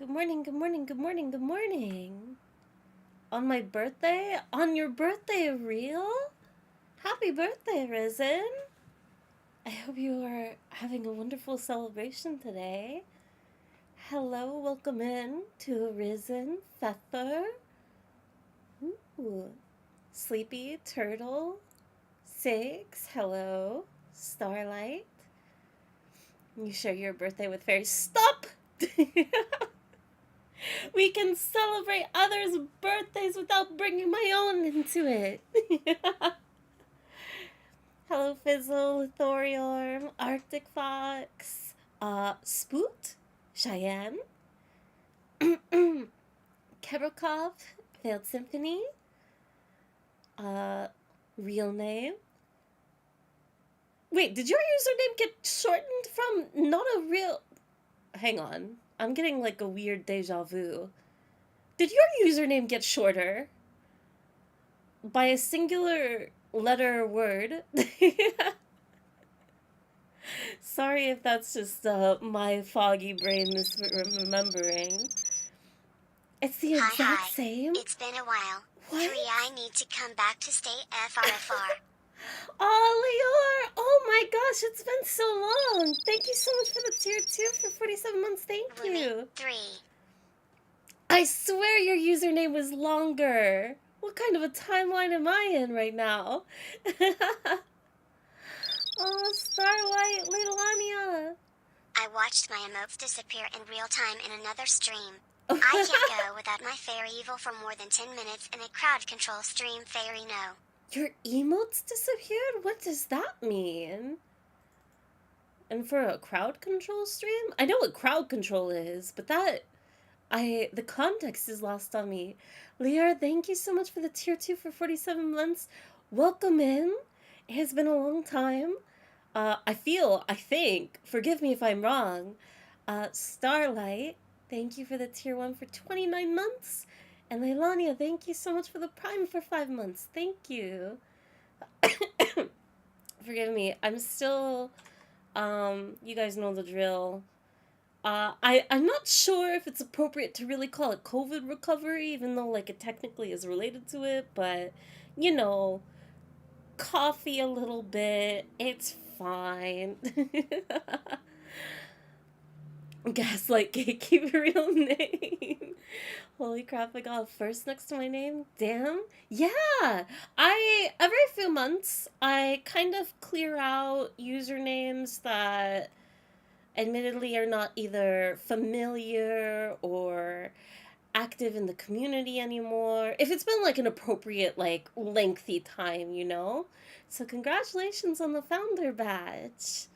Good morning, good morning, good morning, good morning. On my birthday? On your birthday, real? Happy birthday, Risen. I hope you are having a wonderful celebration today. Hello, welcome in to Risen Feather. Ooh. Sleepy Turtle. Six. Hello. Starlight. You share your birthday with fairies. Stop! We can celebrate others' birthdays without bringing my own into it. Hello, Fizzle, Thoriorm, Arctic Fox, Spoot, Cheyenne, Kebrikov, Failed Symphony, uh, real name. Wait, did your username get shortened from not a real. Hang on. I'm getting like a weird deja vu. Did your username get shorter by a singular letter word? Sorry if that's just my foggy brain misremembering. It's the Hi, exact hi. same? It's been a while. What? I need to come back to stay FRFR. Oh, Leor! Oh my gosh, it's been so long! Thank you so much for the tier 2 for 47 months. Thank Woomy, you. 3. I swear your username was longer. What kind of a timeline am I in right now? Oh, Starlight, Leilania. I watched my emotes disappear in real time in another stream. I can't go without my fairy evil for more than 10 minutes in a crowd control stream, fairy no. Your emotes disappeared? What does that mean? And for a crowd control stream? I know what crowd control is, but the context is lost on me. Lear, thank you so much for the tier 2 for 47 months. Welcome in. It has been a long time. I think, forgive me if I'm wrong. Starlight, thank you for the tier 1 for 29 months. And Leilania, thank you so much for the prime for 5 months. Thank you. Forgive me, I'm still, you guys know the drill. I'm not sure if it's appropriate to really call it COVID recovery, even though, like, it technically is related to it, but, you know, coffee a little bit, it's fine. Gaslight gatekeeper real name. Holy crap, I got a first next to my name. Damn. Yeah. Every few months, I kind of clear out usernames that admittedly are not either familiar or active in the community anymore. If it's been like an appropriate, like, lengthy time, you know? So, congratulations on the founder badge.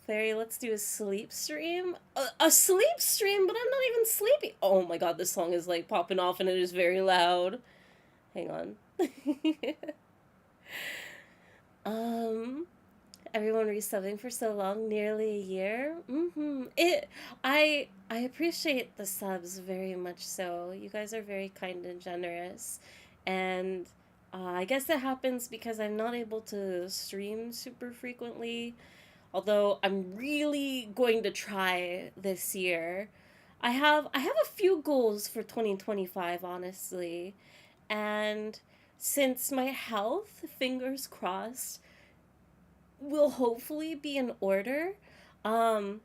Fairy, let's do a sleep stream. A sleep stream, but I'm not even sleepy. Oh my god, this song is like popping off and it is very loud. Hang on. um, Everyone resubbing for so long, nearly a year. I appreciate the subs very much. So you guys are very kind and generous, and I guess it happens because I'm not able to stream super frequently. Although I'm really going to try this year. I have a few goals for 2025, honestly. And since my health, fingers crossed, will hopefully be in order, um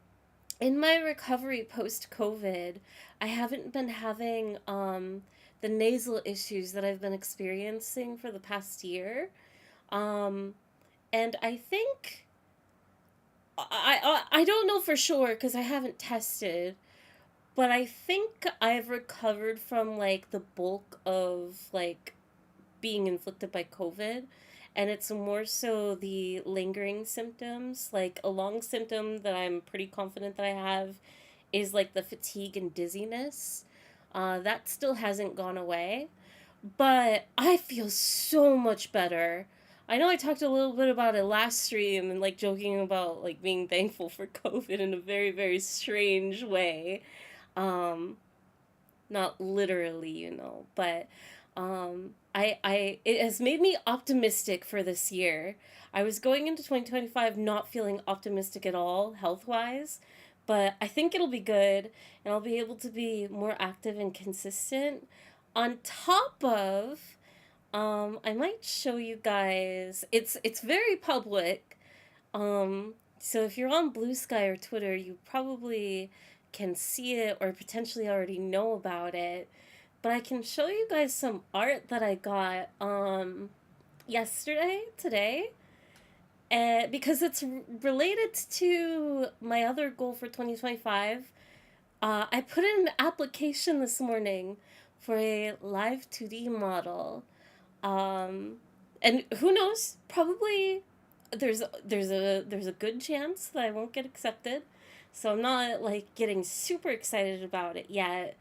in my recovery post COVID, I haven't been having the nasal issues that I've been experiencing for the past year. Um and I think I don't know for sure because I haven't tested, but I think I've recovered from like the bulk of like being inflicted by COVID, and it's more so the lingering symptoms. Like a long symptom that I'm pretty confident that I have is like the fatigue and dizziness. That still hasn't gone away, but I feel so much better. I know I talked a little bit about it last stream and like joking about like being thankful for COVID in a very, very strange way. Um, Not literally, but it has made me optimistic for this year. I was going into 2025 not feeling optimistic at all health-wise, but I think it'll be good, and I'll be able to be more active and consistent. On top of, I might show you guys. It's very public. So if you're on Blue Sky or Twitter, you probably can see it or potentially already know about it. But I can show you guys some art that I got yesterday, today, and because it's related to my other goal for 2025. I put in an application this morning for a live 2D model. Um, and who knows? Probably there's a good chance that I won't get accepted. So I'm not like getting super excited about it yet,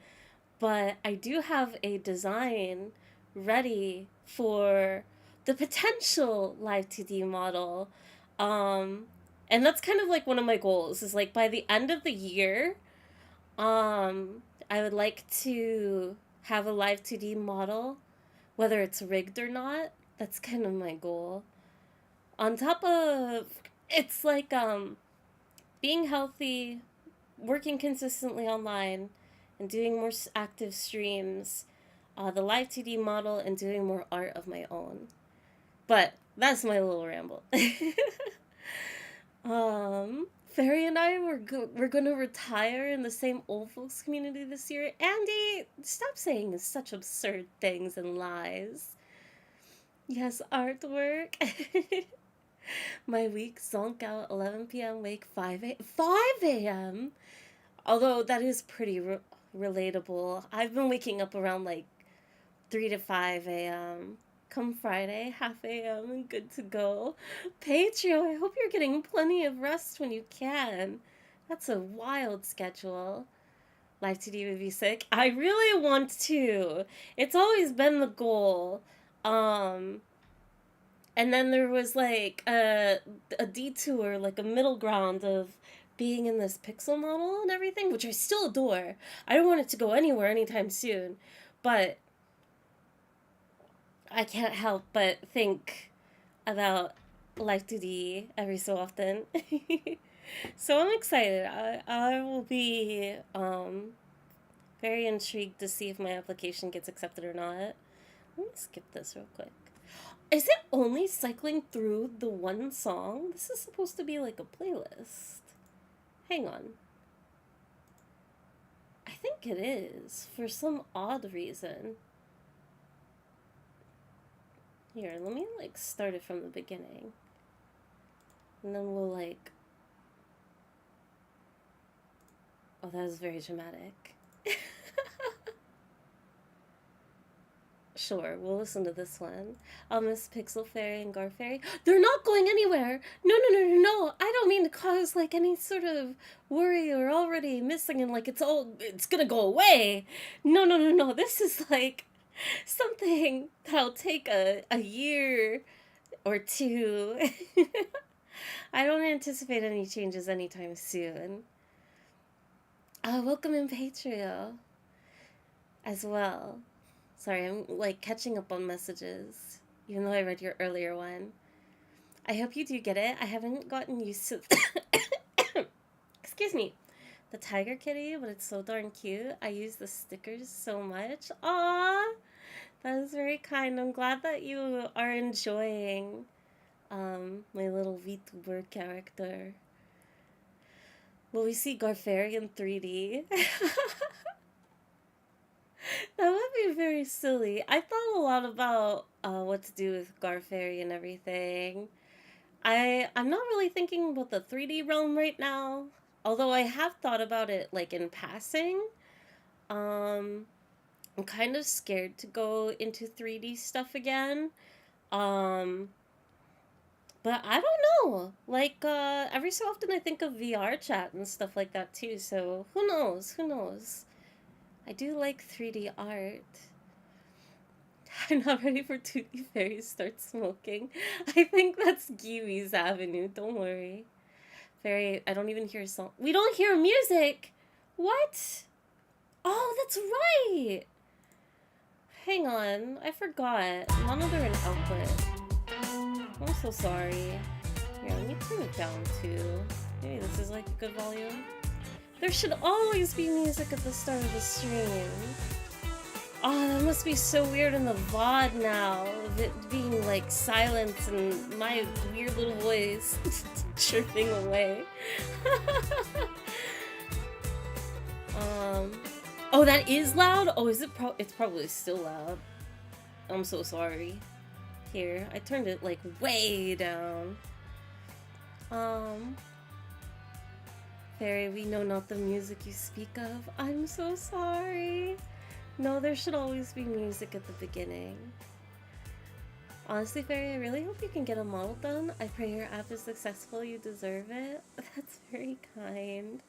but I do have a design ready for the potential live 2D model. Um, and that's kind of like one of my goals is like by the end of the year, I would like to have a live 2D model, whether it's rigged or not. That's kind of my goal. On top of it's like being healthy, working consistently online, and doing more active streams, the live 2D model, and doing more art of my own. But that's my little ramble. Fairy and I we're gonna retire in the same old folks community this year. Andy, stop saying such absurd things and lies. Yes, artwork. My week zonk out 11 p.m. wake 5 a.m. Although that is pretty relatable. I've been waking up around like 3 to 5 a.m. Come Friday, half a.m. and good to go. Patrio, I hope you're getting plenty of rest when you can. That's a wild schedule. Live 2D would be sick. I really want to. It's always been the goal. And then there was like a detour, like a middle ground of being in this pixel model and everything, which I still adore. I don't want it to go anywhere anytime soon. But I can't help but think about Live 2D every so often. So I'm excited. I will be very intrigued to see if my application gets accepted or not. Let me skip this real quick. Is it only cycling through the one song? This is supposed to be like a playlist. Hang on. I think it is, for some odd reason. Here, let me like start it from the beginning. And then we'll like... Oh, that was very dramatic. Sure, we'll listen to this one. I'll miss Pixel Fairy and Gar Fairy. They're not going anywhere! No, no, no, no, no! I don't mean to cause, like, any sort of worry or already missing and, like, it's gonna go away! No, no, no, no, this is, like, something that'll take a year or two. I don't anticipate any changes anytime soon. Welcome in Patreon as well. Sorry, I'm like catching up on messages, even though I read your earlier one. I hope you do get it. I haven't gotten used to excuse me, the tiger kitty, but it's so darn cute. I use the stickers so much. Aww, that is very kind. I'm glad that you are enjoying my little VTuber character. Will we see Garfairy in 3D? That would be very silly. I thought a lot about what to do with Garfairy and everything. I'm not really thinking about the 3D realm right now, although I have thought about it like in passing. I'm kind of scared to go into 3D stuff again. But I don't know. Like every so often I think of VR chat and stuff like that too. So who knows? Who knows? I do like 3D art. I'm not ready for 2D fairies start smoking. I think that's Giwi's Avenue. Don't worry. Fairy, I don't even hear a song. We don't hear music! What? Oh, that's right! Hang on. I forgot. Monitor and output. I'm so sorry. Here, let me turn it down too. Maybe this is like a good volume. There should always be music at the start of the stream. Oh, that must be so weird in the VOD now, of it being like silence and my weird little voice chirping away. Oh, that is loud? Oh, is it it's probably still loud. I'm so sorry. Here, I turned it like way down. Fairy, we know not the music you speak of. I'm so sorry. No, there should always be music at the beginning. Honestly, Fairy, I really hope you can get a model done. I pray your app is successful. You deserve it. That's very kind.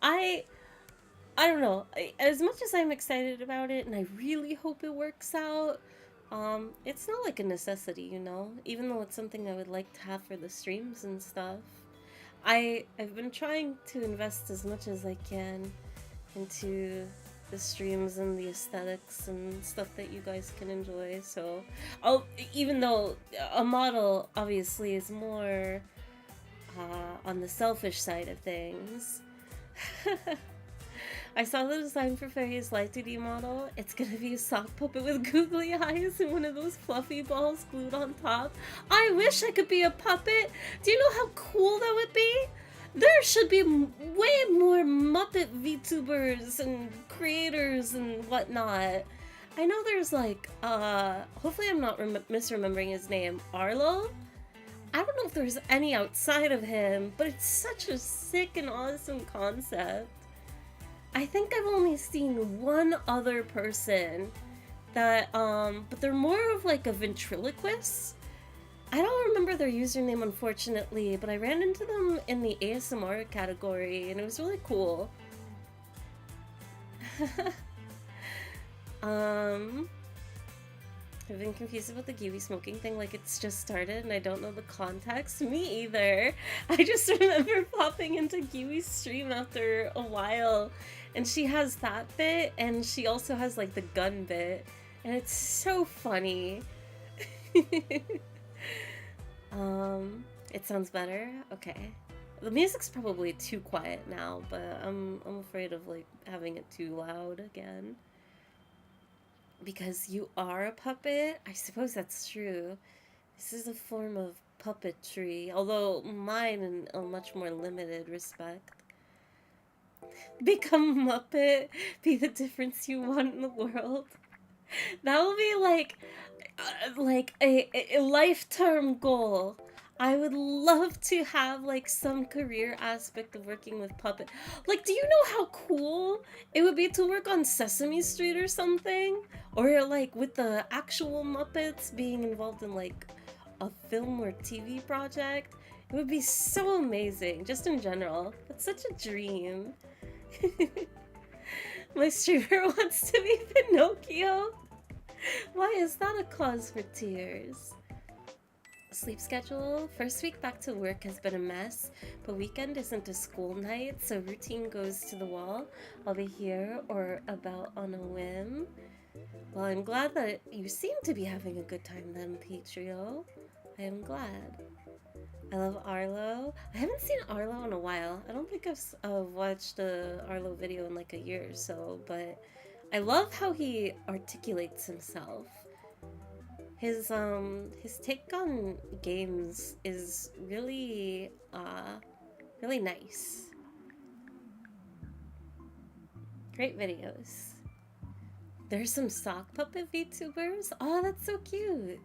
I don't know. As much as I'm excited about it, and I really hope it works out, it's not like a necessity, you know? Even though it's something I would like to have for the streams and stuff. I've been trying to invest as much as I can into the streams and the aesthetics and stuff that you guys can enjoy. So, even though a model obviously is more on the selfish side of things. I saw the design for Fairy's Light 2D model. It's gonna be a sock puppet with googly eyes and one of those fluffy balls glued on top. I wish I could be a puppet! Do you know how cool that would be? There should be way more Muppet VTubers and creators and whatnot. I know there's like, hopefully I'm not misremembering his name, Arlo? I don't know if there's any outside of him, but it's such a sick and awesome concept. I think I've only seen one other person that, but they're more of like a ventriloquist. I don't remember their username, unfortunately, but I ran into them in the ASMR category, and it was really cool. I've been confused about the kiwi smoking thing, like it's just started and I don't know the context. Me either. I just remember popping into Kiwi's stream after a while, and she has that bit, and she also has like the gun bit, and it's so funny. It sounds better? Okay. The music's probably too quiet now, but I'm afraid of like having it too loud again. Because you are a puppet? I suppose that's true. This is a form of puppetry, although mine in a much more limited respect. Become Muppet, be the difference you want in the world. That will be like a lifetime goal. I would love to have like some career aspect of working with puppet. Like, do you know how cool it would be to work on Sesame Street or something? Or like with the actual Muppets being involved in like a film or TV project? It would be so amazing, just in general. It's such a dream. My streamer wants to be Pinocchio. Why is that a cause for tears? Sleep schedule. First week back to work has been a mess, but weekend isn't a school night, so routine goes to the wall. I'll be here or about on a whim. Well, I'm glad that you seem to be having a good time then, Patrio. I am glad. I love Arlo. I haven't seen Arlo in a while. I don't think I've watched a Arlo video in like a year or so, but I love how he articulates himself. His take on games is really really nice. Great videos. There's some sock puppet VTubers. Oh, that's so cute.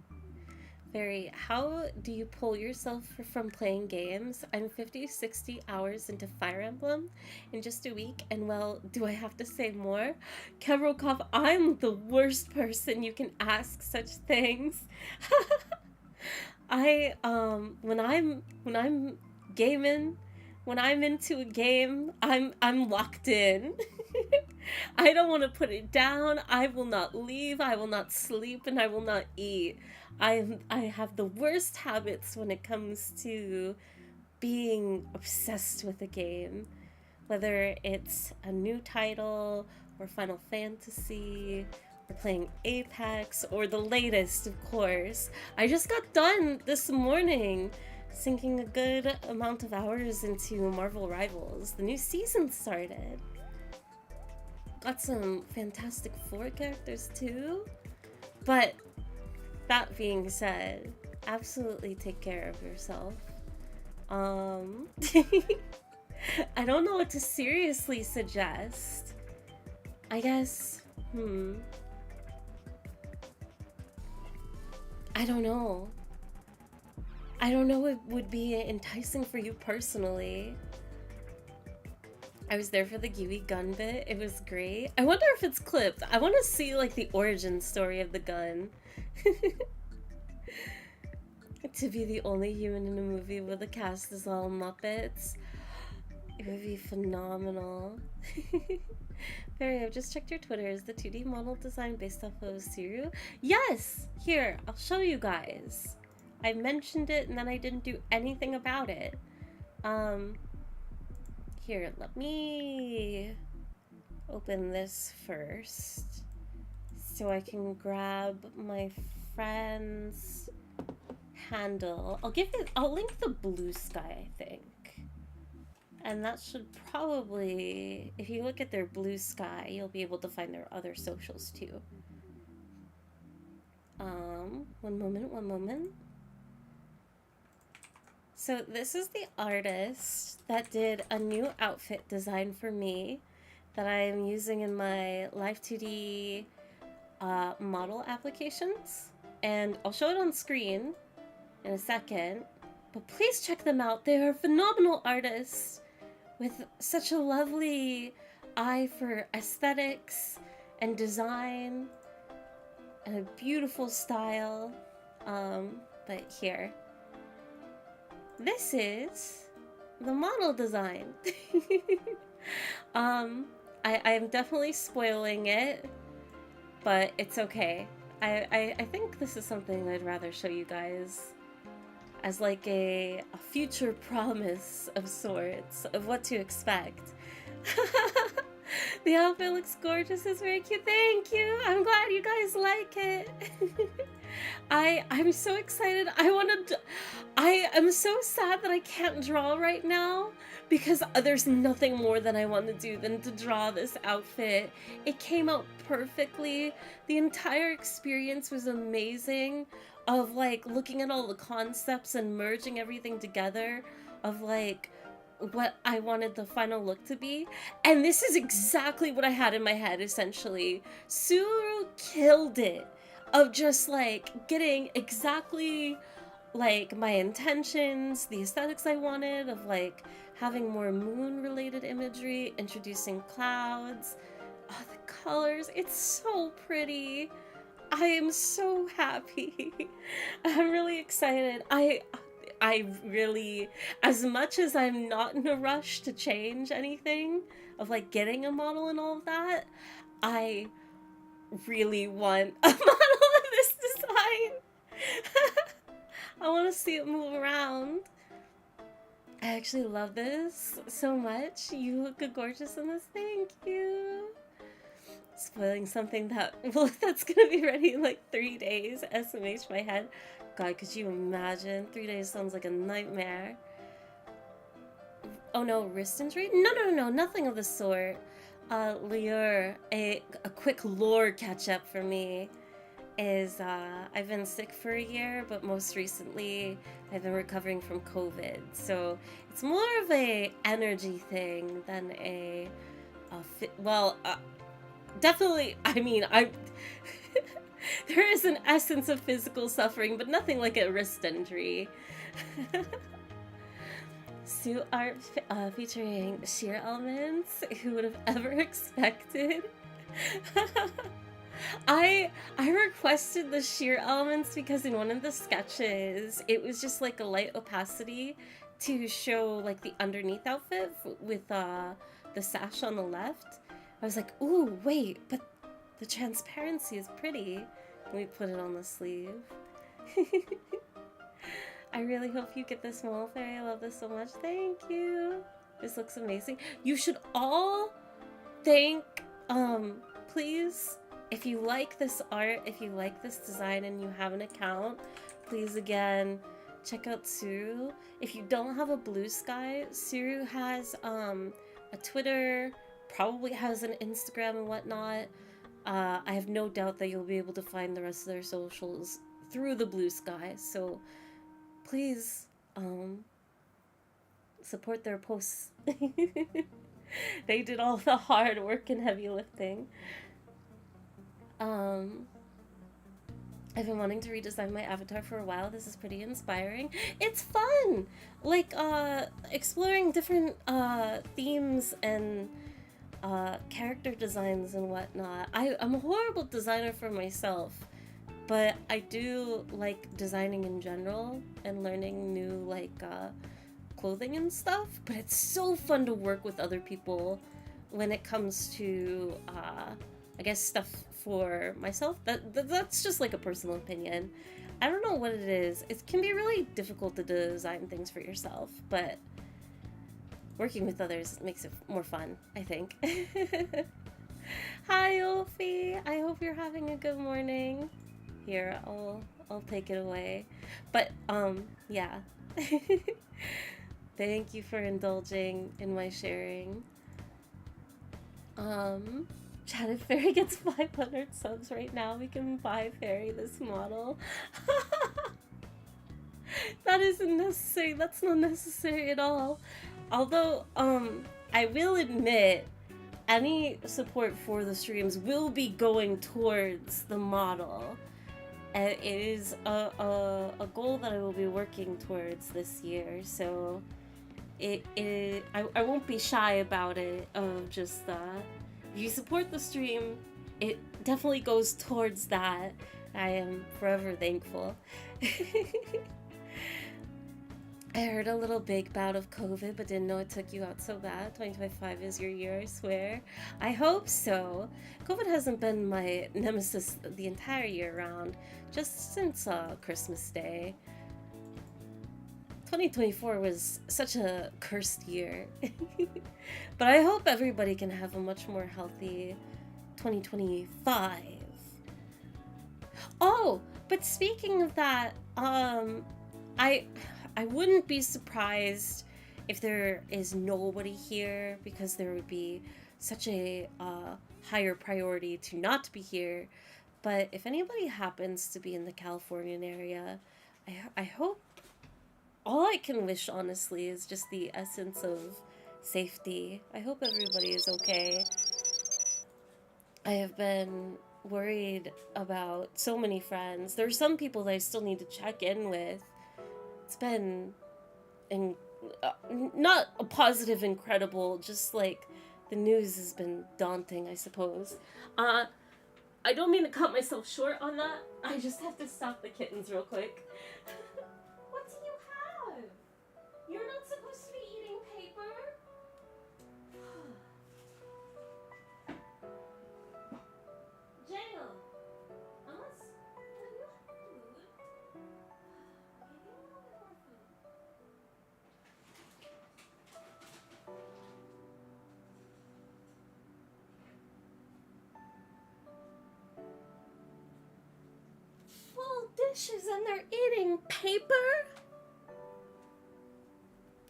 Very. How do you pull yourself from playing games? I'm 50-60 hours into Fire Emblem in just a week, and well, do I have to say more? Kevrokov, I'm the worst person you can ask such things. When I'm gaming, when I'm into a game, I'm locked in. I don't want to put it down. I will not leave. I will not sleep, and I will not eat. I have the worst habits when it comes to being obsessed with a game, whether it's a new title or Final Fantasy or playing Apex or the latest, of course. I just got done this morning sinking a good amount of hours into Marvel Rivals. The new season started. Got some Fantastic Four characters too. But that being said, absolutely take care of yourself. I don't know what to seriously suggest. I guess, I don't know. I don't know what would be enticing for you personally. I was there for the Kiwi gun bit. It was great. I wonder if it's clipped. I want to see like the origin story of the gun. To be the only human in a movie where the cast is all Muppets. It would be phenomenal. Barry, I've just checked your Twitter. Is the 2D model design based off of Siru? Yes! Here, I'll show you guys. I mentioned it and then I didn't do anything about it. Here, let me open this first so I can grab my friend's handle. I'll link the Blue Sky, I think. And that should probably, if you look at their Blue Sky, you'll be able to find their other socials too. One moment. So this is the artist that did a new outfit design for me that I am using in my Live 2D model applications. And I'll show it on screen in a second, but please check them out. They are phenomenal artists with such a lovely eye for aesthetics and design and a beautiful style. But here, this is the model design. I'm definitely spoiling it, but it's okay. I think this is something I'd rather show you guys as like a future promise of sorts of what to expect. The outfit looks gorgeous. It's very cute. Thank you. I'm glad you guys like it. I'm so excited. I am so sad that I can't draw right now because there's nothing more that I want to do than to draw this outfit. It came out perfectly. The entire experience was amazing of like looking at all the concepts and merging everything together of like what I wanted the final look to be. And this is exactly what I had in my head, essentially. Suru killed it of just like getting exactly like my intentions, the aesthetics I wanted of like having more moon related imagery, introducing clouds, the colors. It's so pretty. I am so happy. I'm really excited. I really, as much as I'm not in a rush to change anything of like getting a model and all of that, I really want a model of this design. I want to see it move around. I actually love this so much. You look gorgeous in this. Thank you. Spoiling something that's gonna be ready in like 3 days. SMH my head. God, could you imagine? 3 days sounds like a nightmare. Oh no, wrist injury? No, nothing of the sort. Lure, a quick lore catch up for me is I've been sick for a year, but most recently I've been recovering from COVID. So it's more of a energy thing than a definitely, I mean, there is an essence of physical suffering, but nothing like a wrist injury. Suit art featuring sheer elements. Who would have ever expected? I requested the sheer elements because in one of the sketches, it was just like a light opacity to show like the underneath outfit with the sash on the left. I was like, ooh, wait, but the transparency is pretty. Let me put it on the sleeve. I really hope you get this small fairy. I love this so much. Thank you. This looks amazing. You should all thank, please, if you like this art, if you like this design and you have an account, please again, check out Suru. If you don't have a Blue Sky, Suru has a Twitter, probably has an Instagram and whatnot. I have no doubt that you'll be able to find the rest of their socials through the Blue Sky. So please support their posts. They did all the hard work and heavy lifting. I've been wanting to redesign my avatar for a while. This is pretty inspiring. It's fun! Like, exploring different, themes and, character designs and whatnot. I'm a horrible designer for myself, but I do like designing in general and learning new, like, clothing and stuff. But it's so fun to work with other people when it comes to, I guess, stuff for myself. That's just like a personal opinion. I don't know what it is. It can be really difficult to design things for yourself, but working with others makes it more fun, I think. Hi, Ulfi. I hope you're having a good morning. Here, I'll take it away. But yeah. Thank you for indulging in my sharing. Chat, if Fairy gets 500 subs right now, we can buy Fairy this model. That isn't necessary. That's not necessary at all. Although, I will admit, any support for the streams will be going towards the model. And it is a goal that I will be working towards this year, so I won't be shy about it, of just, if you support the stream, it definitely goes towards that. I am forever thankful. I heard a little big bout of COVID, but didn't know it took you out so bad. 2025 is your year, I swear. I hope so. COVID hasn't been my nemesis the entire year round, just since Christmas Day. 2024 was such a cursed year. But I hope everybody can have a much more healthy 2025. Oh, but speaking of that, I wouldn't be surprised if there is nobody here, because there would be such a higher priority to not be here. But if anybody happens to be in the Californian area, I hope, all I can wish, honestly, is just the essence of safety. I hope everybody is okay. I have been worried about so many friends. There are some people that I still need to check in with. It's been not a positive, incredible, just like the news has been daunting, I suppose. I don't mean to cut myself short on that. I just have to stop the kittens real quick. What do you have? You're not supposed to be eating paper? Jail. Unless you have food. Maybe a little bit more food. Full dishes and they're eating paper?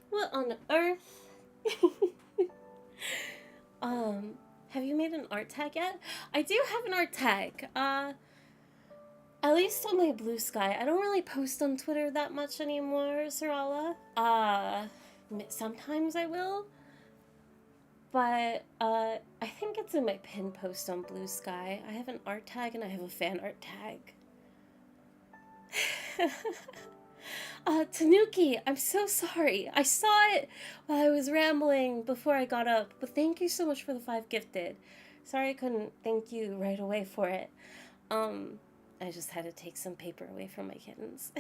What on earth? Have you made an art tag yet? I do have an art tag. At least on my Blue Sky. I don't really post on Twitter that much anymore, Sarala. Sometimes I will. But, I think it's in my pin post on Blue Sky. I have an art tag and I have a fan art tag. Tanuki, I'm so sorry. I saw it while I was rambling before I got up, but thank you so much for the 5 gifted. Sorry I couldn't thank you right away for it. I just had to take some paper away from my kittens.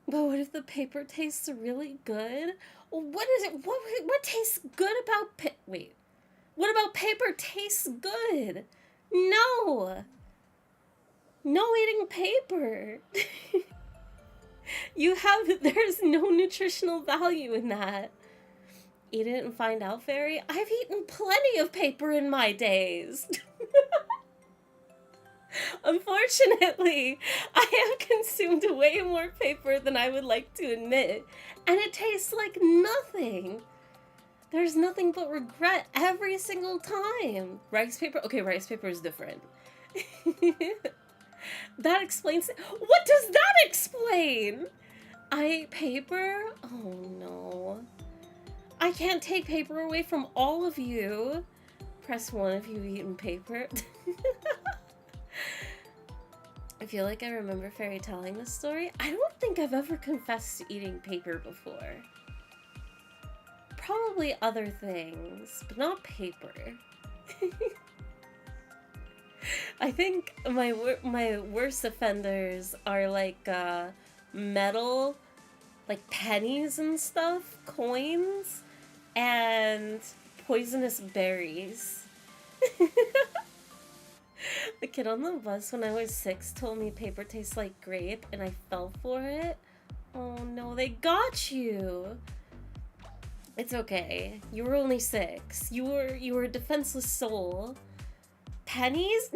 But what if the paper tastes really good? What is it? What tastes good about wait. What about paper tastes good? No! No eating paper. There's no nutritional value in that. Eat it and find out, Fairy. I've eaten plenty of paper in my days. Unfortunately, I have consumed way more paper than I would like to admit, and it tastes like nothing. There's nothing but regret every single time. Rice paper? Okay, rice paper is different. That explains it. What does that explain? I ate paper? Oh no. I can't take paper away from all of you. Press 1 if you've eaten paper. I feel like I remember Fairy telling this story. I don't think I've ever confessed to eating paper before. Probably other things, but not paper. I think my worst offenders are like metal, like pennies and stuff, coins, and poisonous berries. The kid on the bus when I was 6 told me paper tastes like grape, and I fell for it. Oh no, they got you. It's okay. You were only 6. You were a defenseless soul. Pennies?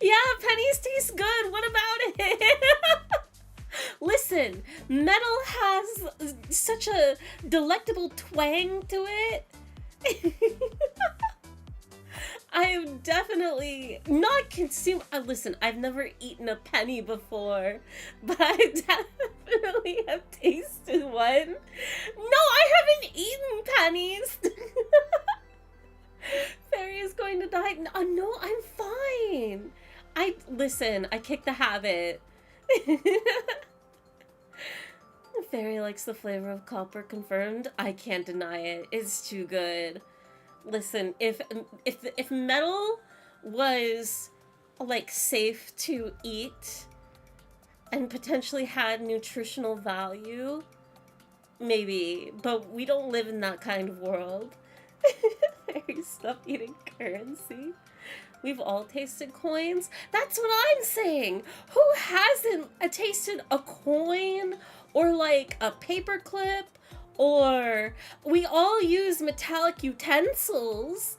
Yeah, pennies taste good. What about it? Listen, metal has such a delectable twang to it. I have definitely not consumed. Listen, I've never eaten a penny before, but I definitely have tasted one. No, I haven't eaten pennies. Fairy is going to die. No, I'm fine. Listen, I kicked the habit. Fairy likes the flavor of copper, confirmed. I can't deny it. It's too good. Listen, if metal was like safe to eat and potentially had nutritional value, maybe, but we don't live in that kind of world. Fairy, stop eating currency. We've all tasted coins. That's what I'm saying. Who hasn't tasted a coin or like a paperclip? Or we all use metallic utensils.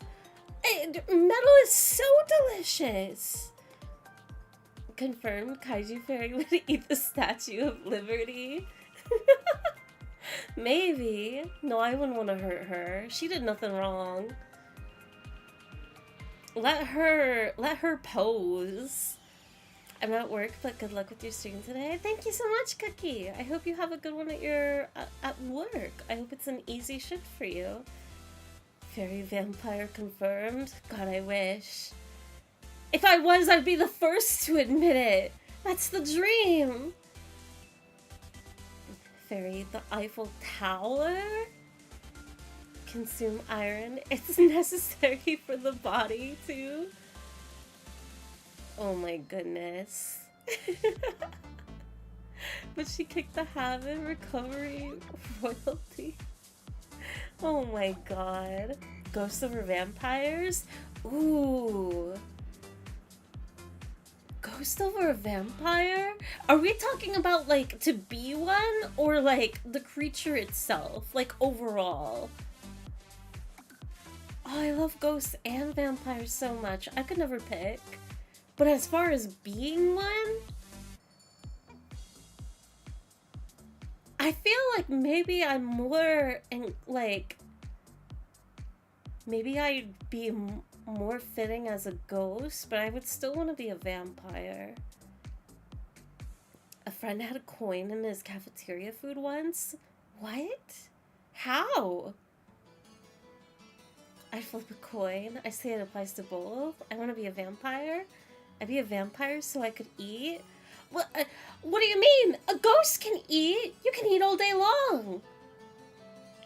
Metal is so delicious. Confirmed, Kaiju Fairy would eat the Statue of Liberty. Maybe. No, I wouldn't want to hurt her. She did nothing wrong. Let her pose. I'm at work, but good luck with your stream today. Thank you so much, Cookie. I hope you have a good one at your at work. I hope it's an easy shift for you. Fairy vampire confirmed. God, I wish. If I was, I'd be the first to admit it. That's the dream. Fairy, the Eiffel Tower. Consume iron. It's necessary for the body too. Oh my goodness. But she kicked the habit, recovery, royalty. Oh my god. Ghosts over vampires? Ooh. Ghost over a vampire? Are we talking about like to be one or like the creature itself? Like overall? Oh, I love ghosts and vampires so much. I could never pick. But as far as being one, I feel like maybe I'm more in, like, maybe I'd be more fitting as a ghost, but I would still want to be a vampire. A friend had a coin in his cafeteria food once. What? How? I flip a coin. I say it applies to both. I want to be a vampire. I'd be a vampire so I could eat? What do you mean? A ghost can eat? You can eat all day long.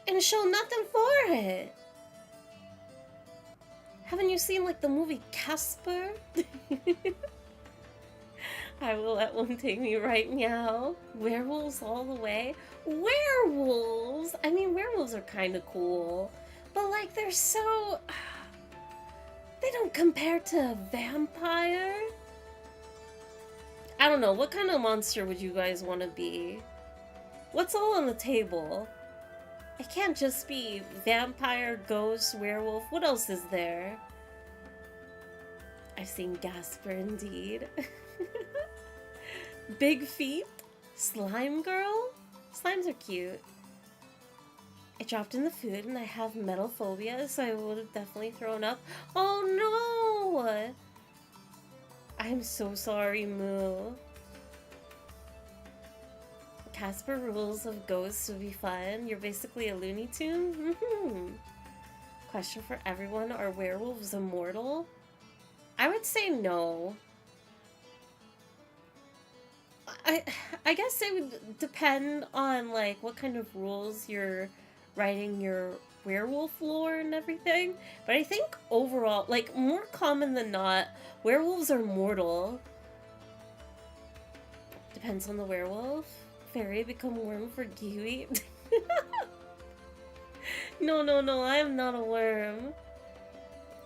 And show nothing for it. Haven't you seen like the movie Casper? I will let one take me right meow. Werewolves all the way. Werewolves? I mean, werewolves are kind of cool. But like, they're so... They don't compare to a vampire. I don't know. What kind of monster would you guys want to be? What's all on the table? It can't just be vampire, ghost, werewolf. What else is there? I've seen Gasper indeed. Big feet? Slime girl? Slimes are cute. I dropped in the food and I have metal phobia, so I would have definitely thrown up. Oh no! I'm so sorry, Moo. Casper rules of ghosts would be fun. You're basically a Looney Tune? Question for everyone, are werewolves immortal? I would say no. I guess it would depend on like what kind of rules you're writing your werewolf lore and everything. But I think overall, like more common than not, werewolves are mortal. Depends on the werewolf. Fairy become worm for Kiwi. No, I am not a worm.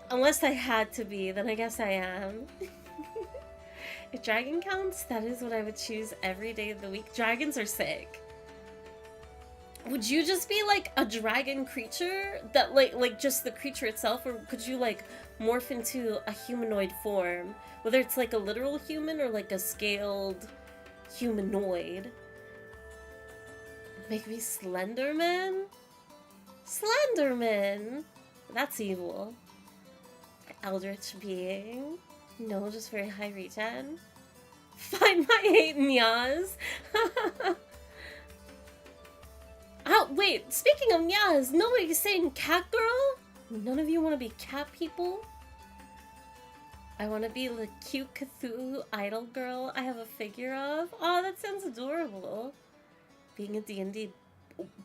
Unless I had to be, then I guess I am. If dragon counts, that is what I would choose every day of the week. Dragons are sick. Would you just be like a dragon creature that like just the creature itself, or could you like morph into a humanoid form, whether it's like a literal human or like a scaled humanoid? Make me Slenderman? Slenderman! That's evil. Eldritch being. No, just very high regen. Find my 8 Nyas! Oh, wait, speaking of Nyas, nobody's saying cat girl? None of you want to be cat people? I want to be the cute Cthulhu idol girl I have a figure of. Oh, that sounds adorable. Being a D&D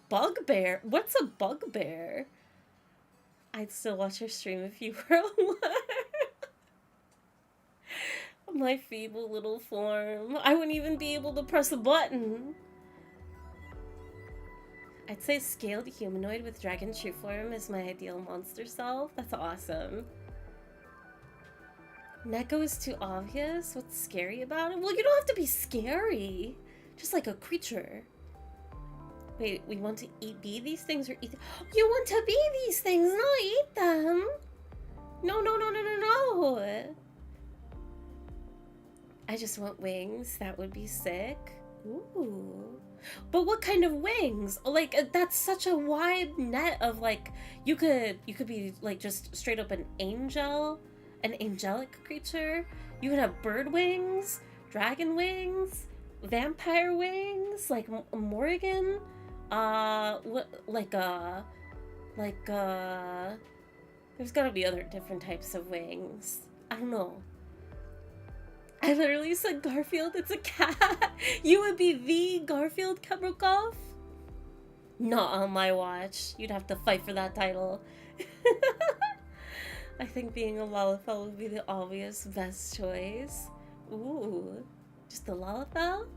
bugbear? What's a bugbear? I'd still watch your stream if you were alive. My feeble little form. I wouldn't even be able to press a button. I'd say scaled humanoid with dragon true form is my ideal monster self. That's awesome. Neko is too obvious. What's scary about it? Well, you don't have to be scary. Just like a creature. Wait, we want to be these things or eat them? You want to be these things, not eat them. No. I just want wings. That would be sick. Ooh. But what kind of wings? Like, that's such a wide net of, like, you could be, like, just straight up an angel, an angelic creature. You could have bird wings, dragon wings, vampire wings, like Morrigan. There's gotta be other different types of wings. I don't know. I literally said Garfield, it's a cat. You would be the Garfield Kabrokov? Not on my watch. You'd have to fight for that title. I think being a Lalafell would be the obvious best choice. Ooh, just a Lalafell?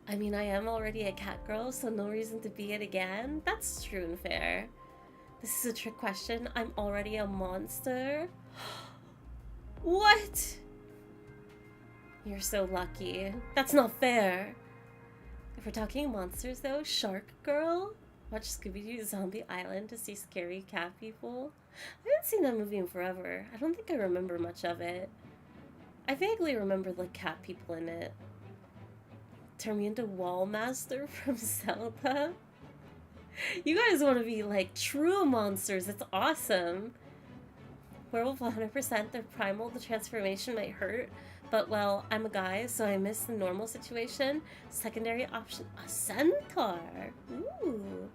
I mean, I am already a cat girl, so no reason to be it again. That's true and fair. This is a trick question. I'm already a monster. What? You're so lucky. That's not fair. If we're talking monsters though, Shark Girl? Watch Scooby-Doo Zombie Island to see scary cat people. I haven't seen that movie in forever. I don't think I remember much of it. I vaguely remember like cat people in it. Turn me into Wallmaster from Zelda. You guys want to be like true monsters. It's awesome. Werewolf 100%. They're primal. The transformation might hurt. But, well, I'm a guy, so I miss the normal situation. Secondary option, a centaur. Ooh.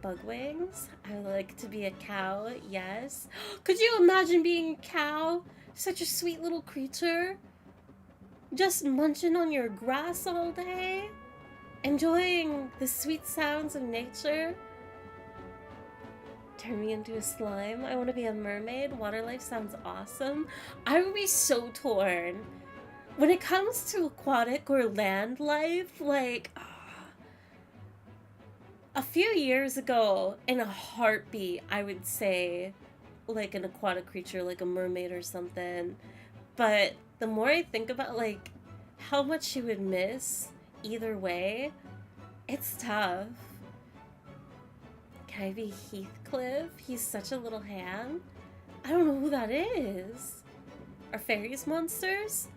Bug wings. I would like to be a cow, yes. Could you imagine being a cow? Such a sweet little creature. Just munching on your grass all day. Enjoying the sweet sounds of nature. Turn me into a slime. I want to be a mermaid. Water life sounds awesome. I would be so torn. When it comes to aquatic or land life, like, a few years ago, in a heartbeat, I would say, like, an aquatic creature, like a mermaid or something. But the more I think about, like, how much you would miss either way, it's tough. Can I be Heathcliff? He's such a little ham. I don't know who that is. Are fairies monsters?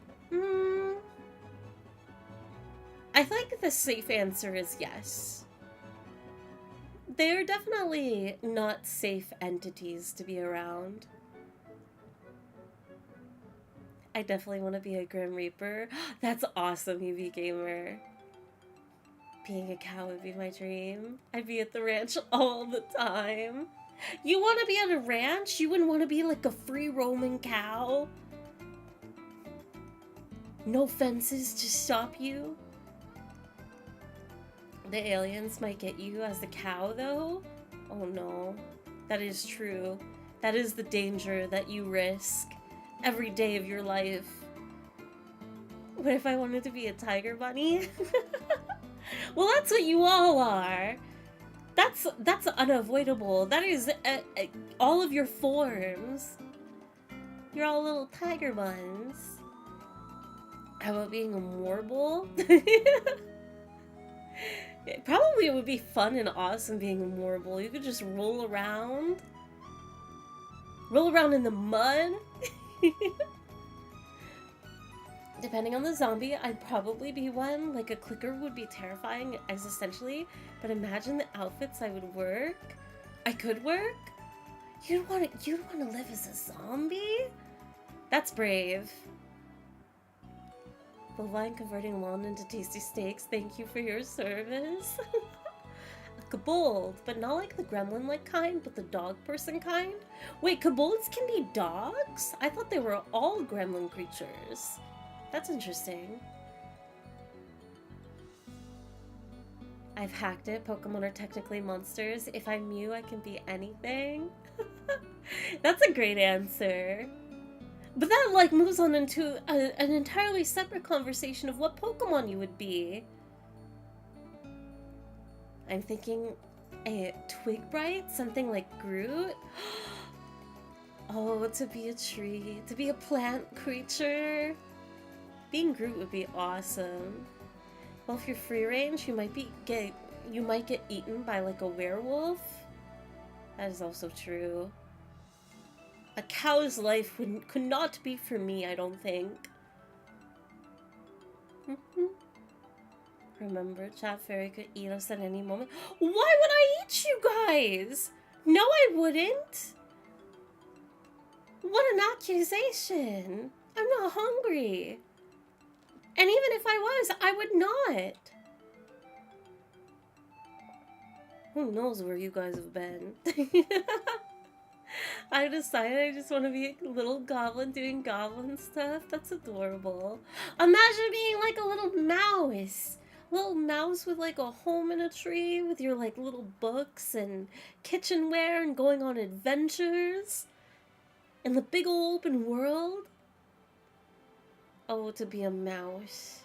I think the safe answer is yes. They are definitely not safe entities to be around. I definitely want to be a Grim Reaper. That's awesome, UV Gamer. Being a cow would be my dream. I'd be at the ranch all the time. You want to be at a ranch? You wouldn't want to be like a free roaming cow? No fences to stop you? The aliens might get you as the cow, though? Oh no. That is true. That is the danger that you risk every day of your life. What if I wanted to be a tiger bunny? Well, that's what you all are. That's unavoidable. That is all of your forms. You're all little tiger buns. How about being a warble? Probably it would be fun and awesome being a warble. You could just roll around in the mud. Depending on the zombie, I'd probably be one. Like, a clicker would be terrifying existentially, but imagine the outfits I would work. I could work? You'd want to live as a zombie? That's brave. The line converting lawn into tasty steaks. Thank you for your service. A kobold, but not like the gremlin-like kind, but the dog person kind. Wait, kobolds can be dogs? I thought they were all gremlin creatures. That's interesting. I've hacked it. Pokemon are technically monsters. If I'm Mew, I can be anything. That's a great answer. But that, like, moves on into an entirely separate conversation of what Pokemon you would be. I'm thinking a Twigbright, something like Groot. Oh, to be a tree, to be a plant creature. Being Groot would be awesome. Well, if you're free range, you might get eaten by like a werewolf. That is also true. A cow's life could not be for me, I don't think. Remember, Chat Fairy could eat us at any moment. Why would I eat you guys? No, I wouldn't. What an accusation. I'm not hungry. And even if I was, I would not. Who knows where you guys have been? I decided I just want to be a little goblin doing goblin stuff. That's adorable. Imagine being like a little mouse. Little mouse with like a home in a tree with your like little books and kitchenware and going on adventures in the big old open world. Oh, to be a mouse.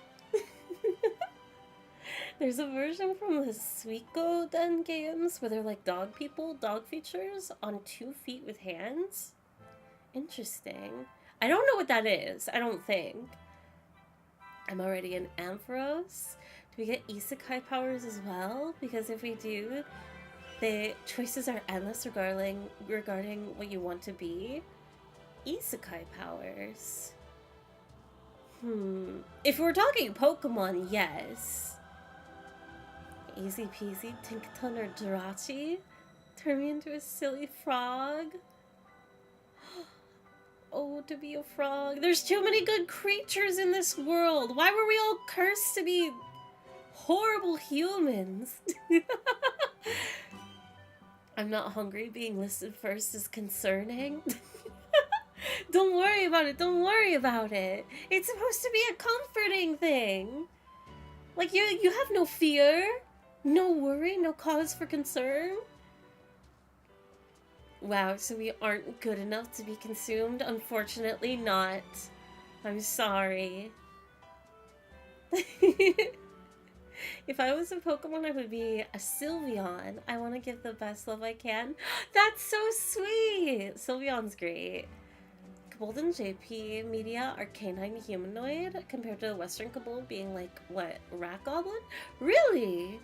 There's a version from the Suiko Den games where they're like dog people, dog features on 2 feet with hands. Interesting. I don't know what that is, I don't think. I'm already an Ampharos. Do we get isekai powers as well? Because if we do, the choices are endless regarding what you want to be. Isekai powers. If we're talking Pokemon, yes. Easy peasy, Tinkaton or Jirachi? Turn me into a silly frog? Oh, to be a frog. There's too many good creatures in this world. Why were we all cursed to be horrible humans? I'm not hungry. Being listed first is concerning. Don't worry about it. Don't worry about it. It's supposed to be a comforting thing. Like, you have no fear. No worry, no cause for concern? Wow, so we aren't good enough to be consumed? Unfortunately not. I'm sorry. If I was a Pokemon, I would be a Sylveon. I want to give the best love I can. That's so sweet! Sylveon's great. Kobold and JP media are canine humanoid compared to the Western Kobold being like, what, rat goblin? Really?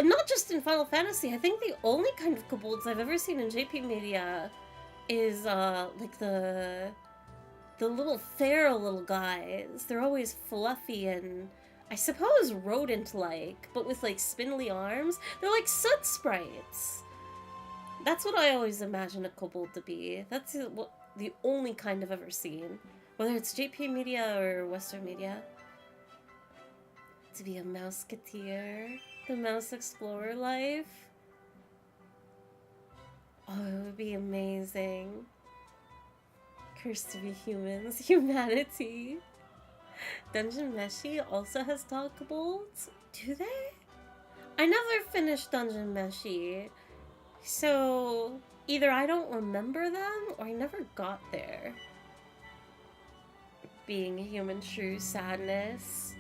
Not just in Final Fantasy. I think the only kind of kobolds I've ever seen in JP media is like the little feral little guys. They're always fluffy and I suppose rodent-like, but with like spindly arms. They're like soot sprites. That's what I always imagine a kobold to be. That's the only kind I've ever seen. Whether it's JP Media or Western Media. To be a Mouseketeer. The Mouse Explorer life. Oh, it would be amazing. Cursed to be humans. Humanity. Dungeon Meshi also has dog kobolds? Do they? I never finished Dungeon Meshi. So, either I don't remember them, or I never got there. Being a human, true sadness.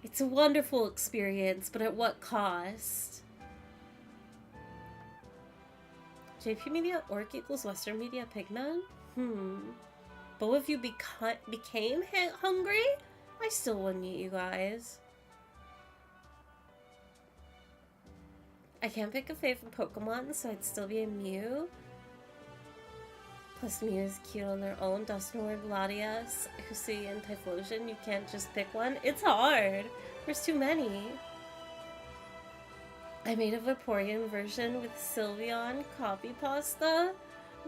It's a wonderful experience, but at what cost? JP Media Orc equals Western Media Pigman? Both of you became hungry? I still wouldn't eat you guys. I can't pick a favorite Pokemon, so I'd still be a Mew. Plus Mew is cute on their own. Dusknoir, Gladius, Husui, and Typhlosion. You can't just pick one. It's hard. There's too many. I made a Vaporeon version with Sylveon copy pasta.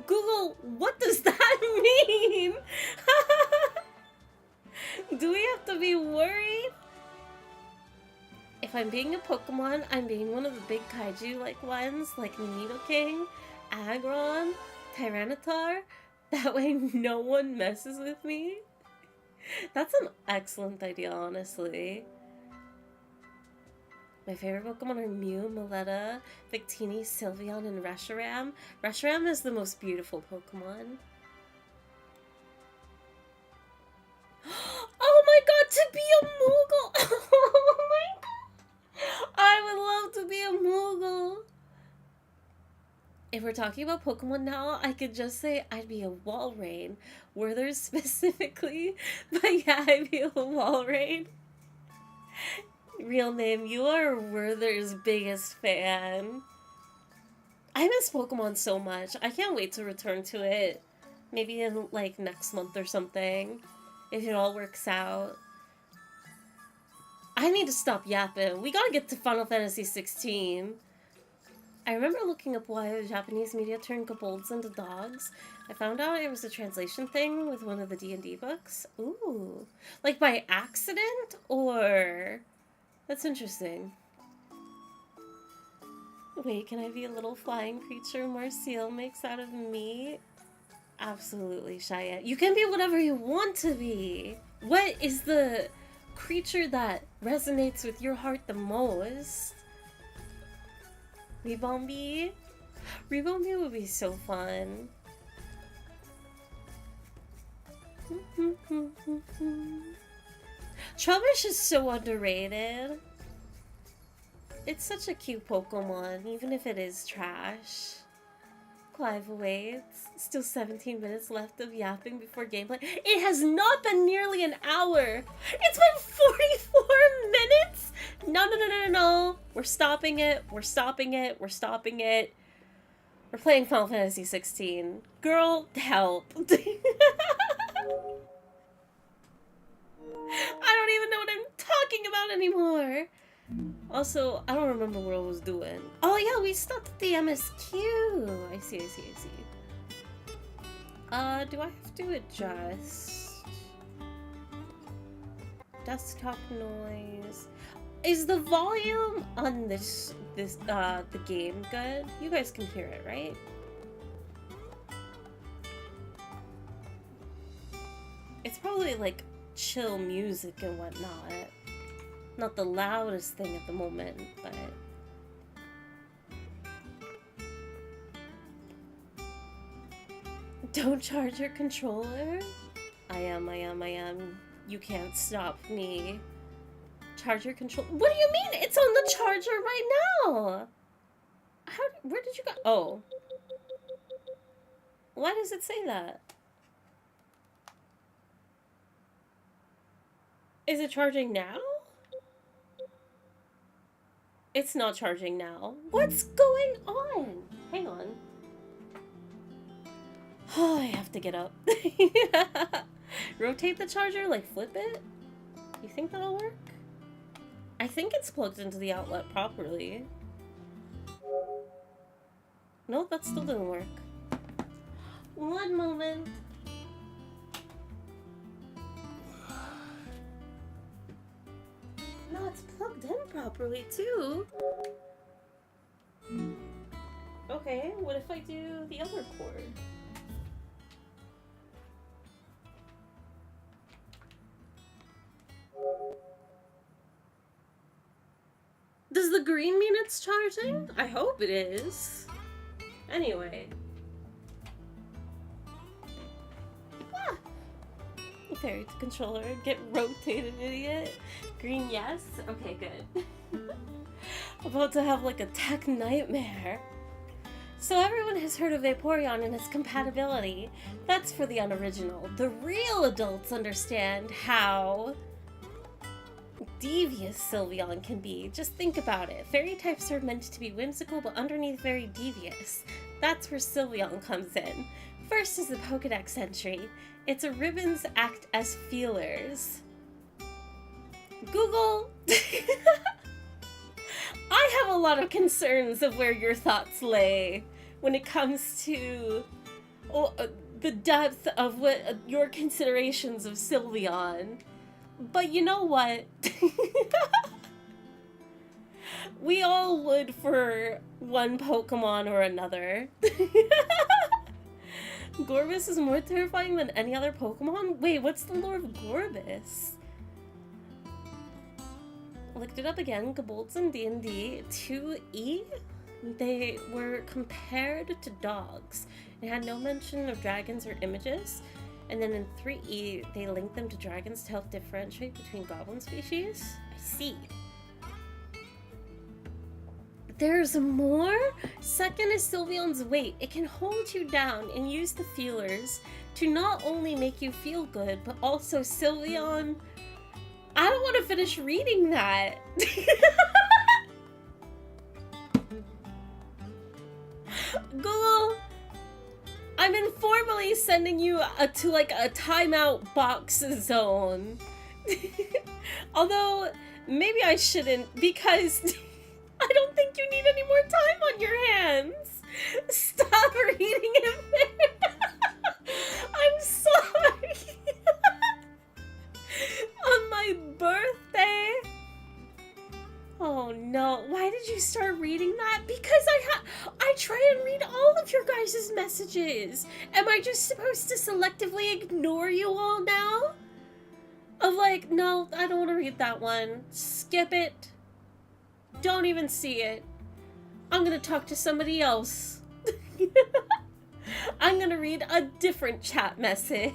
Google, what does that mean? Do we have to be worried? If I'm being a Pokemon, I'm being one of the big kaiju-like ones, like Nidoking, Aggron, Tyranitar. That way no one messes with me. That's an excellent idea, honestly. My favorite Pokemon are Mew, Mileta, Victini, Sylveon, and Reshiram. Reshiram is the most beautiful Pokemon. Oh my god, to be a Moogle! Oh my god! I would love to be a Moogle! If we're talking about Pokemon now, I could just say I'd be a Walrein. Werther specifically, but yeah, I'd be a Walrein. Real name, you are Werther's biggest fan. I miss Pokemon so much. I can't wait to return to it. Maybe in, like, next month or something. If it all works out. I need to stop yapping. We gotta get to Final Fantasy 16. I remember looking up why Japanese media turned kobolds into dogs. I found out it was a translation thing with one of the D&D books. Ooh. Like by accident? Or... That's interesting. Wait, can I be a little flying creature Marcel makes out of me? Absolutely, Cheyenne. You can be whatever you want to be. What is the creature that resonates with your heart the most? Rebombi? Rebombi would be so fun. Trubbish is so underrated. It's such a cute Pokemon, even if it is trash. Clive awaits. Still 17 minutes left of yapping before gameplay. It has not been nearly an hour. It's been 44 minutes? No. We're stopping it. We're stopping it. We're stopping it. We're playing Final Fantasy 16. Girl, help. I don't even know what I'm talking about anymore. Also, I don't remember what I was doing. Oh yeah, we stopped at the MSQ. I see. Do I have to adjust desktop noise? Is the volume on the game good? You guys can hear it, right? It's probably like chill music and whatnot. Not the loudest thing at the moment, but... Don't charge your controller? I am. You can't stop me. Charge your controller? What do you mean? It's on the charger right now! Where did you go? Oh. Why does it say that? Is it charging now? It's not charging now. What's going on? Hang on. have to get up. Rotate the charger, like flip it? You think that'll work? I think it's plugged into the outlet properly. No, that still didn't work. One moment. No, it's plugged in properly too. Okay, what if I do the other cord? Does the green mean it's charging? I hope it is. Anyway. Ah! Fairy to controller. Get rotated, idiot. Green, yes? Okay, good. About to have like a tech nightmare. So everyone has heard of Vaporeon and its compatibility. That's for the unoriginal. The real adults understand how devious Sylveon can be. Just think about it. Fairy types are meant to be whimsical, but underneath very devious. That's where Sylveon comes in. First is the Pokedex entry. Its ribbons act as feelers. Google! I have a lot of concerns of where your thoughts lay when it comes to the depth of what your considerations of Sylveon. But you know what? We all would for one Pokemon or another. Gorbis is more terrifying than any other Pokemon? Wait, what's the lore of Gorbis? Looked it up again. Gabolts in D&D 2E? They were compared to dogs. It had no mention of dragons or images. And then in 3E, they linked them to dragons to help differentiate between goblin species? I see. There's more? Second is Sylveon's weight. It can hold you down and use the feelers to not only make you feel good, but also Sylveon... I don't want to finish reading that. Google, I'm informally sending you to like a timeout box zone. Although, maybe I shouldn't, because I don't think you need any more time on your hands. Stop reading it there. I'm sorry. On my birthday. Oh no, why did you start reading that? Because I try and read all of your guys' messages. Am I just supposed to selectively ignore you all now? Of like, no, I don't want to read that one. Skip it. Don't even see it. I'm gonna talk to somebody else. I'm gonna read a different chat message.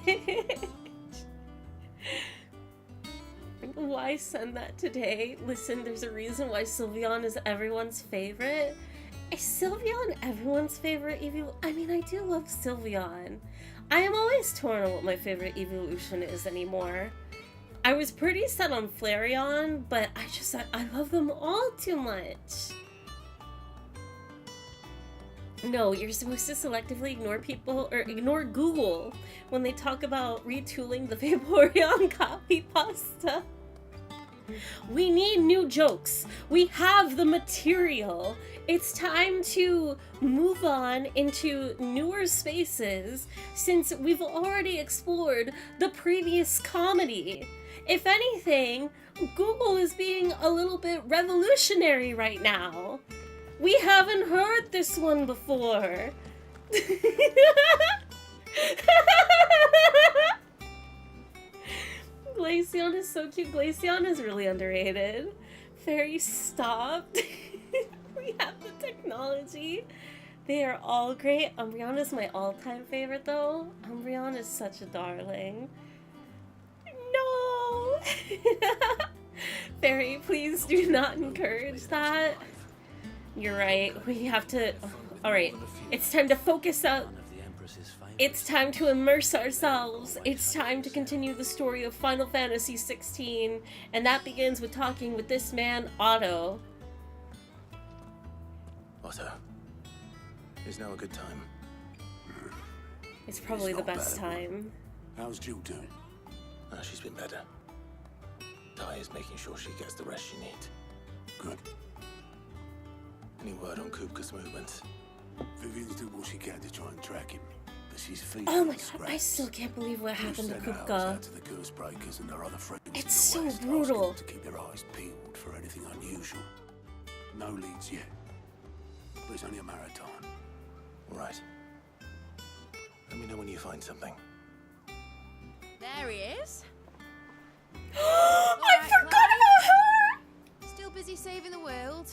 Why send that today? Listen, there's a reason why Sylveon is everyone's favorite. Is Sylveon everyone's favorite evolution? I mean, I do love Sylveon. I am always torn on what my favorite evolution is anymore. I was pretty set on Flareon, but I love them all too much. No, you're supposed to selectively ignore people, or ignore Google when they talk about retooling the Vaporeon copy pasta. We need new jokes. We have the material. It's time to move on into newer spaces since we've already explored the previous comedy. If anything, Google is being a little bit revolutionary right now. We haven't heard this one before. Glaceon is so cute. Glaceon is really underrated. Fairy, stop. We have the technology. They are all great. Umbreon is my all-time favorite, though. Umbreon is such a darling. No! Fairy, please do not encourage that. You're right. We have to... Alright. It's time to focus up. It's time to immerse ourselves. It's time to continue the story of Final Fantasy XVI. And that begins with talking with this man, Otto. Otto. Is now a good time? It's probably It's the not best bad, one. time. How's Jill doing? She's been better. Ty is making sure she gets the rest she needs. Good. Any word on Kupka's movements? Vivian's doing what she can to try and track him, but she's feeding Oh my on god, scraps. I still can't believe what happened to Sent ours Kupka. out to the curse breakers and their other friends It's in the so west, brutal. asking them to keep their eyes peeled for anything unusual. No leads yet, but it's only a matter of time. All right. Let me know when you find something. There he is. I Alright, forgot Clive. about her! Still busy saving the world.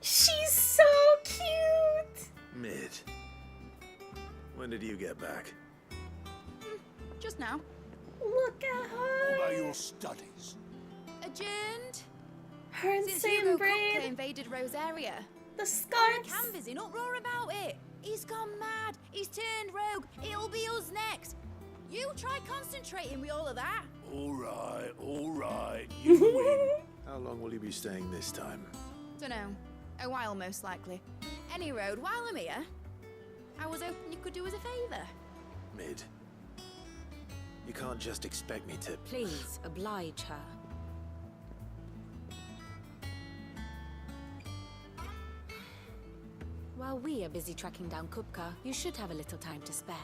She's so cute! Mid. When did you get back? Just now. Look at What her! about your studies? Adjourned. Her Since insane Hugo Kupka brain, invaded Rosaria. the Eric scarves. Canva's in uproar about it. He's gone mad. He's turned rogue. It'll be us next. You try concentrating with all of that. All right, you win. How long will you be staying this time? Dunno. A while, most likely. Any road, while I'm here, I was hoping you could do us a favour. Mid. You can't just expect me to... Please, oblige her. While we are busy tracking down Kupka, you should have a little time to spare.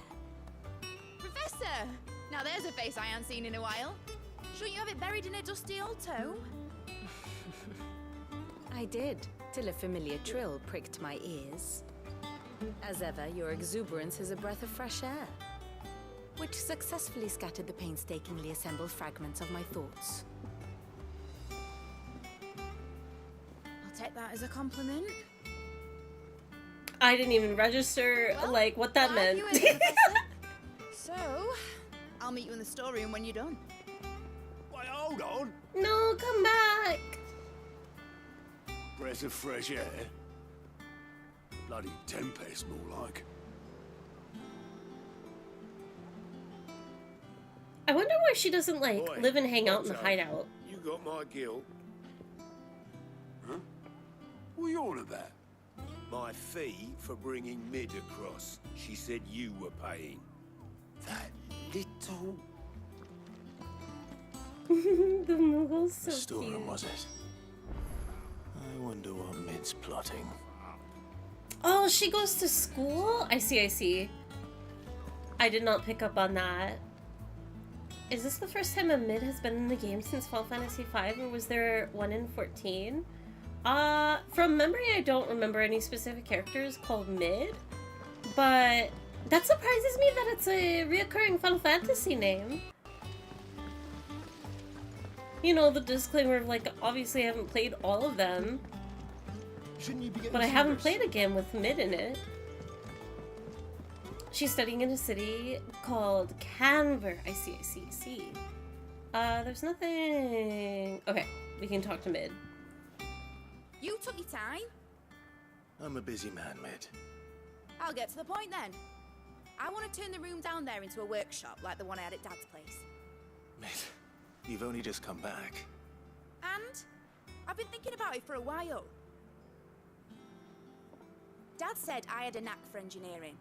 Professor! Now there's a face I haven't seen in a while. Shouldn't you have it buried in a dusty old toe? I did, till a familiar trill pricked my ears. As ever, your exuberance is a breath of fresh air, which successfully scattered the painstakingly assembled fragments of my thoughts. I'll take that as a compliment. I didn't even register, Well, like, what that glad meant. you ate, Professor. So, I'll meet you in the storeroom when you're done. Wait, hold on. No, come back! Breath of fresh air. Bloody tempest, more like. I wonder why she doesn't, like, Boy, live and hang out in the what's up? hideout. You got my guilt. Huh? What are you on about? My fee for bringing Mid across. She said you were paying. That little... The Moogle's so The storeroom, cute. was it? I wonder what Mid's plotting. Oh, she goes to school? I see. I did not pick up on that. Is this the first time a mid has been in the game since Final Fantasy V, or was there one in 14? From memory, I don't remember any specific characters called mid, but that surprises me that it's a reoccurring Final Fantasy name. You know, the disclaimer of, like, obviously I haven't played all of them, Shouldn't you be getting but I haven't serious? played a game with mid in it. She's studying in a city called Canver. I see. There's nothing... Okay, we can talk to mid. You took your time. I'm a busy man, Mid. I'll get to the point then. I want to turn the room down there into a workshop like the one I had at Dad's place. Mid, you've only just come back. And I've been thinking about it for a while. Dad said I had a knack for engineering.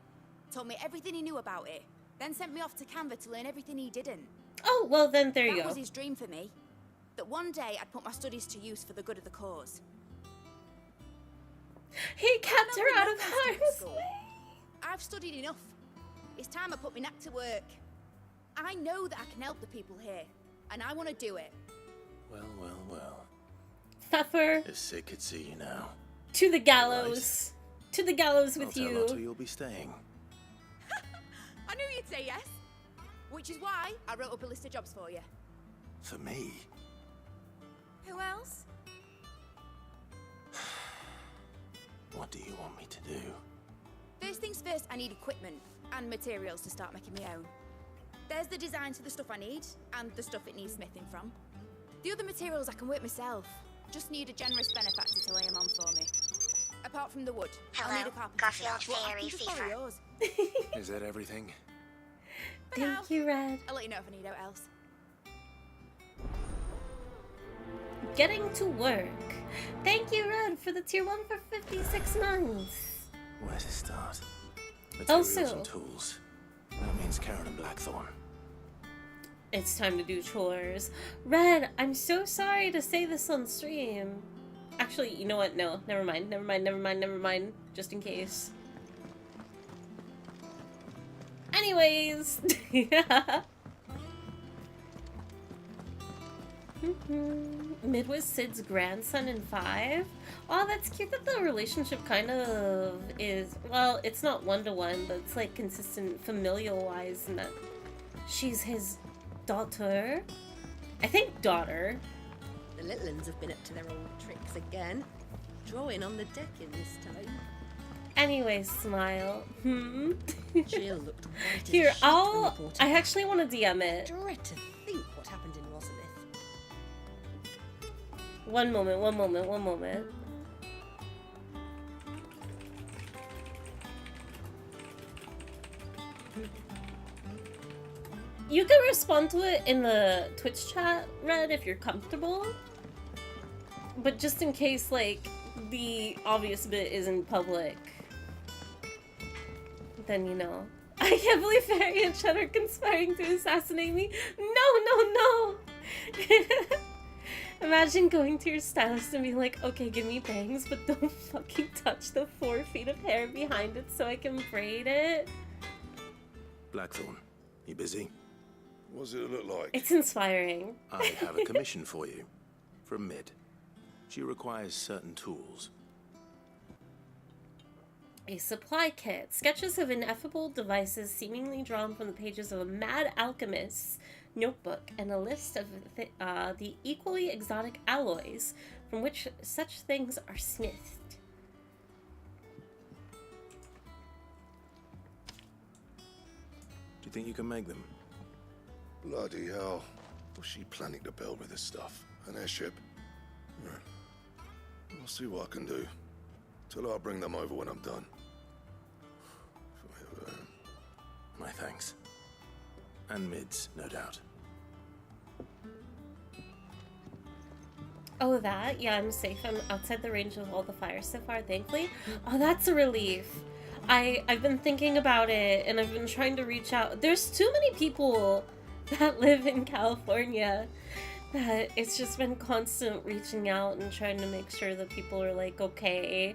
Told me everything he knew about it. Then sent me off to Canva to learn everything he didn't. Oh, well then, there you That go. was his dream for me. That one day I'd put my studies to use for the good of the cause. He kept her out of Nothing else to harm's school. way. I've studied enough. It's time I put my knack to work. I know that I can help the people here, and I want to do it. Well. Pfeffer, As Sid could see you now. to the gallows. To the gallows I'll with tell Otto you. you'll be staying. I knew you'd say yes. Which is why I wrote up a list of jobs for you. For me? Who else? What do you want me to do? First things first, I need equipment and materials to start making my own. There's the designs for the stuff I need, and the stuff it needs smithing from. The other materials I can work myself. Just need a generous benefactor to lay them on for me. Apart from the wood, I'll need Hello, a carpenter for that, Garfield but I Fairy can just borrow Fever. yours. Is that everything? For now, Thank you, Red. I'll let you know if I need out else. Getting to work. Thank you, Red, for the tier 1 for 56 months. Where to start? Materials Also- and tools. Greetings, Karen and Blackthorn. It's time to do chores. Red, I'm so sorry to say this on stream. Actually, you know what? No, never mind. Just in case. Anyways. Mid was Sid's grandson in 5. Oh, that's cute that the relationship kind of is, well, it's not one-to-one, but it's like consistent familial-wise in that she's his daughter. I think daughter. The little uns have been up to their old tricks again. Drawing on the decking this time. Anyway, smile. Jill looked white as Here, a sheet when I reported back. actually want to DM it. Dread to think what happened in Rosalith. One moment. You can respond to it in the Twitch chat, Red, if you're comfortable. But just in case, like, the obvious bit isn't public, then you know. I can't believe Fairy and Chet are conspiring to assassinate me. No! Imagine going to your stylist and being like, okay, give me bangs, but don't fucking touch the 4 feet of hair behind it so I can braid it. Blackthorn, you busy? What does it look like? It's inspiring. I have a commission for you. From Mid. She requires certain tools. A supply kit. Sketches of ineffable devices seemingly drawn from the pages of a mad alchemist's notebook, and a list of the equally exotic alloys from which such things are smithed. Do you think you can make them? Bloody hell. What's she planning to build with this stuff? An airship? Right. I'll see what I can do. Tell her I'll bring them over when I'm done. My thanks. And Mid's, no doubt. Oh, that? Yeah, I'm safe. I'm outside the range of all the fires so far, thankfully. Oh, that's a relief. I've been thinking about it, and I've been trying to reach out. There's too many people that live in California that it's just been constant reaching out and trying to make sure that people are, like, okay.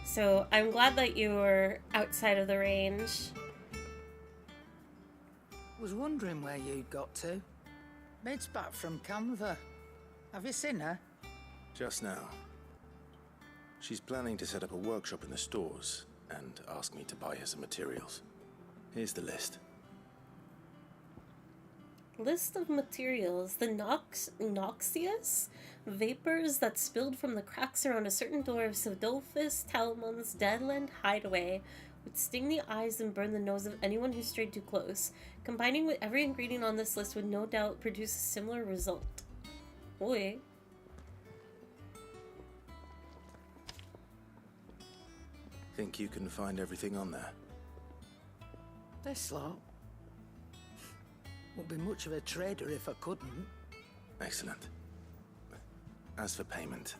So I'm glad that you're outside of the range. Was wondering where you'd got to. Mid's back from Canva. Have you seen her? Just now. She's planning to set up a workshop in the stores and ask me to buy her some materials. Here's the list. List of materials. The noxious vapors that spilled from the cracks around a certain door of Sodolphus Talmon's Deadland hideaway would sting the eyes and burn the nose of anyone who strayed too close. Combining with every ingredient on this list would no doubt produce a similar result. Oi. Think you can find everything on there? This lot. Wouldn't be much of a trader if I couldn't. Excellent. As for payment,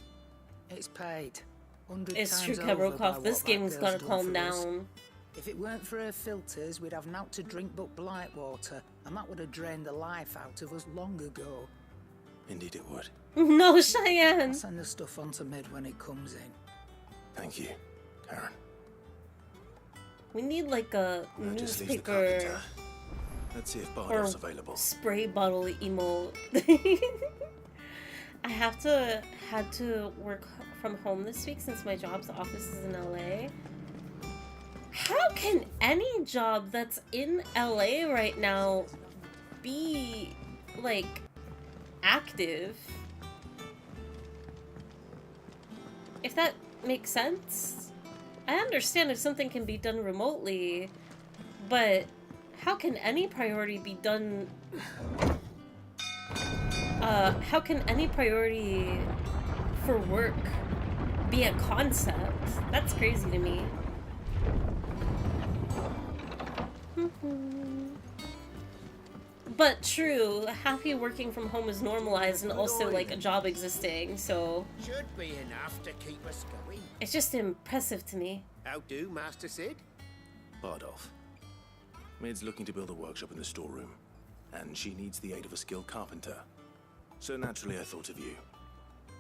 It's paid. 100 It's times true, over by Kabrokov. what This that game's girl's gotta done calm for us. down. If it weren't for her filters, we'd have naught to drink but blight water, and that would have drained the life out of us long ago. indeed it would. No, I'll Cheyenne! send the stuff on to Mid when it comes in. Thank you, Karen. We need like a That just leaves the newspaper carpenter. Let's see if or Bardolph's available. spray bottle emote. I had to work from home this week since my job's office is in LA. How can any job that's in LA right now be like active? If that makes sense. I understand if something can be done remotely, but how can any priority be done? How can any priority for work be a concept? That's crazy to me. But true, happy working from home is normalized and also like a job existing, so Should be enough to keep us going. it's just impressive to me. How do, Master Sid? Bardolph. Mid's looking to build a workshop in the storeroom, and she needs the aid of a skilled carpenter. So naturally I thought of you.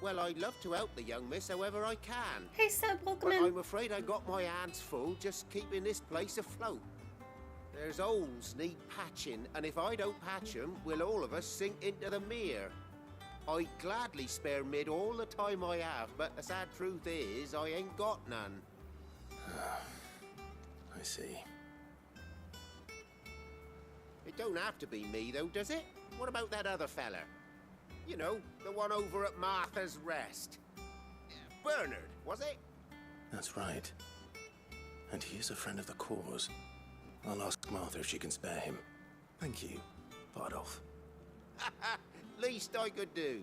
Well, I'd love to help the young miss however I can. Hey, Seb, welcome But in. I'm afraid I got my hands full just keeping this place afloat. There's holes need patching, and if I don't patch them, will all of us sink into the mere. I'd gladly spare Mid all the time I have, but the sad truth is, I ain't got none. I see. It don't have to be me, though, does it? What about that other fella? You know, the one over at Martha's Rest. Bernard, was it? That's right. And he is a friend of the cause. I'll ask Martha if she can spare him. Thank you, Bardolph. Least I could do.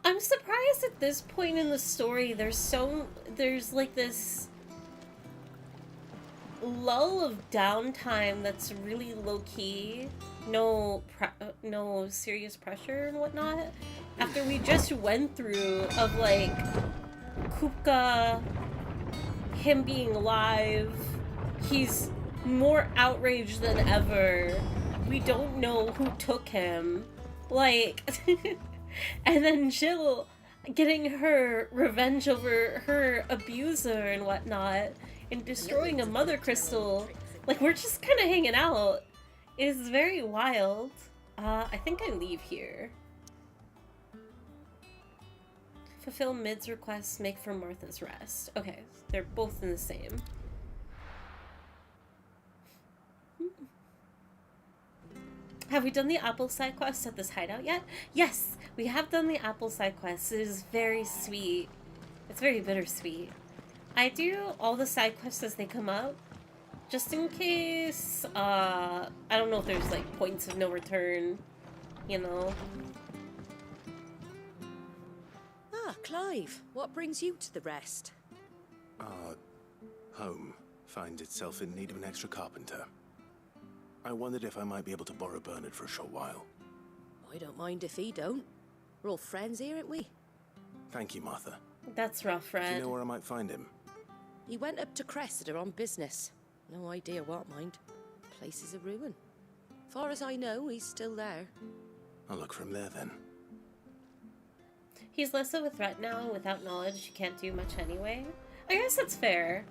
I'm surprised at this point in the story there's like this lull of downtime that's really low-key. No serious pressure and whatnot. After we just went through of like Kupka, him being alive, he's more outraged than ever. We don't know who took him. Like, and then Jill getting her revenge over her abuser and whatnot, and destroying a mother crystal. Like, we're just kind of hanging out. It's very wild. I think I leave here. Fulfill Mid's request, make for Martha's Rest. Okay, they're both in the same. Have we done the apple side quest at this hideout yet? Yes, we have done the apple side quest. It is very sweet. It's very bittersweet. I do all the side quests as they come up, just in case, I don't know if there's like points of no return, you know. Ah, Clive, what brings you to the Rest? Our home finds itself in need of an extra carpenter. I wondered if I might be able to borrow Bernard for a short while. I don't mind if he don't. We're all friends here, aren't we? Thank you, Martha. That's rough, Red. Do you know where I might find him? He went up to Cressida on business. No idea what, mind. Place is a ruin. Far as I know, he's still there. I'll look for him there then. He's less of a threat now. Without knowledge, you can't do much anyway. I guess that's fair.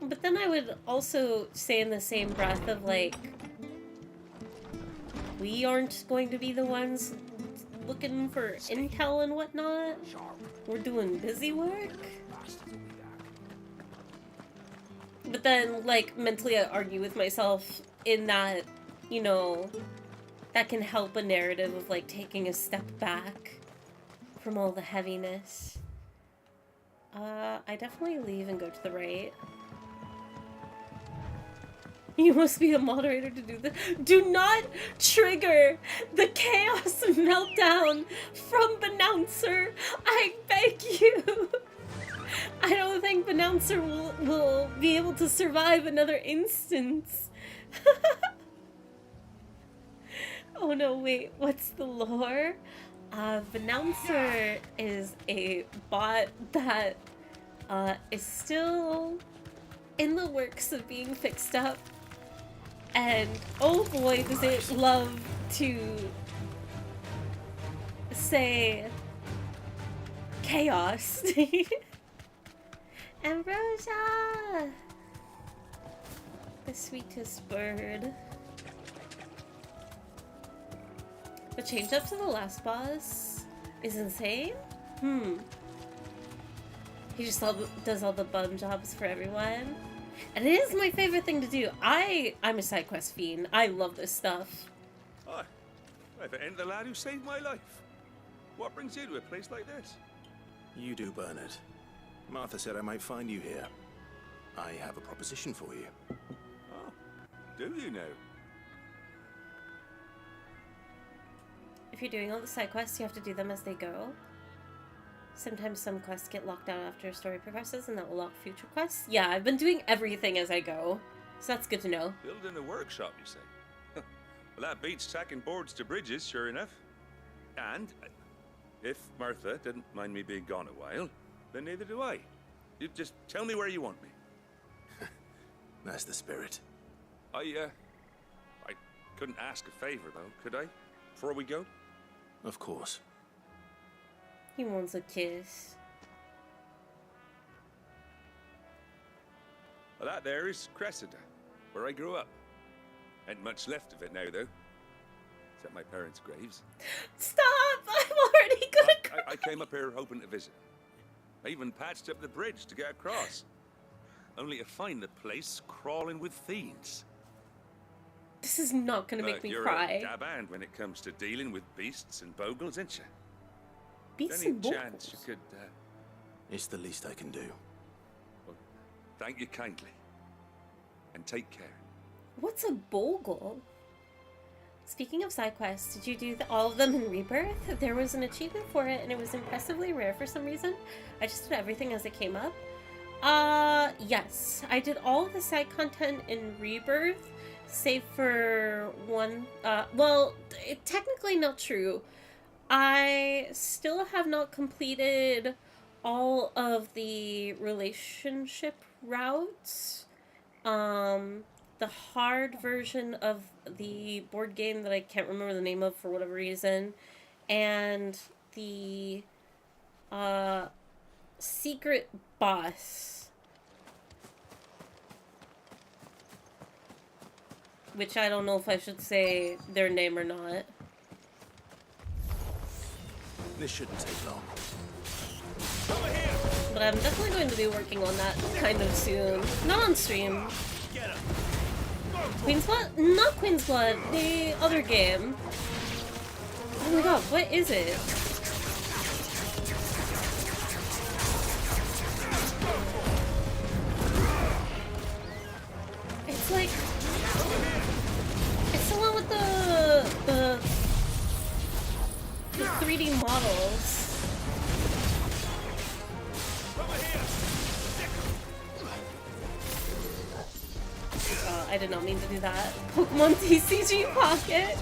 But then I would also say in the same breath of, like, we aren't going to be the ones looking for intel and whatnot. We're doing busy work. But then, like, mentally I argue with myself in that, you know, that can help a narrative of, like, taking a step back from all the heaviness. I definitely leave and go to the right. You must be a moderator to do this. Do not trigger the chaos meltdown from Benouncer. I beg you. I don't think Benouncer will be able to survive another instance. Oh no, wait, what's the lore? Benouncer is a bot that is still in the works of being fixed up. And oh boy, does it love to say chaos. Ambrosia! The sweetest bird. The change up to the last boss is insane. He just does all the bum jobs for everyone. And it is my favorite thing to do. I'm a side quest fiend. I love this stuff. Aye. If it ain't the lad who saved my life. What brings you to a place like this? You do, Bernard. Martha said I might find you here. I have a proposition for you. Oh, do you now? If you're doing all the side quests, you have to do them as they go. Sometimes some quests get locked out after a story progresses, and that will lock future quests. Yeah, I've been doing everything as I go, so that's good to know. Building a workshop, you say? Well, that beats tacking boards to bridges, sure enough. And if Martha didn't mind me being gone a while, then neither do I. You just tell me where you want me. That's the spirit. I couldn't ask a favor, though, could I? Before we go? Of course. He wants a kiss. Well, that there is Cressida, where I grew up. Ain't much left of it now, though. Except my parents' graves. Stop! I'm already gonna cry. I came up here hoping to visit. I even patched up the bridge to get across. Only to find the place crawling with fiends. This is not gonna make me you're cry. a dab hand when it comes to dealing with beasts and bogles, ain't you? Beasts Any and chance you bogles? could, It's the least I can do. well, thank you kindly. And take care. What's a bogle? Speaking of side quests, did you do all of them in Rebirth? There was an achievement for it, and it was impressively rare for some reason. I just did everything as it came up. Yes. I did all of the side content in Rebirth, save for one, well, technically not true. I still have not completed all of the relationship routes. The hard version of the board game that I can't remember the name of for whatever reason, and the secret boss, which I don't know if I should say their name or not. This shouldn't take long. But I'm definitely going to be working on that kind of soon. Not on stream. Queen's Blood? Not Queen's Blood, the other game. Oh my god, what is it? It's like... It's the one with the 3D models. I did not mean to do that. Pokemon TCG Pocket.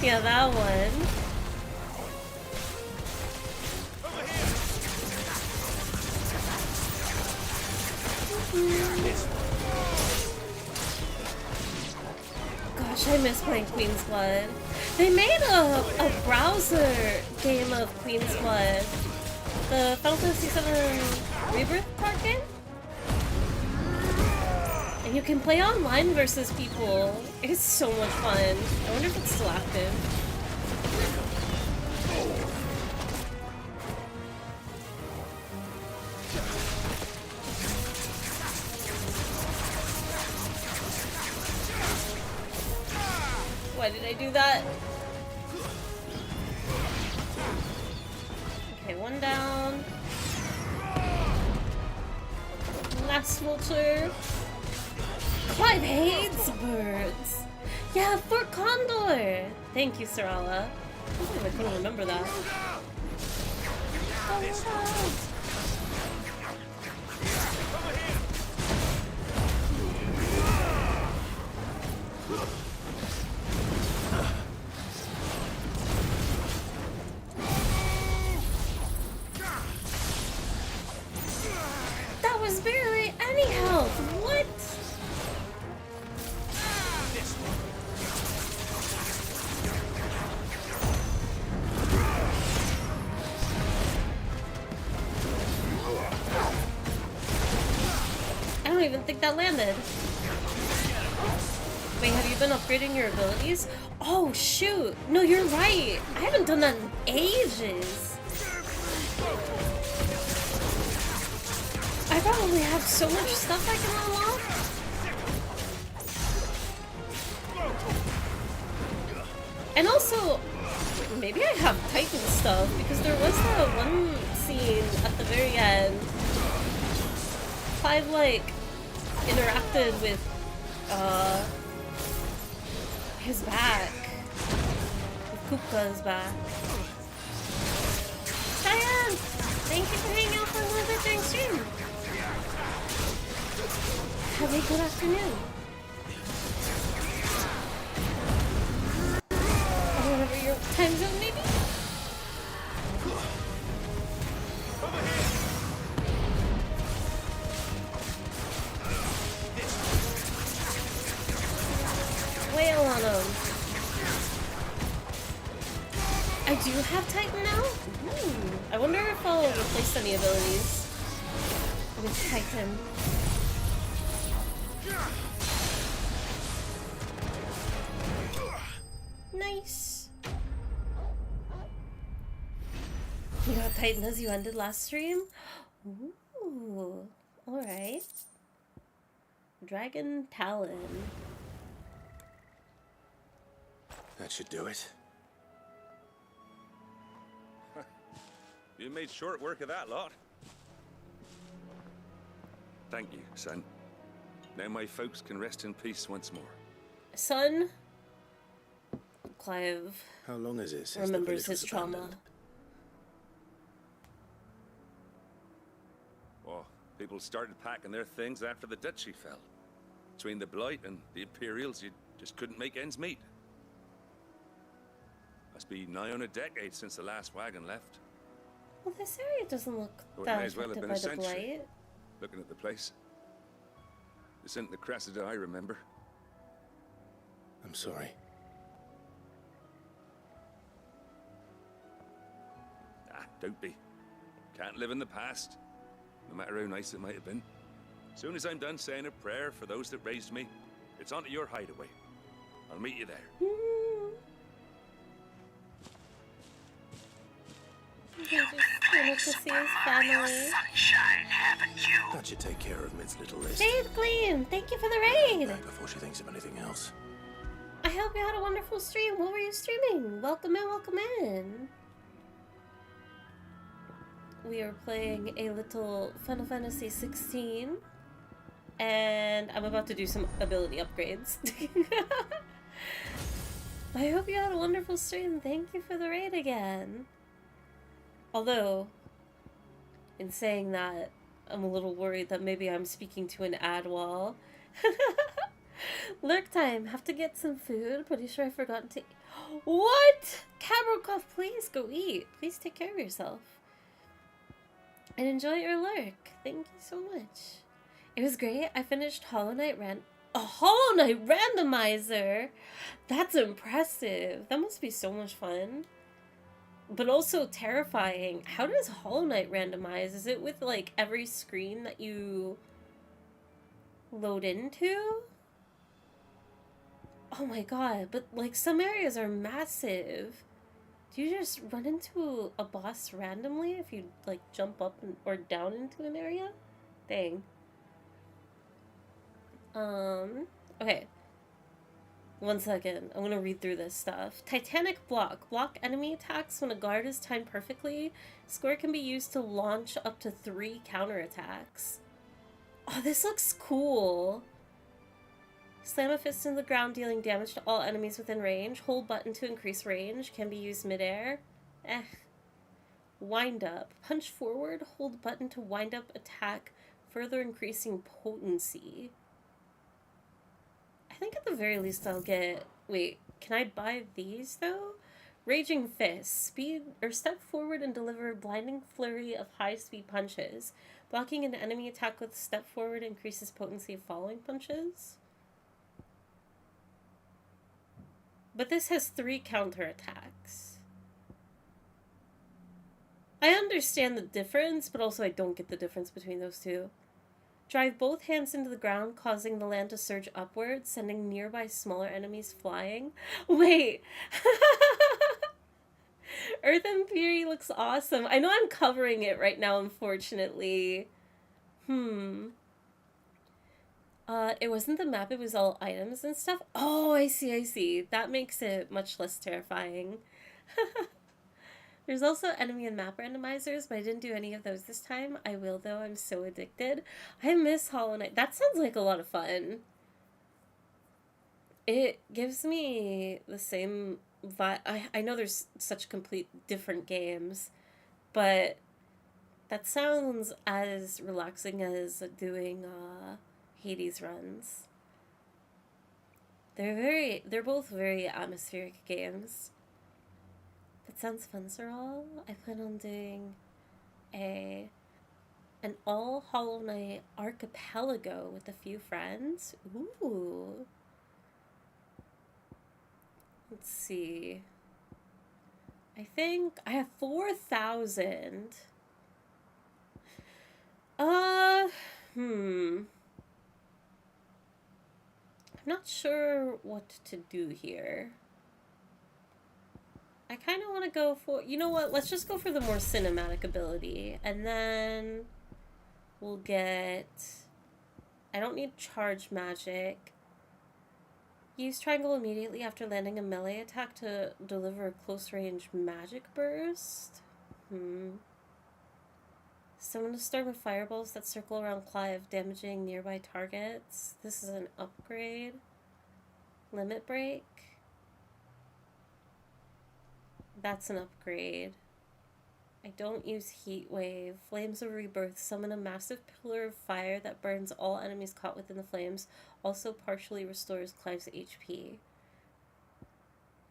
Yeah, that one. Gosh, I miss playing Queen's Blood. They made a browser game of Queen's Blood. The Final Fantasy VII Rebirth card game? And you can play online versus people. It's so much fun. I wonder if it's still active. Why did I do that? Okay, one down. Last vulture. Clive hates birds. Yeah, Fort Condor. Thank you, Sarala. I couldn't remember that. Oh, no. That was barely any health. What? I don't even think that landed. Wait, have you been upgrading your abilities? Oh, shoot. No, you're right. I haven't done that in ages. I probably have so much stuff I can unlock. And also, maybe I have Titan stuff, because there was that one scene at the very end. Clive, like, interacted with, his back. With Kupka's back. Diane! Thank you for hanging out for a little bit during stream. Have a good afternoon. Or whatever your time zone may be. I do have Titan now? Ooh. I wonder if I'll replace any abilities with Titan. Nice. You got Titan as you ended last stream? Ooh. Alright. Dragon Talon. That should do it. You made short work of that lot. Thank you, son. Now my folks can rest in peace once more. Son, Clive How long is it since remembers the village his was trauma. abandoned? Oh, people started packing their things after the duchy fell. Between the Blight and the Imperials, you just couldn't make ends meet. Must be nigh on a decade since the last wagon left. Well, this area doesn't look Oh, it that may as well have affected been by a the century. blight. Looking at the place. This isn't the Cressida I remember. I'm sorry. Ah, don't be. Can't live in the past, no matter how nice it might have been. Soon as I'm done saying a prayer for those that raised me, it's on to your hideaway. I'll meet you there. He just wanted to see his family. That should take care of Mid's little list. Shade Queen, thank you for the raid. Back before she thinks of anything else. I hope you had a wonderful stream. What were you streaming? Welcome in, welcome in. We are playing a little Final Fantasy 16. And I'm about to do some ability upgrades. I hope you had a wonderful stream. Thank you for the raid again. Although, in saying that, I'm a little worried that maybe I'm speaking to an ad wall. Lurk time. Have to get some food. Pretty sure I've forgotten to... What? Cabrokov, please go eat. Please take care of yourself. And enjoy your lurk. Thank you so much. It was great. I finished Hollow Knight a Hollow Knight randomizer? That's impressive. That must be so much fun. But also terrifying. How does Hollow Knight randomize? Is it with, like, every screen that you load into? Oh my god, but, like, some areas are massive. Do you just run into a boss randomly if you, like, jump up or down into an area? Dang. Okay. 1 second. I'm gonna read through this stuff. Titanic block. Block enemy attacks when a guard is timed perfectly. Square can be used to launch up to 3 counterattacks. Oh, this looks cool. Slam a fist into the ground, dealing damage to all enemies within range. Hold button to increase range. Can be used midair. Wind up. Punch forward. Hold button to wind up attack, further increasing potency. I think at the very least I'll get... Wait, can I buy these though? Raging Fist. Speed or step forward and deliver a blinding flurry of high-speed punches. Blocking an enemy attack with step forward increases potency of following punches. But this has 3 counterattacks. I understand the difference, but also I don't get the difference between those two. Drive both hands into the ground, causing the land to surge upward, sending nearby smaller enemies flying. Wait! Earth and Fury looks awesome. I know I'm covering it right now, unfortunately. It wasn't the map, it was all items and stuff. Oh, I see. That makes it much less terrifying. There's also enemy and map randomizers, but I didn't do any of those this time. I will, though. I'm so addicted. I miss Hollow Knight. That sounds like a lot of fun. It gives me the same vibe. I know there's such complete different games, but that sounds as relaxing as doing Hades runs. They're both very atmospheric games. That sounds fun, Sorrel. I plan on doing an all Hollow Knight archipelago with a few friends. Ooh. Let's see. I think I have 4,000. I'm not sure what to do here. I kind of want to go for, you know what, let's just go for the more cinematic ability. And then we'll get, I don't need charge magic. Use triangle immediately after landing a melee attack to deliver a close range magic burst. Summon a storm of fireballs that circle around Clive, damaging nearby targets. This is an upgrade. Limit break. That's an upgrade. I don't use heat wave. Flames of rebirth. Summon a massive pillar of fire that burns all enemies caught within the flames. Also partially restores Clive's HP.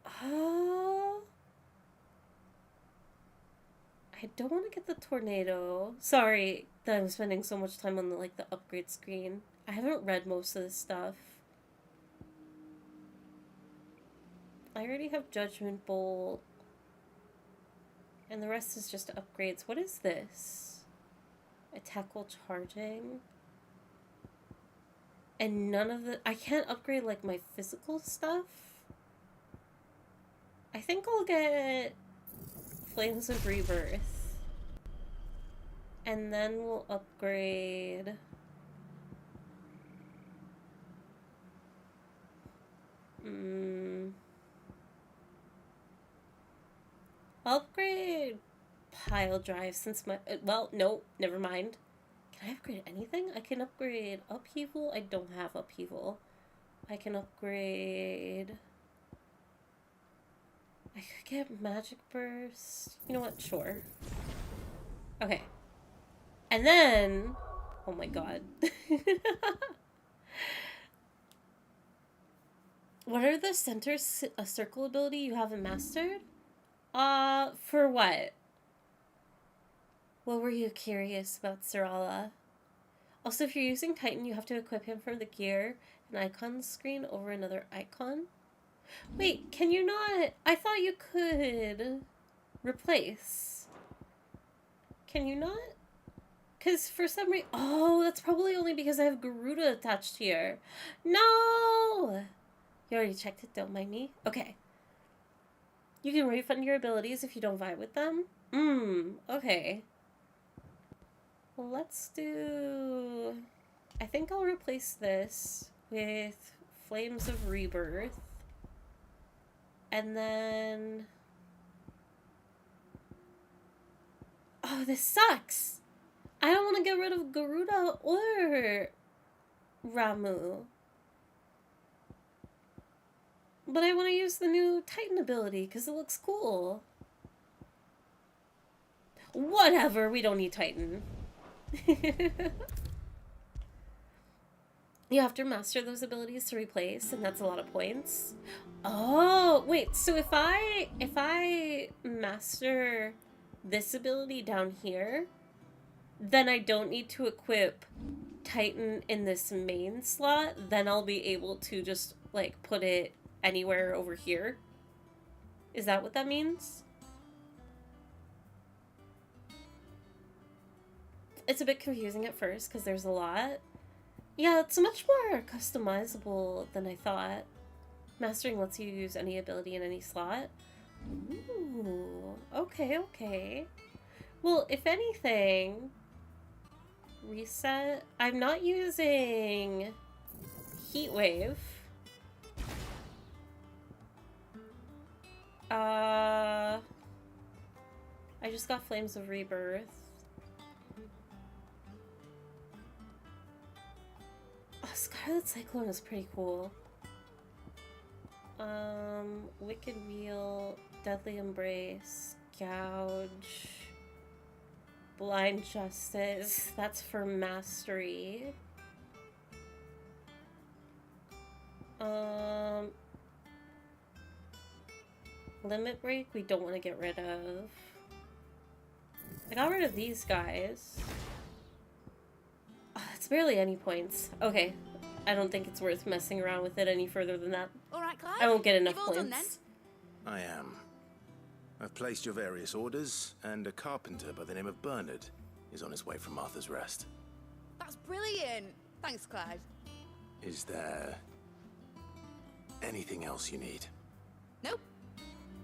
I don't want to get the tornado. Sorry that I'm spending so much time on the upgrade screen. I haven't read most of this stuff. I already have Judgment Bolt. And the rest is just upgrades. What is this? Attack while charging. And none of the... I can't upgrade, like, my physical stuff. I think I'll get Flames of Rebirth. And then we'll upgrade... I'll upgrade Pile Drive since my... well, no, never mind. Can I upgrade anything? I can upgrade Upheaval. I don't have Upheaval. I can upgrade... I could get Magic Burst. You know what? Sure. Okay. And then... oh my god. What are the center circle ability you haven't mastered? For what? What were you curious about, Sarala? Also, if you're using Titan, you have to equip him from the gear and icon screen over another icon. Wait, can you not? I thought you could replace. Can you not? Because for some reason... oh, that's probably only because I have Garuda attached here. No! You already checked it, don't mind me. Okay. You can refund your abilities if you don't vibe with them. Okay. Well, let's do... I think I'll replace this with Flames of Rebirth. And then... oh, this sucks! I don't want to get rid of Garuda or Ramu. But I want to use the new Titan ability because it looks cool. Whatever, we don't need Titan. You have to master those abilities to replace, and that's a lot of points. Oh, wait, so if I master this ability down here, then I don't need to equip Titan in this main slot, then I'll be able to just, like, put it anywhere over here. Is that what that means? It's a bit confusing at first because there's a lot. Yeah, it's much more customizable than I thought. Mastering lets you use any ability in any slot. Ooh, okay, okay. Well, if anything, reset. I'm not using Heat Wave. I just got Flames of Rebirth. Oh, Scarlet Cyclone is pretty cool. Wicked Wheel, Deadly Embrace, Gouge, Blind Justice. That's for mastery. Limit Break, we don't want to get rid of. I got rid of these guys. Oh, it's barely any points. Okay. I don't think it's worth messing around with it any further than that. All right, Clive. I won't get enough You've all points. done then. I am. I've placed your various orders, and a carpenter by the name of Bernard is on his way from Martha's Rest. That's brilliant! Thanks, Clyde. Is there anything else you need? Nope.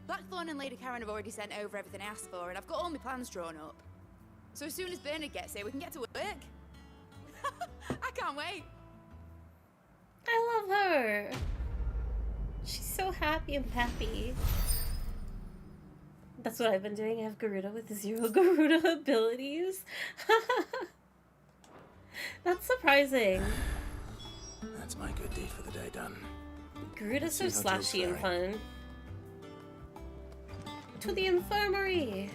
Blackthorn and Lady Karen have already sent over everything I asked for, and I've got all my plans drawn up. So as soon as Bernard gets here, we can get to work. I can't wait. I love her. She's so happy and peppy. That's what I've been doing. I have Garuda with 0 Garuda abilities. That's surprising. That's my good deed for the day done. Garuda's so slashy and fun. To the infirmary!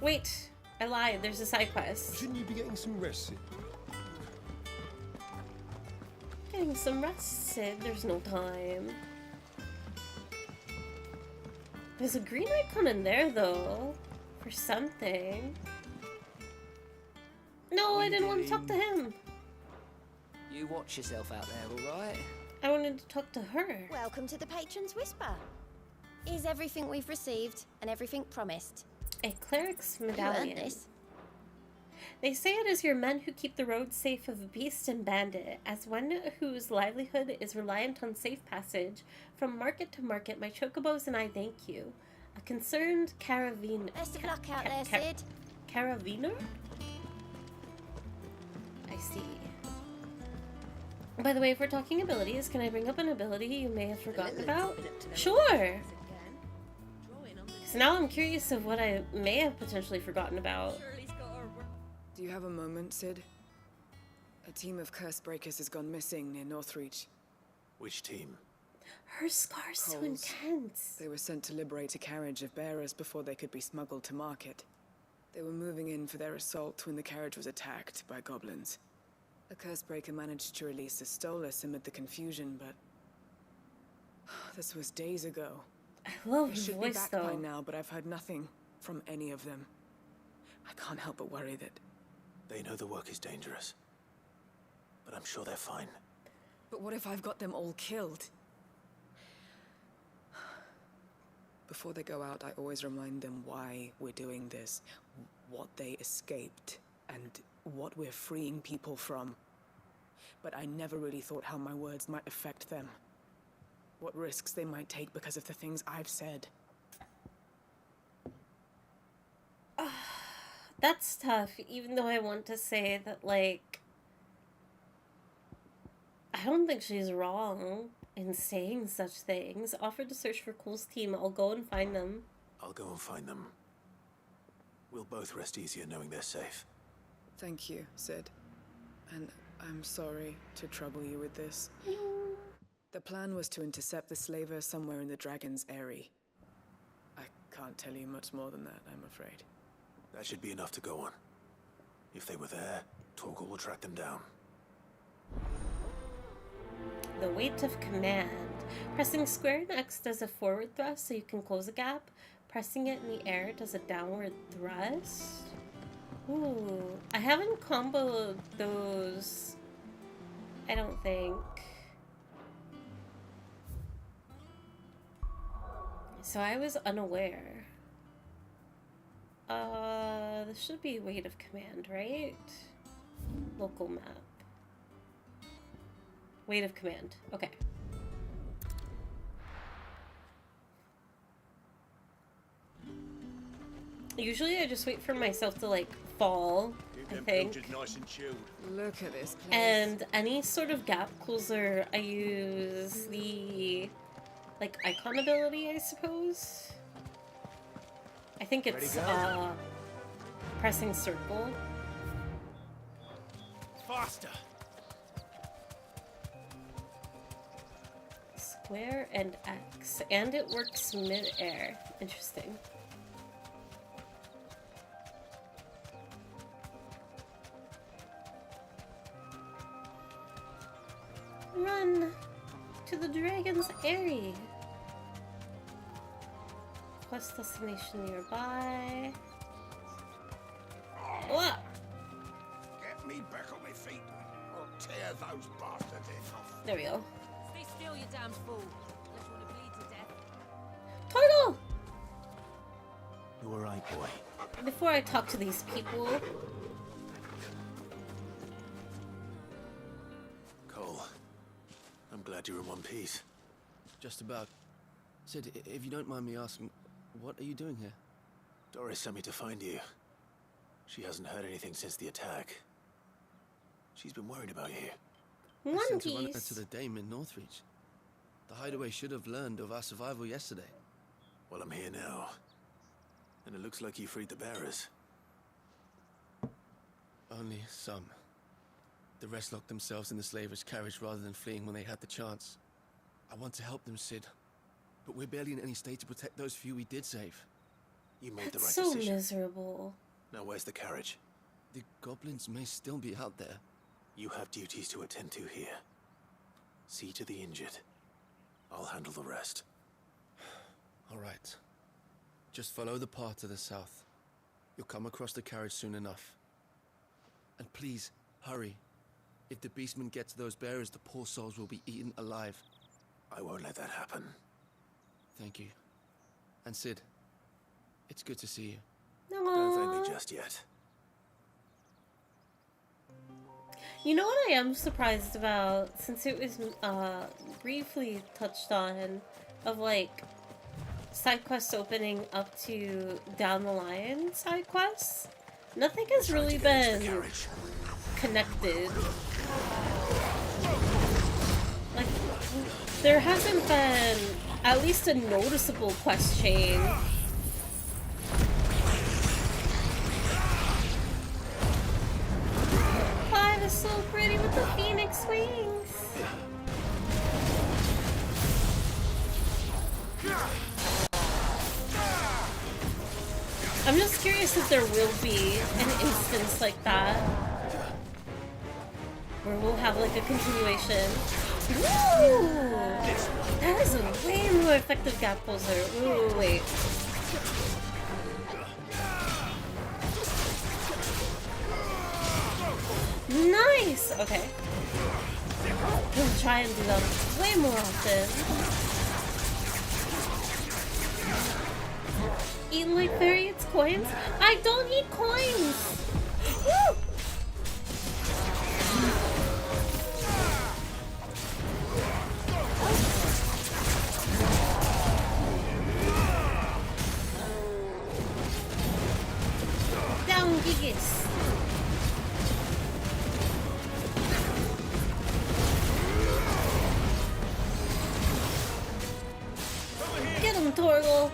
Wait, I lied. There's a side quest. Shouldn't you be getting some rest, Sid? Getting some rest, Sid. There's no time. There's a green icon in there, though. For something. No, I didn't want to talk to him. You watch yourself out there, all right? I wanted to talk to her. Welcome to the Patron's Whisper. Is everything we've received and everything promised? A cleric's Who medallion. earned this? They say it is your men who keep the road safe of beast and bandit. As one whose livelihood is reliant on safe passage from market to market, my chocobos and I thank you. A concerned Best of luck out there, Sid. Caraviner? I see. By the way, if we're talking abilities, can I bring up an ability you may have forgotten about? Sure! So now I'm curious of what I may have potentially forgotten about. Do you have a moment, Sid? A team of curse breakers has gone missing near Northreach. Which team? Her scar's so Coles. intense. They were sent to liberate a carriage of bearers before they could be smuggled to market. They were moving in for their assault when the carriage was attacked by goblins. A curse breaker managed to release a stolus amid the confusion, but this was days ago. I love They her should be voice, back by though. now, but I've heard nothing from any of them. I can't help but worry that... They know the work is dangerous, but I'm sure they're fine. But what if I've got them all killed? Before they go out, I always remind them why we're doing this, what they escaped, and what we're freeing people from. But I never really thought how my words might affect them. What risks they might take because of the things I've said. That's tough, even though I want to say that, like, I don't think she's wrong in saying such things. Offer to search for Cole's team. I'll go and find them. I'll go and find them. We'll both rest easier knowing they're safe. Thank you, Sid. And I'm sorry to trouble you with this. The plan was to intercept the slaver somewhere in the Dragon's Eyrie. I can't tell you much more than that, I'm afraid. That should be enough to go on. If they were there, Torgal will track them down. The weight of command. Pressing square and X does a forward thrust so you can close a gap. Pressing it in the air does a downward thrust. Ooh, I haven't comboed those, I don't think. So I was unaware. This should be weight of command, right? Local map. Weight of command, okay. Usually I just wait for myself to, like, fall, I think. Nice and chilled. Look at this place. And any sort of gap closer, I use the, like, icon ability, I suppose. I think it's, pressing circle. Faster! Square and X. And it works mid-air. Interesting. Run to the Dragon's Eyrie. Quest destination nearby. What? Get me back on my feet. I'll tear those bastards' heads off. There we go. Stay still, you damned fool. Unless you want to bleed to death. You alright, boy? Before I talk to these people. Cole, I'm glad you're in one piece. Just about. Sid, if you don't mind me asking, what are you doing here? Doris sent me to find you. She hasn't heard anything since the attack. She's been worried about you. I sent a runner to the Dame in Northreach. The hideaway should have learned of our survival yesterday. Well, I'm here now. And it looks like you freed the bearers. Only some. The rest locked themselves in the slaver's carriage rather than fleeing when they had the chance. I want to help them, Sid. But we're barely in any state to protect those few we did save. You made the right so decision. Miserable. Now where's the carriage? The goblins may still be out there. You have duties to attend to here. See to the injured. I'll handle the rest. All right. Just follow the path to the south. You'll come across the carriage soon enough. And please, hurry. If the beastmen get to those bearers, the poor souls will be eaten alive. I won't let that happen. Thank you. And Sid, it's good to see you. Don't thank me just yet. You know what I am surprised about, since it was briefly touched on, of like side quests opening up to down the line side quests? Nothing has really been connected. Like, there hasn't been at least a noticeable quest chain. Clive is so pretty with the phoenix wings. I'm just curious if there will be an instance like that where we'll have like a continuation. Woo! That is a way more effective gap closer. Ooh, wait. Nice! Okay. We'll try and do them way more often. Eat like fairy eats coins? I don't eat coins! Woo! Down, Gigas! Get him, Torgal!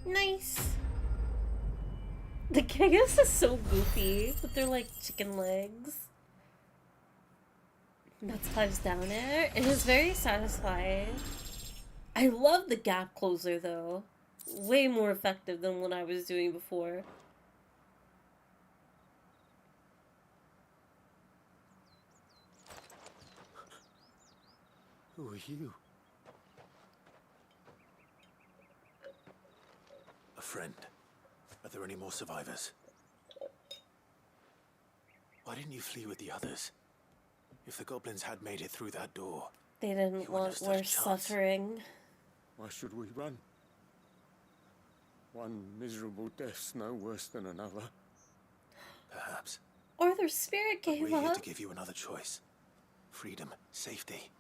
Nice. The Gigas is so goofy with their like chicken legs. That's Clive's down air. It is very satisfying. I love the gap closer though. Way more effective than what I was doing before. Who are you? A friend. Are there any more survivors? Why didn't you flee with the others? If the goblins had made it through that door, They didn't want worse suffering. Why should we run? One miserable death's no worse than another. perhaps. Or their spirit But gave we're here up. to give you another choice. Freedom, safety,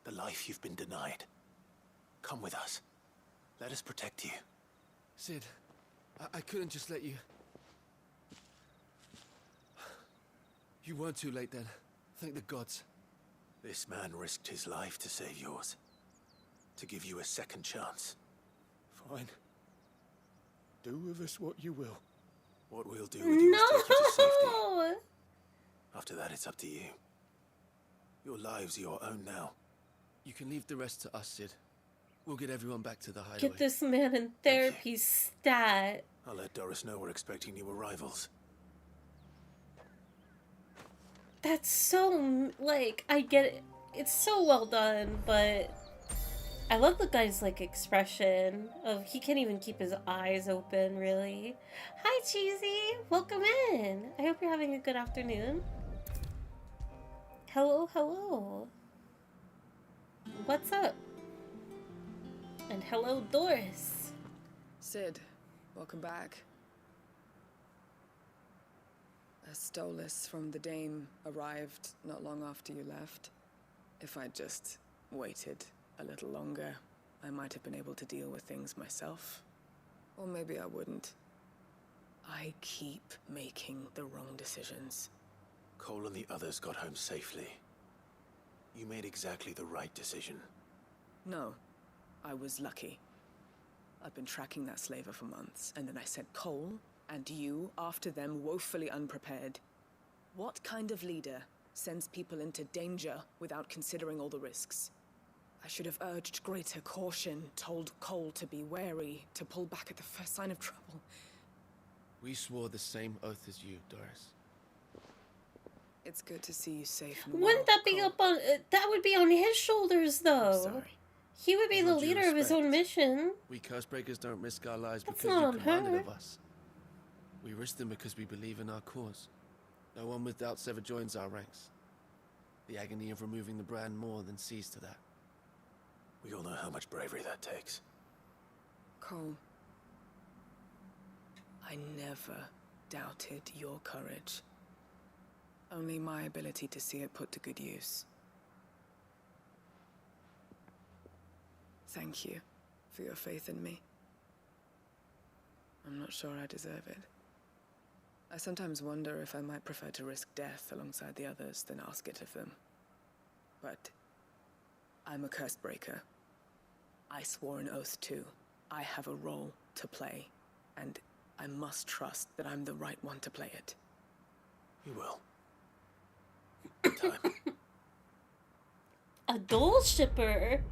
the life you've been denied. Come with us. Let us protect you. Sid, I couldn't just let you... You weren't too late then. Thank the gods. This man risked his life to save yours. To give you a second chance. Fine. Do with us what you will. What we'll do with you is take you to safety. No! After that, it's up to you. Your lives are your own now. You can leave the rest to us, Sid. We'll get everyone back to the hideaway. Get this man in therapy stat. I'll let Doris know we're expecting new arrivals. That's so, like, I get it. it's so well done, but I love the guy's like expression of he can't even keep his eyes open, really. Hi Cheesy, welcome in. I hope you're having a good afternoon. Hello, hello. What's up? And hello, Doris. Sid, welcome back. A Stolas from the Dame arrived not long after you left. If I'd just waited a little longer, I might have been able to deal with things myself. Or maybe I wouldn't. I keep making the wrong decisions. Cole and the others got home safely. You made exactly the right decision. No, I was lucky. I've been tracking that slaver for months, and then I sent Cole and you after them, woefully unprepared. What kind of leader sends people into danger without considering all the risks? I should have urged greater caution, told Cole to be wary, to pull back at the first sign of trouble. We swore the same oath as you, Doris. It's good to see you safe and well, Wouldn't that be up on... that would be on his shoulders, though. I'm sorry. He would be the With due leader of his own mission. We Cursebreakers don't risk our lives That's because not you on commanded her. of us. We risk them because we believe in our cause. No one with doubts ever joins our ranks. The agony of removing the brand more than sees to that. We all know how much bravery that takes. Cole, I never doubted your courage. Only my ability to see it put to good use. Thank you for your faith in me. I'm not sure I deserve it. I sometimes wonder if I might prefer to risk death alongside the others than ask it of them. But I'm a curse breaker. I swore an oath too. I have a role to play, and I must trust that I'm the right one to play it. You will. A dual shipper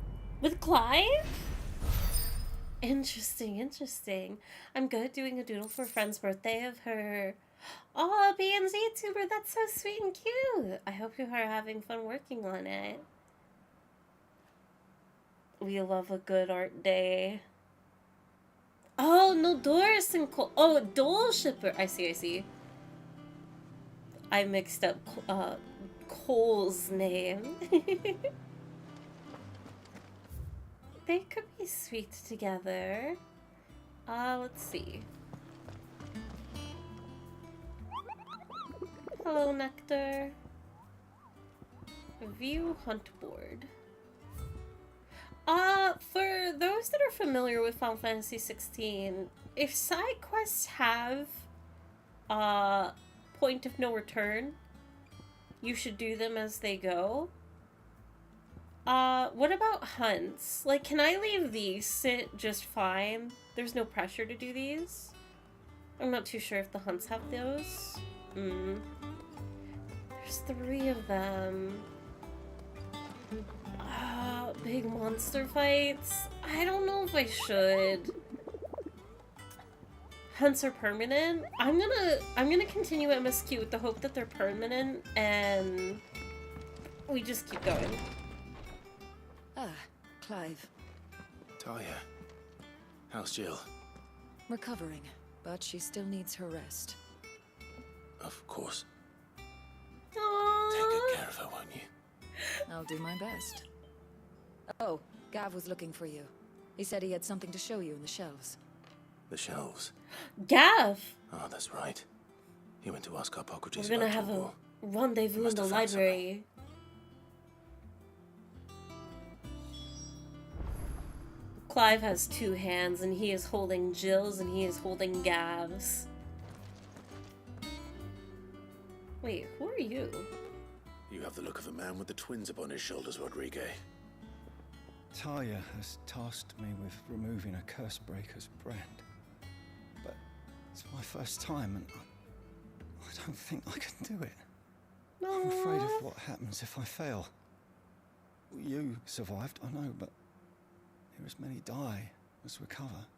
with Clive? Interesting, interesting. I'm good doing a doodle for a friend's birthday of her. Oh, B&Z tuber, that's so sweet and cute. I hope you are having fun working on it. We love a good art day. Oh, no, Doris and Cole. Oh, dual shipper. I see, I see. I mixed up Cole's name. They could be sweet together. Let's see. Hello, Nectar. View hunt board. For those that are familiar with Final Fantasy 16, if side quests have point of no return, you should do them as they go. What about hunts? Like, can I leave these sit just fine? There's no pressure to do these? I'm not too sure if the hunts have those. There's 3 of them. Big monster fights? I don't know if I should. Hunts are permanent? I'm gonna continue MSQ with the hope that they're permanent and we just keep going. Ah, Clive. Talia. How's Jill? Recovering, but she still needs her rest. Of course. Aww. Take good care of her, won't you? I'll do my best. Oh, Gav was looking for you. He said he had something to show you in the shelves. The shelves. Gav! Oh, that's right. He went to ask Harpocrates. We're gonna have a rendezvous in the library. Clive has 2 hands, and he is holding Jill's, and he is holding Gav's. Wait, who are you? You have the look of a man with the twins upon his shoulders, Rodrigue. Talia has tasked me with removing a Cursebreaker's brand. But it's my first time, and I don't think I can do it. I'm afraid of what happens if I fail. You survived, I know, but here as many die as recover.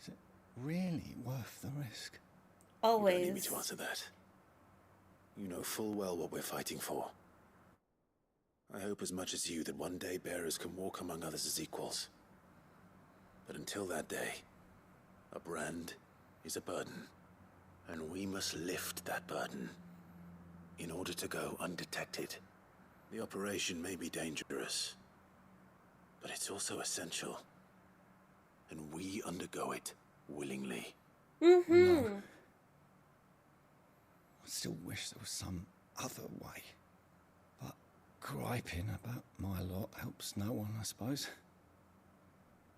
Is it really worth the risk? Always. You don't need me to answer that. You know full well what we're fighting for. I hope as much as you that one day bearers can walk among others as equals. But until that day, a brand is a burden, and we must lift that burden in order to go undetected. The operation may be dangerous, but it's also essential, and we undergo it willingly. No. I still wish there was some other way. But griping about my lot helps no one, I suppose.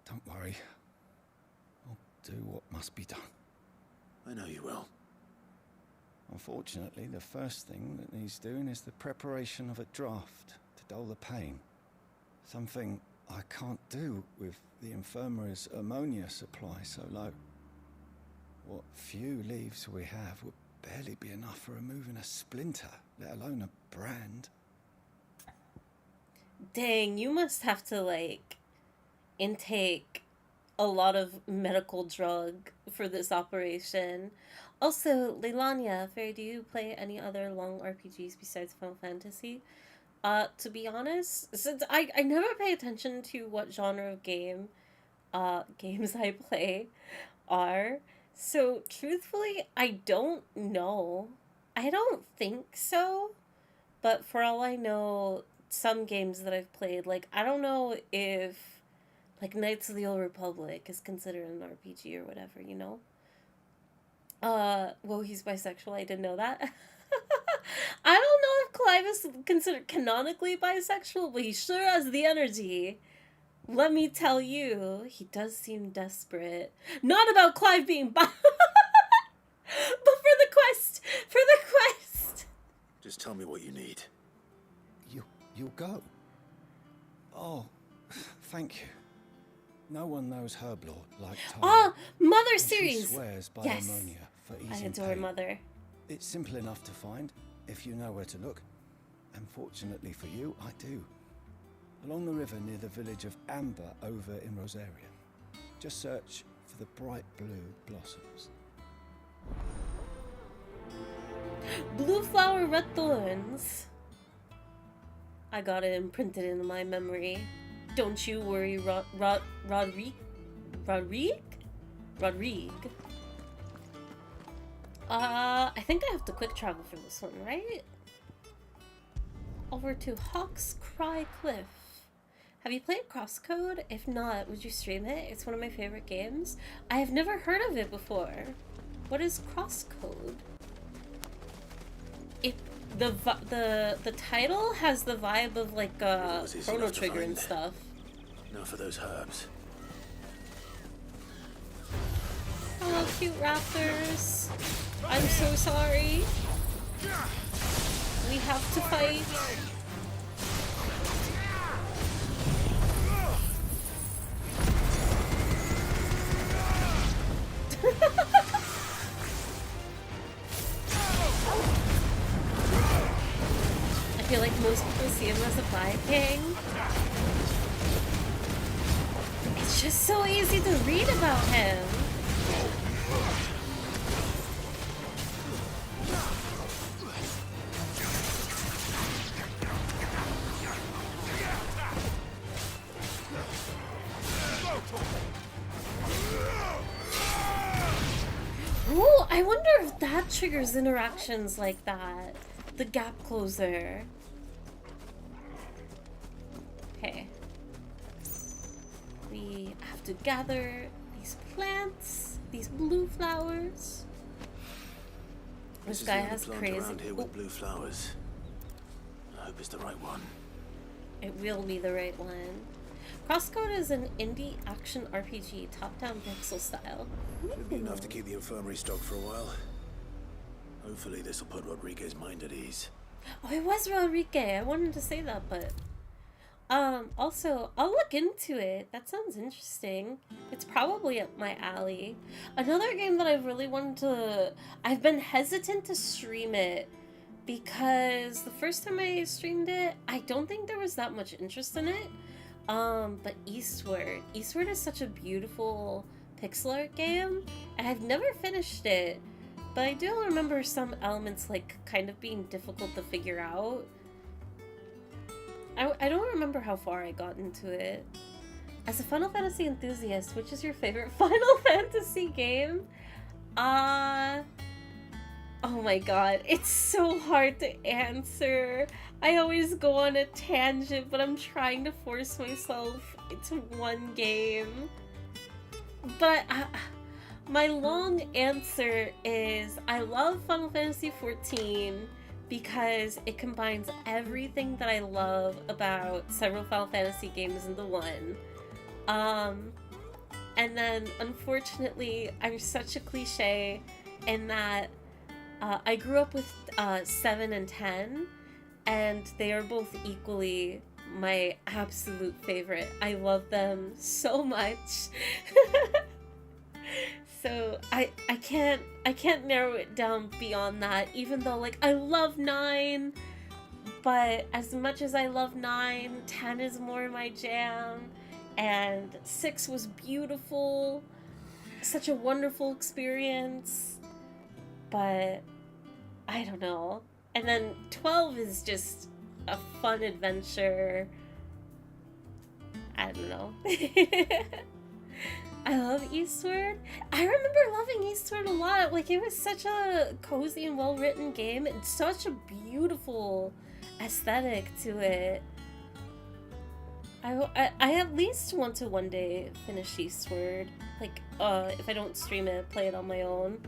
Don't worry. I'll do what must be done. I know you will. Unfortunately, the first thing that needs doing is the preparation of a draft to dull the pain. Something I can't do with the infirmary's ammonia supply so low. What few leaves we have would barely be enough for removing a splinter, let alone a brand. Dang, you must have to, like, intake a lot of medical drug for this operation. Also, Leilania, Faye, do you play any other long RPGs besides Final Fantasy? To be honest, since I never pay attention to what genre of games I play are, so truthfully, I don't know. I don't think so, but for all I know, some games that I've played, like, I don't know if, like, Knights of the Old Republic is considered an RPG or whatever, you know? Well, he's bisexual, I didn't know that. I don't know if Clive is considered canonically bisexual, but he sure has the energy. Let me tell you, he does seem desperate. Not about Clive being bi- but for the quest! For the quest! Just tell me what you need. You'll go. Oh, thank you. No one knows Herblord like Tom. Oh, Mother And series! She swears by Yes. ammonia for I easing adore pain. Mother. It's simple enough to find, if you know where to look. And fortunately for you, I do. Along the river near the village of Amber over in Rosaria. Just search for the bright blue blossoms. Blue flower, red thorns. I got it imprinted into my memory. Don't you worry, Rodrigue? I think I have to quick travel for this one, right? Over to Hawk's Cry Cliff. Have you played Crosscode? If not, would you stream it? It's one of my favorite games. I have never heard of it before. What is Crosscode? The title has the vibe of like Chrono Trigger and stuff. Now for those herbs. Hello, cute raptors. I'm so sorry. We have to fight. I feel like most people see him as a Viking. It's just so easy to read about him. Ooh, I wonder if that triggers interactions like that. The gap closer. Okay. We have to gather these plants, these blue flowers. This guy has crazy. Around here with blue flowers. I hope it's the right one. It will be the right one. Crosscode is an indie action RPG, top-down pixel style. Should be enough to keep the infirmary stocked for a while. Hopefully this will put Rodriguez's mind at ease. Oh, it was Rodrigue. I wanted to say that, but also, I'll look into it. That sounds interesting. It's probably up my alley. Another game that I've really wanted to... I've been hesitant to stream it because the first time I streamed it, I don't think there was that much interest in it. But Eastward. Eastward is such a beautiful pixel art game, and I've never finished it. But I do remember some elements, like, kind of being difficult to figure out. I don't remember how far I got into it. As a Final Fantasy enthusiast, which is your favorite Final Fantasy game? Oh my god, it's so hard to answer. I always go on a tangent, but I'm trying to force myself into one game. But my long answer is I love Final Fantasy XIV because it combines everything that I love about several Final Fantasy games into one. And then, unfortunately, I'm such a cliche in that I grew up with 7 and 10, and they are both equally my absolute favorite. I love them so much. So I can't narrow it down beyond that, even though, like, I love 9, but as much as I love 9, 10 is more my jam, and 6 was beautiful, such a wonderful experience, but I don't know. And then 12 is just a fun adventure. I don't know. I love Eastward. I remember loving Eastward a lot. Like, it was such a cozy and well-written game and such a beautiful aesthetic to it. I at least want to one day finish Eastward. Like, if I don't stream it, play it on my own.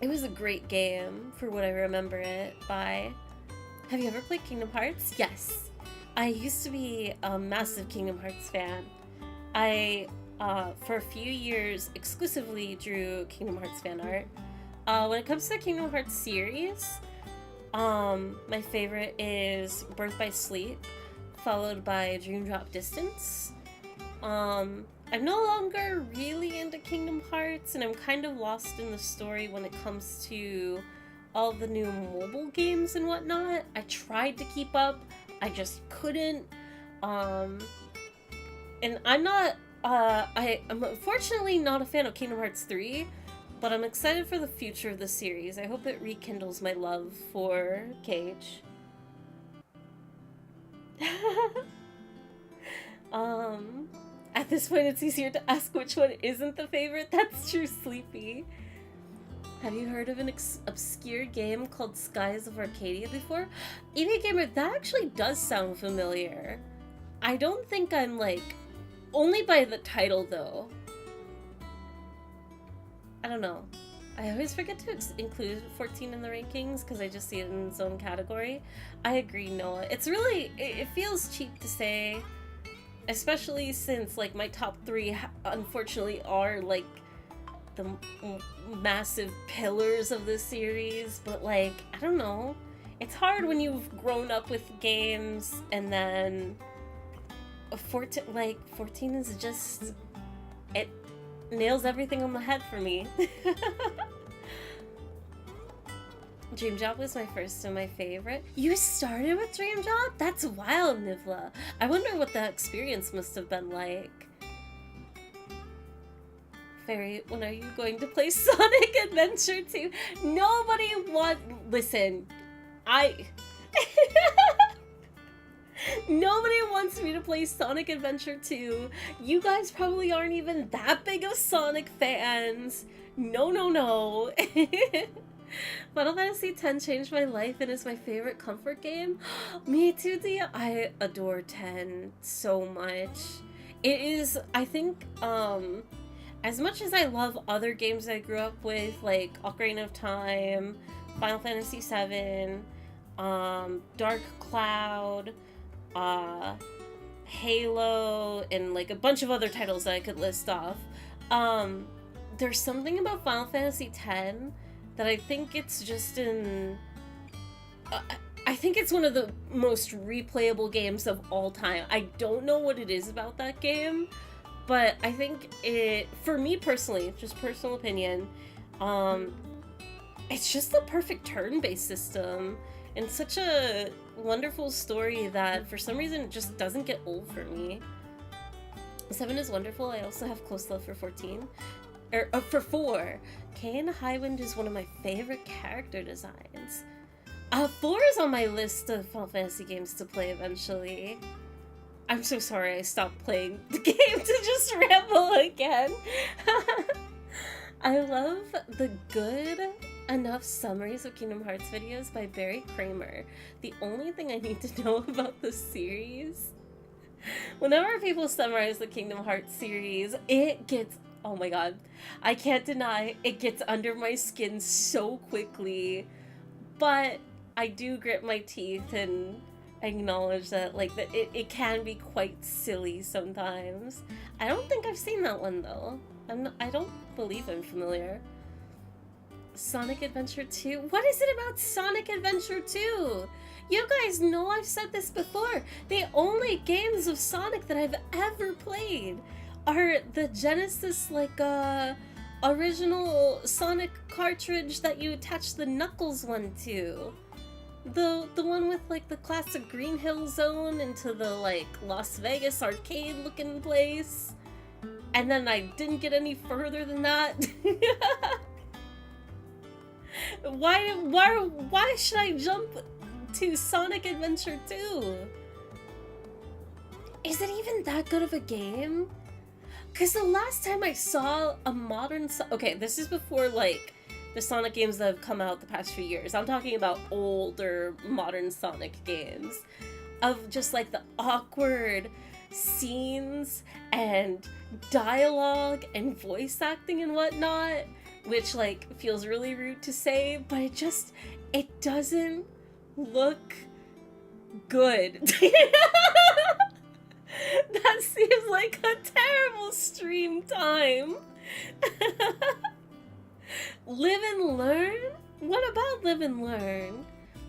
It was a great game for what I remember it by. Have you ever played Kingdom Hearts? Yes. I used to be a massive Kingdom Hearts fan. I, for a few years, exclusively drew Kingdom Hearts fan art. When it comes to the Kingdom Hearts series, my favorite is Birth by Sleep, followed by Dream Drop Distance. I'm no longer really into Kingdom Hearts, and I'm kind of lost in the story when it comes to all the new mobile games and whatnot. I tried to keep up, I just couldn't. And I'm not, I'm unfortunately not a fan of Kingdom Hearts 3, but I'm excited for the future of the series. I hope it rekindles my love for Cage. At this point it's easier to ask which one isn't the favorite. That's true, Sleepy. Have you heard of an obscure game called Skies of Arcadia before? EV Gamer, that actually does sound familiar. I don't think I'm, like, only by the title, though. I don't know. I always forget to include 14 in the rankings because I just see it in its own category. I agree, Noah. It's really, it feels cheap to say, especially since, like, my top 3 unfortunately are, like, the massive pillars of the series, but, like, I don't know. It's hard when you've grown up with games and then 14 is just, it nails everything on the head for me. Dream Job was my first and my favorite. You started with Dream Job? That's wild, Nivla. I wonder what that experience must have been like. Fairy, when are you going to play Sonic Adventure 2? Nobody listen, nobody wants me to play Sonic Adventure 2. You guys probably aren't even that big of Sonic fans. No, no, no. Final Fantasy X changed my life and is my favorite comfort game. Me too, Dia. I adore 10 so much. It is, I think, as much as I love other games I grew up with, like Ocarina of Time, Final Fantasy VII, Dark Cloud, Halo, and like a bunch of other titles that I could list off, there's something about Final Fantasy X that I think it's just I think it's one of the most replayable games of all time. I don't know what it is about that game, but I think it, for me personally, just personal opinion, it's just the perfect turn-based system and such a wonderful story that for some reason it just doesn't get old for me. 7 is wonderful. I also have close love for 14. For 4. Kain Highwind is one of my favorite character designs. 4 is on my list of Final Fantasy games to play eventually. I'm so sorry I stopped playing the game to just ramble again. I love the good enough summaries of Kingdom Hearts videos by Barry Kramer. The only thing I need to know about the series, whenever people summarize the Kingdom Hearts series, it gets, oh my god, I can't deny, it gets under my skin so quickly. But I do grit my teeth and acknowledge that, like, that it can be quite silly sometimes. I don't think I've seen that one though. I don't believe I'm familiar. Sonic Adventure 2? What is it about Sonic Adventure 2? You guys know I've said this before. The only games of Sonic that I've ever played are the Genesis, like, original Sonic cartridge that you attach the Knuckles one to. The one with, like, the classic Green Hill Zone into the, like, Las Vegas arcade looking place. And then I didn't get any further than that. Why should I jump to Sonic Adventure 2? Is it even that good of a game? Because the last time I saw a modern okay, this is before, like, the Sonic games that have come out the past few years. I'm talking about older, modern Sonic games. Of just, like, the awkward scenes and dialogue and voice acting and whatnot, which, like, feels really rude to say, but it doesn't look good. That seems like a terrible stream time. Live and Learn? What about Live and Learn?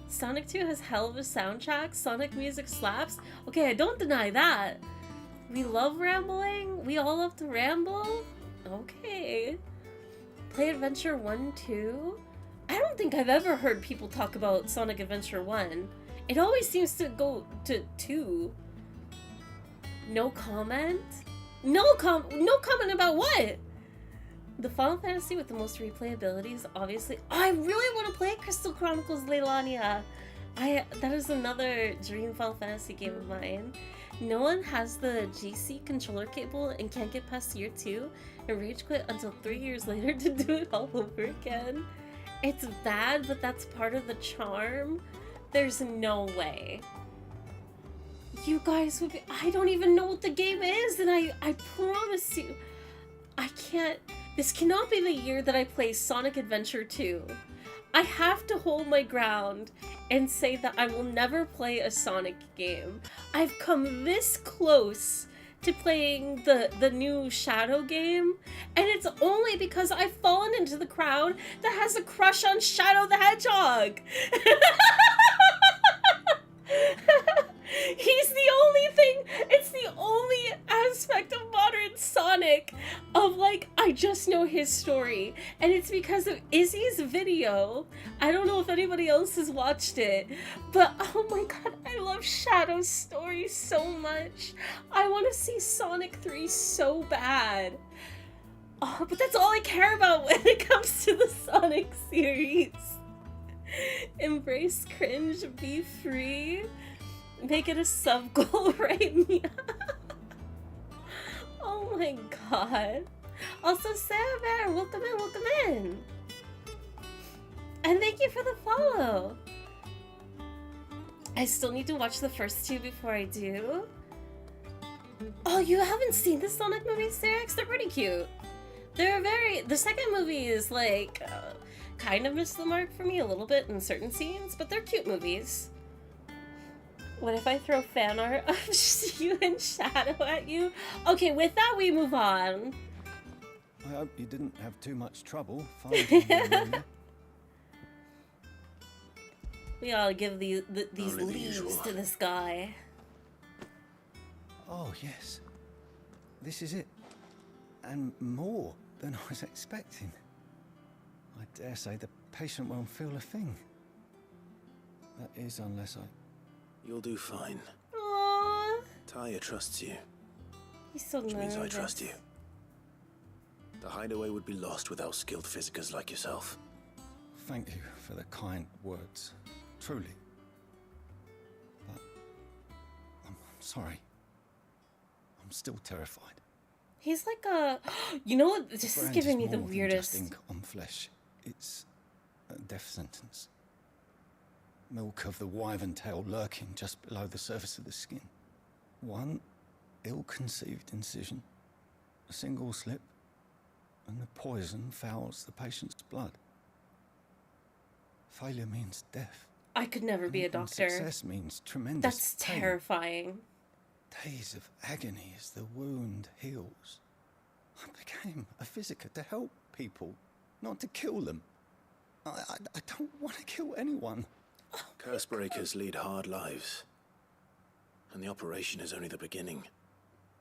Sonic 2 has hell of a soundtrack. Sonic music slaps. Okay, I don't deny that. We love rambling. We all love to ramble. Okay. Play Adventure 1, 2? I don't think I've ever heard people talk about Sonic Adventure 1. It always seems to go to 2. No comment? No comment about what? The Final Fantasy with the most replayability is obviously... Oh, I really want to play Crystal Chronicles Leilania. That is another dream Final Fantasy game of mine. No one has the GC controller cable and can't get past year 2 and rage quit until 3 years later to do it all over again. It's bad, but that's part of the charm. There's no way. You guys would be... I don't even know what the game is, and I promise you, I can't... This cannot be the year that I play Sonic Adventure 2. I have to hold my ground and say that I will never play a Sonic game. I've come this close to playing the new Shadow game, and it's only because I've fallen into the crowd that has a crush on Shadow the Hedgehog. He's the only thing, it's the only aspect of modern Sonic of, like, I just know his story, and it's because of Izzy's video. I don't know if anybody else has watched it, but oh my god, I love Shadow's story so much. I want to see Sonic 3 so bad. Oh, but that's all I care about when it comes to the Sonic series. Embrace cringe, be free. Make it a sub-goal, right, Mia? Oh my god. Also, Sarah Bear, welcome in, welcome in. And thank you for the follow. I still need to watch the first 2 before I do. Oh, you haven't seen the Sonic movies, Sarah? They're pretty cute. They're very... The second movie is, like, kind of missed the mark for me a little bit in certain scenes, but they're cute movies. What if I throw fan art of you and Shadow at you? Okay, with that, we move on. I hope you didn't have too much trouble finding me. We all give these leaves to this guy. Oh, yes. This is it. And more than I was expecting. I dare say the patient won't feel a thing. That is, unless I... You'll do fine. Aww. Taya trusts you. He's so Which nervous. means I trust you. The hideaway would be lost without skilled physicers like yourself. Thank you for the kind words. truly. But I'm sorry. I'm still terrified. He's like a... You know what? This is Brand giving me more the than weirdest... just ink on flesh. It's a death sentence. Milk of the wyvern tail lurking just below the surface of the skin. One ill-conceived incision, a single slip, and the poison fouls the patient's blood. Failure means death. I could never be a And doctor. success means tremendous That's pain. terrifying. Days of agony as the wound heals. I became a physiker to help people, not to kill them. I don't want to kill anyone. Cursebreakers lead hard lives. And the operation is only the beginning.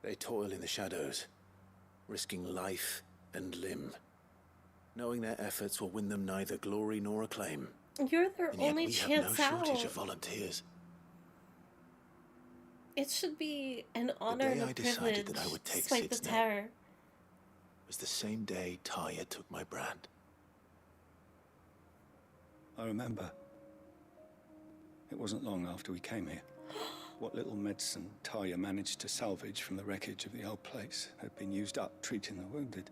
They toil in the shadows, risking life and limb, knowing their efforts will win them neither glory nor acclaim. You're their And yet only we have chance no shortage out. of volunteers. It should be an honor day and a I decided privilege, that I would take despite the Sid's name. terror. It was the same day Taya took my brand. I remember. It wasn't long after we came here. What little medicine Taya managed to salvage from the wreckage of the old place had been used up treating the wounded.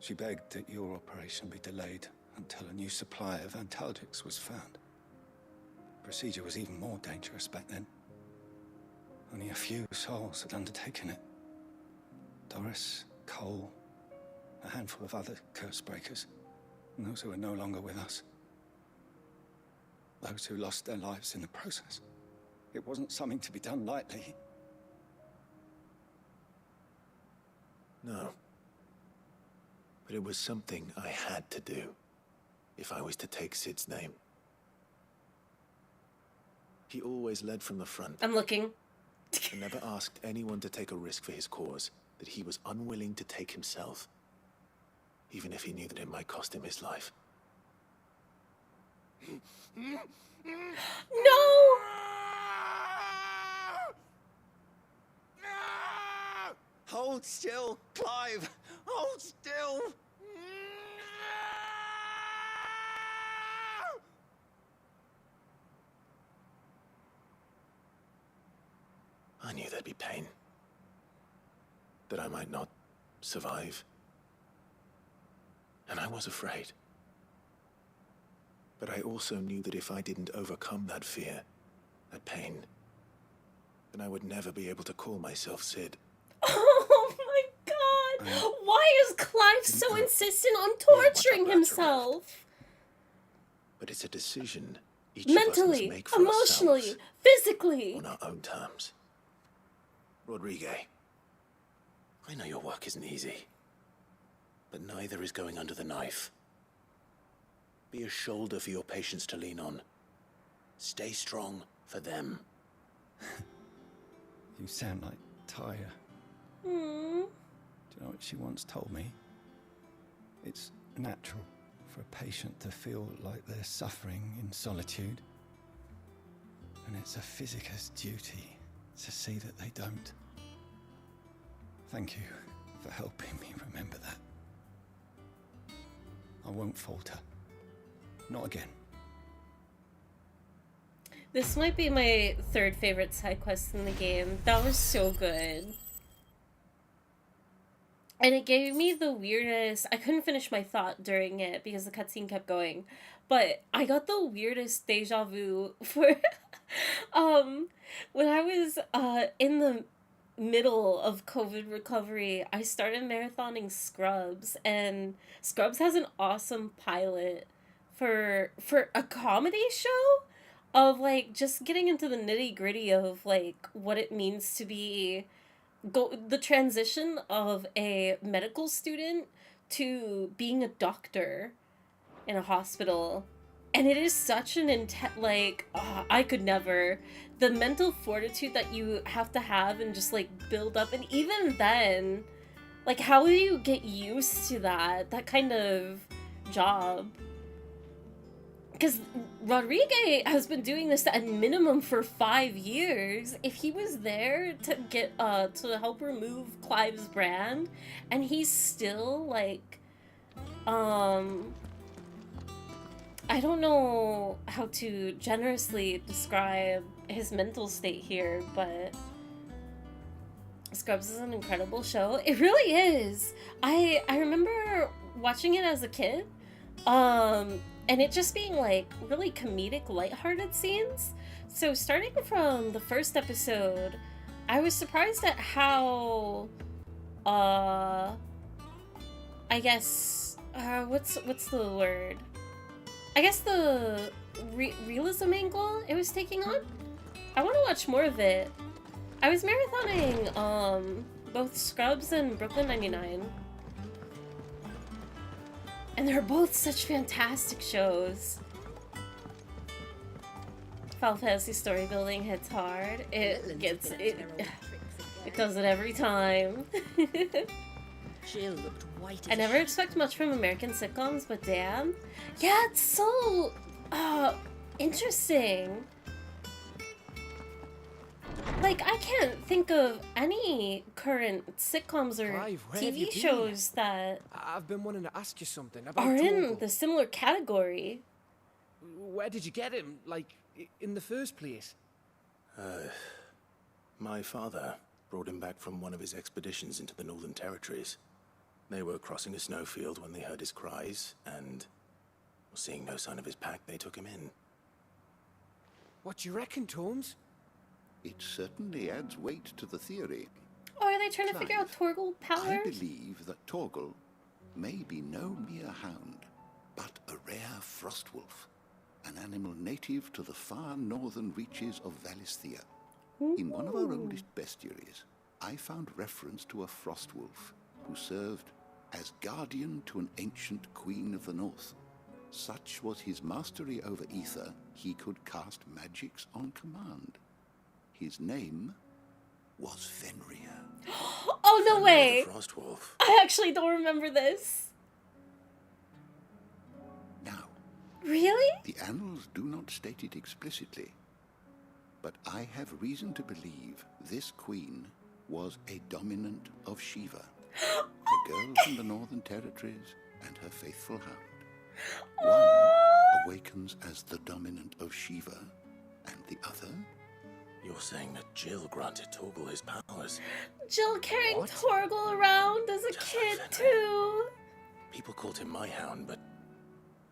She begged that your operation be delayed until a new supply of antalgics was found. The procedure was even more dangerous back then. Only a few souls had undertaken it. Doris, Cole, a handful of other curse breakers, and those who are no longer with us. Those who lost their lives in the process. It wasn't something to be done lightly. No. But it was something I had to do, if I was to take Sid's name. He always led from the front. I'm looking. And never asked anyone to take a risk for his cause that he was unwilling to take himself, even if he knew that it might cost him his life. No! Hold still, Clive! Hold still! I knew there'd be pain. That I might not survive. And I was afraid. But I also knew that if I didn't overcome that fear, that pain, then I would never be able to call myself Sid. Oh my god! Why is Clive so insistent on torturing himself? But it's a decision each Mentally, of us must make for emotionally, ourselves, physically. on our own terms. Rodrigue, I know your work isn't easy, but neither is going under the knife. Be a shoulder for your patients to lean on. Stay strong for them. You sound like Taya. Hmm. Do you know what she once told me? It's natural for a patient to feel like they're suffering in solitude. And it's a physicist's duty to see that they don't. Thank you for helping me remember that. I won't falter. Not again. This might be my third favorite side quest in the game. That was so good. And it gave me the weirdest... I couldn't finish my thought during it because the cutscene kept going. But I got the weirdest deja vu for... when I was in the middle of COVID recovery, I started marathoning Scrubs. And Scrubs has an awesome pilot for a comedy show of like just getting into the nitty-gritty of like what it means to be the transition of a medical student to being a doctor in a hospital. And it is such an I could never. The mental fortitude that you have to have and just like build up, and even then, like how do you get used to that kind of job? Because Rodrigue has been doing this at minimum for 5 years. If he was there to get to help remove Clive's brand, and he's still like I don't know how to generously describe his mental state here, but Scrubs is an incredible show. It really is. I remember watching it as a kid, and it just being like really comedic, lighthearted scenes. So starting from the first episode, I was surprised at how, I guess, what's the word? I guess the realism angle it was taking on. I want to watch more of it. I was marathoning both Scrubs and Brooklyn 99. And they're both such fantastic shows. Final Fantasy story building hits hard. It does it every time. Jill looked white as I never expect much from American sitcoms, but damn. Yeah, it's so interesting. Like, I can't think of any current sitcoms or Clive, where have you TV been? shows that I've been wanting to ask you something about are in Torgal. the similar category. Where did you get him? Like, in the first place? My father brought him back from one of his expeditions into the Northern Territories. They were crossing a snowfield when they heard his cries, and seeing no sign of his pack, they took him in. What do you reckon, Tomes? It certainly adds weight to the theory. Oh, are they trying to figure out Torgal I powers? believe that Torgal may be no mere hound, but a rare frostwolf, an animal native to the far northern reaches of Valisthea. In one of our oldest bestiaries, I found reference to a frostwolf who served as guardian to an ancient queen of the north. Such was his mastery over ether, he could cast magics on command. His name was Fenrir. Oh, no way! The Frostwolf. I actually don't remember this. Now, Really? the annals do not state it explicitly, but I have reason to believe this queen was a dominant of Shiva, the girl from the Northern Territories and her faithful hound. One awakens as the dominant of Shiva, and the other... You're saying that Jill granted Torgal his powers? Jill carrying What? Torgal around as a kid, too. People called him my hound, but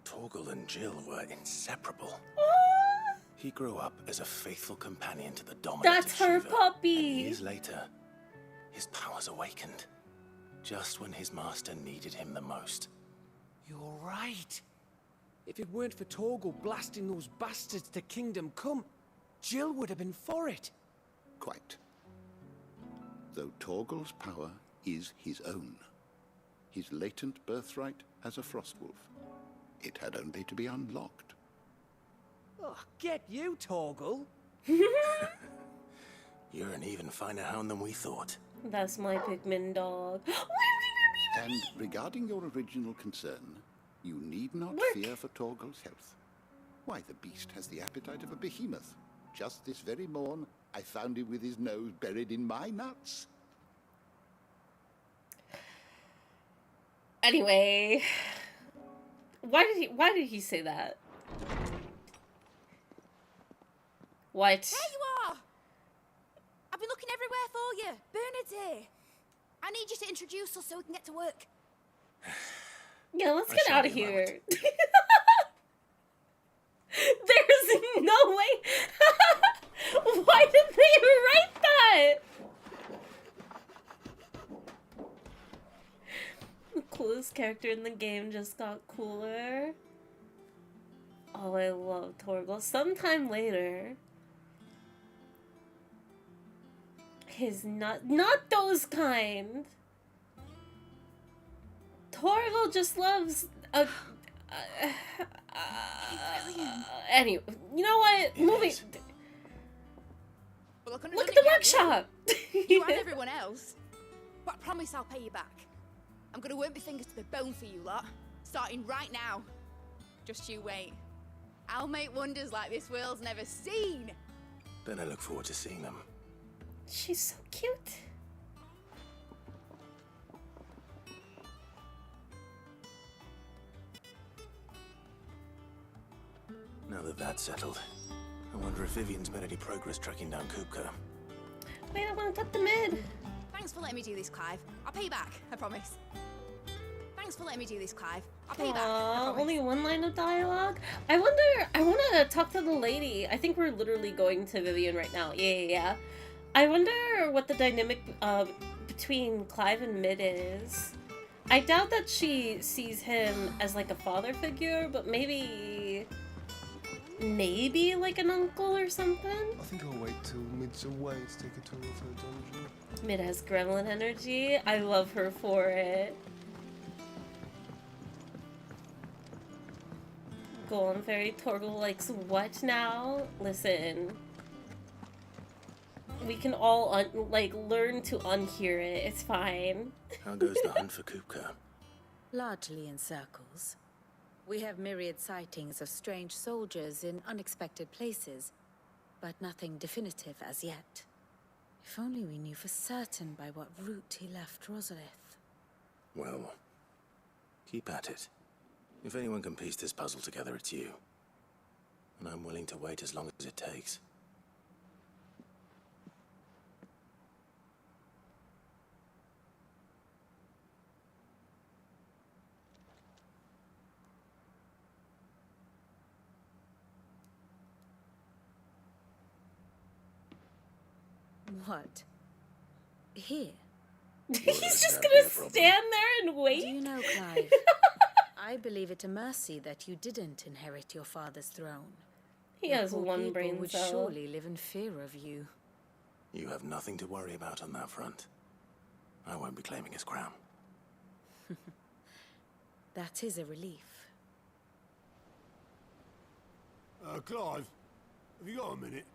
Torgal and Jill were inseparable. He grew up as a faithful companion to the dominant That's of her Shiva, puppy. and years later, his powers awakened, just when his master needed him the most. You're right. If it weren't for Torgal blasting those bastards to Kingdom Come, Jill would have been for it. Quite. Though Torgal's power is his own, his latent birthright as a frostwolf, it had only to be unlocked. Oh, get you, Torgal. You're an even finer hound than we thought. That's my Pikmin dog. And regarding your original concern, you need not fear for Torgal's health. Why, the beast has the appetite of a behemoth. Just this very morn, I found him with his nose buried in my nuts. Anyway, why did he say that? What? There you are! I've been looking everywhere for you. Bernard's here. I need you to introduce us so we can get to work. Yeah, let's I get shall out of be a here. There's no way. Why did they write that? The coolest character in the game just got cooler. Oh, I love Torgal. Sometime later, his not those kind. Torgal just loves a. Anyway, you know what? Moving. Well, I couldn't Look have at done the it workshop. without you. You and everyone else. But I promise I'll pay you back. I'm gonna work my fingers to the bone for you lot, starting right now. Just you wait. I'll make wonders like this world's never seen. Then I look forward to seeing them. She's so cute. Now that that's settled, I wonder if Vivian's made any progress tracking down Kupka. Wait, I want to tuck the mid. Thanks for letting me do this, Clive. I'll pay you back, I promise. Thanks for letting me do this, Clive. I'll pay you back, I promise. Only one line of dialogue? I wonder, I want to talk to the lady. I think we're literally going to Vivian right now. Yeah. I wonder what the dynamic between Clive and Mid is. I doubt that she sees him as like a father figure, but maybe like an uncle or something? I think I'll wait till Mid's away to take a tour of her dungeon. Mid has gremlin energy. I love her for it. Golem Fairy Torgal likes what now? Listen. We can all, learn to unhear it. It's fine. How goes the hunt for Kupka? Largely in circles. We have myriad sightings of strange soldiers in unexpected places, but nothing definitive as yet. If only we knew for certain by what route he left Rosalith. Well, keep at it. If anyone can piece this puzzle together, it's you. And I'm willing to wait as long as it takes. What? Here? He's just gonna stand there and wait? Do you know, Clive? I believe it a mercy that you didn't inherit your father's throne. He Your has poor one people brain would cell. surely live in fear of you. You have nothing to worry about on that front. I won't be claiming his crown. That is a relief. Clive, have you got a minute?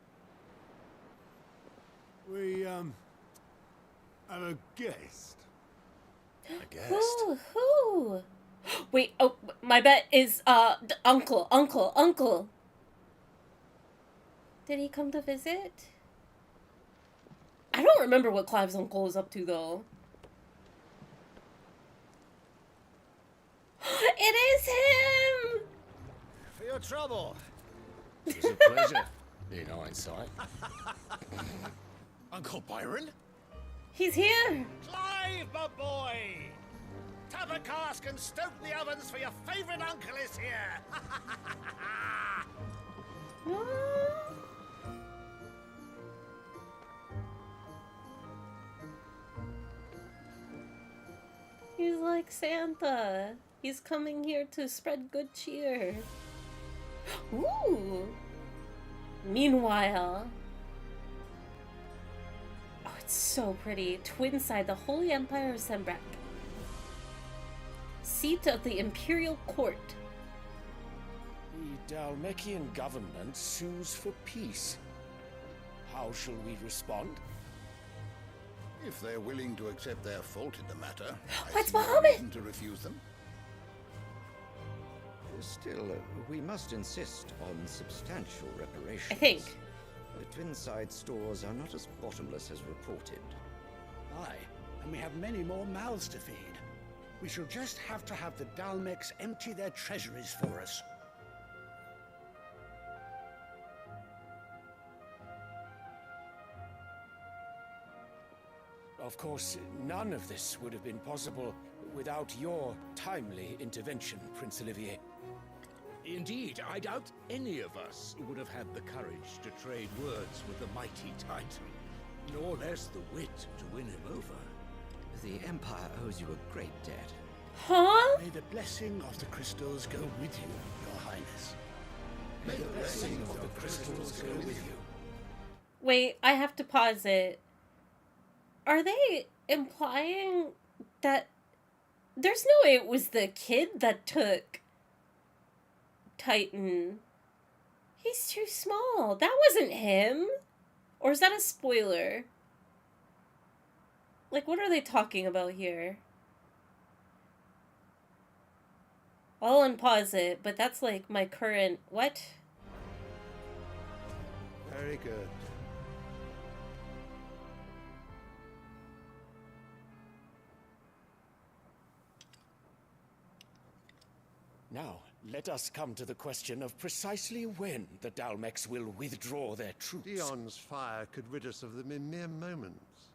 We, have a guest. A guest? Who? Wait, oh, my bet is, Uncle. Did he come to visit? I don't remember what Clive's uncle is up to, though. It is him! For your trouble. It's a pleasure, in hindsight. Uncle Byron? He's here! Clive, my boy! Tap a cask and stoke the ovens for your favourite uncle is here! He's like Santa. He's coming here to spread good cheer. Ooh! Meanwhile... Oh, it's so pretty. Twinside, the Holy Empire of Sembrak. Seat of the Imperial Court. The Dalmekian government sues for peace. How shall we respond? If they're willing to accept their fault in the matter, What's I see no Mohammed? reason to refuse them. Still, we must insist on substantial reparations. I think. The Twinside stores are not as bottomless as reported. Aye, and we have many more mouths to feed. We shall just have to have the Dalmecs empty their treasuries for us. Of course, none of this would have been possible without your timely intervention, Prince Olivier. Indeed, I doubt any of us would have had the courage to trade words with the mighty Titan, nor less the wit to win him over. The Empire owes you a great debt. Huh? May the blessing of the crystals go with you, Your Highness. May the blessing of the crystals go with you. Wait, I have to pause it. Are they implying that there's no way it was the kid that took Titan? He's too small. That wasn't him. Or is that a spoiler? Like, what are they talking about here? I'll unpause it, but that's like my current... What? Very good. Now, let us come to the question of precisely when the Dalmex will withdraw their troops. Dion's fire could rid us of them in mere moments.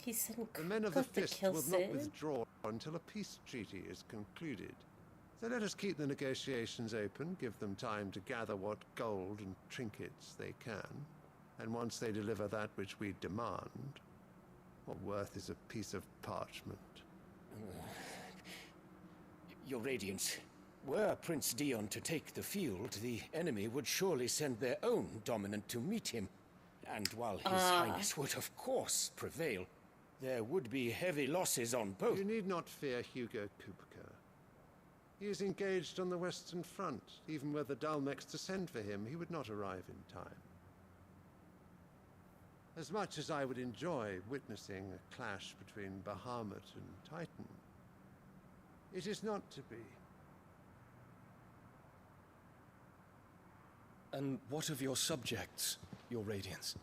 He said, the men of the "Got to Fist kill will Sid." not withdraw until a peace treaty is concluded. So let us keep the negotiations open, give them time to gather what gold and trinkets they can, and once they deliver that which we demand, what worth is a piece of parchment? Your Radiance, were Prince Dion to take the field, the enemy would surely send their own dominant to meet him. And while His Highness would of course prevail, there would be heavy losses on both. You need not fear Hugo Kupka. He is engaged on the Western Front. Even were the Dalmex to send for him, he would not arrive in time. As much as I would enjoy witnessing a clash between Bahamut and Titan, it is not to be. And what of your subjects, your Radiance?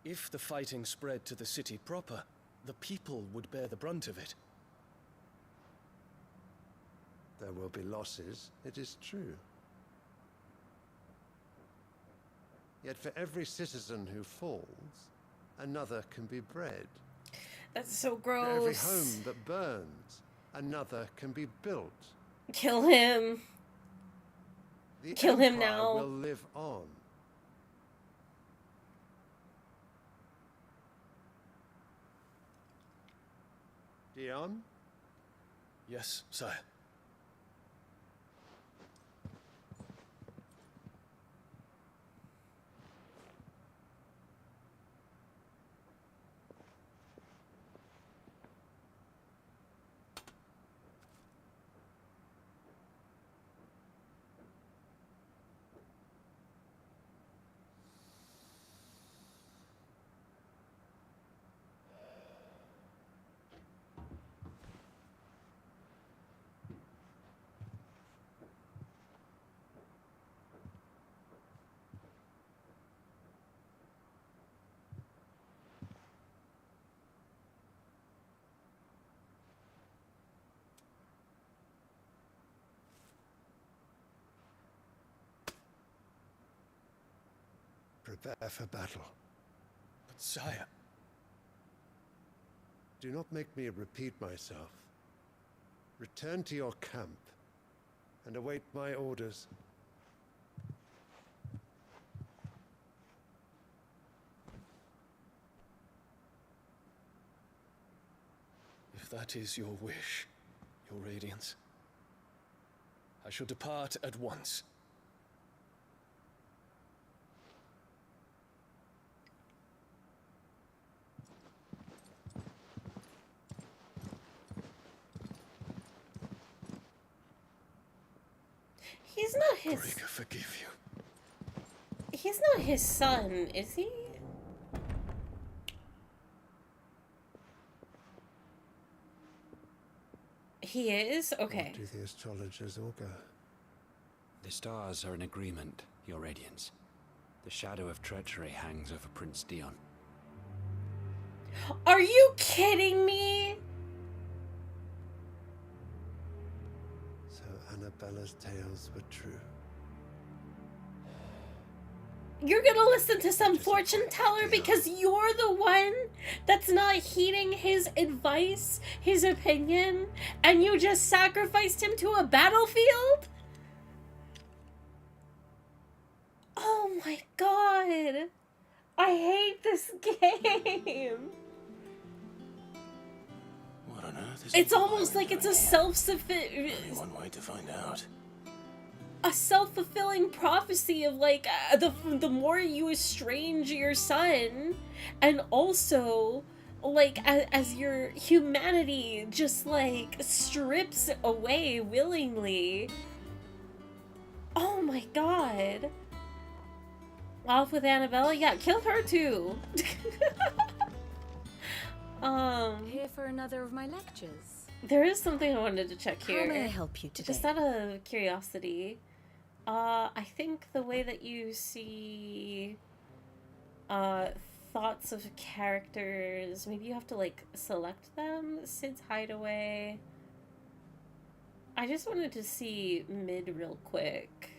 If the fighting spread to the city proper, the people would bear the brunt of it. There will be losses, it is true. Yet for every citizen who falls, another can be bred. That's so For every gross. home that burns, another can be built. Kill him. The Kill him Empire now. will live on. Dion? Yes, sire. Prepare for battle. But sire... Do not make me repeat myself. Return to your camp and await my orders. If that is your wish, your Radiance, I shall depart at once. He's not his. Marika, forgive you. He's not his son, is he? He is? Okay. What do the astrologers augur? The stars are in agreement, your Radiance. The shadow of treachery hangs over Prince Dion. Are you kidding me? So Annabella's tales were true. You're gonna listen to some fortune teller because you're the one that's not heeding his advice, his opinion, and you just sacrificed him to a battlefield? Oh my god. I hate this game. What on earth is It's almost like it's a self-sufficient... Only one way to find out. A self-fulfilling prophecy of like the more you estrange your son, and also like as your humanity just like strips away willingly. Oh my god. Off with Annabella? Yeah, kill her too. Here for another of my lectures. There is something I wanted to check here. How may I help you today? Just out of curiosity. I think the way that you see thoughts of characters. Maybe you have to like select them. Sid's Hideaway. I just wanted to see Mid real quick.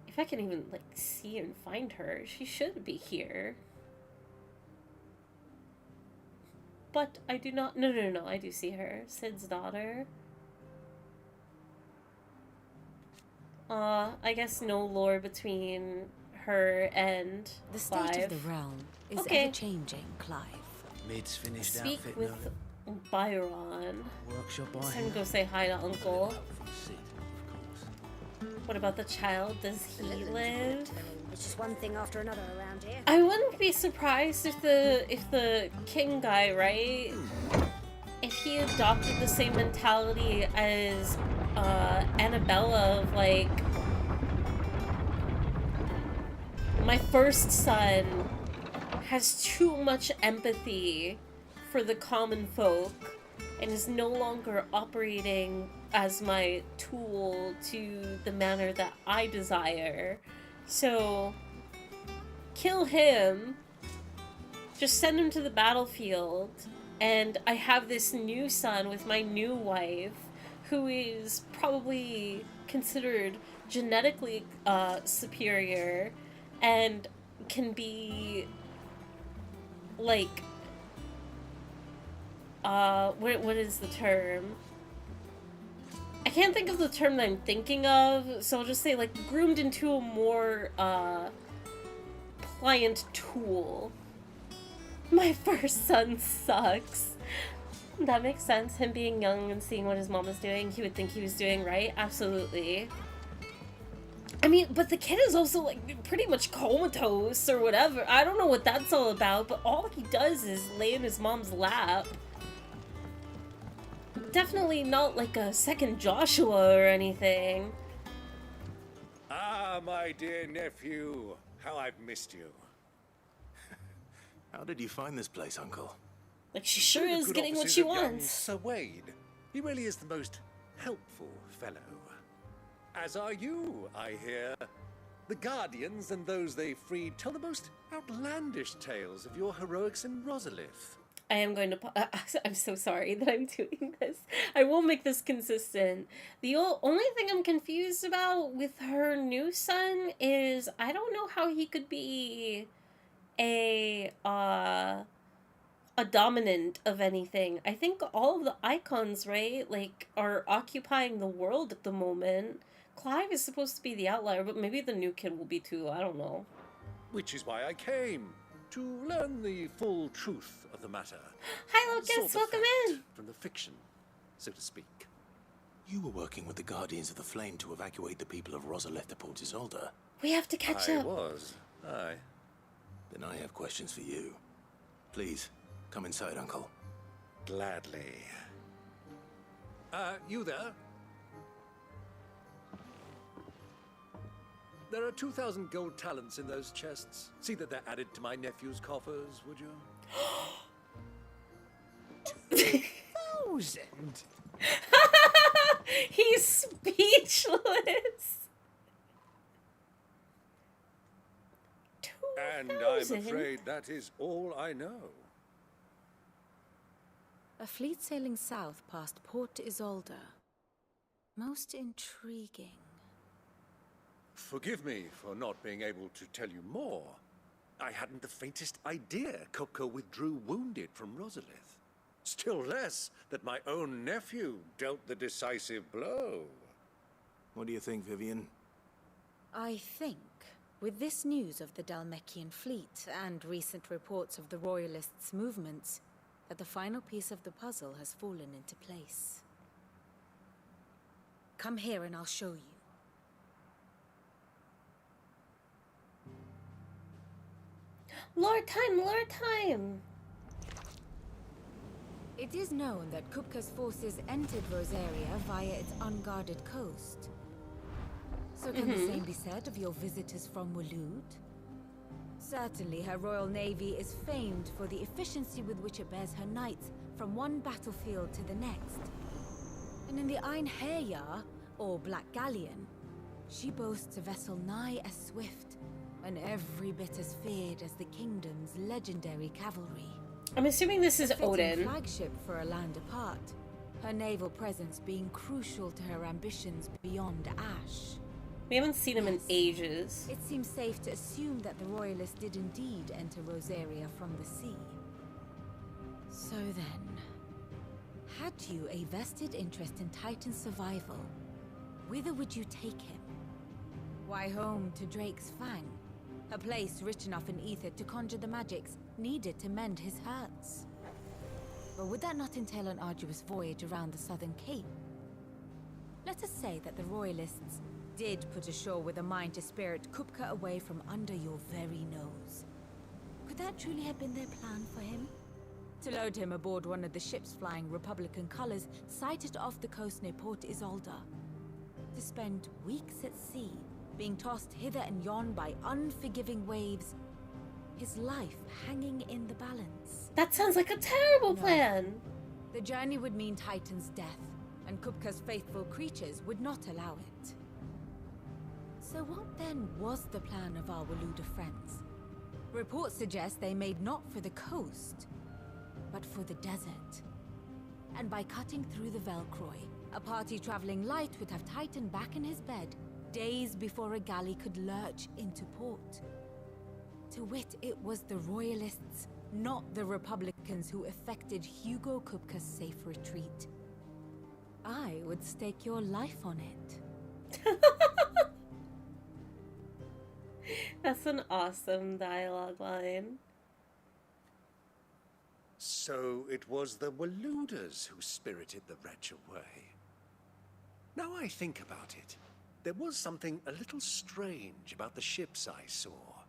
If I can even like see and find her, she should be here. But I do not. No, I do see her. Sid's daughter. I guess no lore between her and The state Clive. of the realm is Okay. ever-changing, Clive. Mid's finished Speak outfit, with Nolan. Byron. Workshop It's I time to go have. say hi to Uncle. Sid, of course. What about the child? Does he live? It's just one thing after another around here. I wouldn't be surprised if the king guy, right? If he adopted the same mentality as Annabella of like, my first son has too much empathy for the common folk and is no longer operating as my tool to the manner that I desire. So, kill him, just send him to the battlefield, and I have this new son with my new wife, who is probably considered genetically superior, and can be, like, what is the term? I can't think of the term that I'm thinking of, so I'll just say, like, groomed into a more, pliant tool. My first son sucks. That makes sense. Him being young and seeing what his mom is doing, he would think he was doing right. Absolutely. I mean, but the kid is also, like, pretty much comatose or whatever. I don't know what that's all about, but all he does is lay in his mom's lap. Definitely not like a second Joshua or anything. Ah, my dear nephew, how I've missed you. How did you find this place, Uncle? Like, she sure Through the is good getting what offices she of young wants. Sir Wade. He really is the most helpful fellow. As are you, I hear. The Guardians and those they freed tell the most outlandish tales of your heroics in Rosalith. I am going to. I'm so sorry that I'm doing this. I will make this consistent. The only thing I'm confused about with her new son is I don't know how he could be a dominant of anything. I think all of the icons, right, like, are occupying the world at the moment. Clive is supposed to be the outlier, but maybe the new kid will be too. I don't know. Which is why I came, to learn the full truth of the matter. Hi, Lucas. Sort the Welcome fact in. From the fiction, so to speak. You were working with the Guardians of the Flame to evacuate the people of Rosalith to Port Isolde. We have to catch I up. was. Aye. Then I have questions for you. Please, come inside, Uncle. Gladly. You there? There are 2,000 gold talents in those chests. See that they're added to my nephew's coffers, would you? 2,000? He's speechless. And I'm afraid that is all I know. A fleet sailing south past Port Isolde. Most intriguing. Forgive me for not being able to tell you more. I hadn't the faintest idea Coco withdrew wounded from Rosalith. Still less that my own nephew dealt the decisive blow. What do you think, Vivian? I think, with this news of the Dalmekian fleet and recent reports of the Royalists' movements, that the final piece of the puzzle has fallen into place. Come here and I'll show you. Lord time! It is known that Kupka's forces entered Rosaria via its unguarded coast. So can the same be said of your visitors from Waloed? Certainly her royal navy is famed for the efficiency with which it bears her knights from one battlefield to the next. And in the Einherjar, or Black Galleon, she boasts a vessel nigh as swift, and every bit as feared as the kingdom's legendary cavalry. I'm assuming this is A fitting Odin. flagship for a land apart, her naval presence being crucial to her ambitions beyond Ash. We haven't seen him in ages. It seems safe to assume that the Royalists did indeed enter Rosaria from the sea. So then, had you a vested interest in Titan's survival, whither would you take him? Why home to Drake's Fang, a place rich enough in ether to conjure the magics needed to mend his hurts? But would that not entail an arduous voyage around the southern cape? Let us say that the Royalists did put ashore with a mind to spirit Kupka away from under your very nose. Could that truly have been their plan for him? To load him aboard one of the ships flying Republican colors sighted off the coast near Port Isolde. To spend weeks at sea, being tossed hither and yon by unforgiving waves, his life hanging in the balance. That sounds like a terrible plan! The journey would mean Titan's death, and Kupka's faithful creatures would not allow it. So what then was the plan of our Waluda friends? Reports suggest they made not for the coast, but for the desert. And by cutting through the Velcroy, a party traveling light would have Titan back in his bed days before a galley could lurch into port. To wit, it was the Royalists, not the Republicans, who effected Hugo Kupka's safe retreat. I would stake your life on it. That's an awesome dialogue line. So it was the Waludas who spirited the wretch away. Now I think about it, there was something a little strange about the ships I saw.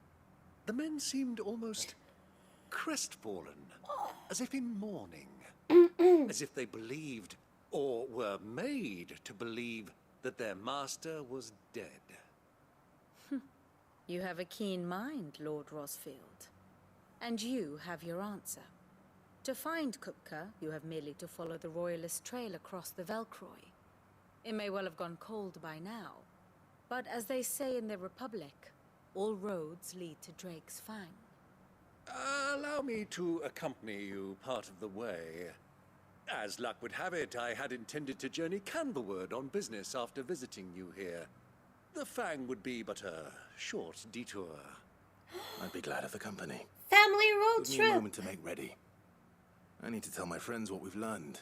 The men seemed almost crestfallen, as if in mourning, as if they believed, or were made to believe, that their master was dead. You have a keen mind, Lord Rosfield. And you have your answer. To find Kupka, you have merely to follow the Royalist trail across the Velcroy. It may well have gone cold by now, but as they say in the Republic, all roads lead to Drake's Fang. Allow me to accompany you part of the way. As luck would have it, I had intended to journey Canverward on business after visiting you here. The Fang would be but a short detour. I'd be glad of the company. Family road Give me trip! a moment to make ready. I need to tell my friends what we've learned.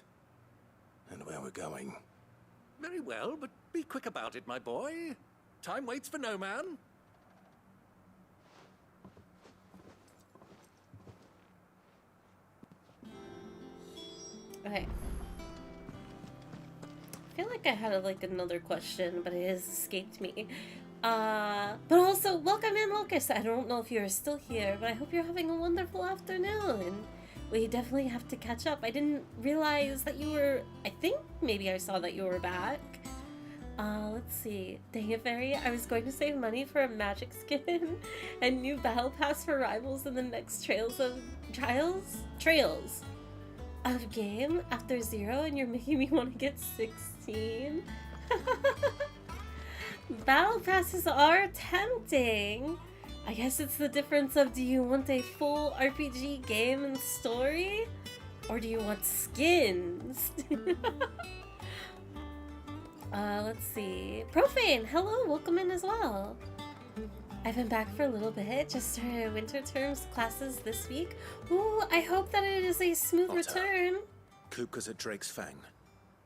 And where we're going. Very well, but be quick about it, my boy. Time waits for no man. Okay. I feel like I had another question, but it has escaped me. But also, welcome in, Locust. I don't know if you're still here, but I hope you're having a wonderful afternoon. We definitely have to catch up. I didn't realize that you were... I think maybe I saw that you were back. Let's see. Dang it, Fairy. I was going to save money for a magic skin and new battle pass for rivals in the next trails of game after 0, and you're making me want to get 16. Battle passes are tempting. I guess it's the difference of, do you want a full RPG game and story, or do you want skins? Let's see. Profane, hello, welcome in as well. I've been back for a little bit, just started winter terms classes this week. Ooh, I hope that it is a smooth return. Kupka's at Drake's Fang.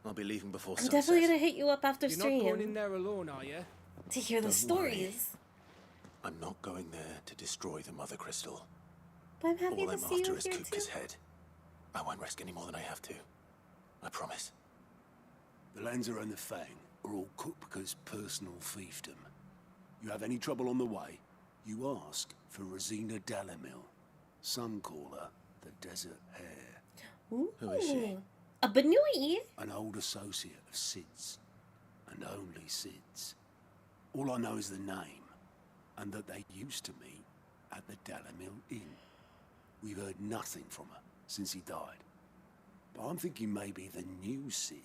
I'll be leaving before I'm sunset. definitely gonna hit you up after stream. You're not going in there alone, are you? To hear the stories. I'm not going there to destroy the Mother Crystal. But I'm happy All to I'm see you after is here Kupka's too. head. I won't risk any more than I have to. I promise. The lands around the Fang are all Kupka's personal fiefdom. You have any trouble on the way, you ask for Rosina Dalamil. Some call her the Desert Hare. Ooh. Who is she? A Banui? An old associate of Sid's, and only Sid's. All I know is the name, and that they used to meet at the Dalamil Inn. We've heard nothing from her since he died. But I'm thinking maybe the new Sid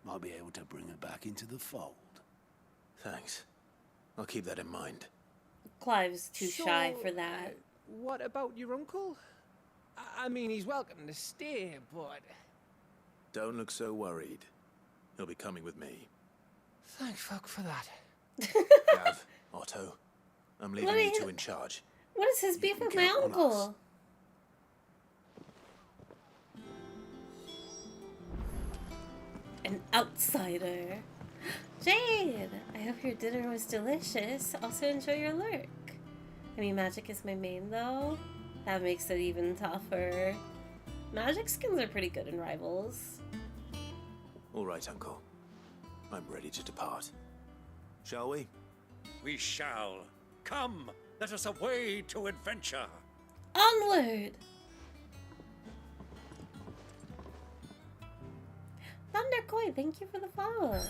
might be able to bring her back into the fold. Thanks. I'll keep that in mind. Clive's too shy for that. What about your uncle? I mean, he's welcome to stay, but... Don't look so worried. He'll be coming with me. Thank fuck for that. Gav, Otto, I'm leaving you two in charge. What is his beef with my uncle? An outsider. Jade, I hope your dinner was delicious. Also enjoy your lurk. I mean, magic is my main though. That makes it even tougher. Magic skins are pretty good in Rivals. All right, Uncle. I'm ready to depart. Shall we? We shall. Come, let us away to adventure. Onward! Thundercoy, thank you for the follow.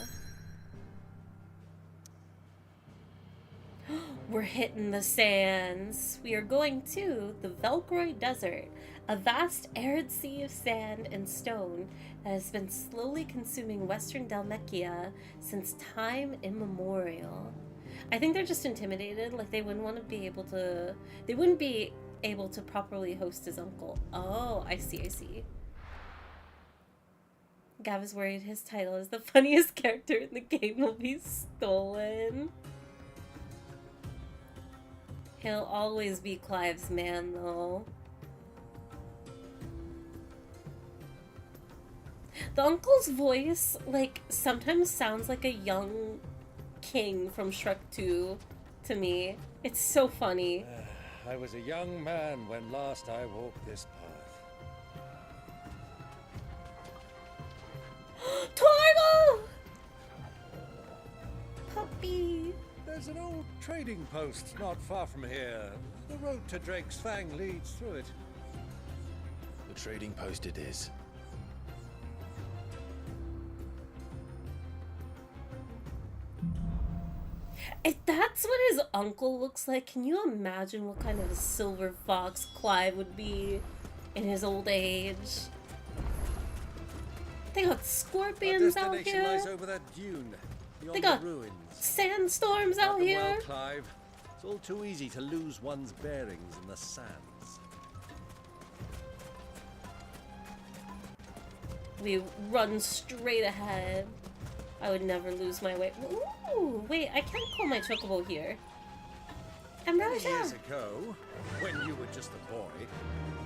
We're hitting the sands. We are going to the Velcroy Desert, a vast arid sea of sand and stone that has been slowly consuming western Dalmekia since time immemorial. I think they're just intimidated, like they wouldn't want to be able to... They wouldn't be able to properly host his uncle. Oh, I see, I see. Gav is worried his title as the funniest character in the game will be stolen. He'll always be Clive's man, though. The uncle's voice, like, sometimes sounds like a young king from Shrek 2 to me. It's so funny. I was a young man when last I walked this path. Torgo! Puppy! There's an old trading post not far from here. The road to Drake's Fang leads through it. The trading post it is. If that's what his uncle looks like, can you imagine what kind of a silver fox Clive would be in his old age? They got scorpions out destination here. lies over that dune, beyond They got the ruins. sandstorms out Welcome here. well, Clive. It's all too easy to lose one's bearings in the sands. We run straight ahead. I would never lose my way. Ooh, wait, I can't call my chocobo here. Many Ambrosia. years ago, when you were just a boy,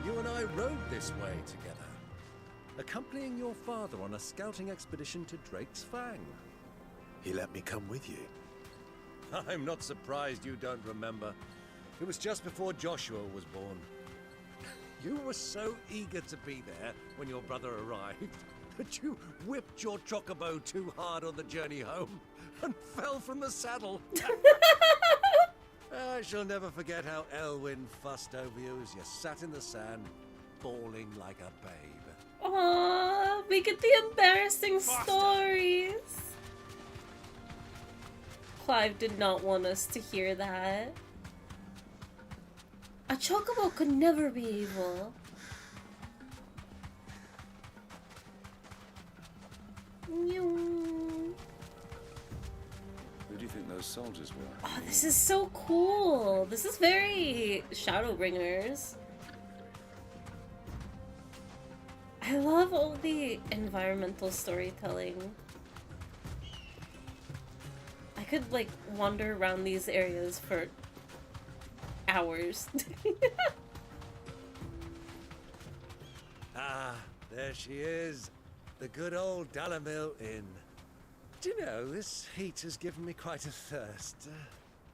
you and I rode this way together, accompanying your father on a scouting expedition to Drake's Fang. He let me come with you. I'm not surprised you don't remember. It was just before Joshua was born. You were so eager to be there when your brother arrived that you whipped your chocobo too hard on the journey home and fell from the saddle. I shall never forget how Elwyn fussed over you as you sat in the sand, bawling like a babe. Aww, we get the embarrassing stories. Clive did not want us to hear that. A chocobo could never be evil. Who do you think those soldiers were? Oh, this is so cool. This is very Shadowbringers. I love all the environmental storytelling. I could like wander around these areas for hours. Ah, there she is. The good old Dalamil Inn. Do you know, this heat has given me quite a thirst.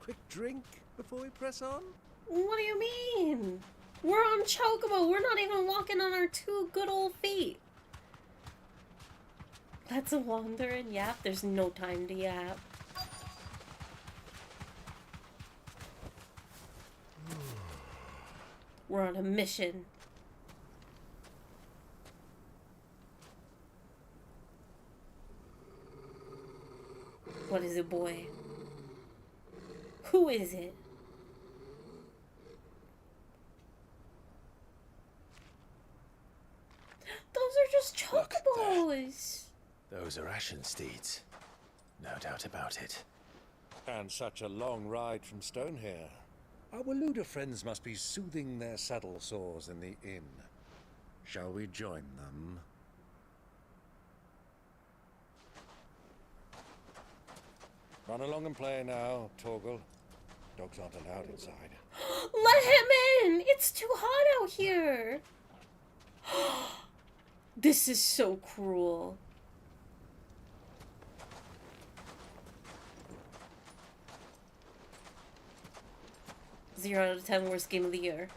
Quick drink before we press on? What do you mean? We're on Chocobo. We're not even walking on our two good old feet. Let's wander and yap. There's no time to yap. We're on a mission. What is it, boy? Who is it? Those are just chocobos. Those are Ashen steeds. No doubt about it. And such a long ride from Stonehair. Our Waluda friends must be soothing their saddle sores in the inn. Shall we join them? Run along and play now, Torgal. Dogs aren't allowed inside. Let him in! It's too hot out here! This is so cruel. 0 out of 10 worst game of the year.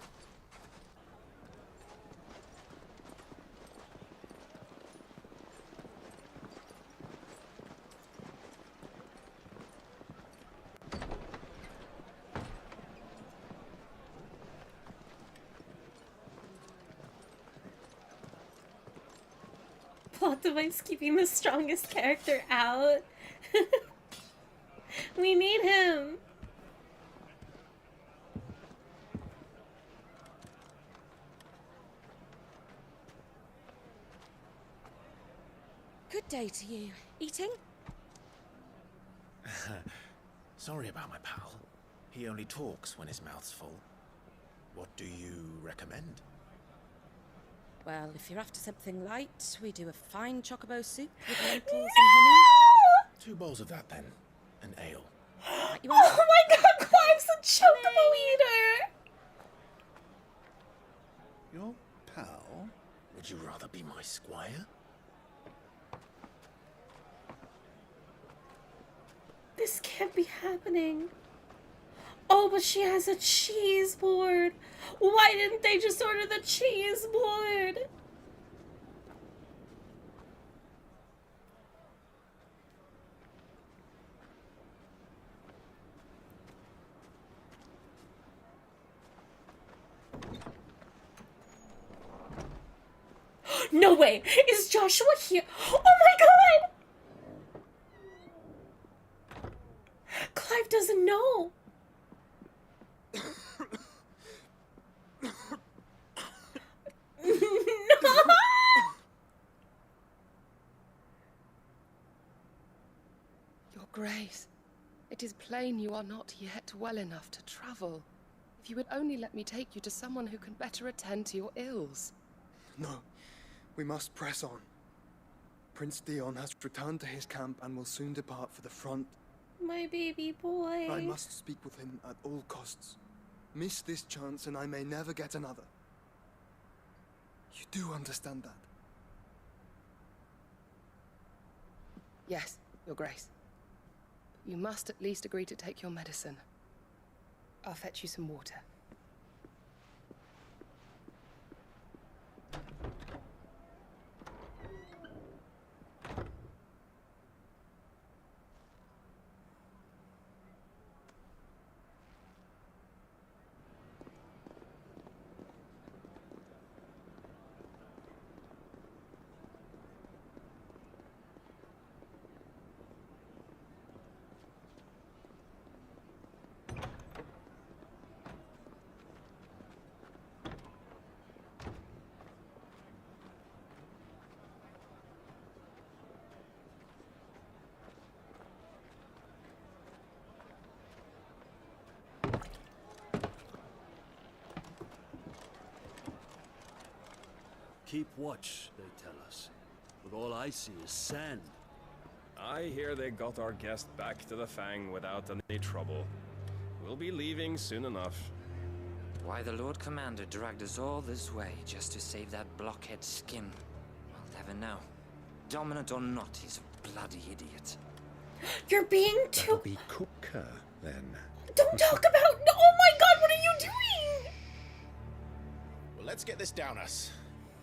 Plot device keeping the strongest character out. We need him. Good day to you. Eating? Sorry about my pal. He only talks when his mouth's full. What do you recommend? Well, if you're after something light, we do a fine chocobo soup with lentils and honey. 2 bowls of that then. An ale. Right, you are. Oh my god, Clive's a chocobo eater! Your pal? Would you rather be my squire? This can't be happening. Oh, but she has a cheese board. Why didn't they just order the cheese board? No way! Is Joshua here? Oh my god! Clive doesn't know. No! Your Grace, it is plain you are not yet well enough to travel. If you would only let me take you to someone who can better attend to your ills. No, we must press on. Prince Dion has returned to his camp and will soon depart for the front. My baby boy. I must speak with him at all costs. Miss this chance and I may never get another. You do understand that? Yes, Your Grace. But you must at least agree to take your medicine. I'll fetch you some water. Keep watch, they tell us. But all I see is sand. I hear they got our guest back to the Fang without any trouble. We'll be leaving soon enough. Why the Lord Commander dragged us all this way just to save that blockhead Skim, we'll never know. Dominant or not, he's a bloody idiot. You're being too... That'll be Cooker, then. Don't talk about... No, oh my god, what are you doing? Well, let's get this down us.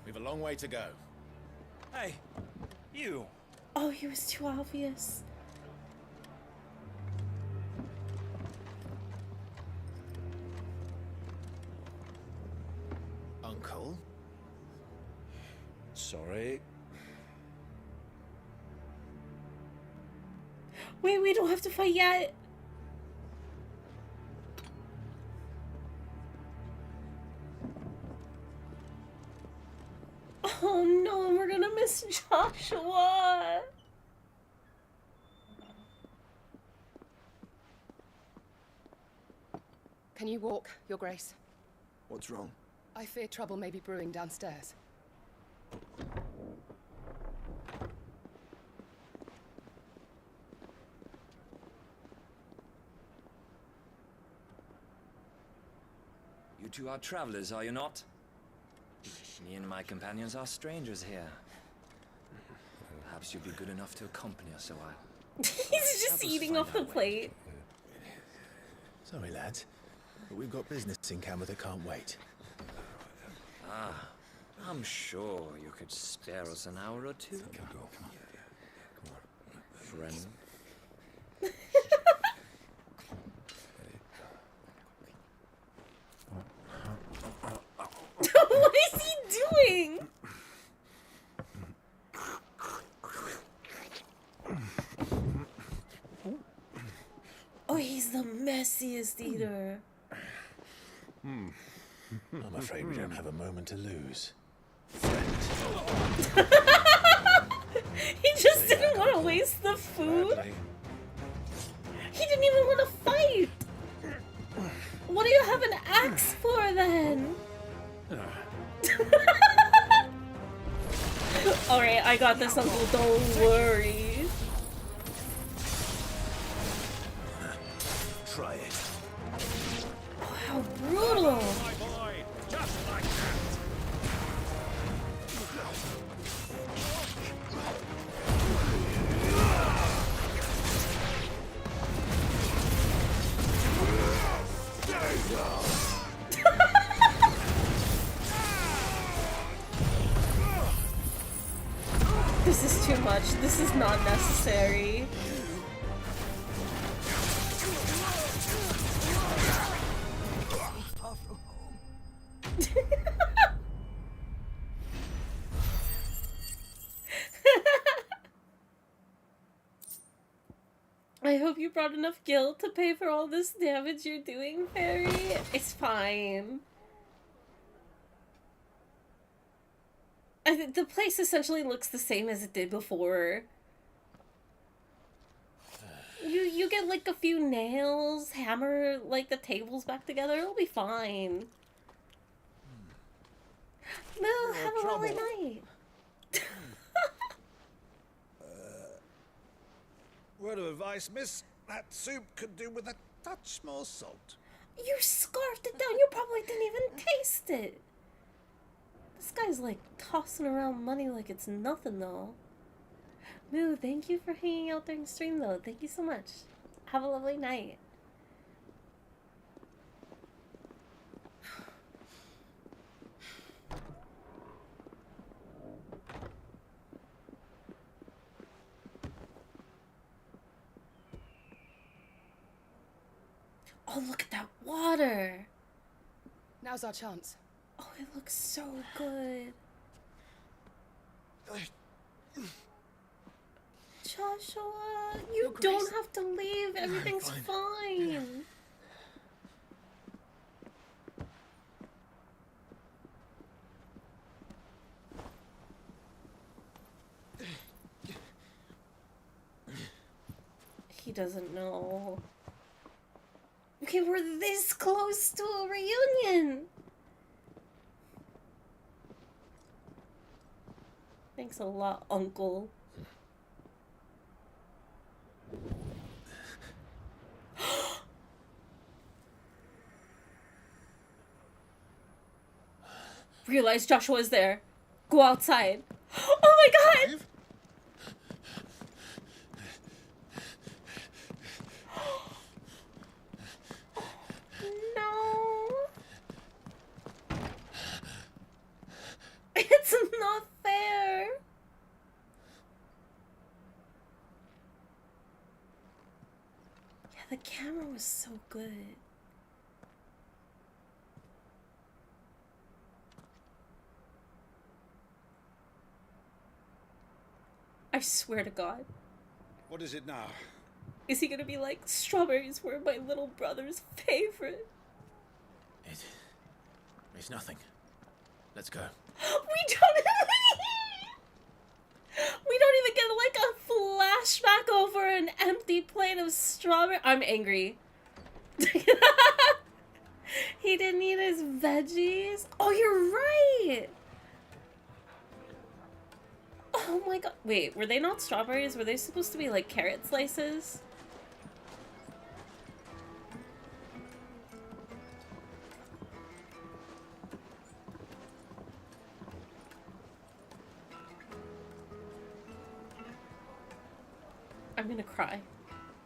We've a long way to go. Hey, you. Oh, he was too obvious. Uncle? Sorry. Wait, we don't have to fight yet. Oh no, we're gonna miss Joshua. Can you walk, Your Grace? What's wrong? I fear trouble may be brewing downstairs. You two are travelers, are you not? Me and my companions are strangers here. Perhaps you'll be good enough to accompany us a while. He's just eating off the plate. Sorry, lads, but we've got business in camera that can't wait. Ah, I'm sure you could spare us an hour or two. Friend. What is he doing? Oh, he's the messiest eater. I'm afraid we don't have a moment to lose. He just didn't want to waste the food. He didn't even want to fight. What do you have an axe for then? Alright, I got this, Uncle. Don't worry. Try it. Oh, how brutal. Just like that. This is too much. This is not necessary. I hope you brought enough guilt to pay for all this damage you're doing, Fairy. It's fine. The place essentially looks the same as it did before. You get like a few nails, hammer like the tables back together, it'll be fine. No, have a lovely night. Word of advice, miss. That soup could do with a touch more salt. You scarfed it down, you probably didn't even taste it. This guy's like tossing around money like it's nothing though. Moo, thank you for hanging out during stream though. Thank you so much. Have a lovely night. Oh, look at that water. Now's our chance. Oh, it looks so good. Joshua, you don't have to leave. Everything's fine. He doesn't know. Okay, we're this close to a reunion. Thanks a lot, Uncle. Realize Joshua is there. Go outside. Oh my god! No. It's not fair. Yeah, the camera was so good. I swear to God. What is it now? Is he gonna be like, strawberries were my little brother's favorite? It's nothing. Let's go. We don't even get like a flashback over an empty plate of strawberry. I'm angry. He didn't eat his veggies. Oh, you're right. Oh my god. Wait, were they not strawberries? Were they supposed to be like carrot slices? I'm gonna cry.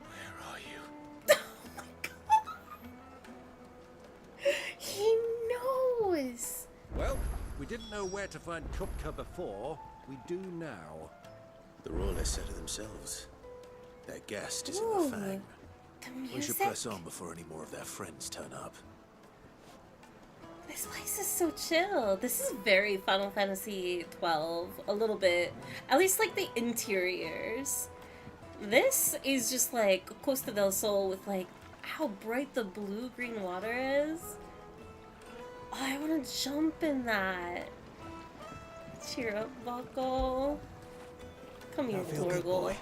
Where are you? Oh my god. He knows. Well, we didn't know where to find Kupka before. We do now. The royalists said it themselves. Their guest is Ooh, in the Fang. the We should music. press on before any more of their friends turn up. This place is so chill. This is very Final Fantasy 12, a little bit. At least like the interiors. This is just like Costa del Sol with like how bright the blue-green water is. Oh, I want to jump in that. Cheer up, Buckle. Come here, Torgal.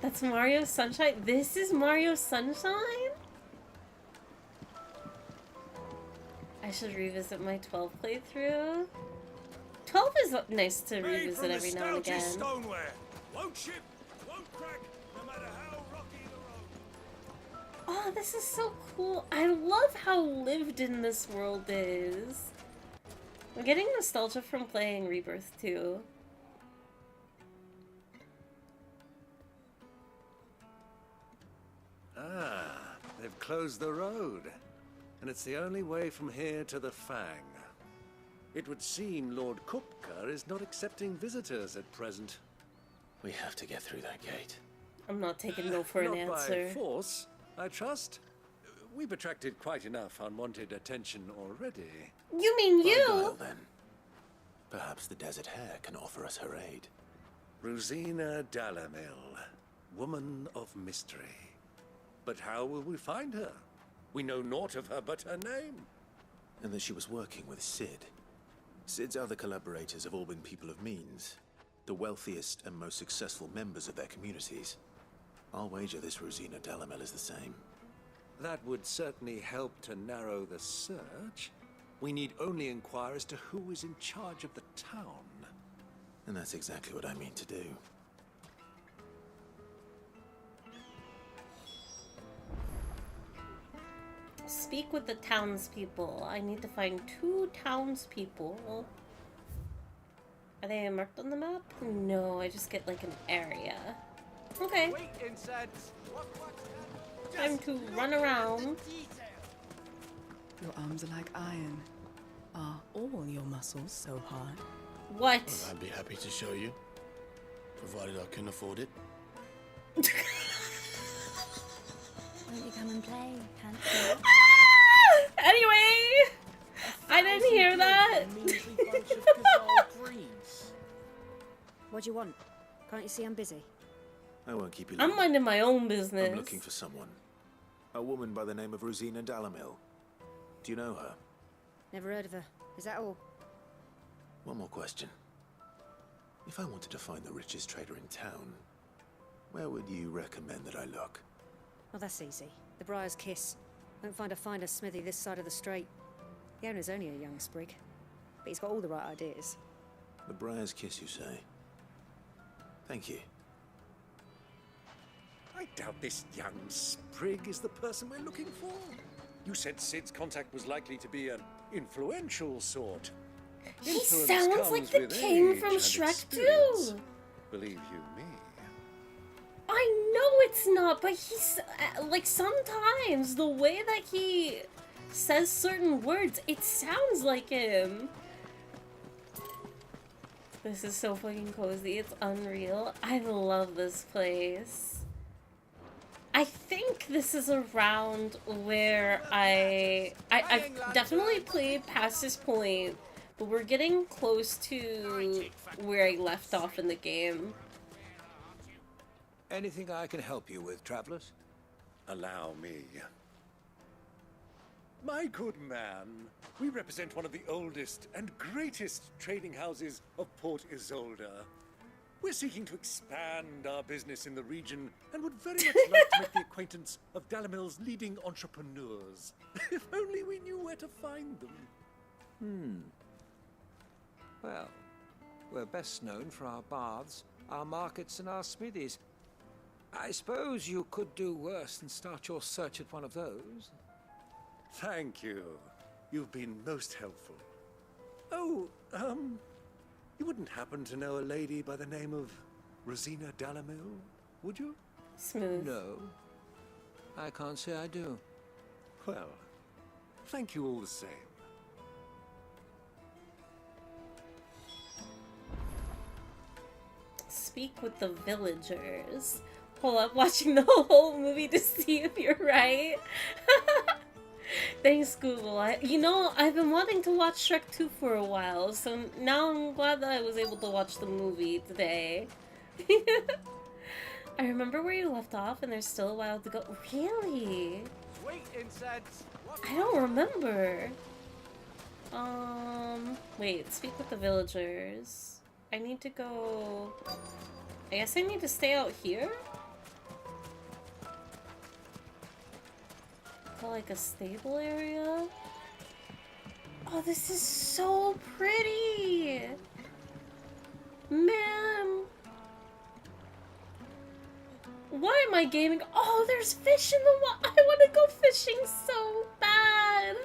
That's Mario Sunshine? This is Mario Sunshine? I should revisit my 12 playthrough. 12 is nice to revisit every now and again. Stoneware. Won't chip, won't crack, no matter how rocky the road. Oh, this is so cool. I love how lived in this world is. I'm getting nostalgia from playing Rebirth too. Ah, they've closed the road. And it's the only way from here to the Fang. It would seem Lord Kupka is not accepting visitors at present. We have to get through that gate. I'm not taking no for an Not answer. by force, I trust. We've attracted quite enough unwanted attention already. You mean By you? guile, then. Perhaps the Desert Hare can offer us her aid. Rosina Dalamil, woman of mystery. But how will we find her? We know naught of her but her name. And that she was working with Cid. Cid's other collaborators have all been people of means, the wealthiest and most successful members of their communities. I'll wager this Rosina Dalamel is the same. That would certainly help to narrow the search. We need only inquire as to who is in charge of the town. And that's exactly what I mean to do. Speak with the townspeople. I need to find 2 townspeople. Are they marked on the map? No, I just get like an area. Okay. Time to run around. Your arms are like iron. Are all your muscles so hard? What? Well, I'd be happy to show you, provided I can afford it. Won't you come and play, handsome? Anyway, I didn't hear that. What do you want? Can't you see I'm busy? I won't keep you long. I'm minding my own business. I'm looking for someone. A woman by the name of Rosina Dalamil. Do you know her? Never heard of her. Is that all? One more question. If I wanted to find the richest trader in town, where would you recommend that I look? Oh, that's easy. The Briar's Kiss. Won't find a finer smithy this side of the strait. The owner's only a young sprig, but he's got all the right ideas. The Briar's Kiss, you say? Thank you. I doubt this young sprig is the person we're looking for. You said Cid's contact was likely to be an influential sort. He Influence sounds comes like the with king age from and Shrek experience. 2. Believe you me. I know it's not, but he's like sometimes the way that he says certain words, it sounds like him. This is so fucking cozy. It's unreal. I love this place. I think this is around where I've definitely played past this point, but we're getting close to where I left off in the game. Anything I can help you with, travelers? Allow me. My good man, we represent one of the oldest and greatest trading houses of Port Isolde. We're seeking to expand our business in the region and would very much like to make the acquaintance of Dalamil's leading entrepreneurs. If only we knew where to find them. Well, we're best known for our baths, our markets, and our smithies. I suppose you could do worse than start your search at one of those. Thank you. You've been most helpful. Oh, you wouldn't happen to know a lady by the name of Rosina Dalamil, would you? Smooth. No. I can't say I do. Well, thank you all the same. Speak with the villagers. Hold up, watching the whole movie to see if you're right. Thanks, Google. I've been wanting to watch Shrek 2 for a while, so now I'm glad that I was able to watch the movie today. I remember where you left off, and there's still a while to go. Really? Sweet incense. I don't remember. Wait, speak with the villagers. I need to go... I guess I need to stay out here? To like a stable area? Oh, this is so pretty! Man! Why am I gaming? Oh, there's fish in the water! I want to go fishing so bad!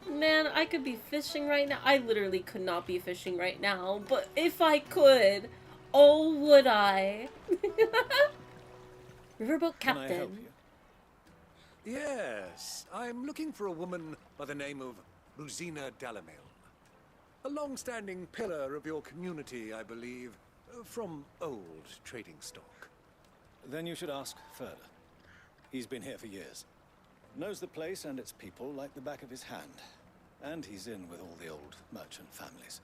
Man, I could be fishing right now. I literally could not be fishing right now, but if I could, oh, would I? Riverboat Can I help Captain. you? Yes, I'm looking for a woman by the name of Rosina Dalamil. A long-standing pillar of your community, I believe, from old trading stock. Then you should ask further. He's been here for years. Knows the place and its people like the back of his hand. And he's in with all the old merchant families.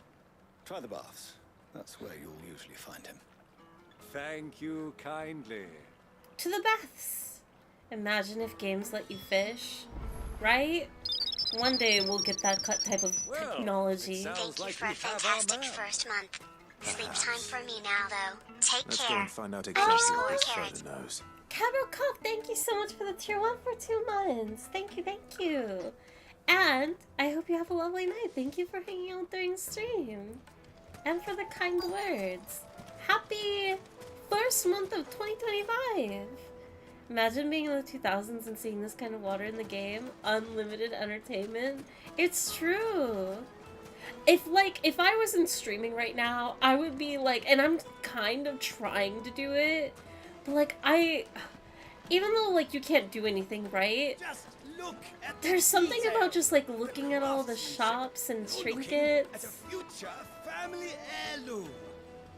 Try the baths. That's where you'll usually find him. Thank you kindly. To the baths. Imagine if games let you fish, right? One day we'll get that type of technology. Thank you for a fantastic first month. Sleep time for me now, though. Take Let's care. go and find out exactly what this Carrots. fella knows. Cabro Cop, thank you so much for the tier 1 for 2 months. Thank you. And I hope you have a lovely night. Thank you for hanging out during stream. And for the kind words. Happy first month of 2025. Imagine being in the 2000s and seeing this kind of water in the game. Unlimited entertainment. It's true. If I wasn't streaming right now, I would be like, and I'm kind of trying to do it, but like even though like you can't do anything, right? Just look at There's something about just like looking at all the shops and trinkets. As a future family heirloom.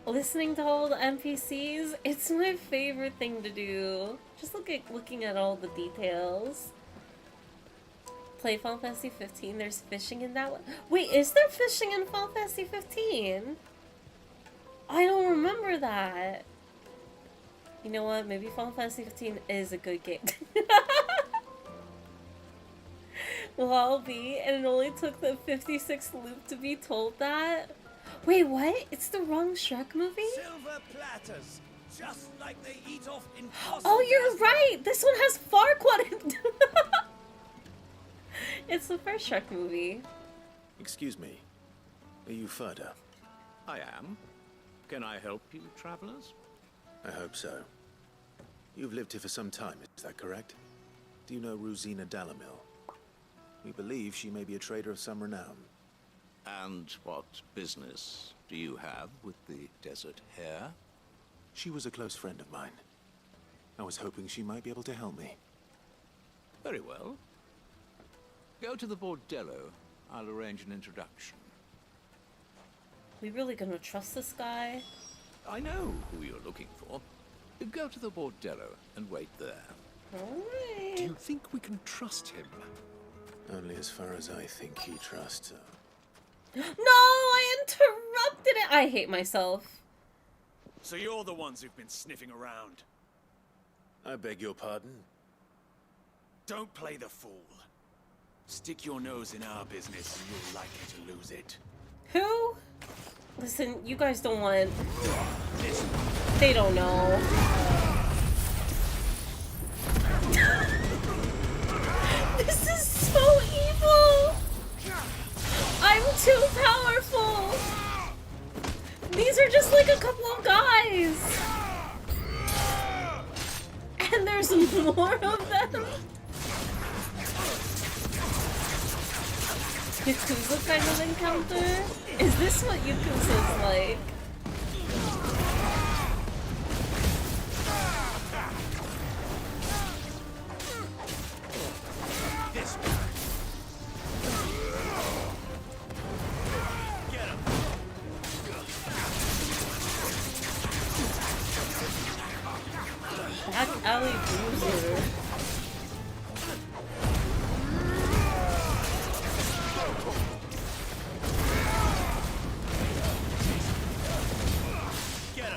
Listening to all the NPCs, it's my favorite thing to do. Just looking at all the details. Play Final Fantasy 15, there's fishing in that one. Wait, is there fishing in Final Fantasy 15? I don't remember that. You know what, maybe Final Fantasy 15 is a good game. Well, I'll be, and it only took the 56th loop to be told that. Wait, what? It's the wrong Shrek movie? Silver platters, just like they eat off in. Oh, you're right! This one has Farquaad. It's the first Shrek movie. Excuse me. Are you Ferda? I am. Can I help you, travelers? I hope so. You've lived here for some time, is that correct? Do you know Rosina Dalamil? We believe she may be a trader of some renown. And what business do you have with the desert hare? She was a close friend of mine. I was hoping she might be able to help me. Very well. Go to the bordello. I'll arrange an introduction. We really gonna trust this guy? I know who you're looking for. Go to the bordello and wait there. Alright. Do you think we can trust him? Only as far as I think he trusts her. No, I interrupted it. I hate myself. So you're the ones who've been sniffing around. I beg your pardon? Don't play the fool. Stick your nose in our business and you're likely to lose it. Who? Listen, you guys don't want... Listen. They don't know. This is so evil! I'm too powerful! These are just like a couple of guys! And there's more of them! Yakuza kind of encounter? Is this what Yakuza's like? This Back alley bruiser.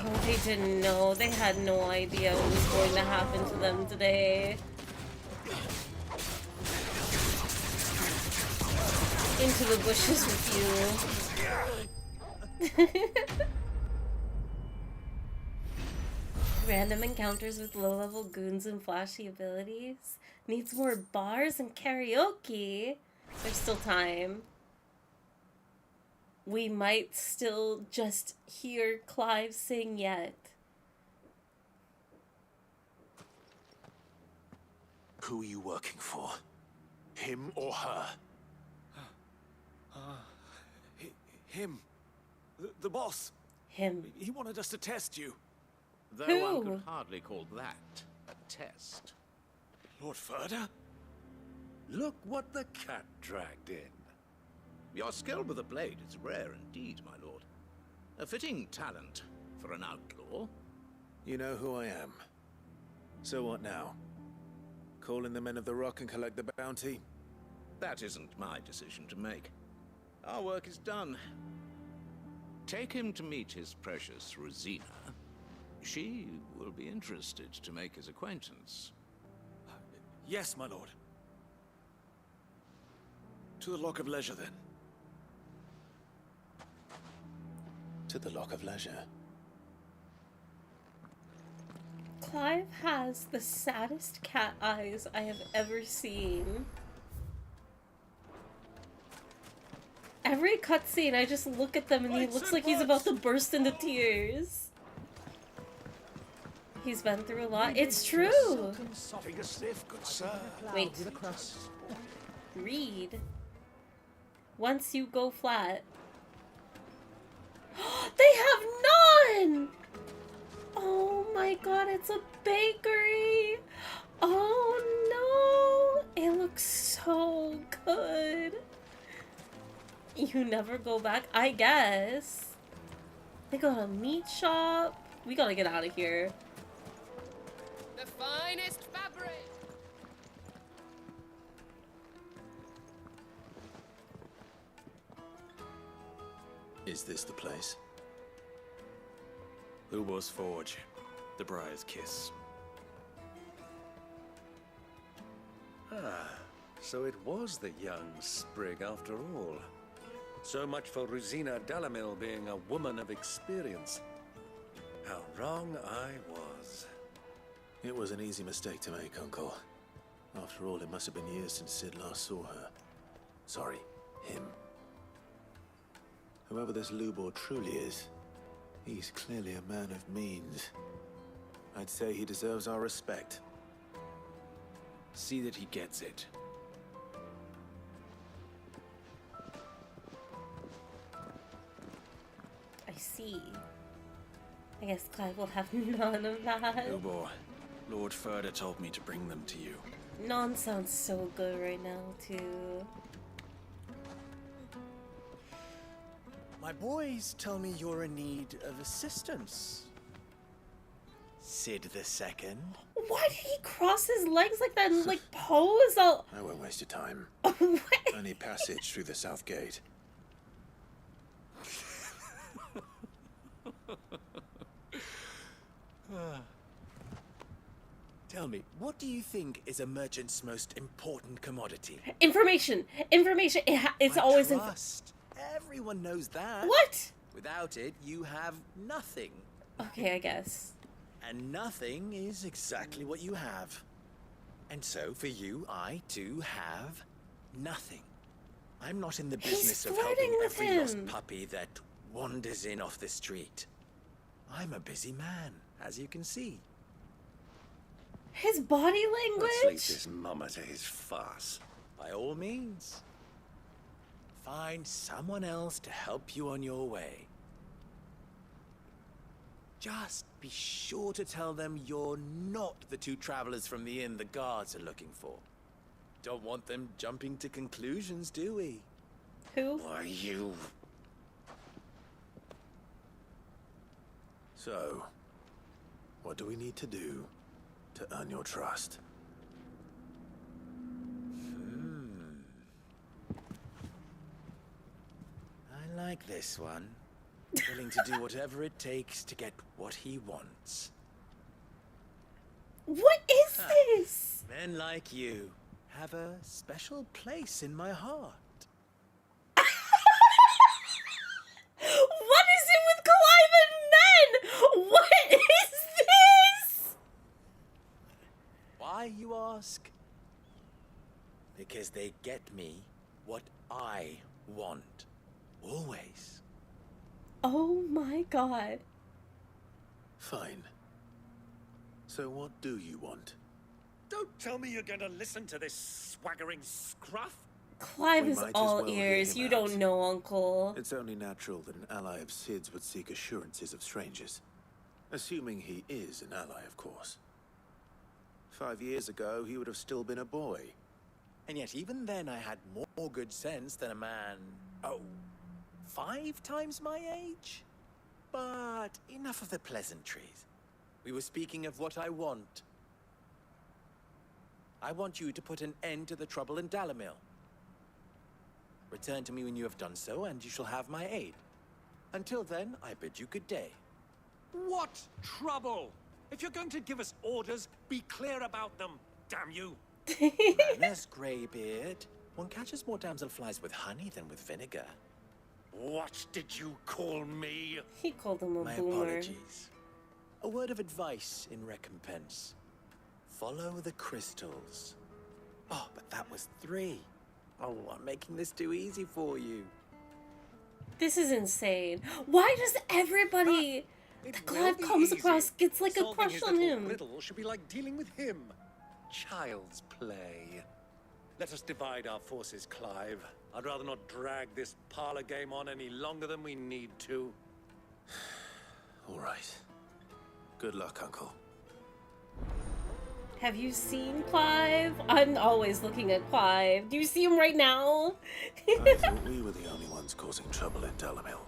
Oh, they didn't know. They had no idea what was going to happen to them today. Into the bushes with you. Random encounters with low-level goons and flashy abilities. Needs more bars and karaoke. There's still time. We might still just hear Clive sing yet. Who are you working for? Him or her? Him. The boss. Him. He wanted us to test you. Though one could hardly call that a test. Lord Furder? Look what the cat dragged in. Your skill with the blade is rare indeed, my lord. A fitting talent for an outlaw. You know who I am. So what now? Call in the Men of the Rock and collect the bounty? That isn't my decision to make. Our work is done. Take him to meet his precious Rosina. She will be interested to make his acquaintance. Yes, my lord. To the Lock of Leisure, then. To the Lock of Leisure. Clive has the saddest cat eyes I have ever seen. Every cutscene, I just look at them and he looks like he's about to burst into tears. He's been through a lot. It's true! Take a sniff, good sir. Wait. Read. Once you go flat. They have none! Oh my god, it's a bakery! Oh no! It looks so good. You never go back? I guess. They got a meat shop. We gotta get out of here. The finest fabric! Is this the place? Ubo's Forge. The Briar's Kiss. Ah, so it was the young sprig after all. So much for Rosina Dalamil being a woman of experience. How wrong I was. It was an easy mistake to make, Uncle. After all, it must have been years since Sid last saw her. Sorry, him. Whoever this Lubor truly is, he's clearly a man of means. I'd say he deserves our respect. See that he gets it. I see. I guess Clive will have none of that. Lubor, Lord Furder told me to bring them to you. Non sounds so good right now, too. My boys tell me you're in need of assistance. Sid the Second. Why did he cross his legs like that and like pose all? I won't waste your time. Only passage through the south gate. Tell me, what do you think is a merchant's most important commodity? Information! Information! It's always trust. Everyone knows that. What? Without it, you have nothing. Okay, I guess. And nothing is exactly what you have. And so, for you, I too have nothing. I'm not in the business of helping every lost puppy that wanders in off the street. I'm a busy man, as you can see. His body language? Let's leave this mama to his farce. By all means. Find someone else to help you on your way. Just be sure to tell them you're not the two travelers from the inn the guards are looking for. Don't want them jumping to conclusions, do we? Who? Why, you... So, what do we need to do to earn your trust? I like this one. Willing to do whatever it takes to get what he wants. What is this? Men like you have a special place in my heart. What is it with Clive and men? What is this? Why, you ask? Because they get me what I want. Always. Oh my god. Fine. So what do you want? Don't tell me you're going to listen to this swaggering scruff. Clive We is might as all well hear ears. him You out. don't know, Uncle. It's only natural that an ally of Sid's would seek assurances of strangers. Assuming he is an ally, of course. 5 years ago, he would have still been a boy. And yet even then I had more good sense than a man, 5 times my age? But enough of the pleasantries. We were speaking of what I want. I want you to put an end to the trouble in Dalamil. Return to me when you have done so, and you shall have my aid. Until then, I bid you good day. What trouble? If you're going to give us orders, be clear about them, damn you. Manners, Greybeard. One catches more damselflies with honey than with vinegar. What did you call me? He called him a My boomer. apologies. A word of advice in recompense. Follow the crystals. Oh, but that was 3. Oh, I'm making this too easy for you. This is insane. Why does everybody that Clive comes across gets like a crush on him? Riddle should be like dealing with him. Child's play. Let us divide our forces, Clive. I'd rather not drag this parlor game on any longer than we need to. All right. Good luck, Uncle. Have you seen Clive? I'm always looking at Clive. Do you see him right now? I thought we were the only ones causing trouble in Dalamil.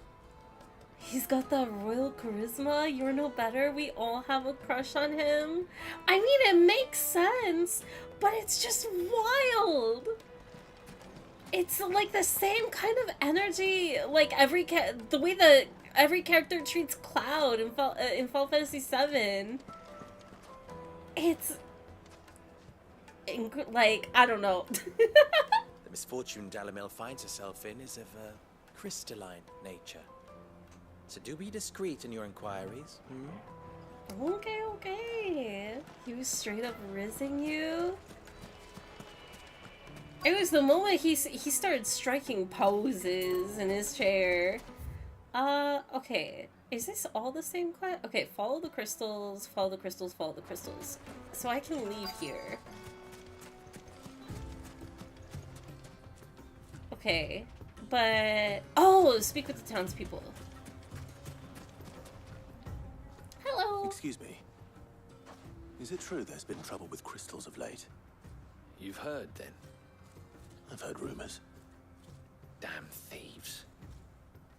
He's got that royal charisma. You're no better. We all have a crush on him. I mean, it makes sense, but it's just wild. It's like the same kind of energy, like the way that every character treats Cloud in Final Fantasy VII. It's like, I don't know. The misfortune Dalamil finds herself in is of a crystalline nature. So do be discreet in your inquiries. Okay. He was straight up rizzing you. It was the moment he started striking poses in his chair. Okay. Is this all the same class? Okay, follow the crystals, follow the crystals, follow the crystals. So I can leave here. Okay. But... oh, speak with the townspeople. Hello. Excuse me. Is it true there's been trouble with crystals of late? You've heard, then? I've heard rumors. Damn thieves.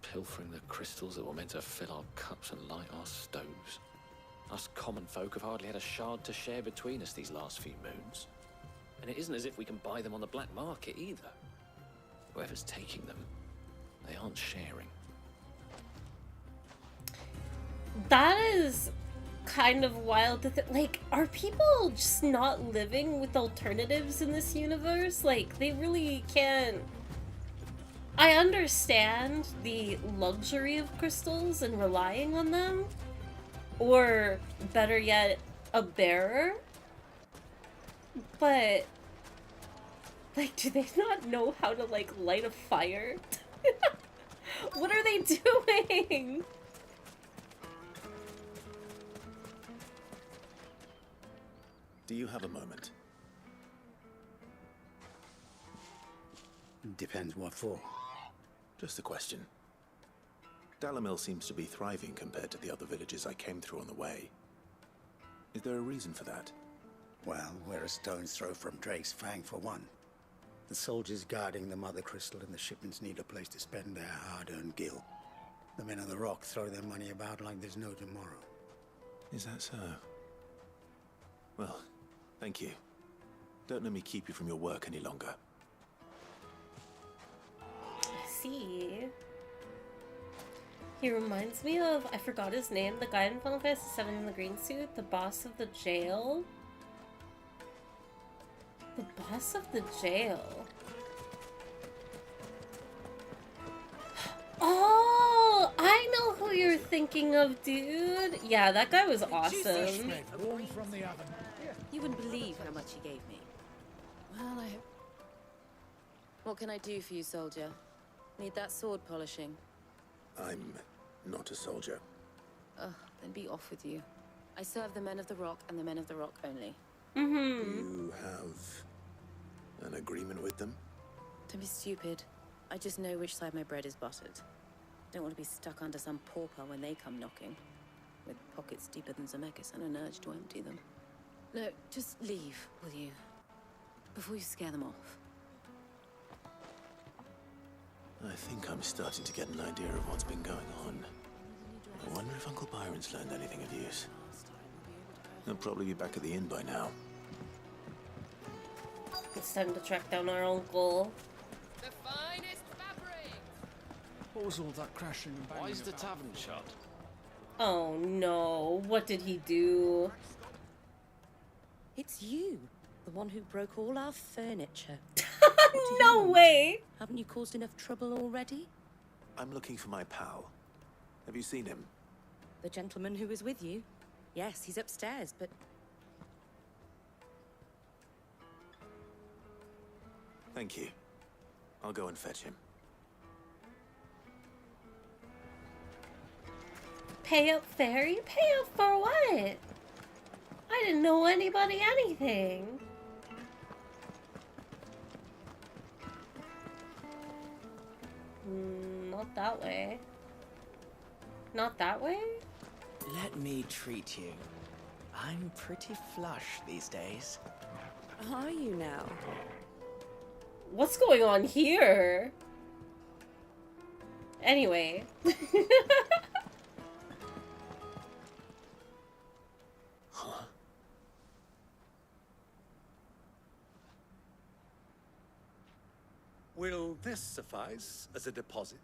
Pilfering the crystals that were meant to fill our cups and light our stoves. Us common folk have hardly had a shard to share between us these last few moons. And it isn't as if we can buy them on the black market either. Whoever's taking them, they aren't sharing. That is kind of wild to like, are people just not living with alternatives in this universe? Like, they really can't... I understand the luxury of crystals and relying on them, Or, better yet, a bearer? But, like, do they not know how to, like, light a fire? What are they doing? Do you have a moment? Depends what for. Just a question. Dalamil seems to be thriving compared to the other villages I came through on the way. Is there a reason for that? Well, we're a stone's throw from Drake's Fang for one. The soldiers guarding the Mother Crystal and the shipments need a place to spend their hard-earned gil. The men of the Rock throw their money about like there's no tomorrow. Is that so? Well, thank you. Don't let me keep you from your work any longer. I see. He reminds me of, I forgot his name, the guy in Final Fantasy 7 in the green suit, the boss of the jail. The boss of the jail. Oh, I know who you're thinking of, dude. Yeah, that guy was awesome. Warm from the oven. You wouldn't believe how much he gave me. Well, What can I do for you, soldier? Need that sword polishing? I'm not a soldier. Ugh, then be off with you. I serve the men of the Rock and the men of the Rock only. You have an agreement with them? Don't be stupid. I just know which side my bread is buttered. Don't want to be stuck under some pauper when they come knocking. With pockets deeper than Zemeckis and an urge to empty them. No, just leave, will you? Before you scare them off. I think I'm starting to get an idea of what's been going on. I wonder if Uncle Byron's learned anything of use. He'll probably be back at the inn by now. It's time to track down our uncle. The finest fabric! What was all that crashing and banging? Why is the tavern shut? Oh no, what did he do? It's you, the one who broke all our furniture. No way! Haven't you caused enough trouble already? I'm looking for my pal. Have you seen him? The gentleman who was with you? Yes, he's upstairs, but... Thank you. I'll go and fetch him. Pay up, fairy? Pay up for what? I didn't know anybody anything. Not that way. Not that way? Let me treat you. I'm pretty flush these days. Are you now? What's going on here? Anyway. Will this suffice as a deposit?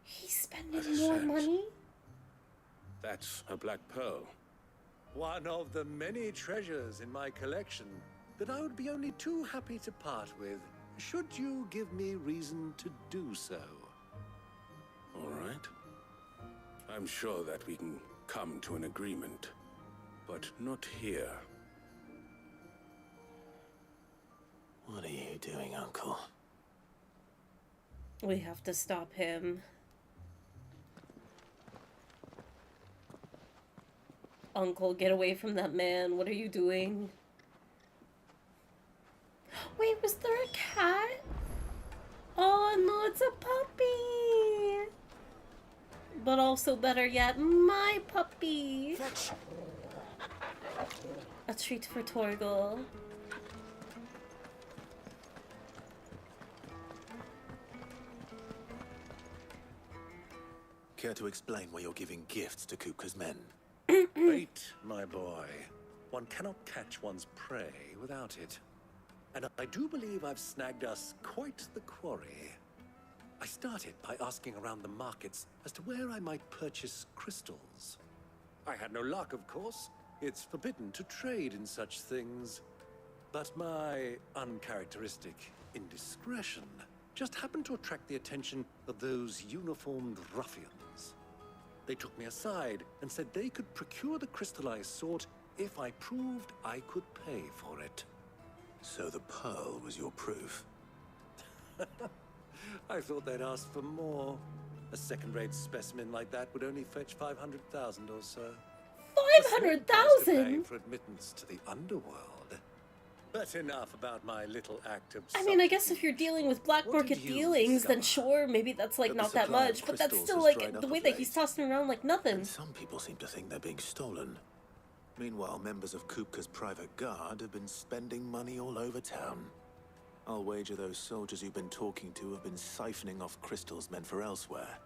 He's spending more money? That's a black pearl. One of the many treasures in my collection that I would be only too happy to part with, should you give me reason to do so. All right. I'm sure that we can come to an agreement, but not here. What are you doing, Uncle? We have to stop him. Uncle, get away from that man. What are you doing? Wait, was there a cat? Oh no, it's a puppy! But also better yet, my puppy! A treat for Torgal. Care to explain why you're giving gifts to Kupka's men? Bait, my boy. One cannot catch one's prey without it. And I do believe I've snagged us quite the quarry. I started by asking around the markets as to where I might purchase crystals. I had no luck, of course. It's forbidden to trade in such things. But my uncharacteristic indiscretion just happened to attract the attention of those uniformed ruffians. They took me aside and said they could procure the crystallized sword if I proved I could pay for it. So the pearl was your proof? I thought they'd ask for more. A second-rate specimen like that would only fetch 500,000 or so. 500,000 for admittance to the underworld. But enough about my little act of. I mean, I guess if you're dealing with black market dealings, then sure, maybe that's like not that much, but that's still like the way that he's tossing around like nothing. And some people seem to think they're being stolen. Meanwhile, members of Kupka's private guard have been spending money all over town. I'll wager those soldiers you've been talking to have been siphoning off crystals meant for elsewhere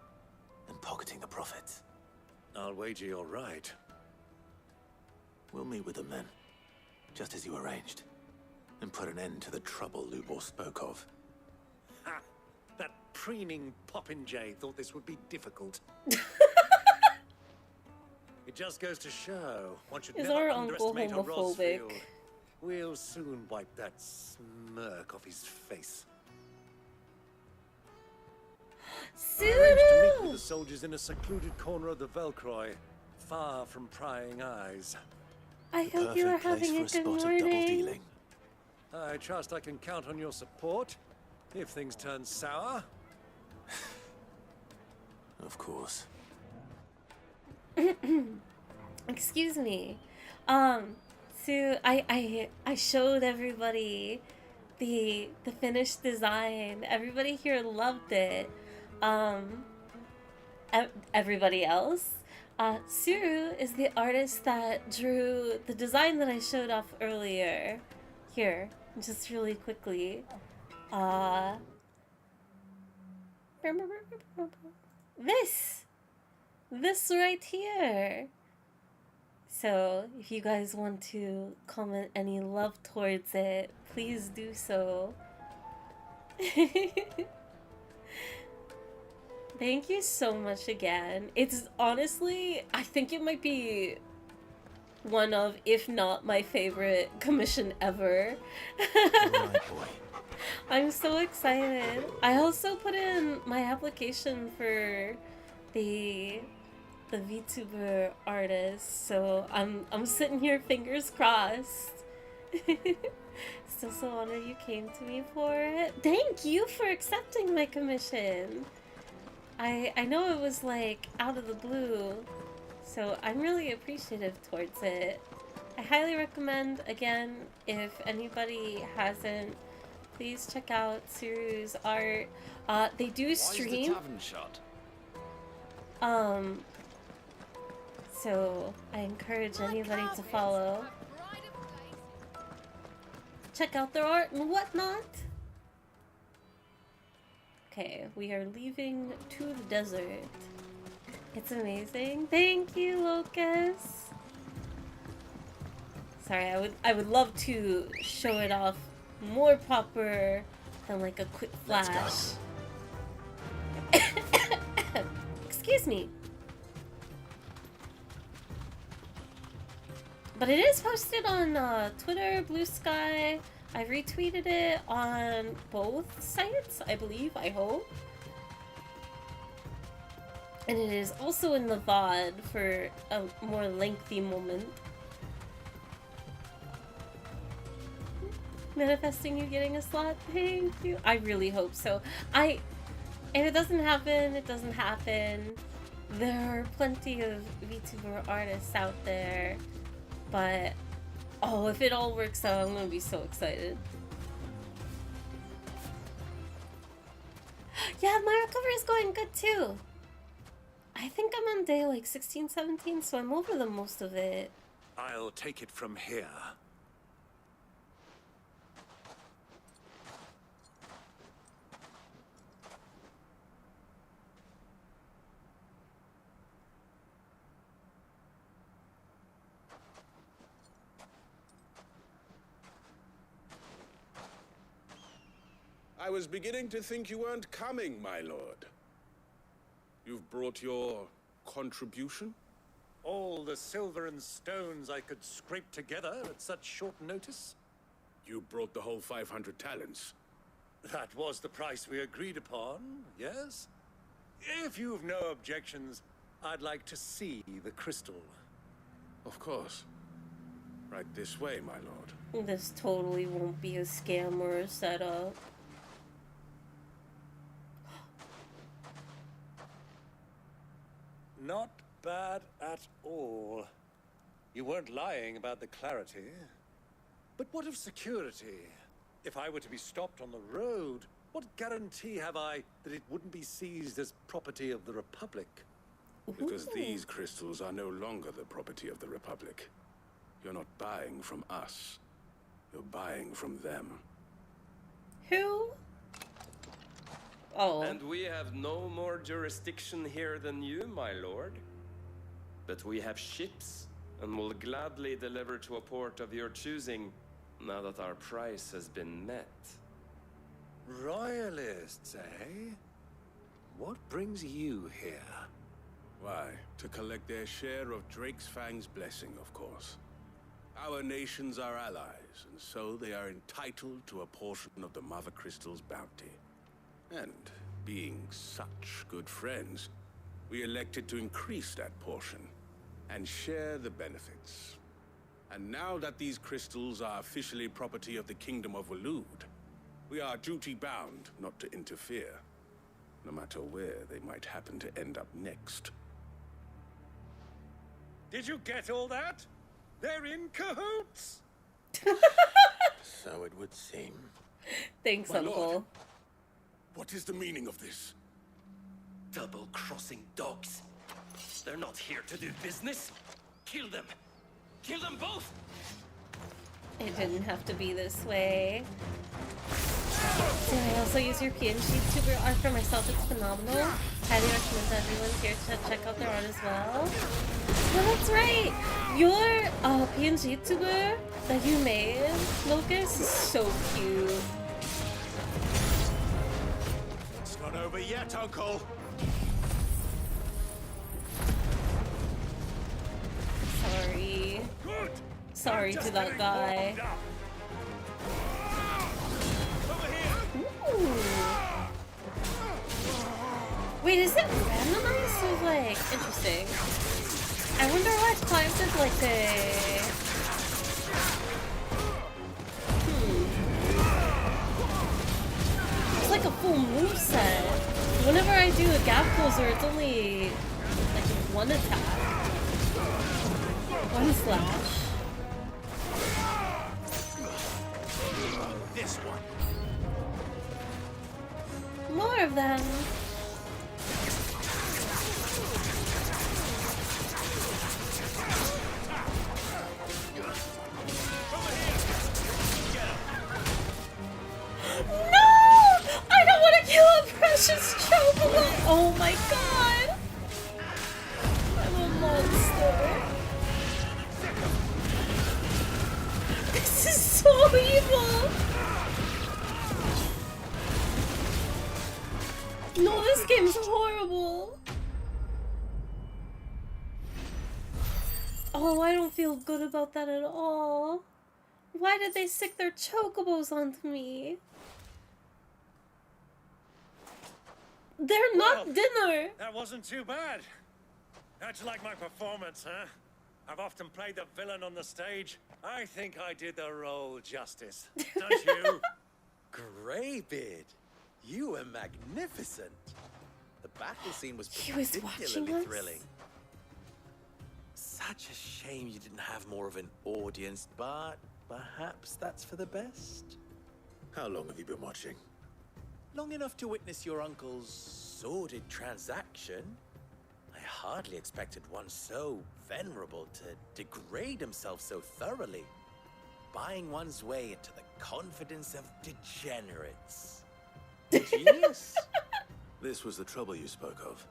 and pocketing the profits. I'll wager you're right. We'll meet with them then, just as you arranged, and put an end to the trouble Lubor spoke of. Ha! That preening popinjay thought this would be difficult. It just goes to show one should never underestimate a Rosfield. We'll soon wipe that smirk off his face. I arranged to meet with the soldiers in a secluded corner of the Velcroy, far from prying eyes. I hope you are having a good morning. I trust I can count on your support if things turn sour. Of course. Excuse me. So I showed everybody the finished design. Everybody here loved it. Everybody else. Suru is the artist that drew the design that I showed off earlier. Here, just really quickly. This right here. So, if you guys want to comment any love towards it, please do so. Thank you so much again. It's honestly, I think it might be one of, if not my favorite commission ever. I'm so excited. I also put in my application for the VTuber artist, so I'm sitting here fingers crossed. Still so honored you came to me for it. Thank you for accepting my commission. I know it was like out of the blue, so I'm really appreciative towards it. I highly recommend, again, if anybody hasn't, please check out Suru's art. They do stream. Why is the tavern shut? So I encourage anybody to follow. Check out their art and whatnot. Okay, we are leaving to the desert. It's amazing. Thank you, Locus. Sorry, I would love to show it off more proper than like a quick flash. Excuse me. But it is posted on Twitter, Blue Sky. I retweeted it on both sites, I believe, I hope. And it is also in the VOD for a more lengthy moment. Manifesting you getting a slot? Thank you. I really hope so. If it doesn't happen, it doesn't happen. There are plenty of VTuber artists out there. But, oh, if it all works out, I'm gonna be so excited. Yeah, my recovery is going good too. I think I'm on day like 16, 17, so I'm over the most of it. I'll take it from here. I was beginning to think you weren't coming, my lord. You've brought your contribution? All the silver and stones I could scrape together at such short notice? You brought the whole 500 talents. That was the price we agreed upon, yes? If you've no objections, I'd like to see the crystal. Of course. Right this way, my lord. This totally won't be a scam or a setup. Not bad at all. You weren't lying about the clarity. But what of security? If I were to be stopped on the road, what guarantee have I that it wouldn't be seized as property of the Republic? Because these crystals are no longer the property of the Republic. You're not buying from us. You're buying from them. Who? Oh. And we have no more jurisdiction here than you, my lord. But we have ships, and will gladly deliver to a port of your choosing, now that our price has been met. Royalists, eh? What brings you here? Why, to collect their share of Drake's Fang's blessing, of course. Our nations are allies, and so they are entitled to a portion of the Mother Crystal's bounty. And being such good friends, we elected to increase that portion and share the benefits. And now that these crystals are officially property of the Kingdom of Waloed, we are duty-bound not to interfere, no matter where they might happen to end up next. Did you get all that? They're in cahoots! So it would seem. Thanks, My Uncle. lord, what is the meaning of this? Double-crossing dogs. They're not here to do business. Kill them. Kill them both! It didn't have to be this way. Did I also use your PNG tuber art for myself? It's phenomenal. Highly recommend everyone here to check out their art as well. Oh, that's right! Your PNG tuber that you made, Locust, is so cute. It's not over yet, Uncle. Sorry. Sorry to that guy. Ooh. Wait, is it randomized or like interesting? I wonder why Clive did like a It's like a full moveset. Whenever I do a gap closer, it's only like one attack. One slash. This one. More of them. No! I don't want to kill a precious chocolate! Oh my god! I'm a monster. This is so evil! No, this game's horrible. Oh, I don't feel good about that at all. Why did they stick their chocobos onto me? They're not dinner. That wasn't too bad. How'd you like my performance, huh? I've often played the villain on the stage. I think I did the role justice. Don't you? Greybeard, you were magnificent. The battle scene was He was particularly watching us? thrilling. Such a shame you didn't have more of an audience, but perhaps that's for the best. How long have you been watching? Long enough to witness your uncle's sordid transaction. I hardly expected one so venerable to degrade himself so thoroughly, buying one's way into the confidence of degenerates. Genius! This was the trouble you spoke of.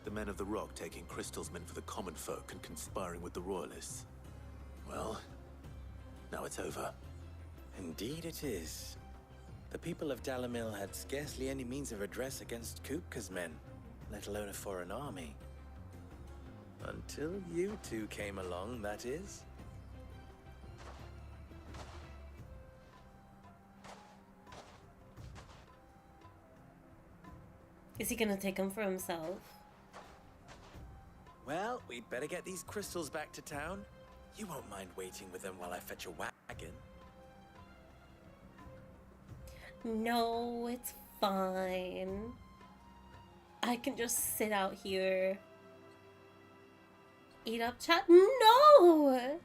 The men of the Rock taking crystals meant for the common folk and conspiring with the Royalists. Well, now it's over. Indeed it is. The people of Dalamil had scarcely any means of redress against Kupka's men, let alone a foreign army. Until you two came along, that is. Is he gonna take him for himself? Well, we'd better get these crystals back to town. You won't mind waiting with them while I fetch a wagon. No, it's fine. I can just sit out here. Eat up, chat? No!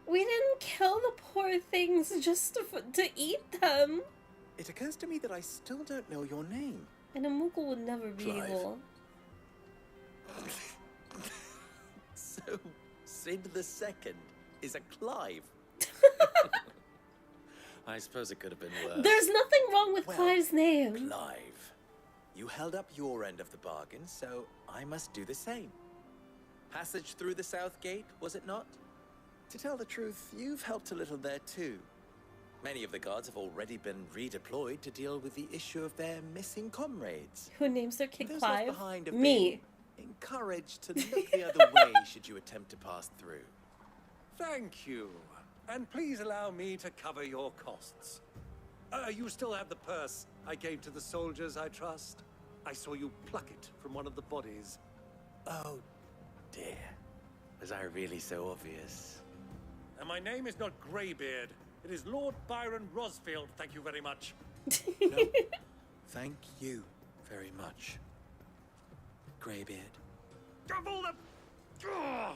We didn't kill the poor things just to eat them. It occurs to me that I still don't know your name. And a Moogle would never be Clive. able. So, Sid the Second is a Clive. I suppose it could have been worse. There's nothing wrong with Clive's name. Clive, you held up your end of the bargain, so I must do the same. Passage through the South Gate, was it not? To tell the truth, you've helped a little there too. Many of the guards have already been redeployed to deal with the issue of their missing comrades. Who names their kid Those Clive? left behind have Me. been encouraged to look the other way should you attempt to pass through. Thank you. And please allow me to cover your costs. You still have the purse I gave to the soldiers, I trust? I saw you pluck it from one of the bodies. Oh, dear. Was I really so obvious? And my name is not Greybeard. It is Lord Byron Rosfield, thank you very much. No, thank you very much, Greybeard. Double the... Ugh!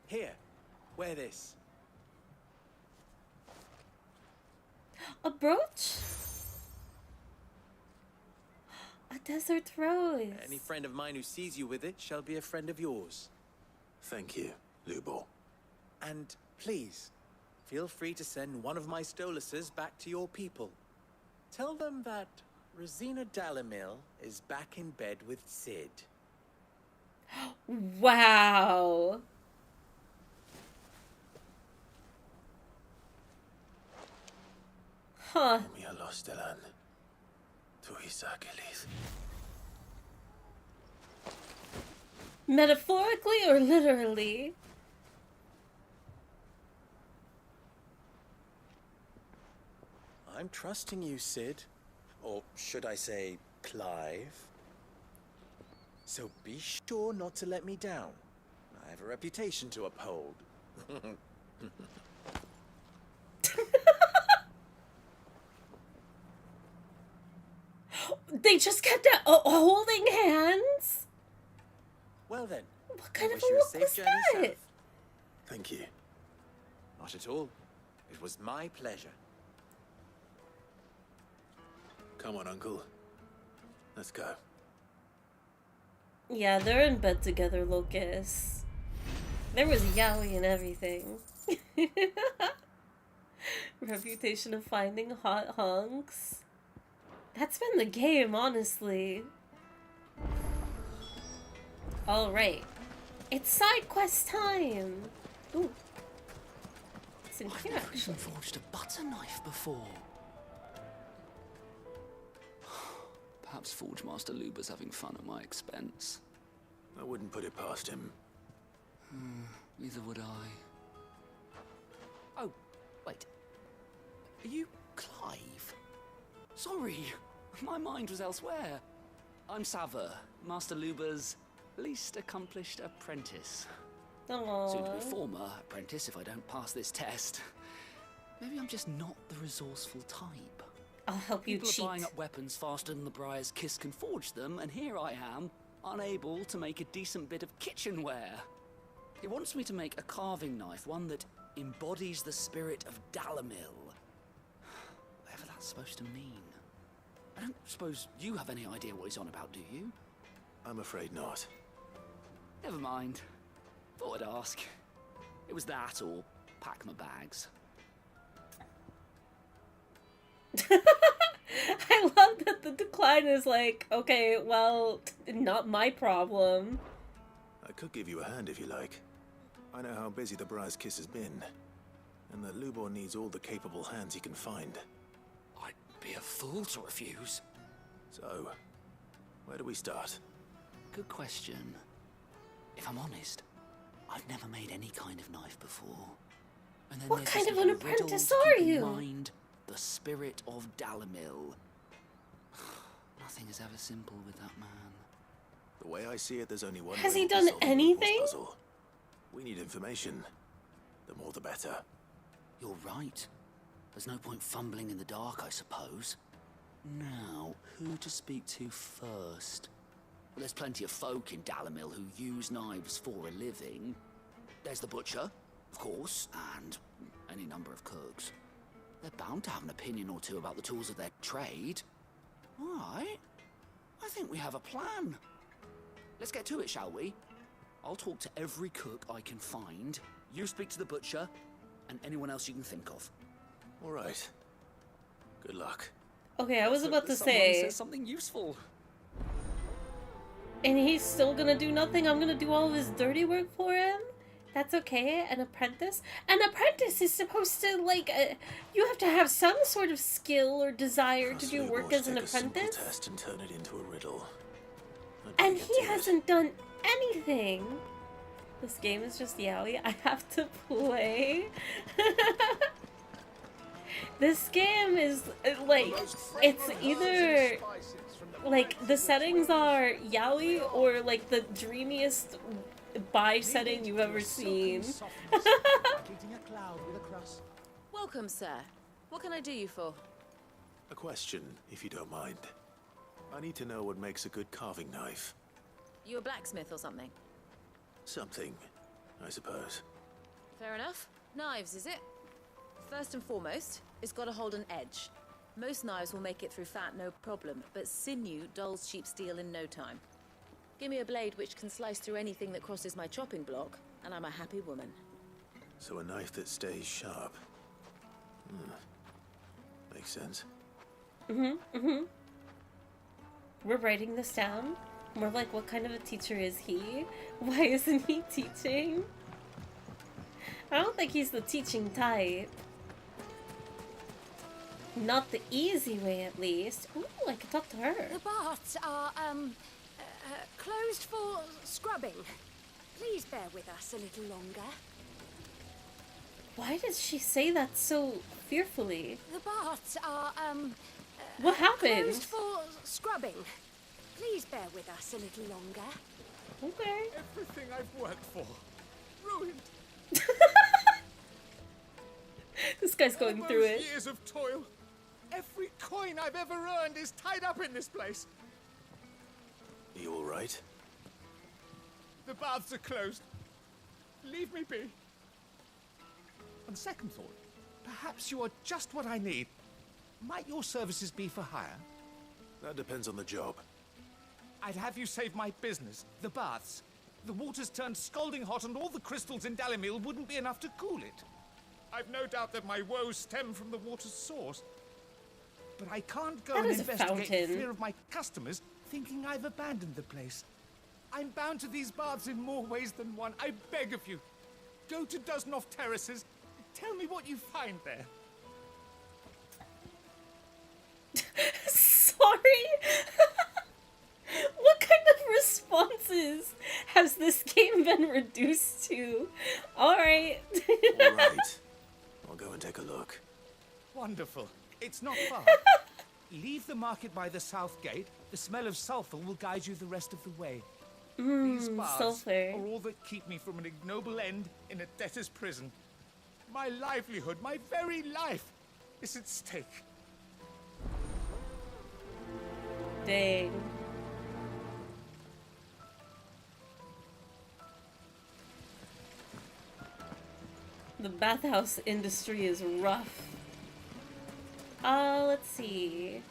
Here, wear this. A brooch? A desert rose. Any friend of mine who sees you with it shall be a friend of yours. Thank you, Lubor. And please, feel free to send one of my Stoluses back to your people. Tell them that Rosina Dalamil is back in bed with Sid. Wow. Huh. Metaphorically or literally? I'm trusting you, Sid. Or should I say, Clive. So be sure not to let me down. I have a reputation to uphold. They just kept holding hands? Well then, What kind I of wish a you a look safe was journey that? south. Thank you. Not at all. It was my pleasure. Come on, Uncle. Let's go. Yeah, they're in bed together, Locus. There was yaoi and everything. Reputation of finding hot hunks. That's been the game, honestly. Alright. It's side quest time! Ooh. It's in I've here, never actually. even forged a butter knife before. Perhaps Forge Master Luber's having fun at my expense. I wouldn't put it past him. Neither would I. Oh, wait. Are you Clive? Sorry, my mind was elsewhere. I'm Sava, Master Luber's least accomplished apprentice. Soon to be Aww. former apprentice if I don't pass this test. Maybe I'm just not the resourceful type. I'll help you People cheat. are buying up weapons faster than the Briar's Kiss can forge them, and here I am, unable to make a decent bit of kitchenware. He wants me to make a carving knife, one that embodies the spirit of Dalamil. Whatever that's supposed to mean. I don't suppose you have any idea what he's on about, do you? I'm afraid not. Never mind. Thought I'd ask. It was that or pack my bags. I love that the decline is like, okay, well, not my problem. I could give you a hand if you like. I know how busy the Briar's Kiss has been, and that Lubor needs all the capable hands he can find. I'd be a fool to refuse. So, where do we start? Good question. If I'm honest, I've never made any kind of knife before. And then What there's kind this of an little riddle apprentice to are keep in you? Mind, the spirit of Dalamil. Nothing is ever simple with that man. The way I see it, there's only one Has way he to done solve the anything? puzzle. We need information. The more the better. You're right. There's no point fumbling in the dark, I suppose. Now, who to speak to first? Well, there's plenty of folk in Dalamil who use knives for a living. There's the butcher, of course, and any number of cooks. They're bound to have an opinion or two about the tools of their trade. All right. I think we have a plan. Let's get to it, shall we? I'll talk to every cook I can find. You speak to the butcher, and anyone else you can think of. All right. Good luck. Okay, I was about to Someone say. says something useful. And he's still gonna do nothing? I'm gonna do all of his dirty work for him? That's okay? An apprentice? An apprentice is supposed to, like, you have to have some sort of skill or desire to do work as an apprentice? Test and turn it into a riddle. And he hasn't done anything. This game is just yaoi. I have to play. This game is, like, it's either, like, the settings are yaoi or, like, the dreamiest buy setting you've ever seen. Welcome, sir. What can I do you for? A question, if you don't mind. I need to know what makes a good carving knife. You a blacksmith or something? Something, I suppose. Fair enough. Knives, is it? First and foremost, it's got to hold an edge. Most knives will make it through fat, no problem, but sinew dulls cheap steel in no time. Give me a blade which can slice through anything that crosses my chopping block, and I'm a happy woman. So a knife that stays sharp. Makes sense. We're writing this down. We're like, what kind of a teacher is he? Why isn't he teaching? I don't think he's the teaching type. Not the easy way, at least. Ooh, I can talk to her. The baths are, closed for scrubbing. Please bear with us a little longer. Why did she say that so fearfully? The baths are, What happened? closed for scrubbing. Please bear with us a little longer. Okay. Everything I've worked for. Ruined. This guy's going All through those it. years of toil. Every coin I've ever earned is tied up in this place. You all right? The baths are closed. Leave me be. On second thought, perhaps you are just what I need. Might your services be for hire? That depends on the job. I'd have you save my business, the baths. The water's turned scalding hot and all the crystals in Dalamil wouldn't be enough to cool it. I've no doubt that my woes stem from the water's source. But I can't go That and is a investigate for fountain. fear of my customers thinking I've abandoned the place. I'm bound to these baths in more ways than one. I beg of you. Go to Dusnoff Terraces. Tell me what you find there. Sorry? What kind of responses has this game been reduced to? Alright. All right. I'll go and take a look. Wonderful. It's not far. Leave the market by the south gate. The smell of sulfur will guide you the rest of the way. These baths sulfur. are all that keep me from an ignoble end in a debtor's prison. My livelihood, my very life, is at stake. Dang. The bathhouse industry is rough. Let's see.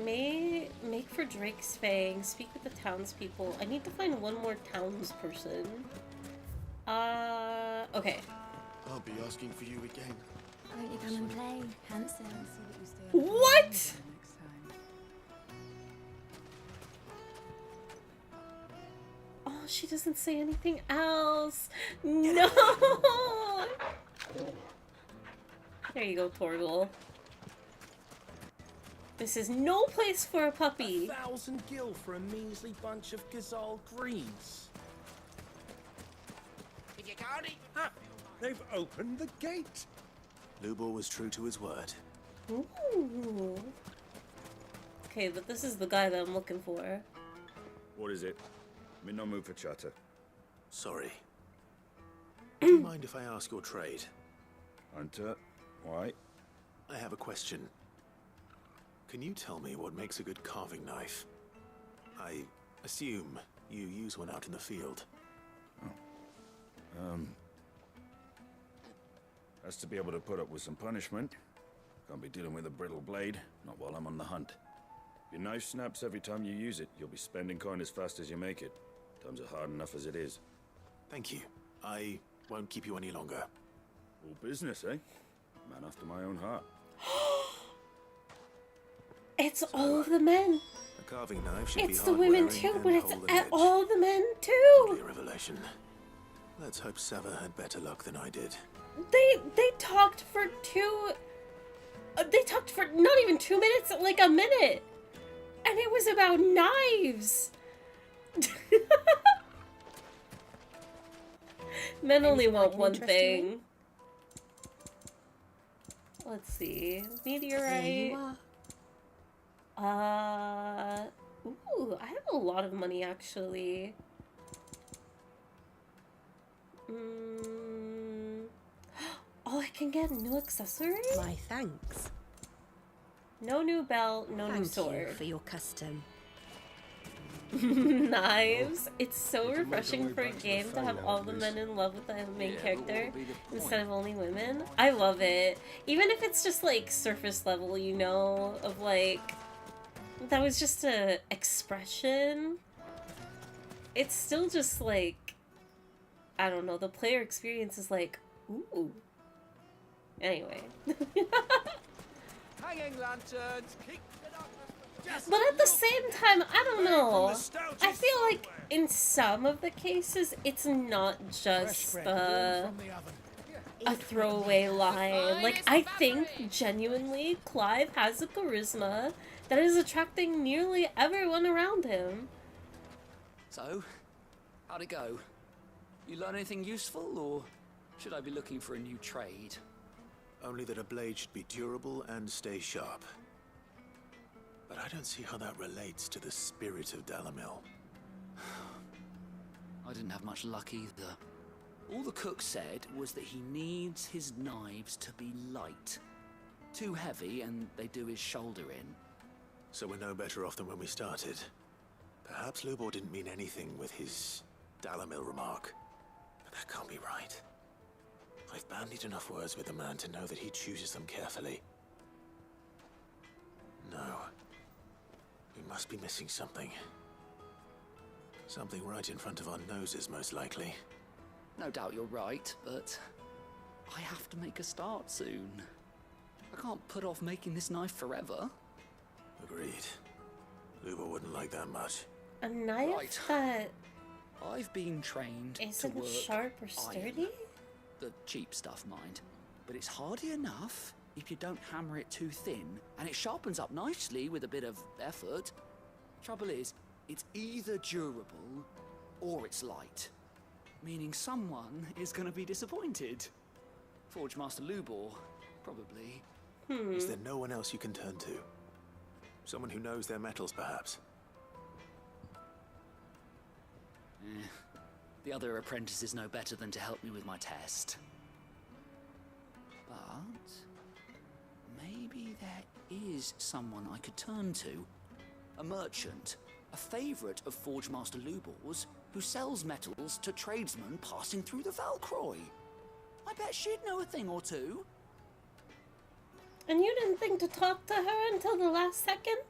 Make for Drake's Fang. Speak with the townspeople. I need to find one more townsperson. Okay. I'll be asking for you again. Won't you come and play, handsome? What? Oh, she doesn't say anything else. No. There you go, Torgal. This is no place for a puppy. 1,000 gil for a measly bunch of Gazal greens. If you can't eat... Ah, they've opened the gate. Lubor was true to his word. Ooh. Okay, but this is the guy that I'm looking for. What is it? I'm in no mood for chatter. Sorry. Do you mind if I ask your trade? Hunter, why? I have a question. Can you tell me what makes a good carving knife? I assume you use one out in the field. Has to be able to put up with some punishment. Can't be dealing with a brittle blade, not while I'm on the hunt. If your knife snaps every time you use it, you'll be spending coin as fast as you make it. Times are hard enough as it is. Thank you. I won't keep you any longer. All business, eh? Man after my own heart. It's all of the men. A carving knife should It's be the women hard-wearing too, and but it's hold an edge. all the men too. Hardly a revelation. Let's hope Sava had better luck than I did. They talked for they talked for not even 2 minutes, like a minute. And it was about knives. Men only want one thing. Let's see. Meteorite. Ooh, I have a lot of money actually. Oh, I can get new accessories? My thanks. No new belt, no new Thank sword. you for your custom. Knives. It's so refreshing for a game to have all the men in love with the main character instead of only women. I love it. Even if it's just like surface level, you know, of like that was just a expression. It's still just like, I don't know, the player experience is like, ooh. Anyway. Hanging lanterns, keep the darkness. But at the same time, I don't know. I feel like in some of the cases, it's not just a throwaway line. Like, I think genuinely Clive has a charisma that is attracting nearly everyone around him. So, how'd it go? You learn anything useful, or should I be looking for a new trade? Only that a blade should be durable and stay sharp. But I don't see how that relates to the spirit of Dalamil. I didn't have much luck either. All the cook said was that he needs his knives to be light. Too heavy and they do his shoulder in. So we're no better off than when we started. Perhaps Lubor didn't mean anything with his Dalamil remark. But that can't be right. I've bandied enough words with the man to know that he chooses them carefully. No. We must be missing something. Something right in front of our noses, most likely. No doubt you're right, but I have to make a start soon. I can't put off making this knife forever. Agreed. Lubor wouldn't like that much. A knife Right. that I've been trained to isn't work sharp or sturdy? iron. The cheap stuff, mind. But it's hardy enough if you don't hammer it too thin, and it sharpens up nicely with a bit of effort. Trouble is, it's either durable or it's light. Meaning someone is going to be disappointed. Forge Master Lubor, probably. Is there no one else you can turn to? Someone who knows their metals, perhaps? The other apprentices know better than to help me with my test. But maybe there is someone I could turn to. A merchant, a favourite of Forge Master Lubor's, who sells metals to tradesmen passing through the Valcroy. I bet she'd know a thing or two. And you didn't think to talk to her until the last second?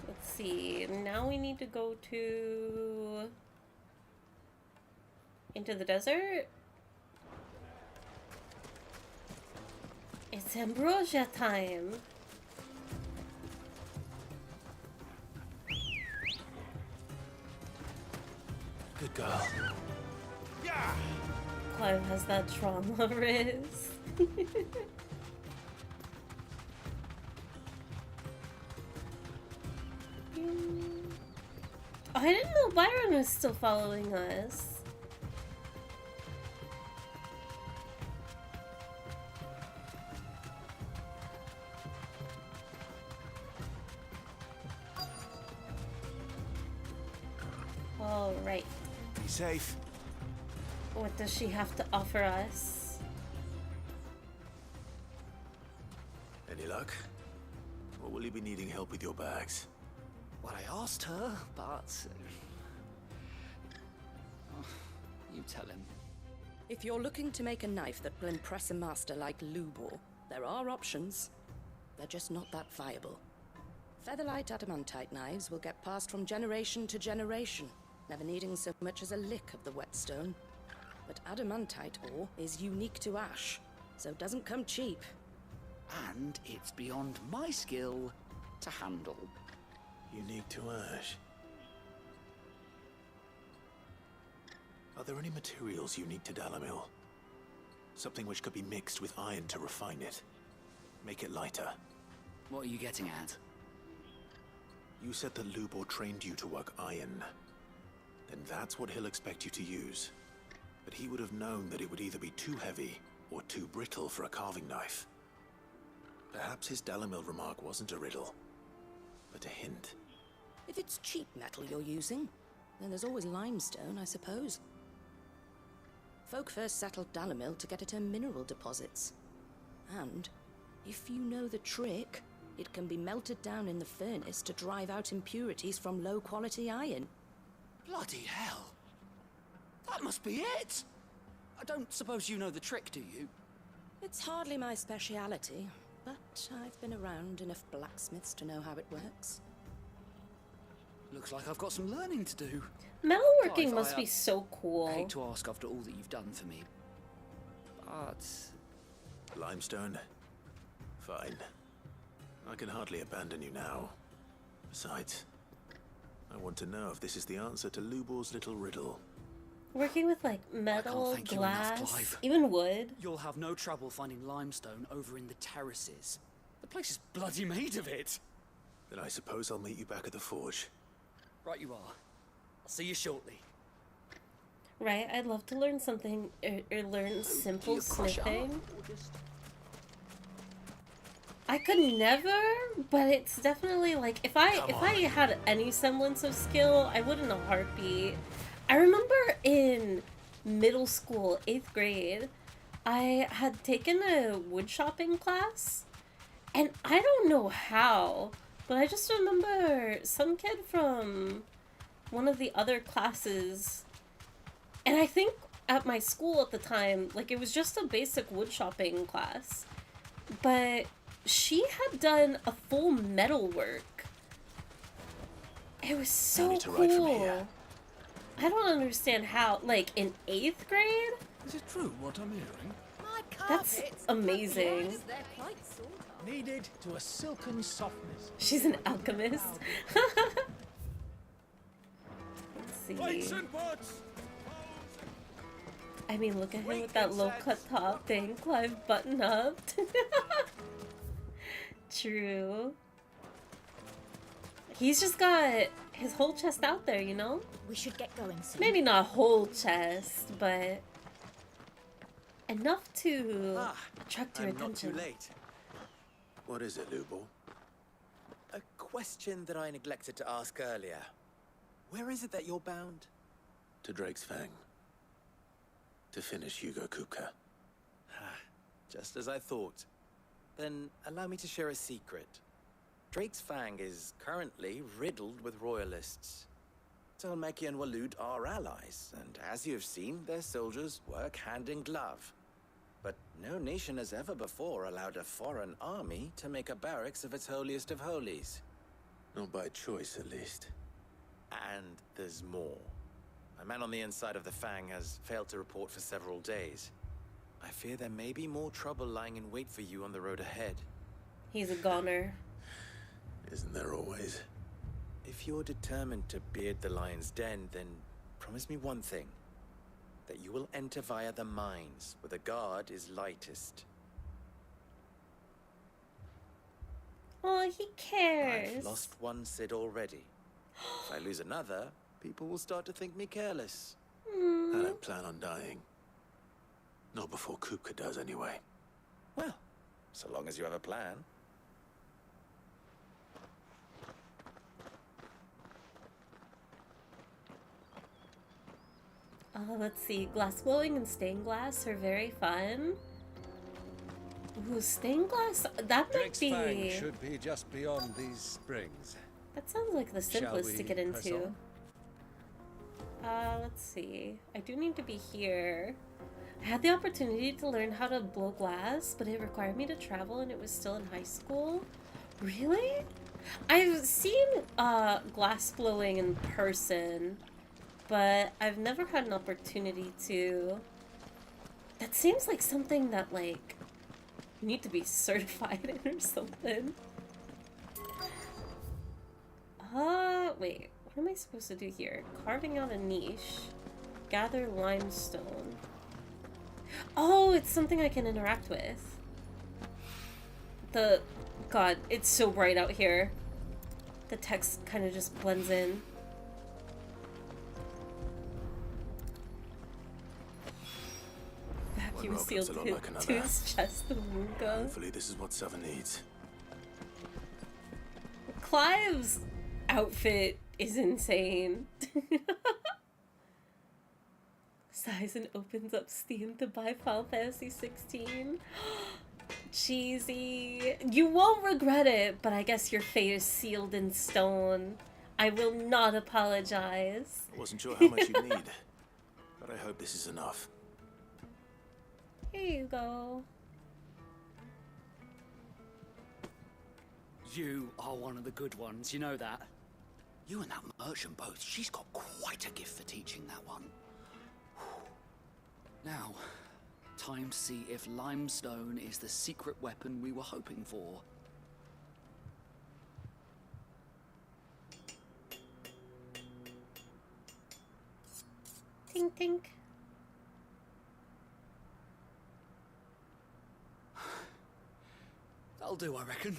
Let's see. Now we need to go to... into the desert? It's ambrosia time. Good girl. Clive has that trauma, Riz. Oh, I didn't know Byron was still following us. safe. What does she have to offer us? Any luck? Or will you be needing help with your bags? Well, I asked her, but... you tell him. If you're looking to make a knife that will impress a master like Lubor, there are options. They're just not that viable. Featherlight adamantite knives will get passed from generation to generation, never needing so much as a lick of the whetstone. But adamantite ore is unique to ash, so it doesn't come cheap. And it's beyond my skill to handle. Unique to ash. Are there any materials unique to Dalamil? Something which could be mixed with iron to refine it. Make it lighter. What are you getting at? You said that Lubor trained you to work iron. Then that's what he'll expect you to use. But he would have known that it would either be too heavy or too brittle for a carving knife. Perhaps his Dalamil remark wasn't a riddle, but a hint. If it's cheap metal you're using, then there's always limestone, I suppose. Folk first settled Dalamil to get at her mineral deposits. And, if you know the trick, it can be melted down in the furnace to drive out impurities from low-quality iron. Bloody hell! That must be it! I don't suppose you know the trick, do you? It's hardly my speciality, but I've been around enough blacksmiths to know how it works. Looks like I've got some learning to do. Metalworking Clive, must be so cool. I hate to ask after all that you've done for me, but... Limestone? Fine. I can hardly abandon you now. Besides, I want to know if this is the answer to Lubor's little riddle. Working with like metal, thank you enough, glass, Clive. even wood. You'll have no trouble finding limestone over in the terraces. The place is bloody made of it. Then I suppose I'll meet you back at the forge. Right you are. I'll see you shortly. Right, I'd love to learn something, or learn simple smithing. I could never, but it's definitely like, if I had any semblance of skill, I would in a heartbeat. I remember in middle school, 8th grade, I had taken a wood shopping class, and I don't know how, but I just remember some kid from one of the other classes, and I think at my school at the time, like, it was just a basic wood shopping class, but she had done a full metal work. It was so cool. I don't understand how, like, in 8th grade? Is it true what I'm hearing? That's amazing. They're quite sort of. Kneaded to a silken softness. She's an alchemist. Let's see. I mean, look at him with that low-cut top thing. Clive button up. True. He's just got his whole chest out there, you know? We should get going soon. Maybe not whole chest, but enough to attract your I'm not attention. too late. What is it, Lubor? A question that I neglected to ask earlier. Where is it that you're bound? To Drake's Fang. To finish Hugo Kupka. Just as I thought. Then allow me to share a secret. Drake's Fang is currently riddled with royalists. Talmeki and Walud are allies, and as you have seen, their soldiers work hand in glove. But no nation has ever before allowed a foreign army to make a barracks of its holiest of holies. Not by choice, at least. And there's more. A man on the inside of the Fang has failed to report for several days. I fear there may be more trouble lying in wait for you on the road ahead. He's a goner. Isn't there always? If you're determined to beard the lion's den, then promise me one thing. That you will enter via the mines, where the guard is lightest. Oh, he cares. I've lost one Cid already. If I lose another, people will start to think me careless. I don't plan on dying. Not before Kupka does, anyway. Well, so long as you have a plan. Let's see. Glass blowing and stained glass are very fun. Ooh, stained glass? That might Drixfang be... should be just beyond these springs. That sounds like the Shall simplest to we get press into. on? Let's see. I do need to be here. I had the opportunity to learn how to blow glass, but it required me to travel and it was still in high school. Really? I've seen glass blowing in person, but I've never had an opportunity to. That seems like something that, like, you need to be certified in or something. Wait. What am I supposed to do here? Carving out a niche. Gather limestone. Oh, it's something I can interact with. God, it's so bright out here. The text kind of just blends in. Vacuum sealed to his chest, the Munga. Hopefully this is what Seven needs. Clive's outfit is insane. Sighs and opens up Steam to buy Final Fantasy 16. Cheesy. You won't regret it, but I guess your fate is sealed in stone. I will not apologize. I wasn't sure how much you'd need, but I hope this is enough. Here you go. You are one of the good ones, you know that? You and that merchant both, she's got quite a gift for teaching that one. Now, time to see if limestone is the secret weapon we were hoping for. Tink tink. That'll do, I reckon.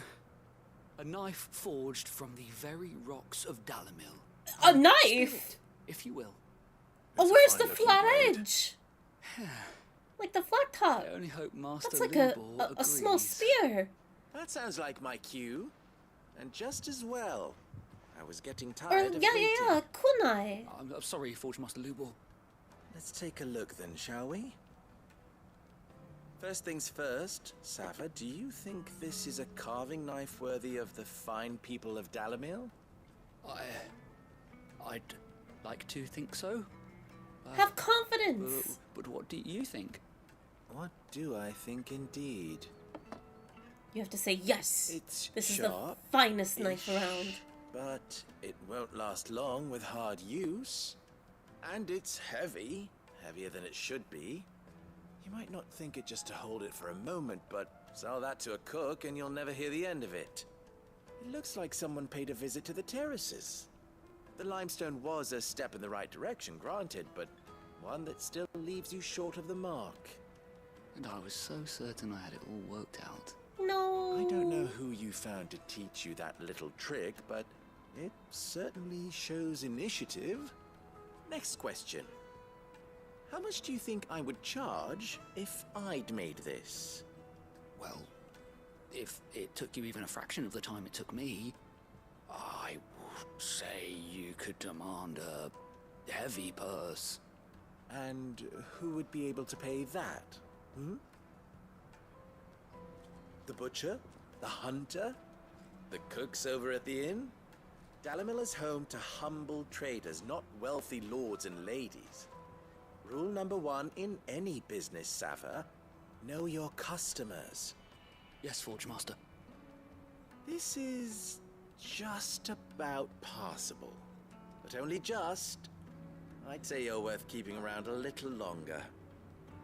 A knife forged from the very rocks of Dalamil. A knife? Spirit, if you will. Oh, where's the flat edge? Like the flat top. I only hope Master That's like Lubor a small spear. That sounds like my cue. And just as well. I was getting Or, tired of waiting. yeah, kunai. I'm sorry, Forge Master Lubor. Let's take a look then, shall we? First things first, Sava, do you think this is a carving knife worthy of the fine people of Dalamil? I'd like to think so. Have confidence. But what do you think? What do I think indeed? You have to say yes. It's this is the sharp, finest knife around. But it won't last long with hard use. And it's heavy, heavier than it should be. You might not think it just to hold it for a moment, but sell that to a cook and you'll never hear the end of it. It looks like someone paid a visit to the terraces. The limestone was a step in the right direction, granted, but one that still leaves you short of the mark. And I was so certain I had it all worked out. No. I don't know who you found to teach you that little trick, but it certainly shows initiative. Next question. How much do you think I would charge if I'd made this? Well, if it took you even a fraction of the time it took me, I would say you could demand a heavy purse. And who would be able to pay that? The butcher? The hunter? The cooks over at the inn? Dalamil is home to humble traders, not wealthy lords and ladies. Rule number 1 in any business, Sava. Know your customers. Yes, Forge Master. This is just about passable. But only just. I'd say you're worth keeping around a little longer.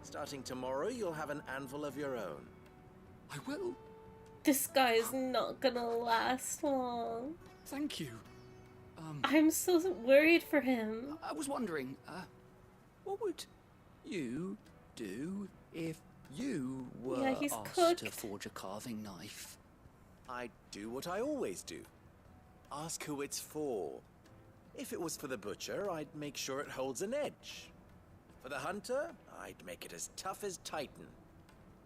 Starting tomorrow, you'll have an anvil of your own. I will. This guy is not gonna last long. Thank you. I'm so worried for him. I was wondering, what would you do if you were asked to forge a carving knife? I'd do what I always do. Ask who it's for. If it was for the butcher, I'd make sure it holds an edge. For the hunter, I'd make it as tough as Titan.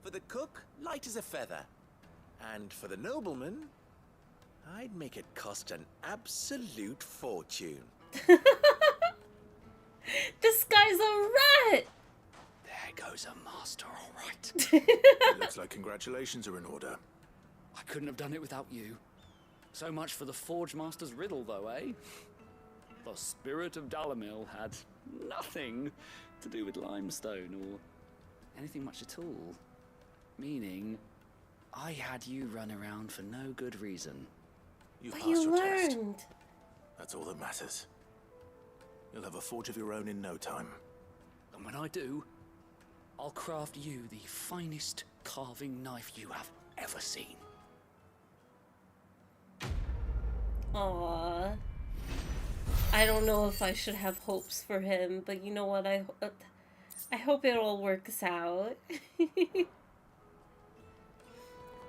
For the cook, light as a feather. And for the nobleman, I'd make it cost an absolute fortune. This guy's a rat! There goes a master, all right. It looks like congratulations are in order. I couldn't have done it without you. So much for the Forge Master's riddle, though, eh? The spirit of Dalamil had nothing to do with limestone or anything much at all. Meaning, I had you run around for no good reason. You But passed you your test. learned. That's all that matters. You'll have a forge of your own in no time. And when I do, I'll craft you the finest carving knife you have ever seen. Aww. I don't know if I should have hopes for him, but you know what? I hope it all works out.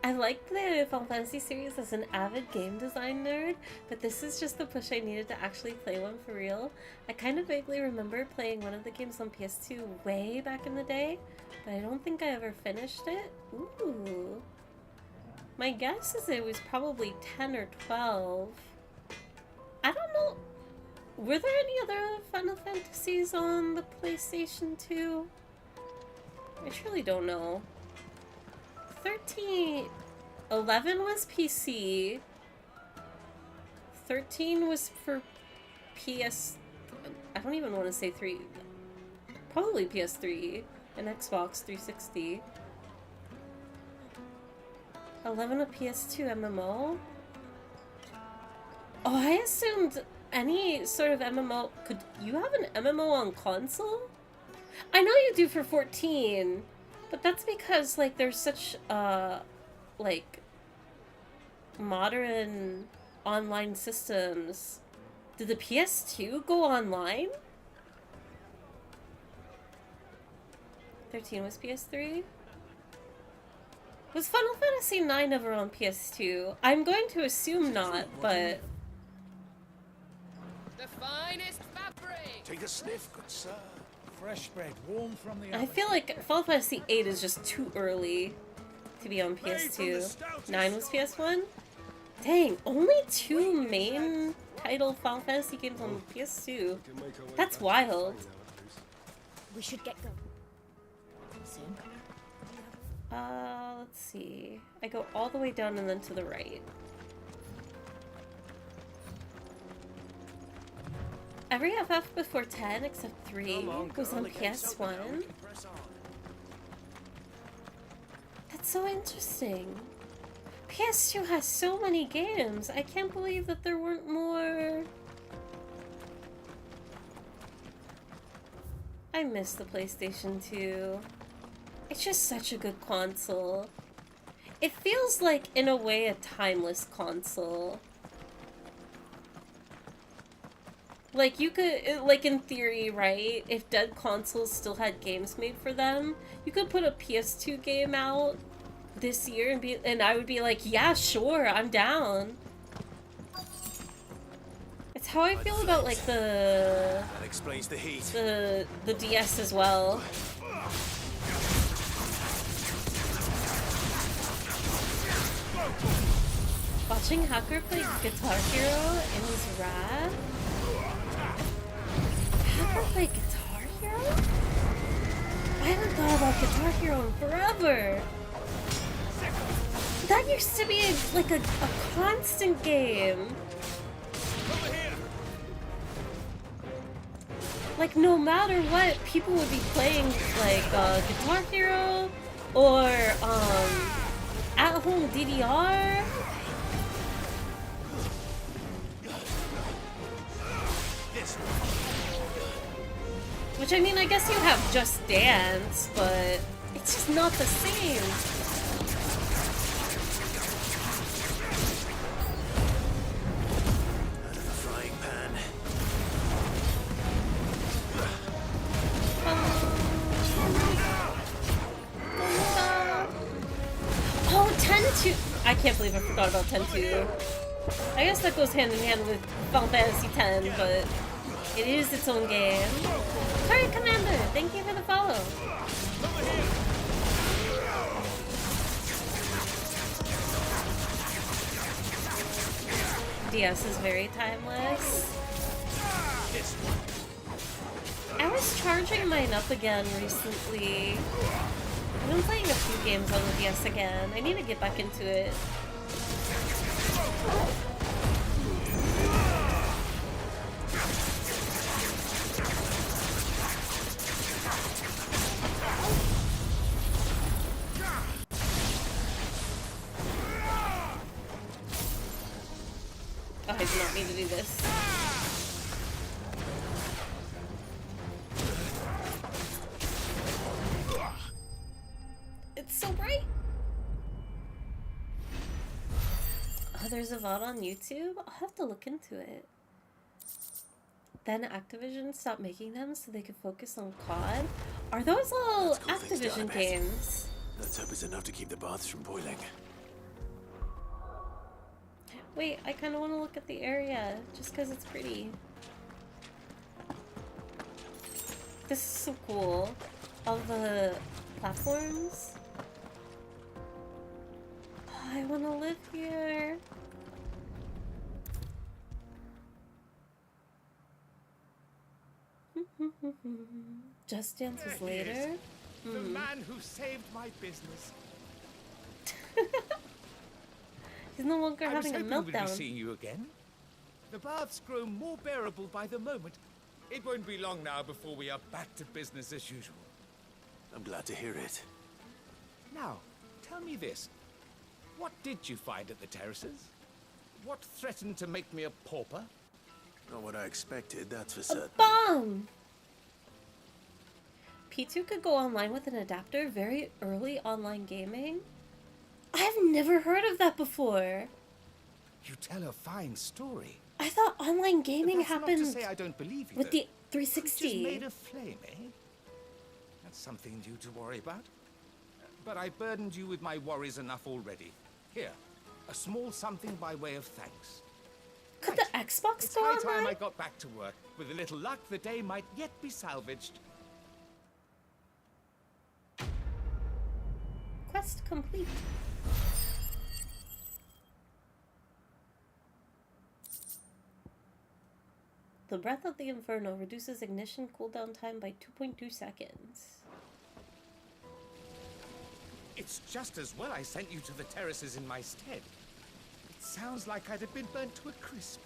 I like the Final Fantasy series as an avid game design nerd, but this is just the push I needed to actually play one for real. I kind of vaguely remember playing one of the games on PS2 way back in the day, but I don't think I ever finished it. Ooh. My guess is it was probably 10 or 12. I don't know. Were there any other Final Fantasies on the PlayStation 2? I truly don't know. 11 was PC. 13 was for PS... I don't even want to say 3. Probably PS3 and Xbox 360. 11 a PS2 MMO? Oh, I assumed any sort of MMO... Could you have an MMO on console? I know you do for 14, but that's because, like, there's such, like, modern online systems. Did the PS2 go online? 13 was PS3? Was Final Fantasy IX ever on PS2? I'm going to assume not, but... The finest fabric! Take a sniff, good sir. Fresh bread, warm from the oven. I feel like Final Fantasy VIII is just too early to be on PS2. 9 was PS1? Dang, only 2 main title Final Fantasy games on PS2. That's wild. We should get going. Soon. Let's see. I go all the way down and then to the right. Every FF before 10 except 3 was on PS1. That's so interesting. PS2 has so many games. I can't believe that there weren't more. I miss the PlayStation 2. It's just such a good console. It feels like, in a way, a timeless console. Like, you could, like, in theory, right? If dead consoles still had games made for them, you could put a PS2 game out this year and I would be like, yeah, sure, I'm down. It's how I feel about, like, That explains the heat. the DS as well. Watching Hacker play Guitar Hero in his rad. Hacker play Guitar Hero? I haven't thought about Guitar Hero in forever. That used to be like a constant game. Like, no matter what, people would be playing like Guitar Hero or at-home DDR. Which, I mean, I guess you have Just Dance, but it's just not the same. Frying pan. Oh, 10-2. I can't believe I forgot about 10-2. I guess that goes hand in hand with Final Fantasy X, but it is its own game. Turret Commander, thank you for the follow. DS is very timeless. Ever was charging mine up again recently. I've been playing a few games on the DS again. I need to get back into it. Oh, I did not mean to do this. It's so bright! Oh, there's a VOD on YouTube? I'll have to look into it. Then Activision stopped making them so they could focus on COD? Are those all Activision games? Let's hope it's enough to keep the baths from boiling. Wait, I kind of want to look at the area, just because it's pretty. This is so cool. All the platforms. Oh, I want to live here. Just Dance was later? The man who saved my business. He's no longer having a I was hoping we'd be meltdown. seeing you again. The baths grow more bearable by the moment. It won't be long now before we are back to business as usual. I'm glad to hear it. Now, tell me this. What did you find at the terraces? What threatened to make me a pauper? Not what I expected, that's for certain. Bomb! P2 could go online with an adapter, very early online gaming? I've never heard of that before. You tell a fine story. I thought online gaming That's happened not to say I don't believe you, with though. the 360. Just made a flame, eh? That's something new to worry about. But I burdened you with my worries enough already. Here, a small something by way of thanks. Could the Xbox It's go high online? time I got back to work. With a little luck, the day might yet be salvaged. Quest complete. The Breath of the Inferno reduces ignition cooldown time by 2.2 seconds. It's just as well I sent you to the terraces in my stead. It sounds like I'd have been burnt to a crisp.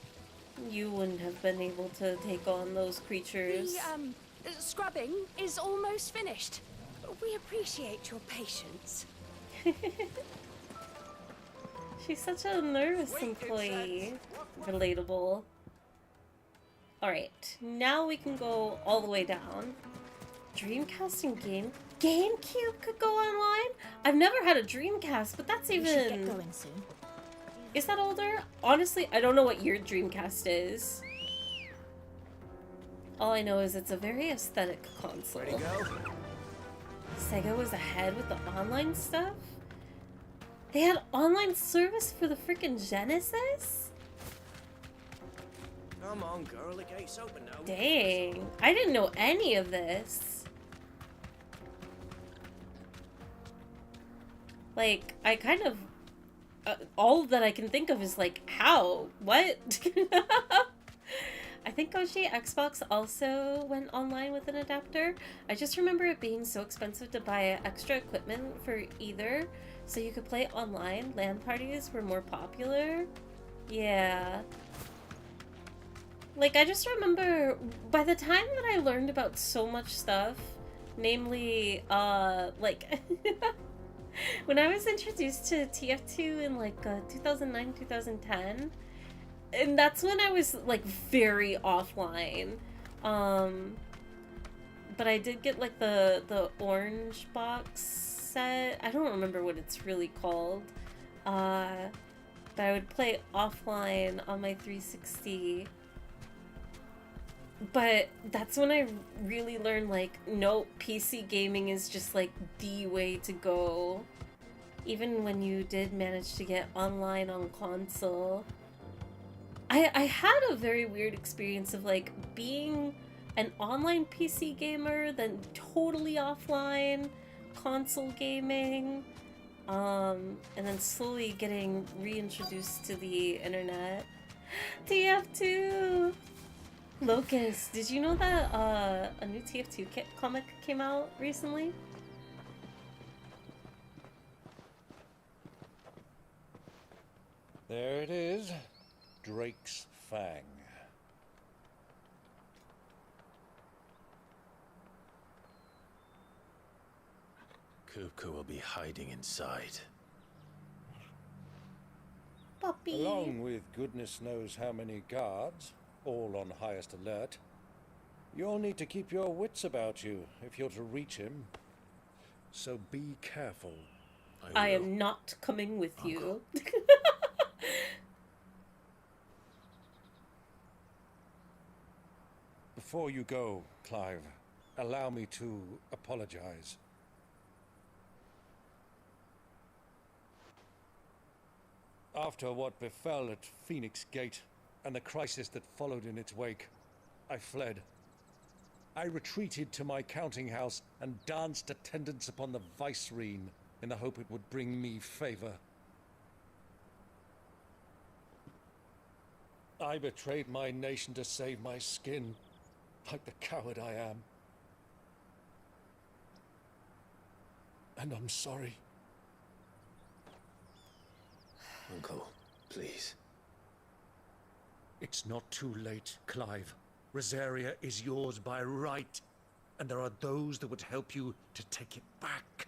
You wouldn't have been able to take on those creatures. The scrubbing is almost finished. We appreciate your patience. She's such a nervous employee. Relatable. Alright, now we can go all the way down. Dreamcast and GameCube could go online? I've never had a Dreamcast, but that's even... We should get going soon. Is that older? Honestly, I don't know what your Dreamcast is. All I know is it's a very aesthetic console. Where'd he go? Sega was ahead with the online stuff? They had online service for the freaking Genesis? Come on, girl, the gate's open now. Dang, I didn't know any of this. Like, I kind of... all that I can think of is like, how? What? I think Oshi Xbox also went online with an adapter. I just remember it being so expensive to buy extra equipment for either, so you could play online. LAN parties were more popular. Yeah. Like, I just remember, by the time that I learned about so much stuff, namely, like, when I was introduced to TF2 in, like, 2009, 2010, and that's when I was, like, very offline. But I did get, like, the orange box set. I don't remember what it's really called. But I would play offline on my 360. But that's when I really learned, like, no, PC gaming is just, like, the way to go. Even when you did manage to get online on console. I had a very weird experience of, like, being an online PC gamer, then totally offline console gaming, and then slowly getting reintroduced to the internet. TF2! Locust, did you know that a new TF2 comic came out recently? There it is. Drake's Fang. Kupka will be hiding inside. Puppy. Along with goodness knows how many guards, all on highest alert. You'll need to keep your wits about you if you're to reach him. So be careful. I am not coming with you. Before you go, Clive, allow me to apologize. After what befell at Phoenix Gate and the crisis that followed in its wake, I fled. I retreated to my counting house and danced attendance upon the vicereine in the hope it would bring me favor. I betrayed my nation to save my skin, like the coward I am. And I'm sorry. Uncle, please. It's not too late, Clive. Rosaria is yours by right, and there are those that would help you to take it back.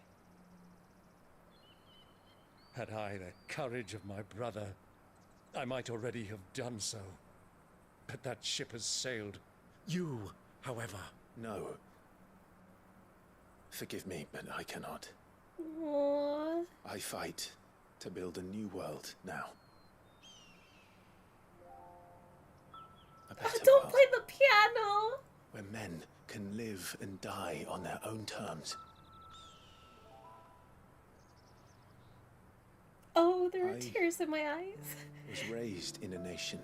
Had I the courage of my brother, I might already have done so. But that ship has sailed. You, however... No. Forgive me, but I cannot. Aww. I fight to build a new world now. A better Don't world play the piano! where men can live and die on their own terms. Oh, there are I tears in my eyes. Was raised in a nation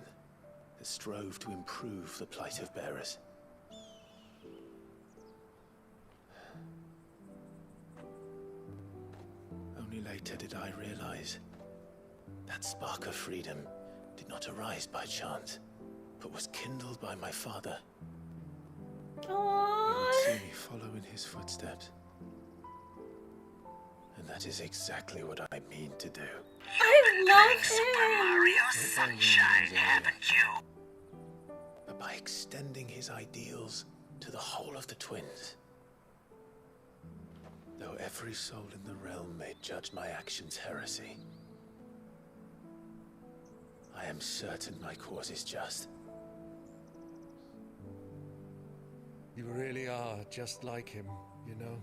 that strove to improve the plight of bearers. Only later did I realize that spark of freedom did not arise by chance, but was kindled by my father. Aww. He would see me follow in his footsteps. And that is exactly what I mean to do. I love him! Mario Sunshine, haven't you? But by extending his ideals to the whole of the twins. Though every soul in the realm may judge my actions heresy, I am certain my cause is just. You really are just like him, you know?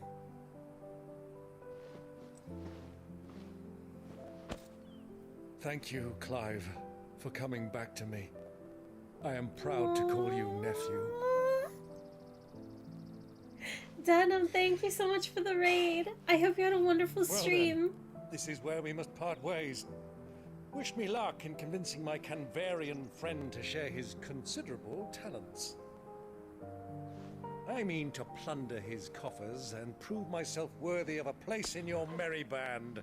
Thank you, Clive, for coming back to me. I am proud to call you nephew. Denim, thank you so much for the raid. I hope you had a wonderful stream. Then, this is where we must part ways. Wish me luck in convincing my Canvarian friend to share his considerable talents. I mean to plunder his coffers and prove myself worthy of a place in your merry band.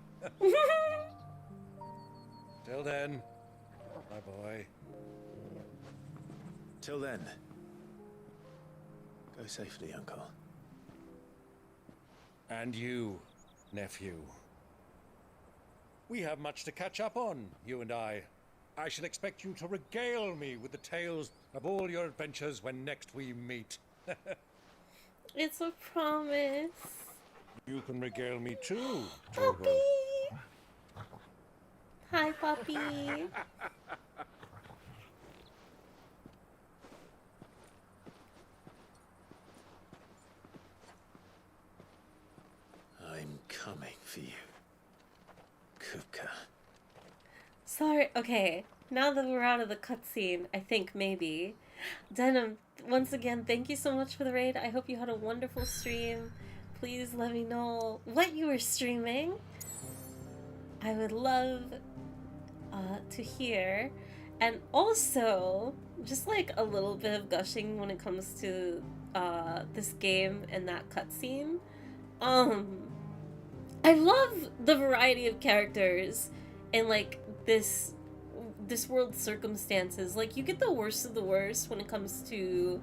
Till then, my boy. Till then, go safely, Uncle. And you, nephew. We have much to catch up on, you and I. I shall expect you to regale me with the tales of all your adventures when next we meet. It's a promise. You can regale me too, Puppy! Hi, puppy. I'm coming for you, Kupka. Sorry, okay. Now that we're out of the cutscene, I think maybe. Denim, once again, thank you so much for the raid. I hope you had a wonderful stream. Please let me know what you were streaming. I would love to hear. And also, just like a little bit of gushing when it comes to this game and that cutscene. I love the variety of characters in like this this world circumstances. Like, you get the worst of the worst when it comes to,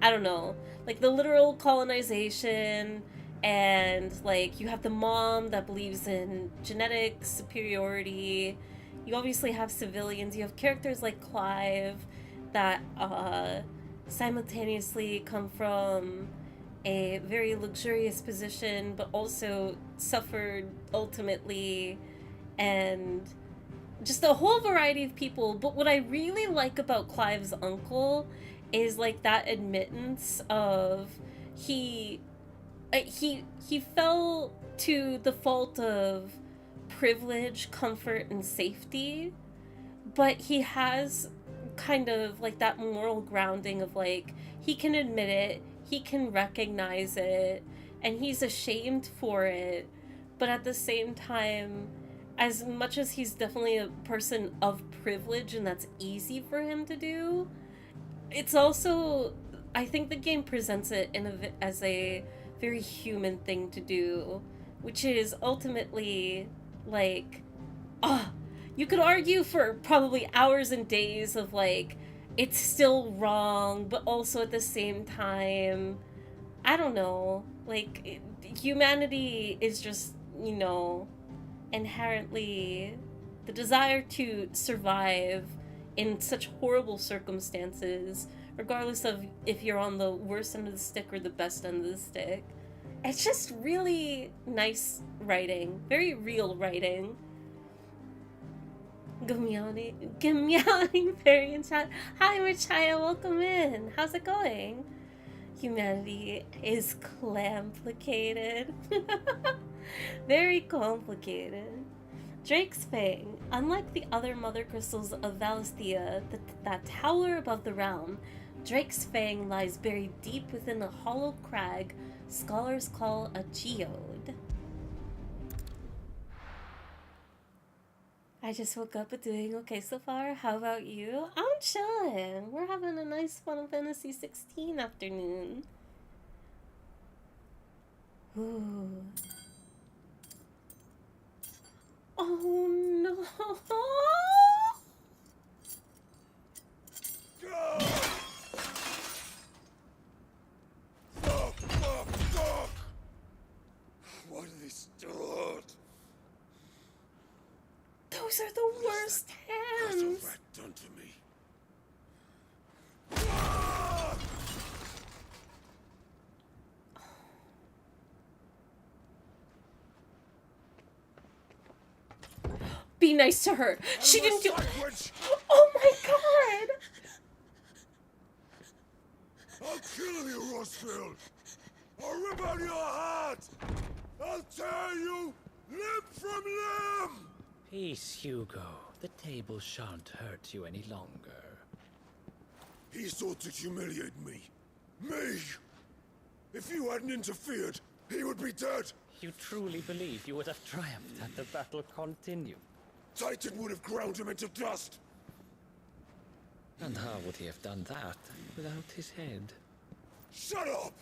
I don't know, like the literal colonization, and like you have the mom that believes in genetic superiority. You obviously have civilians. You have characters like Clive that simultaneously come from a very luxurious position but also suffered ultimately, and just a whole variety of people. But what I really like about Clive's uncle is like that admittance of he fell to the fault of privilege, comfort, and safety, but he has kind of like that moral grounding of like he can admit it, he can recognize it, and he's ashamed for it. But at the same time, as much as he's definitely a person of privilege and that's easy for him to do, it's also, I think the game presents it as a very human thing to do, which is ultimately like, you could argue for probably hours and days of like, it's still wrong, but also at the same time, I don't know, like, humanity is just, you know, inherently the desire to survive in such horrible circumstances, regardless of if you're on the worst end of the stick or the best end of the stick. It's just really nice writing, very real writing. Gimyani Fairy in chat. Hi, Machaya, welcome in. How's it going? Humanity is complicated. Very complicated. Drake's Fang. Unlike the other mother crystals of Valisthea that tower above the realm, Drake's Fang lies buried deep within a hollow crag scholars call a geode. I just woke up and doing okay so far. How about you? I'm chilling. We're having a nice Final Fantasy 16 afternoon. Ooh. Oh no! Fuck! Why do they start? Those are the worst hands! What has that done to me? Be nice to her. She didn't do. Oh my god! I'll kill you, Rosfield! I'll rip out your heart! I'll tear you limb from limb! Peace, Hugo. The table shan't hurt you any longer. He sought to humiliate me. Me! If you hadn't interfered, he would be dead! You truly believe you would have triumphed had the battle continued? Titan would have ground him into dust! And how would he have done that without his head? Shut up!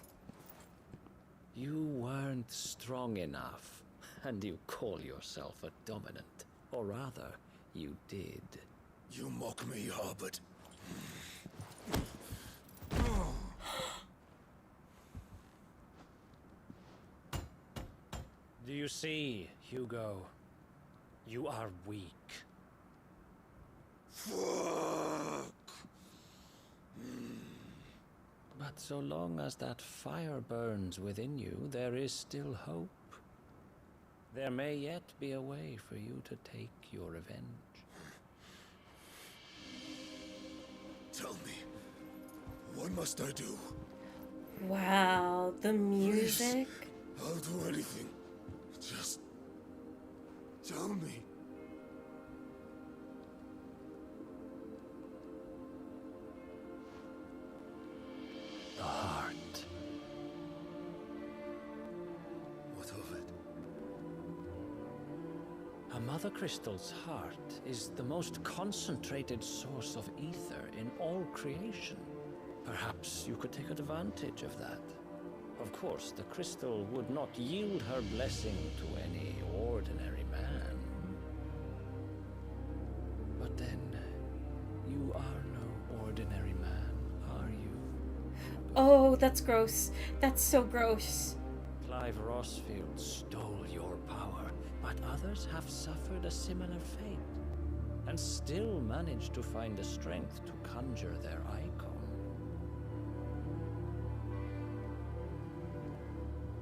You weren't strong enough, and you call yourself a dominant. Or rather, you did. You mock me, Harbert. Do you see, Hugo? You are weak. Fuck! But so long as that fire burns within you, there is still hope. There may yet be a way for you to take your revenge. Tell me, what must I do? Wow, the music. Please, I'll do anything. Just tell me. The heart. What of it? A mother crystal's heart is the most concentrated source of ether in all creation. Perhaps you could take advantage of that. Of course, the crystal would not yield her blessing to any ordinary man. But then Oh, that's gross. That's so gross. Clive Rossfield stole your power, but others have suffered a similar fate, and still managed to find the strength to conjure their icon.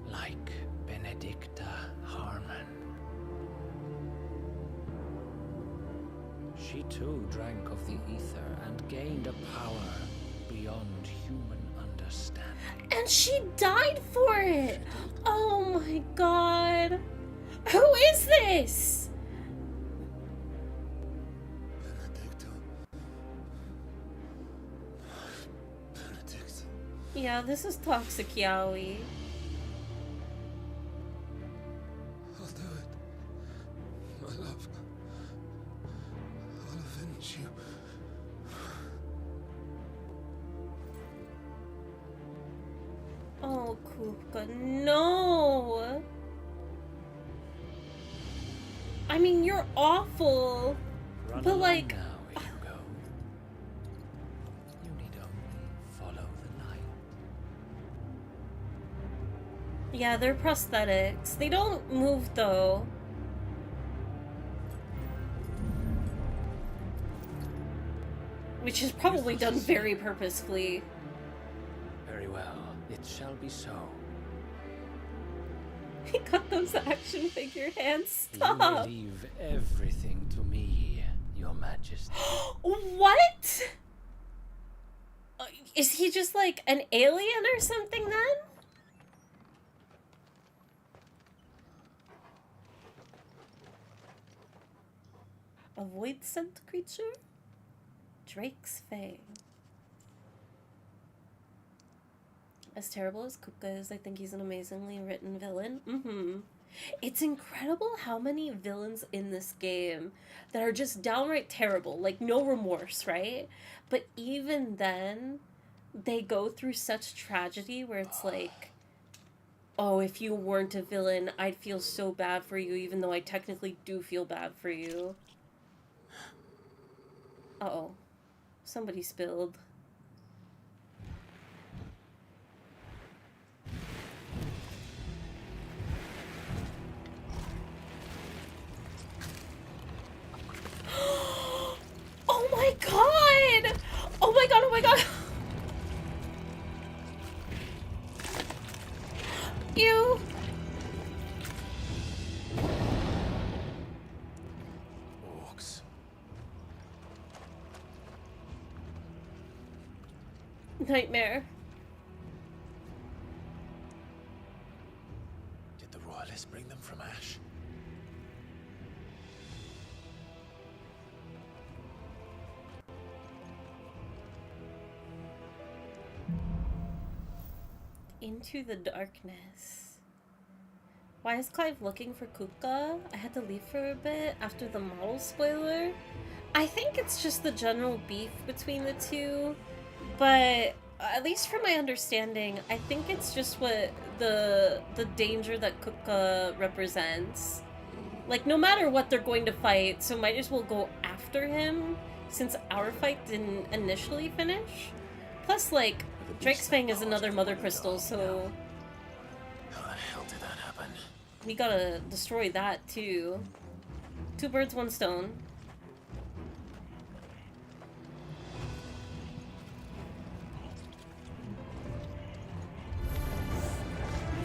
Like Benedicta Harmon. She too drank of the ether and gained a power beyond human understanding. And she died for it! Oh my god! Who is this? Benedict. Yeah, this is toxic yaoi. I'll do it. My love. I'll avenge you. Oh, Kupka, no! I mean, you're awful, Run but along like... now, Hugo. You need only follow the light. Yeah, they're prosthetics. They don't move, though. Which is probably done very purposefully. Very well, it shall be so. He got those action figure hands. You may Stop! leave everything to me, Your Majesty. What? Is he just like an alien or something then? A void scent creature? Drake's Fang. As terrible as Kupka is, I think he's an amazingly written villain. It's incredible how many villains in this game that are just downright terrible, like no remorse, right? But even then, they go through such tragedy where it's like, oh, if you weren't a villain, I'd feel so bad for you, even though I technically do feel bad for you. Uh-oh. Somebody spilled. Oh my god! Oh my god, oh my god! Ew! Orcs. Nightmare. Did the royalists bring them from Ash? Into the darkness. Why is Clive looking for Kupka? I had to leave for a bit after the model spoiler. I think it's just the general beef between the two, but at least from my understanding, I think it's just what the danger that Kupka represents. Like, no matter what they're going to fight, so might as well go after him, since our fight didn't initially finish. Plus, like, Drake's Fang is another Mother Crystal, so How the hell did that happen? we gotta destroy that too. Two birds, one stone.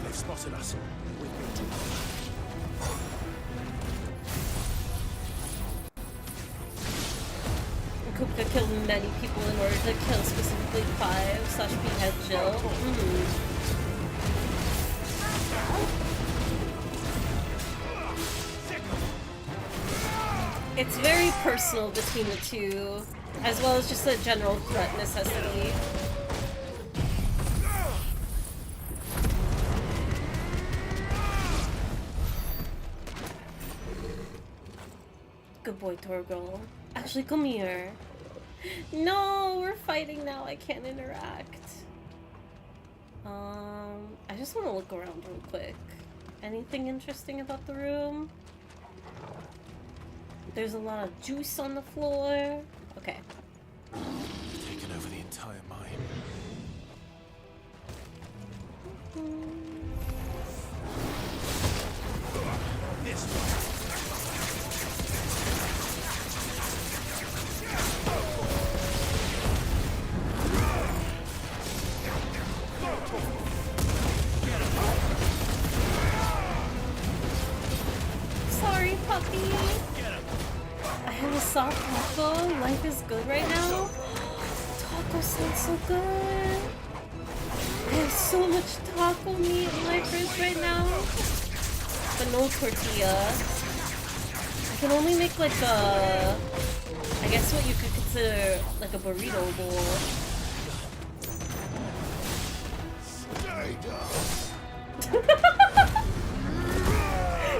They've spotted us. We've been too Kupka killed many people in order to kill specifically Clive / behead Jill. It's very personal between the two, as well as just a general threat necessity. Good boy, Torgal. Actually, come here. No, we're fighting now. I can't interact. I just want to look around real quick. Anything interesting about the room? There's a lot of juice on the floor. Okay. Taken over the entire mine. This way. Sorry, puppy. I have a soft taco. Life is good right now. Taco sounds so good. I have so much taco meat in my fridge right now. But no tortilla. I can only make like a... I guess what you could consider like a burrito bowl.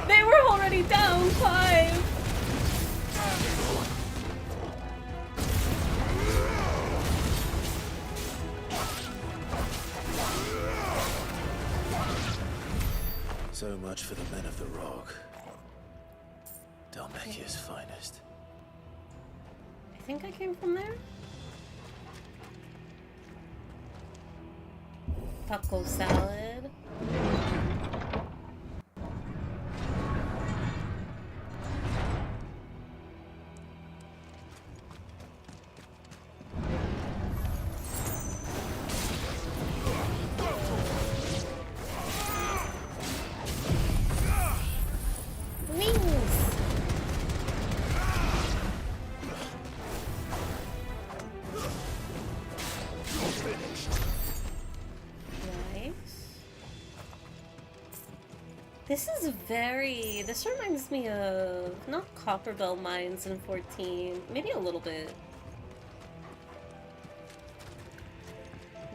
They were already down 5. So much for the men of the Rock. Dalmekia's finest. I think I came from there. Taco salad. This reminds me of, not Copperbell Mines in 14, maybe a little bit.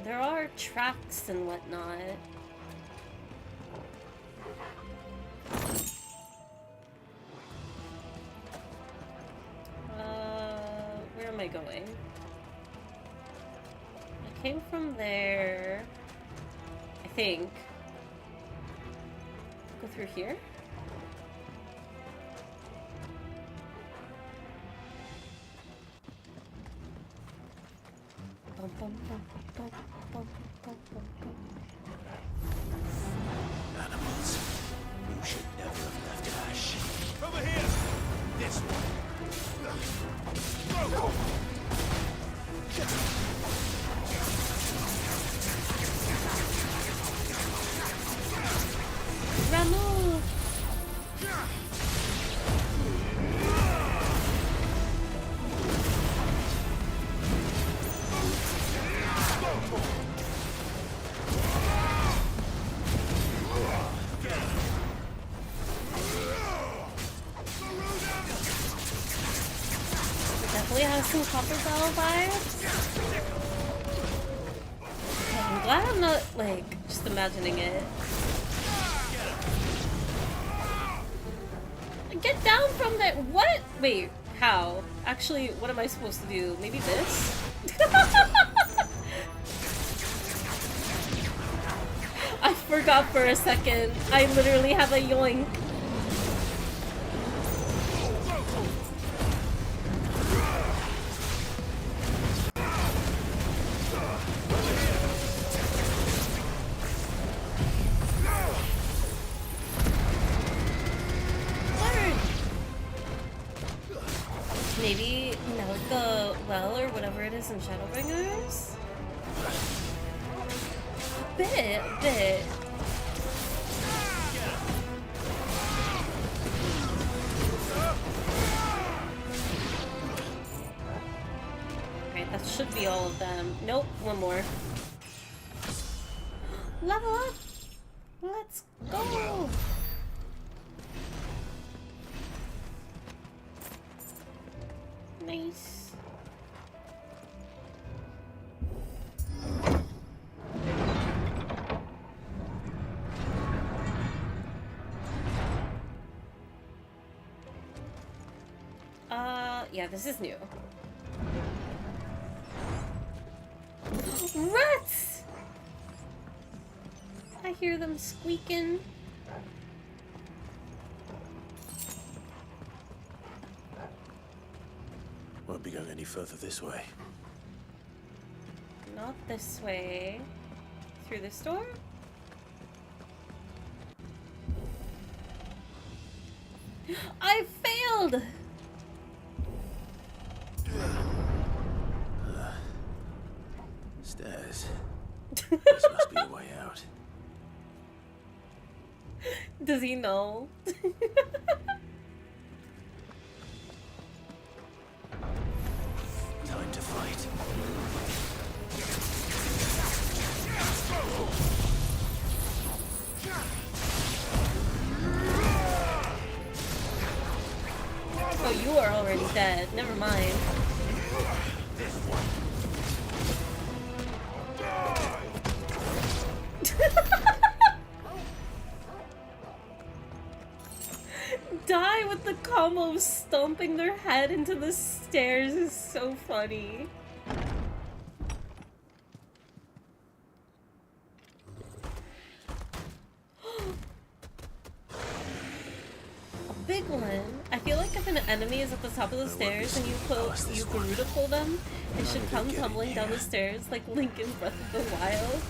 There are tracks and whatnot. Where am I going? I came from there, I think. Go through here? Animals. You should never have left Ash. Over here! This way. Go! Ramu! Definitely has some Copperbell vibes. I'm glad I'm not, like, just imagining it. Get down from there! What? Wait, how? Actually, what am I supposed to do? Maybe this? I forgot for a second. I literally have a yoink. Maybe melt the well or whatever it is in Shadowbringers? A bit. Alright, that should be all of them. Nope, one more. Level up! Let's go! Nice. Yeah, this is new. Rats! I hear them squeaking. Won't be going any further this way. Not this way. Through this door? I failed! Stairs. This must be a way out. Does he know? Time to fight. Oh, you are already dead. Never mind. Die with the combo of stomping their head into the stairs is so funny. A big one. I feel like if an enemy is at the top of the stairs and you Garuda pull them, they should come tumbling down the stairs like Link in Breath of the Wild.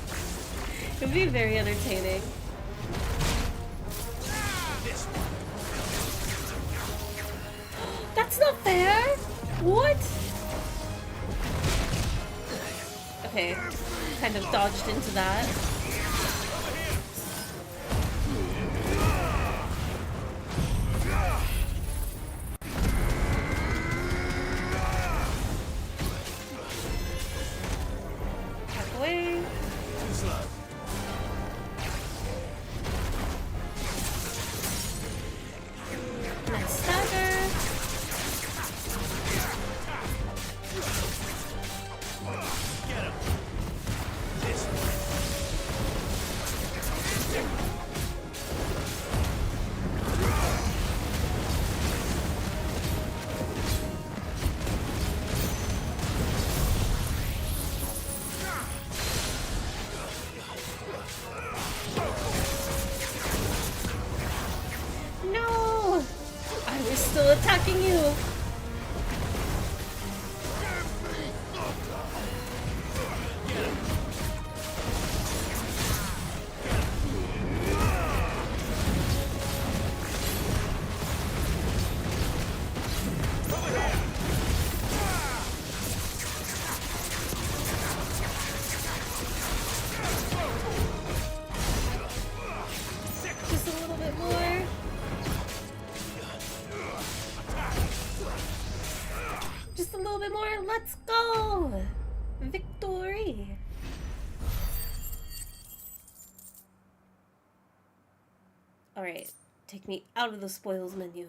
It would be very entertaining. That's not fair! What? Okay, kind of dodged into that. Back away. Nice stagger. No! I was still attacking you! Just a little bit more. Just a little bit more. Let's go! Victory! Alright, take me out of the spoils menu.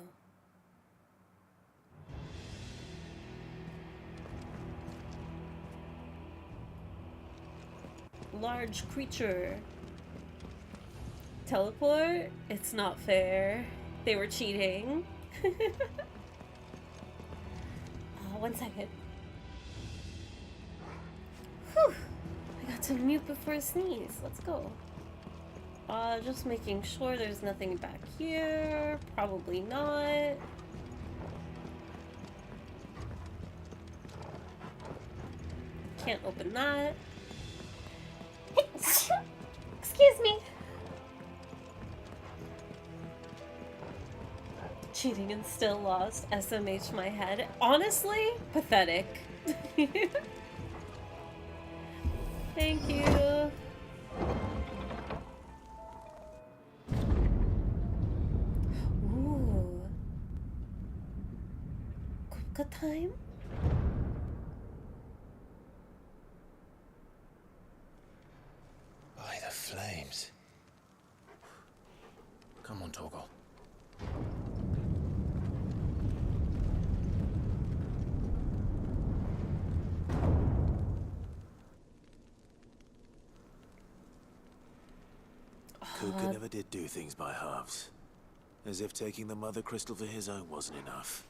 Large creature. Teleport? It's not fair. They were cheating. One second. Whew. I got to mute before I sneeze. Let's go. Just making sure there's nothing back here. Probably not. Can't open that. Excuse me. Cheating and still lost. SMH my head. Honestly, pathetic. Thank you. Ooh. Kupka time? By the flames. Come on, Torgal. Kuka never did do things by halves. As if taking the Mother Crystal for his own wasn't enough.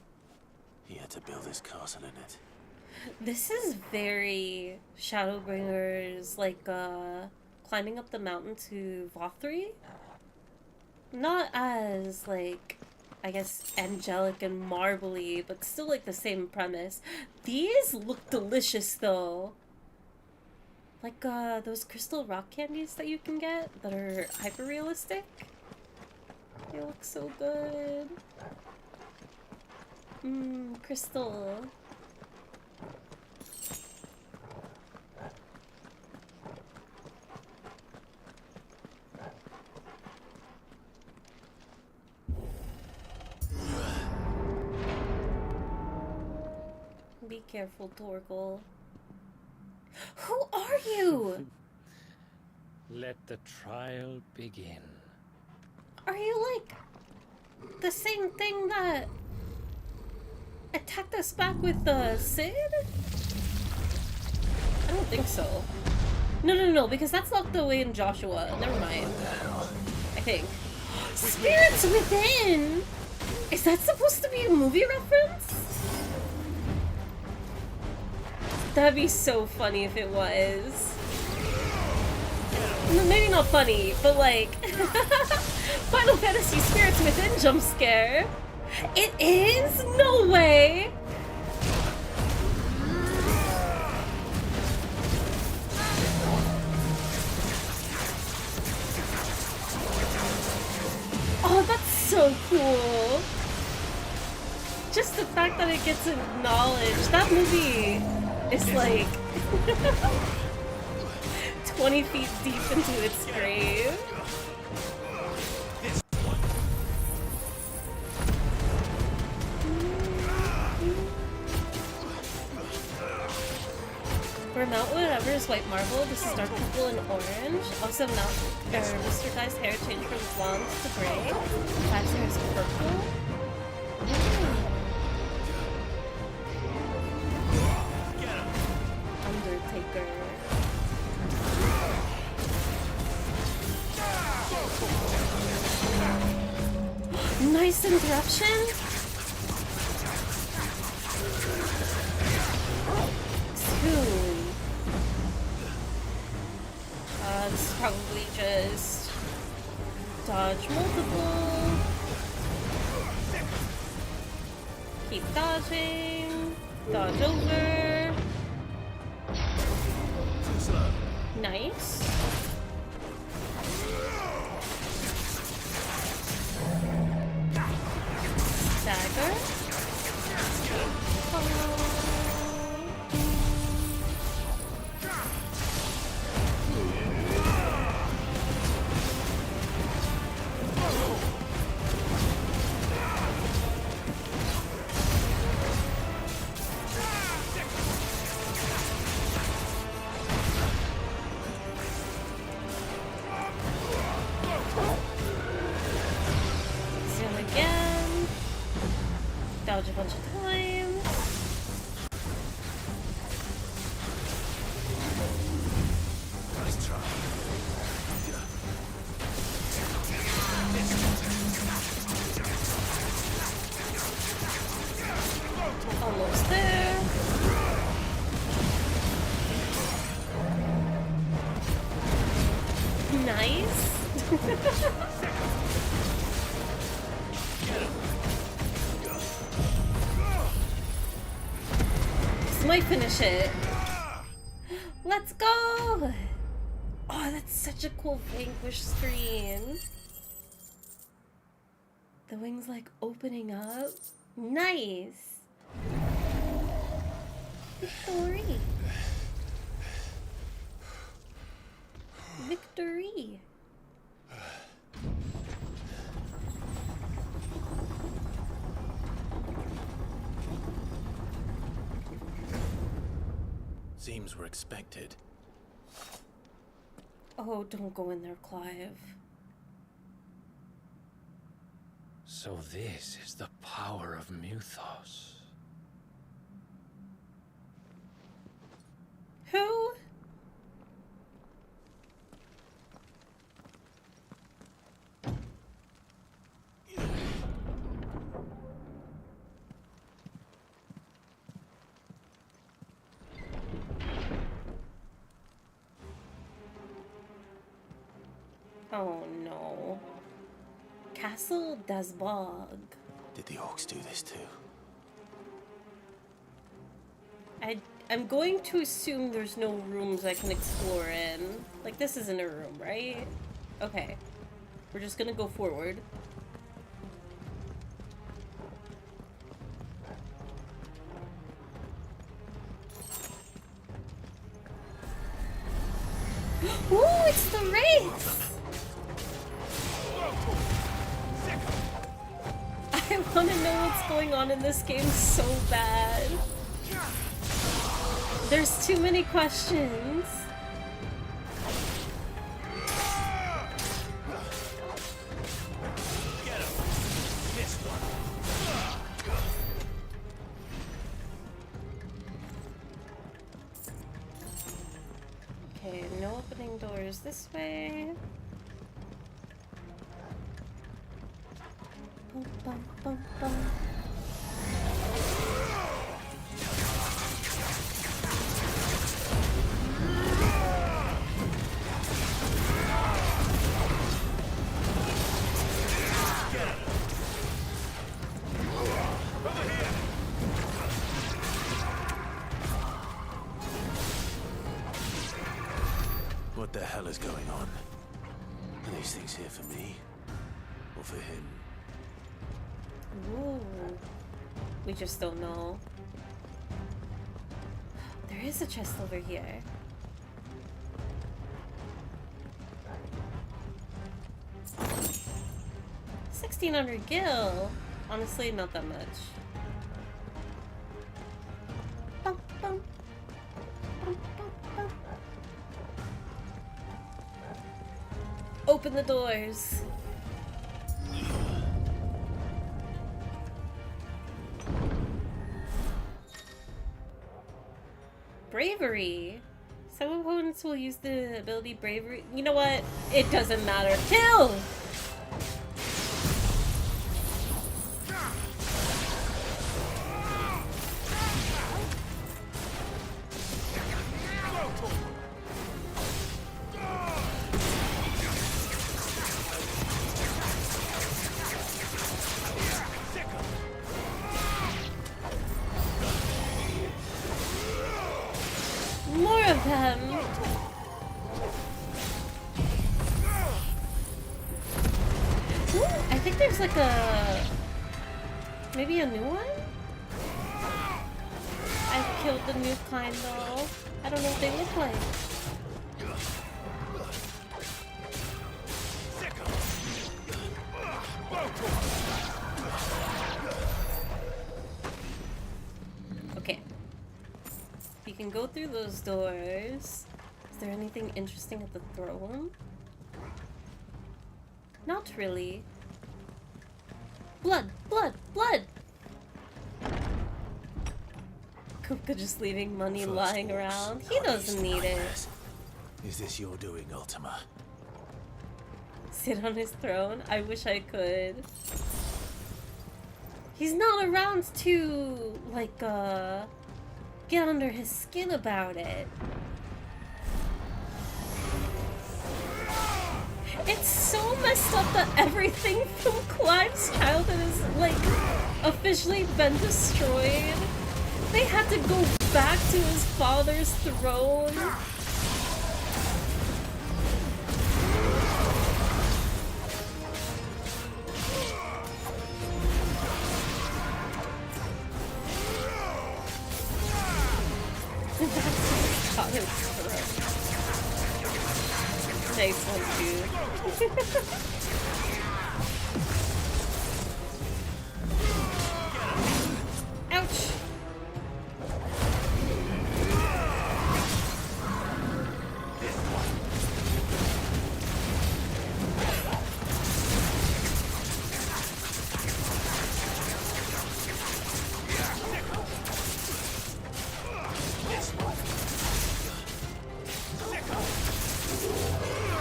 He had to build his castle in it. This is very Shadowbringers, like, climbing up the mountain to Vothri. Not as, like, I guess, angelic and marbly, but still, like, the same premise. These look delicious, though. Like, those crystal rock candies that you can get that are hyper-realistic. You look so good. Crystal. Be careful, Torgal. Who are you? Let the trial begin. Are you like the same thing that attacked us back with the Cid? I don't think so. No, because that's locked away in Joshua. Never mind. I think. Spirits Within! Is that supposed to be a movie reference? That'd be so funny if it was. Maybe not funny, but like Final Fantasy Spirits Within jump scare. It is? No way! Oh, that's so cool. Just the fact that it gets acknowledged. That movie is like 20 feet deep into its grave. For Mount Whatever's white marble, this is dark purple and orange. Also, Mr. Guy's hair changed from blonde to gray. Guy's hair is purple. Undertaker. Nice interruption. Soon. This is probably just dodge multiple. Keep dodging. Dodge over. Nice. Dagger. Zoom again. Dodge a bunch of times. Nice try. Almost there. Nice. This might finish it. Let's go! Oh, that's such a cool Vanquish screen. The wings like opening up. Nice. Victory. Victory. Seems we're expected. Oh, don't go in there, Clive. So this is the power of Muthos. Who? Oh no. Castle Dasbog. Did the orcs do this too? I'm going to assume there's no rooms I can explore in. Like, this isn't a room, right? Okay. We're just gonna go forward. Ooh, it's the race! I want to know what's going on in this game so bad. There's too many questions. Okay, no opening doors this way. Bum, bum, bum, bum. What the hell is going on? Are these things here for me? Or for him? Ooh. We just don't know. There is a chest over here. $1,600 gil. Honestly, not that much. Bum, bum. Bum, bum, bum. Open the doors. Bravery. Some opponents will use the ability bravery. You know what? It doesn't matter. Kill! More of them. Ooh, I think there's like a... maybe a new one? I've killed the new kind though. I don't know what they look like. Okay. You can go through those doors. Is there anything interesting at the throne? Not really. Blood! Blood! Blood! Kupka just leaving money lying around. He doesn't need it. Is this your doing, Ultima? Sit on his throne? I wish I could. He's not around to, like, get under his skin about it. It's so messed up that everything from Clive's childhood is, like, officially been destroyed. They had to go back to his father's throne. Nice one, dude. Ouch!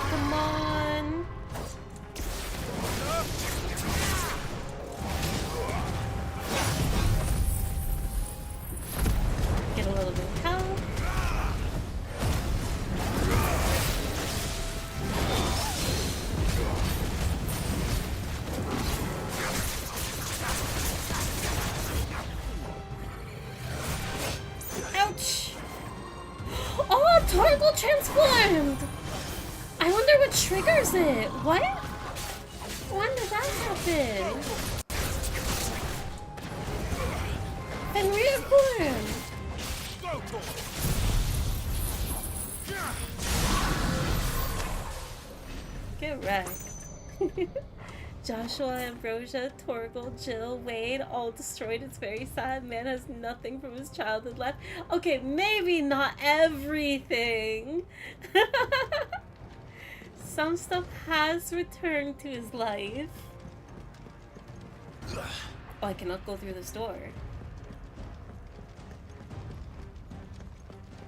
Come on. Get a little bit of health. Ouch! Oh, Torgal transformed! I wonder what triggers it. What? When did that happen? And reborn. Get wrecked. Joshua, Ambrosia, Torgal, Jill, Wade, all destroyed. It's very sad. Man has nothing from his childhood left. Okay, maybe not everything. Some stuff has returned to his life. Oh, I cannot go through this door.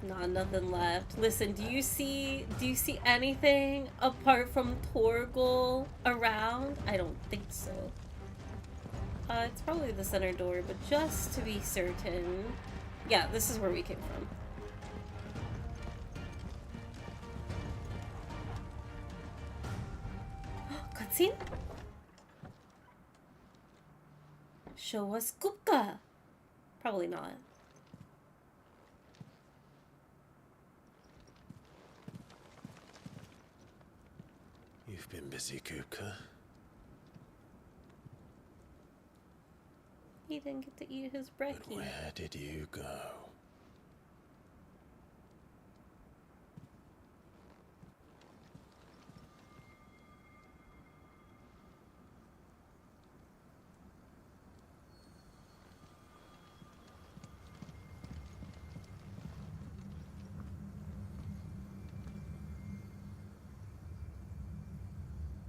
Nah, nothing left. Listen, do you see anything apart from Torgal around? I don't think so. It's probably the center door, but just to be certain. Yeah, this is where we came from. Cutscene? Show us Kupka. Probably not. You've been busy, Kupka. He didn't get to eat his brekkie. But where did you go?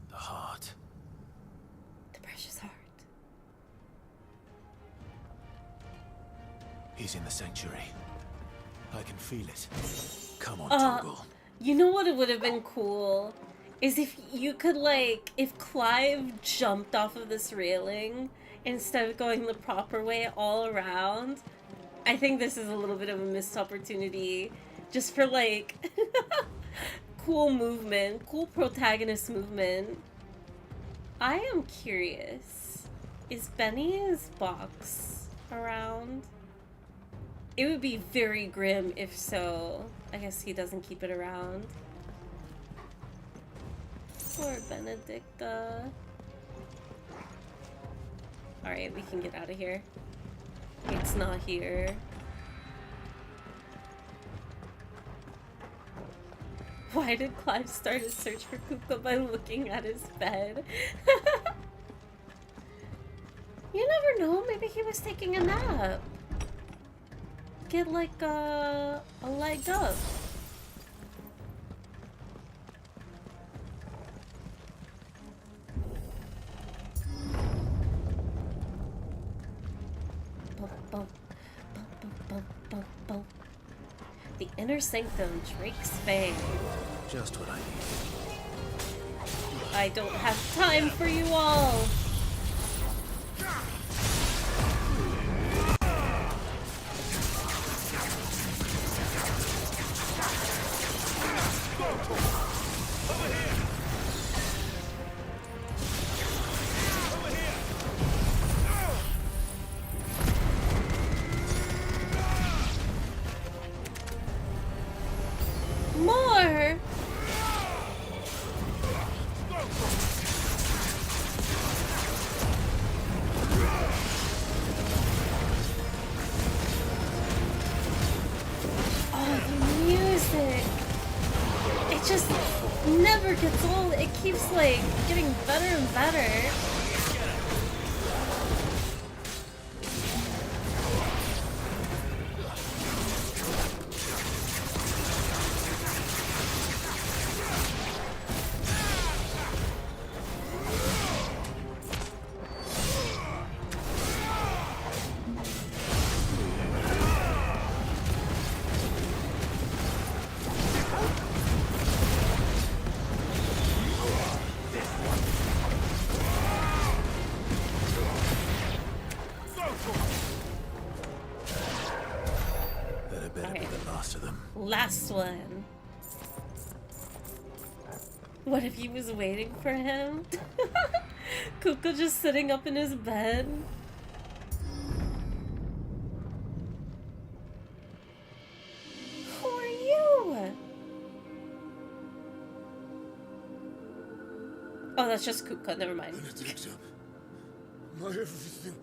The heart. The precious heart. He's in the sanctuary. I can feel it. Come on, Uh, Torgal. You know what would have been cool? Is if you could, like, if Clive jumped off of this railing instead of going the proper way all around. I think this is a little bit of a missed opportunity just for, like, cool movement, cool protagonist movement. I am curious. Is Benny's box around? It would be very grim if so. I guess he doesn't keep it around. Poor Benedicta. Alright, we can get out of here. It's not here. Why did Clive start his search for Kupka by looking at his bed? You never know, maybe he was taking a nap. Get like a leg up. The inner sanctum, Drake's Fang. Just what I need. I don't have time for you all. More. Oh, the music. It just never gets old. It keeps like getting better and better. That better be the last of them. Last one. What if he was waiting for him? Kuko just sitting up in his bed. Who are you? Oh, that's just Kuko. Never mind. Benedicta, my everything.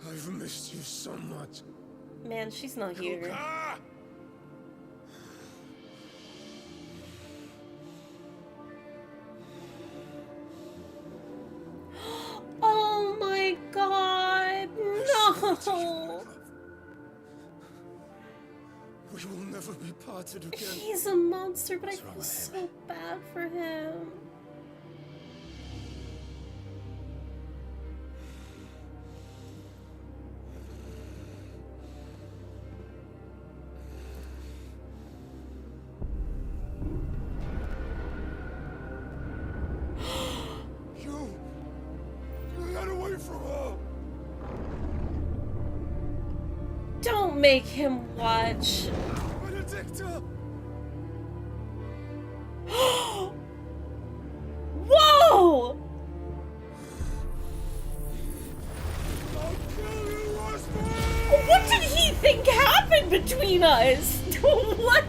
I've missed you so much. Man, she's not here. No. We will never be parted again. He's a monster, but I feel so bad for him. You got away from her. Don't make him watch. Benedicta! Whoa! What did he think happened between us? What?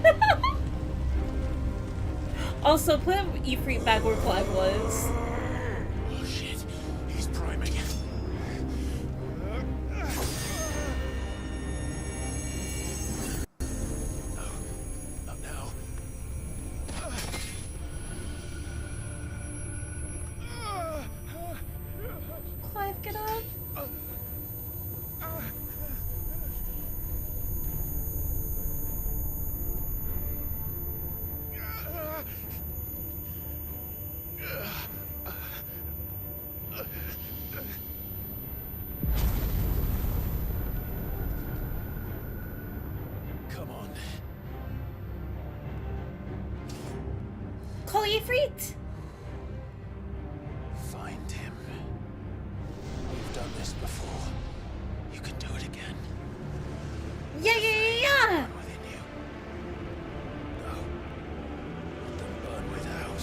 Also, put Ifrit back where Clive was. Oh shit, he's priming. Not now. Clive, get up. Come on. Call Ifrit. Find him. You've done this before. You can do it again. Yeah. Within you. No. Let them burn without.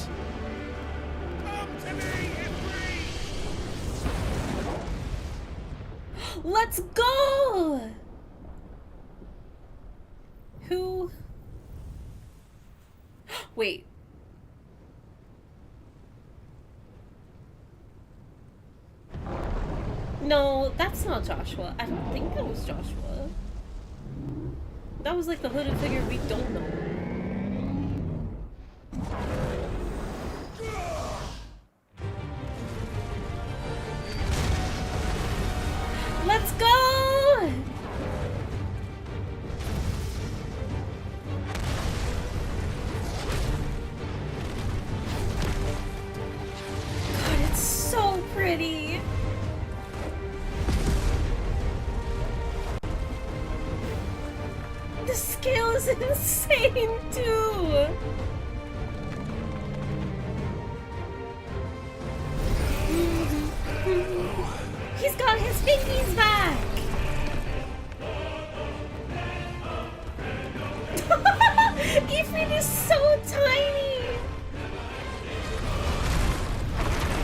Come to me, Ifrit! Let's go! Who? Wait. No, that's not Joshua. I don't think that was Joshua. That was like the hooded figure we don't know. Let's go! God, it's so pretty. The scale is insane too. He's got his fingies back. Ifrit is so tiny.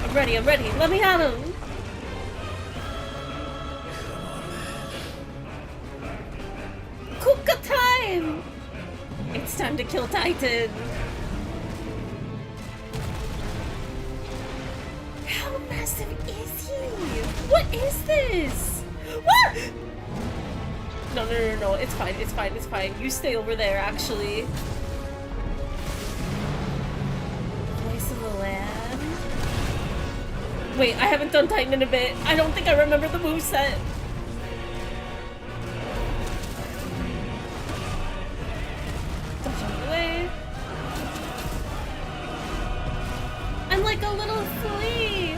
I'm ready. Let me at him. Kuka time! It's time to kill Titan. How massive is he? What is this? What? No. It's fine. You stay over there, actually. Voice of the land. Wait, I haven't done Titan in a bit. I don't think I remember the moveset. I'm like a little flea.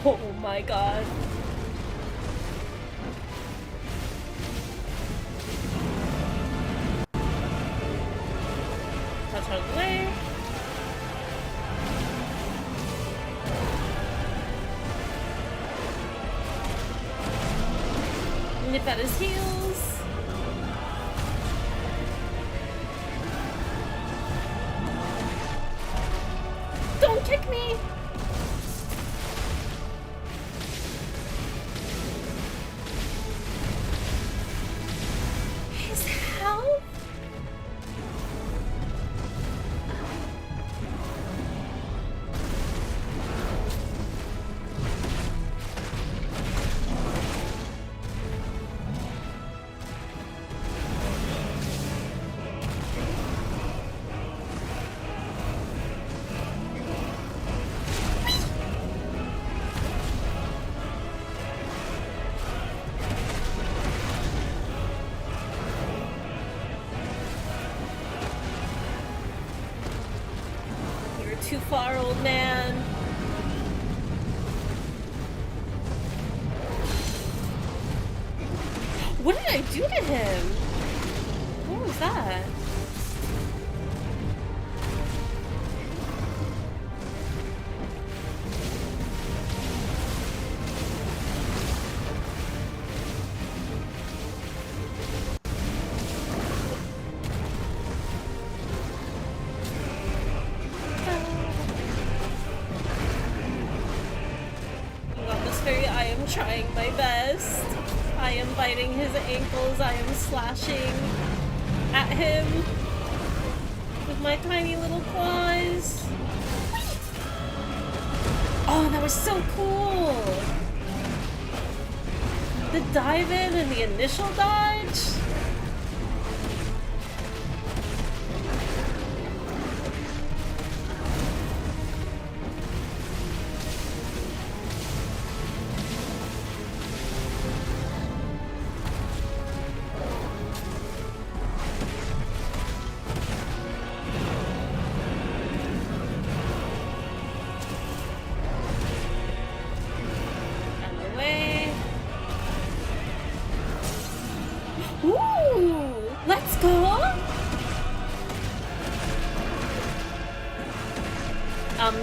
Oh my god. Touch out of the way. Nip at his heels. Don't kick me! His health? too far, old man. What did I do to him? What was that? I am trying my best. I am biting his ankles. I am slashing at him with my tiny little claws. Oh, that was so cool. The dive in and the initial dodge.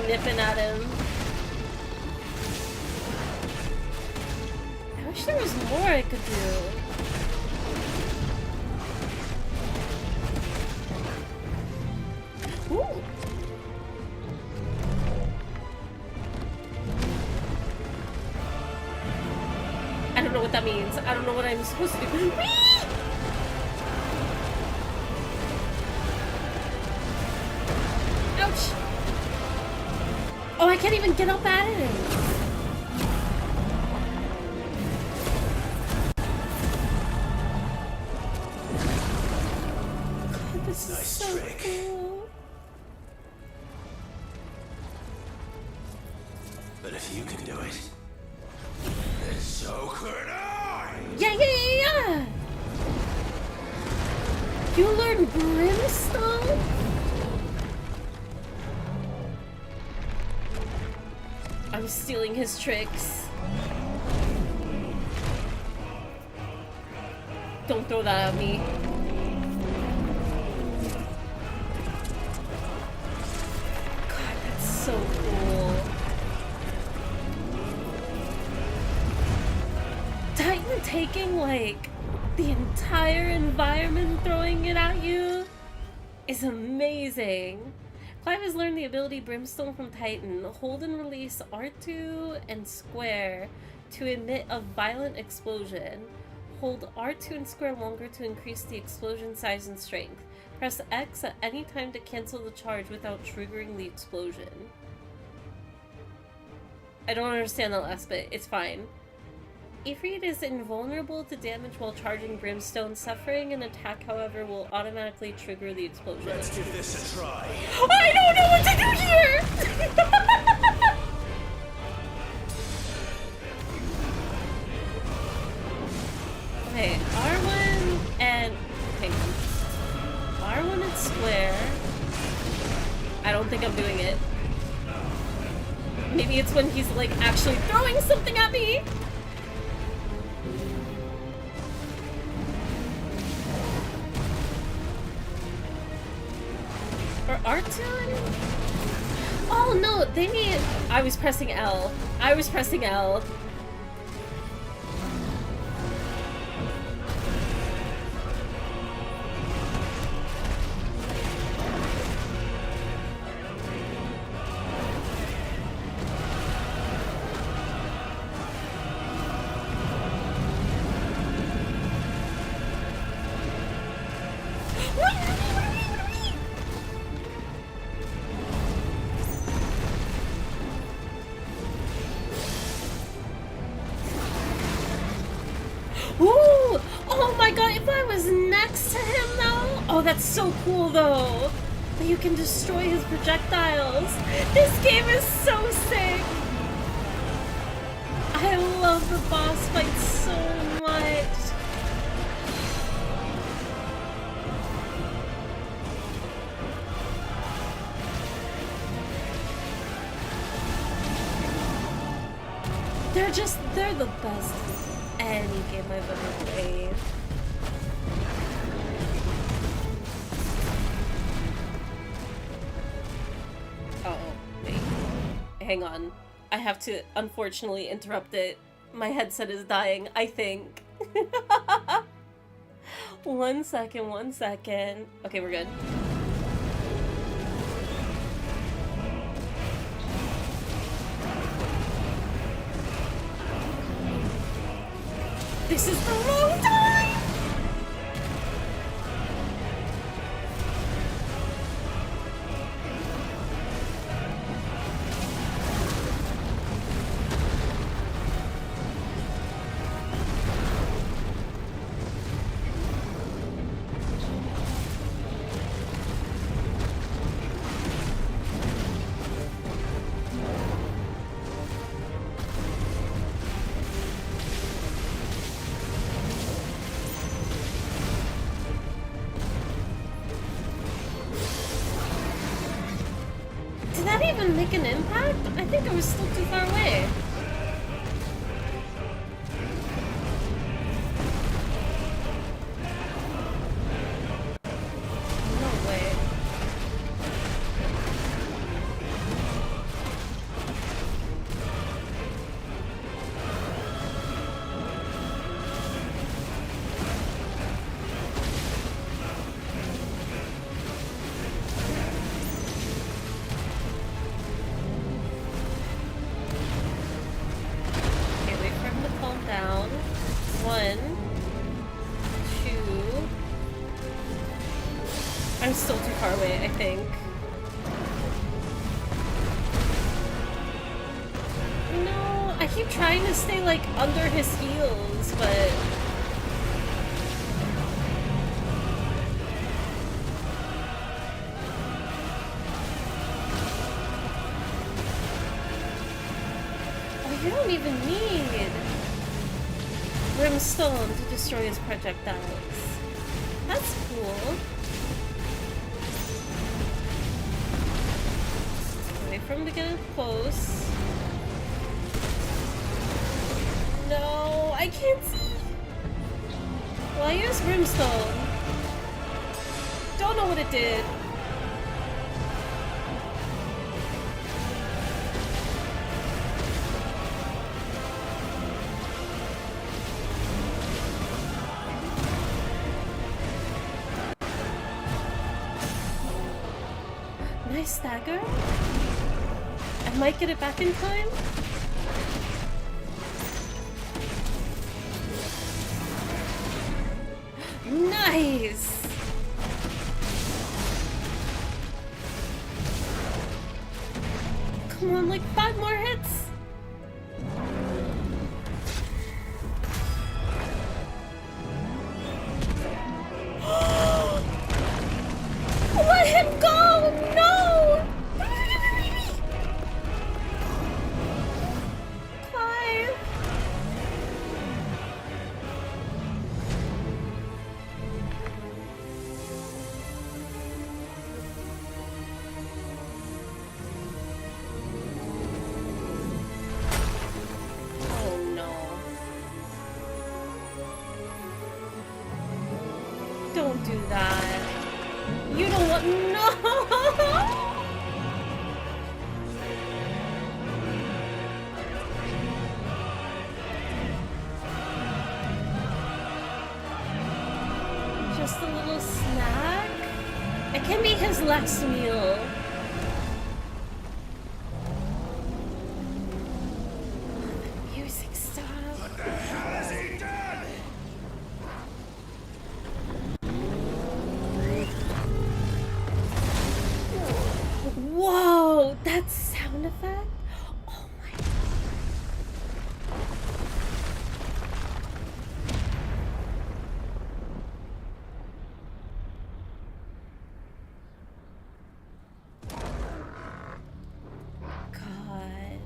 Nipping at him. I wish there was more I could do. Ooh. I don't know what that means. I don't know what I'm supposed to do. Whee! Ouch! Oh, I can't even get up at it. God, this is so cool. But if you can do it, then so could I. Yeah. You learn brimstone? I'm stealing his tricks. Don't throw that at me. God, that's so cool. Titan taking, like, the entire environment and throwing it at you is amazing. Clive has learned the ability Brimstone from Titan. Hold and release R2 and square to emit a violent explosion. Hold R2 and square longer to increase the explosion size and strength. Press X at any time to cancel the charge without triggering the explosion. I don't understand the last bit. It's fine. Ifrit is invulnerable to damage while charging Brimstone. Suffering an attack, however, will automatically trigger the explosion. Let's give this a try. I don't know what to do here! Okay, R1 and... Okay. R1 and square. I don't think I'm doing it. Maybe it's when he's, like, actually throwing something at me! Or R2? Oh no, they need... I was pressing L. I was pressing L. Ooh! Oh my god, if I was next to him though... Oh, that's so cool though! That you can destroy his projectiles! This game is so sick! I love the boss fight so much! they're the best in any game I've ever played. Oh, wait. Hang on. I have to unfortunately interrupt it. My headset is dying, I think. 1 second, 1 second. Okay, we're good. This is the wrong time! Did that even make an impact? I think I was still too far away. No way. Okay, wait for him to calm down. 1, 2. I'm still too far away, I think. No, I keep trying to stay like under his heels, but oh, you don't even need brimstone to destroy his projectiles. That's cool. Wait for him to get up close. No, I can't see. Well, I used brimstone. Don't know what it did. Nice stagger. I might get it back in time. Nice! Come on, like 5 more hits! Let him go! No! Clive! Oh no. Don't do that. You don't want. No! Just a little snack? It can be his last meal. Music stop. What the hell has he done? Whoa, that sound effect? Oh my god. God.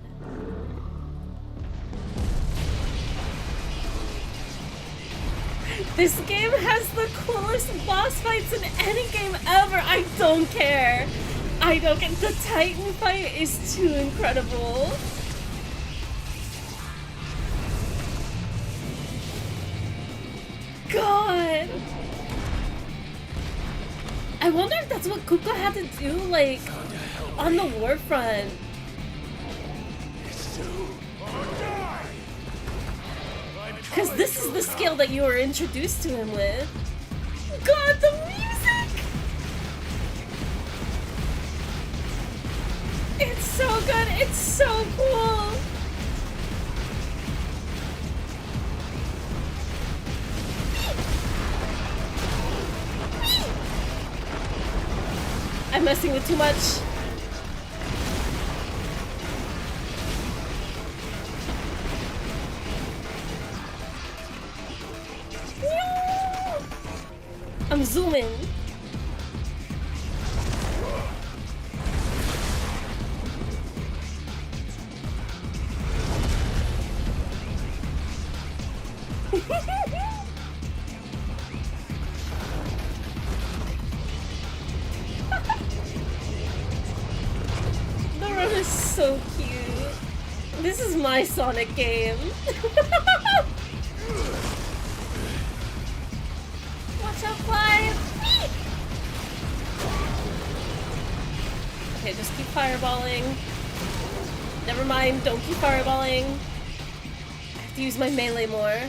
This game has the coolest boss fights in any game ever. I don't care. I don't get the Titan fight is too incredible. I wonder if that's what Kuko had to do, like, on the war front. Because this is the skill that you were introduced to him with. God, the music! It's so good, it's so cool! I'm messing with too much. I'm zooming. The run is so cute. This is my Sonic game. Watch out, fly! Okay, just keep fireballing. Never mind, don't keep fireballing. I have to use my melee more.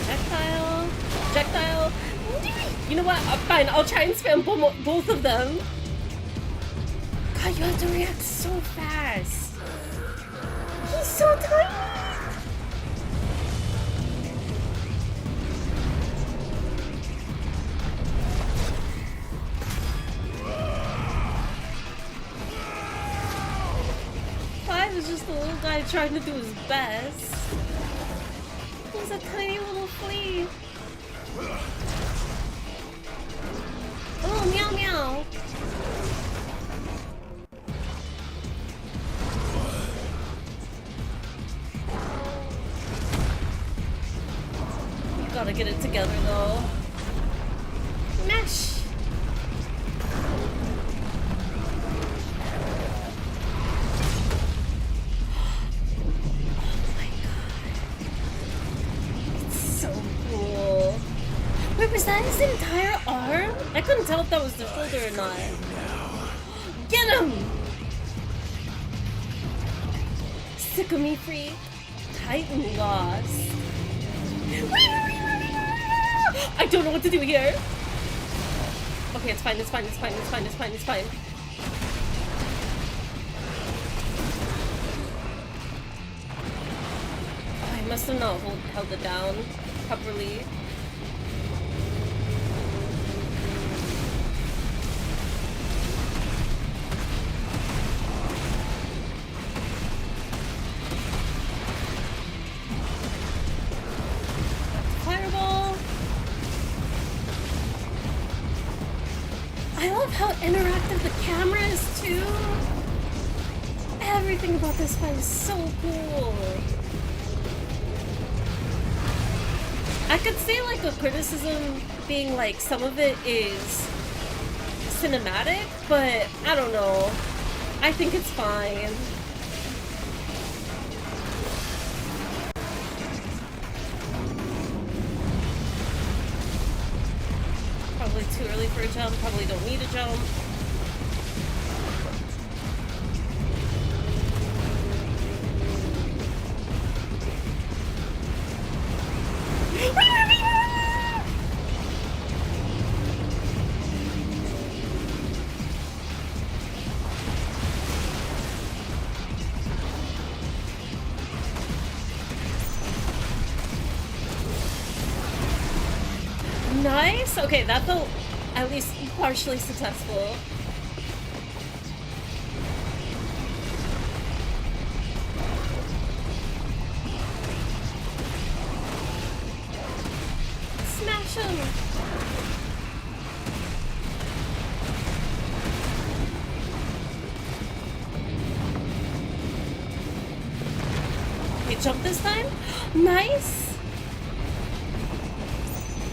Projectile. Projectile. You know what? Fine, I'll try and spam both of them. God, you have to react so fast. He's so tiny. Five is just a little guy trying to do his best. He's a tiny little flea. Oh, meow meow. You gotta get it together though. Mesh. Wait, was that his entire arm? I couldn't tell if that was the shoulder or not. Get him! Sick of me, freak. Titan lost. I don't know what to do here. Okay, it's fine, it's fine, it's fine, it's fine, it's fine, it's fine. Oh, I must have not held it down properly. I love how interactive the camera is too. Everything about this fight is so cool. I could say like a criticism being like some of it is cinematic, but I don't know. I think it's fine. Probably too early for a jump, probably don't need a jump. Nice! Okay, that felt at least partially successful. Smash him! Okay, jump this time? Nice!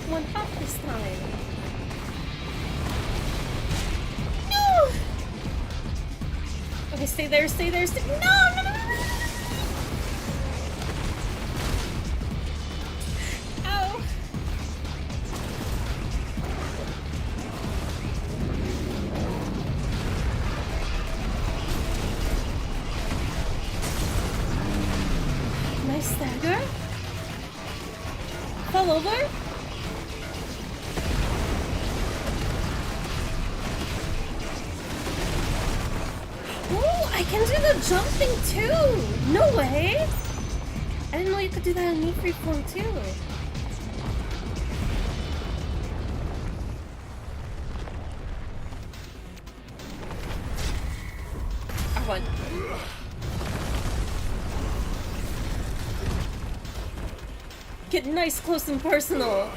one half this time. No! Okay, stay there, stay there, stay. No, no, no, no, no, no. Ow. Nice stagger. Fall over. Oh, I can do the jumping too! No way! I didn't know you could do that in knee freeform too. R1. Get nice, close, and personal.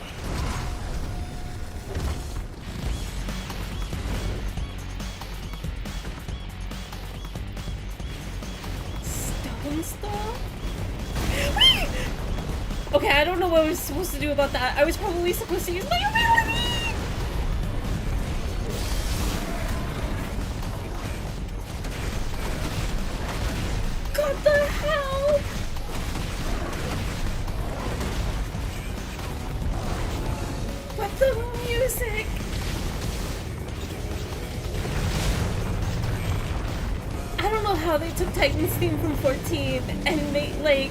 Stone stall? Okay, I don't know what I was supposed to do about that. I was probably supposed to use my ability! What the hell? What the music? I don't know how they took Titan's theme from 14 and made, like,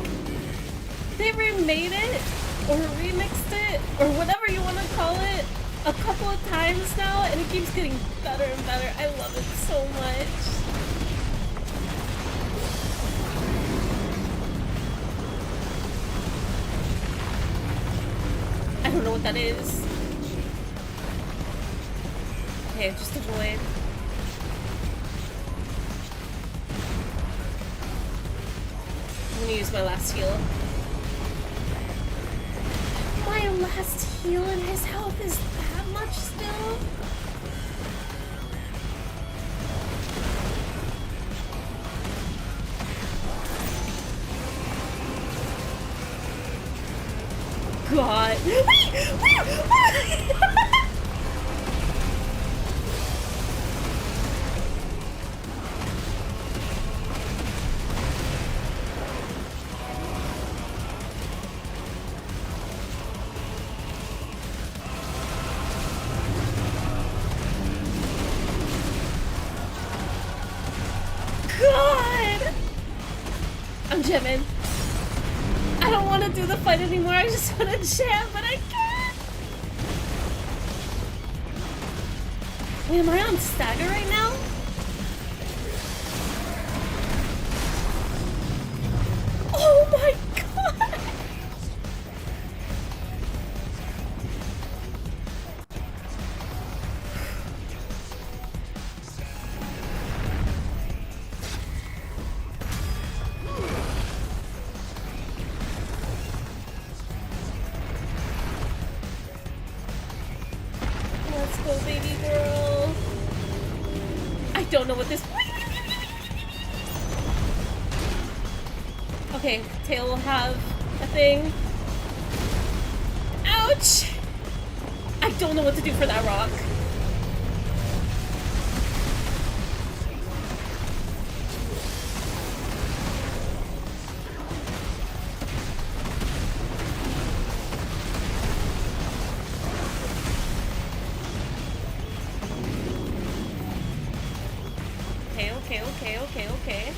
they remade it or remixed it or whatever you want to call it a couple of times now, and it keeps getting better and better. I love it so much. I don't know what that is. Okay, just avoid. I'm gonna use my last heal. My last heal and his health is that much still? God. God! I'm jamming. I don't want to do the fight anymore. I just want to jam, but I can't. Wait, am I on stagger right now? Oh my god! Let's go, baby girl. I don't know what this. Okay, tail will have a thing. Ouch! I don't know what to do for that rock. Okay.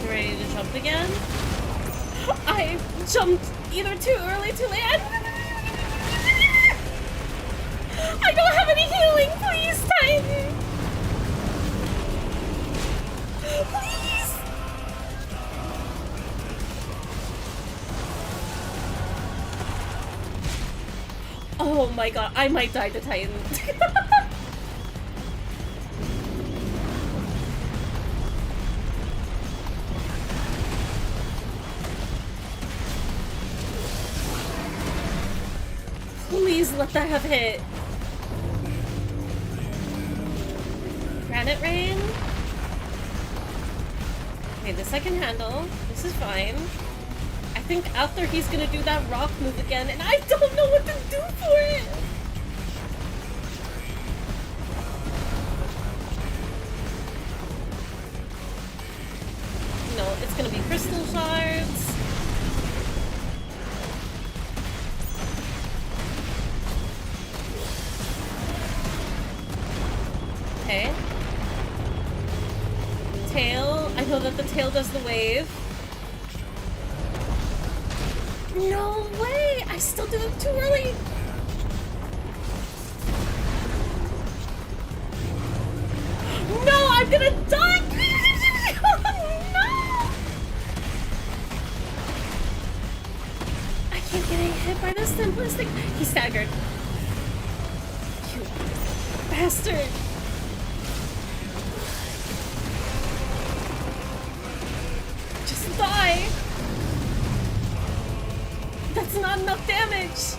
Ready to jump again? I jumped either too early, too late. I don't have any healing, please, Titan! Please! Oh my god, I might die to Titan. Please let that have hit. Can it rain? Okay, this I can handle. This is fine. I think after he's gonna do that rock move again, and I don't know what to do for it! No, it's gonna be crystal shards. Okay. Tail. I know that the tail does the wave. No way! I still did it too early! No! I'm gonna die! Oh, no! I keep getting hit by this simplistic. He staggered. You bastard! Just die! That's not enough damage!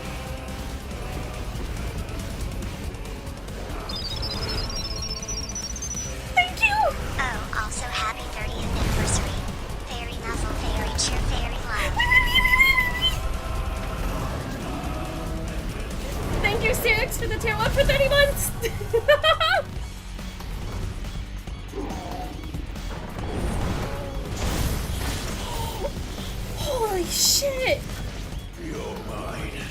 Thank you! Oh, also happy 30th anniversary. Fairy muzzle, fairy cheer, fairy love. Thank you, Sirix, for the tier 1 for 30 months! Holy shit! You're mine.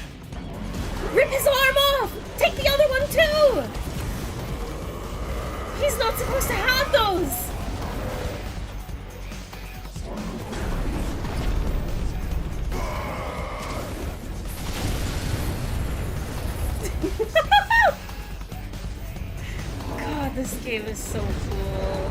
Rip his arm off! Take the other one too! He's not supposed to have those! God, this game is so cool.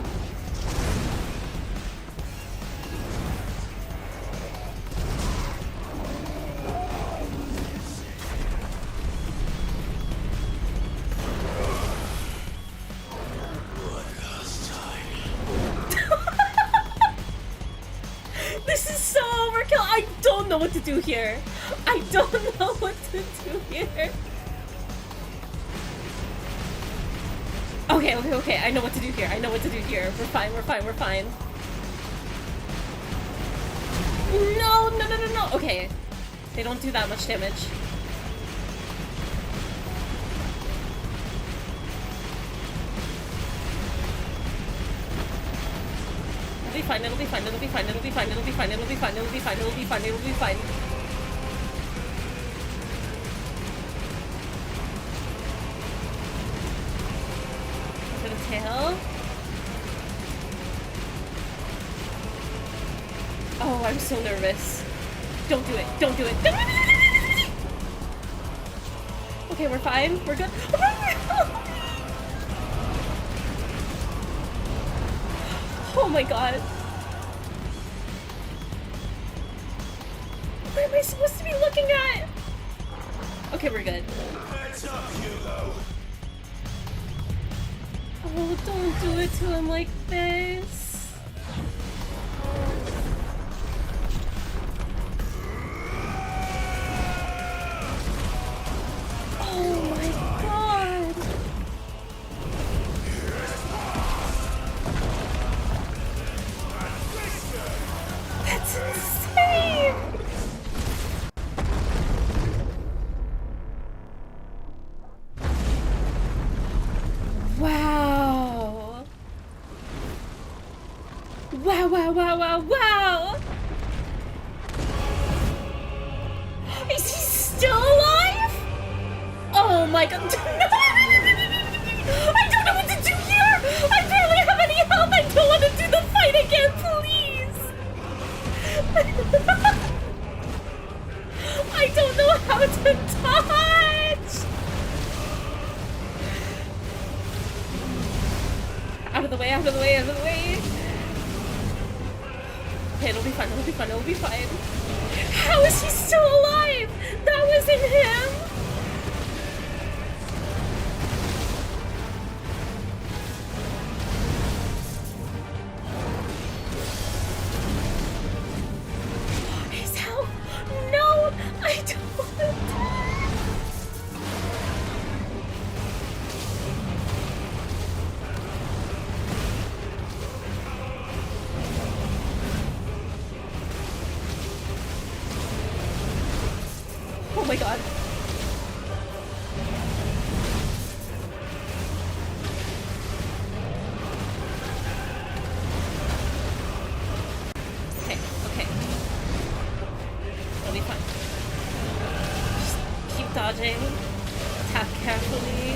This is so overkill. I don't know what to do here. I don't know what to do here. Okay. I know what to do here. We're fine. No. Okay. They don't do that much damage. It'll be fine. For the tail. Oh, I'm so nervous. Don't do it. Okay, we're fine. We're good. Oh my god. What am I supposed to be looking at? Okay, we're good. Heads up, Hugo. Oh, don't do it to him like this. Oh my god. That's insane! Wow! Wow! Is he still alive? Oh my god. I don't know what to do here! I barely have any health! I don't want to do the fight again, please! I don't know how to dodge! Out of the way! Okay, it'll be fine. How is he still alive? That wasn't him! His health! No! I don't want to die! my god. Okay, okay. It'll be fine. Just keep dodging. Attack carefully.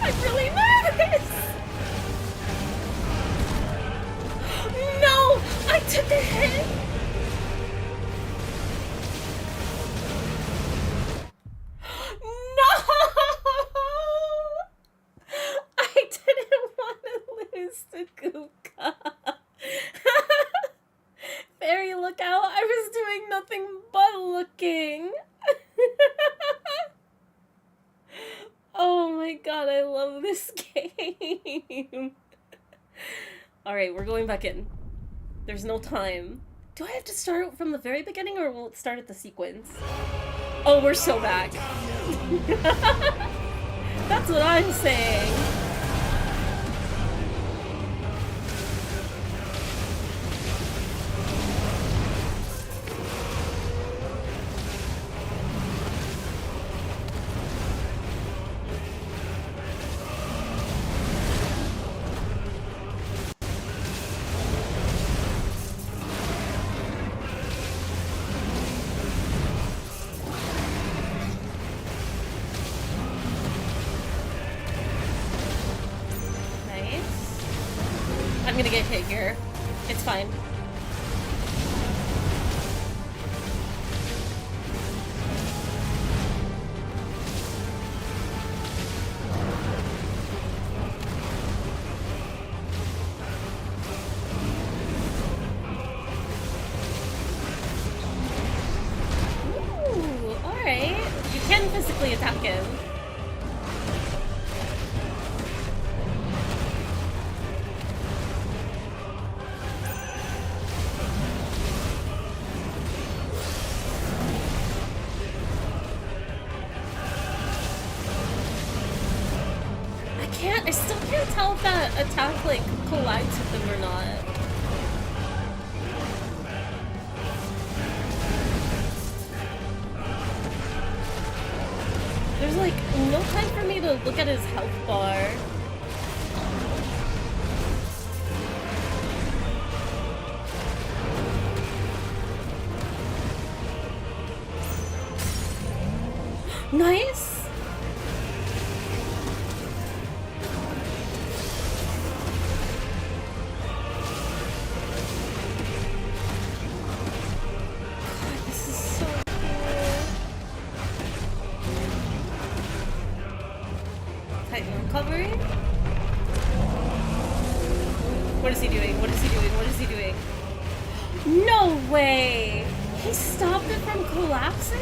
I'm really nervous! No! I took a hit! No! I didn't want to lose to Kuka. Fairy, look out! I was doing nothing but looking. Oh my god, I love this game. Alright, we're going back in. There's no time. Do I have to start from the very beginning or will it start at the sequence? Oh, we're so back. That's what I'm saying. I'm gonna get hit here. It's fine. Ooh, alright. You can physically attack him. I still can't tell if that attack, like, collides with them or not. There's, like, no time for me to look at his health bar. Nice! Recovery? What is he doing? What is he doing? What is he doing? No way! He stopped it from collapsing?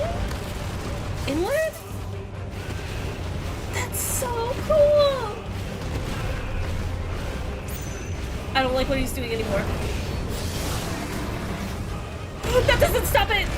Inward? That's so cool! I don't like what he's doing anymore. That doesn't stop it!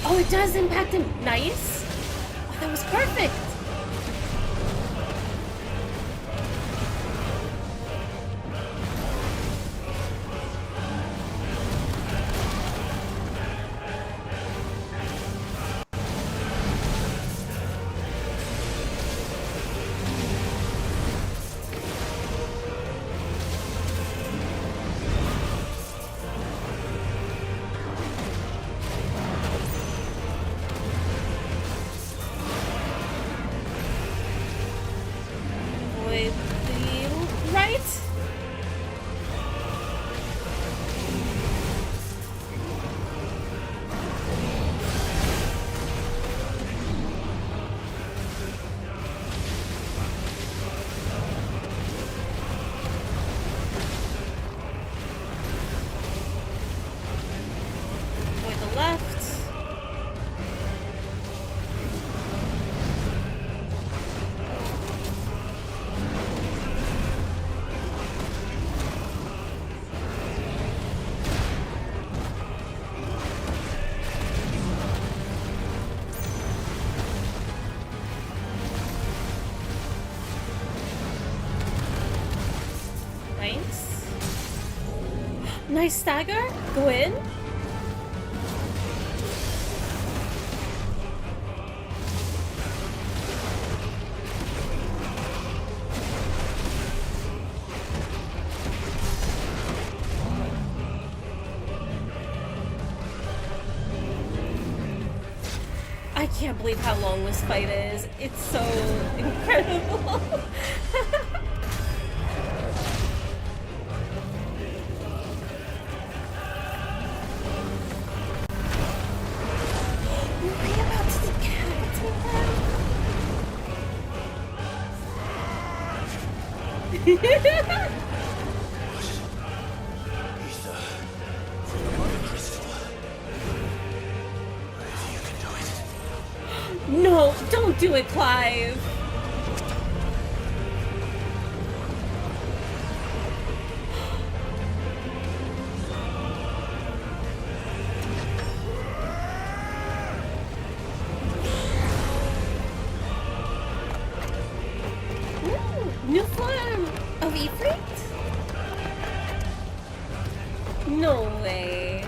Oh, it does impact him. Nice. Oh, that was perfect. Nice stagger. Go in. I can't believe how long this fight is. It's so incredible. No, don't do it, Clive. Ooh, new form of Ifrit? No way.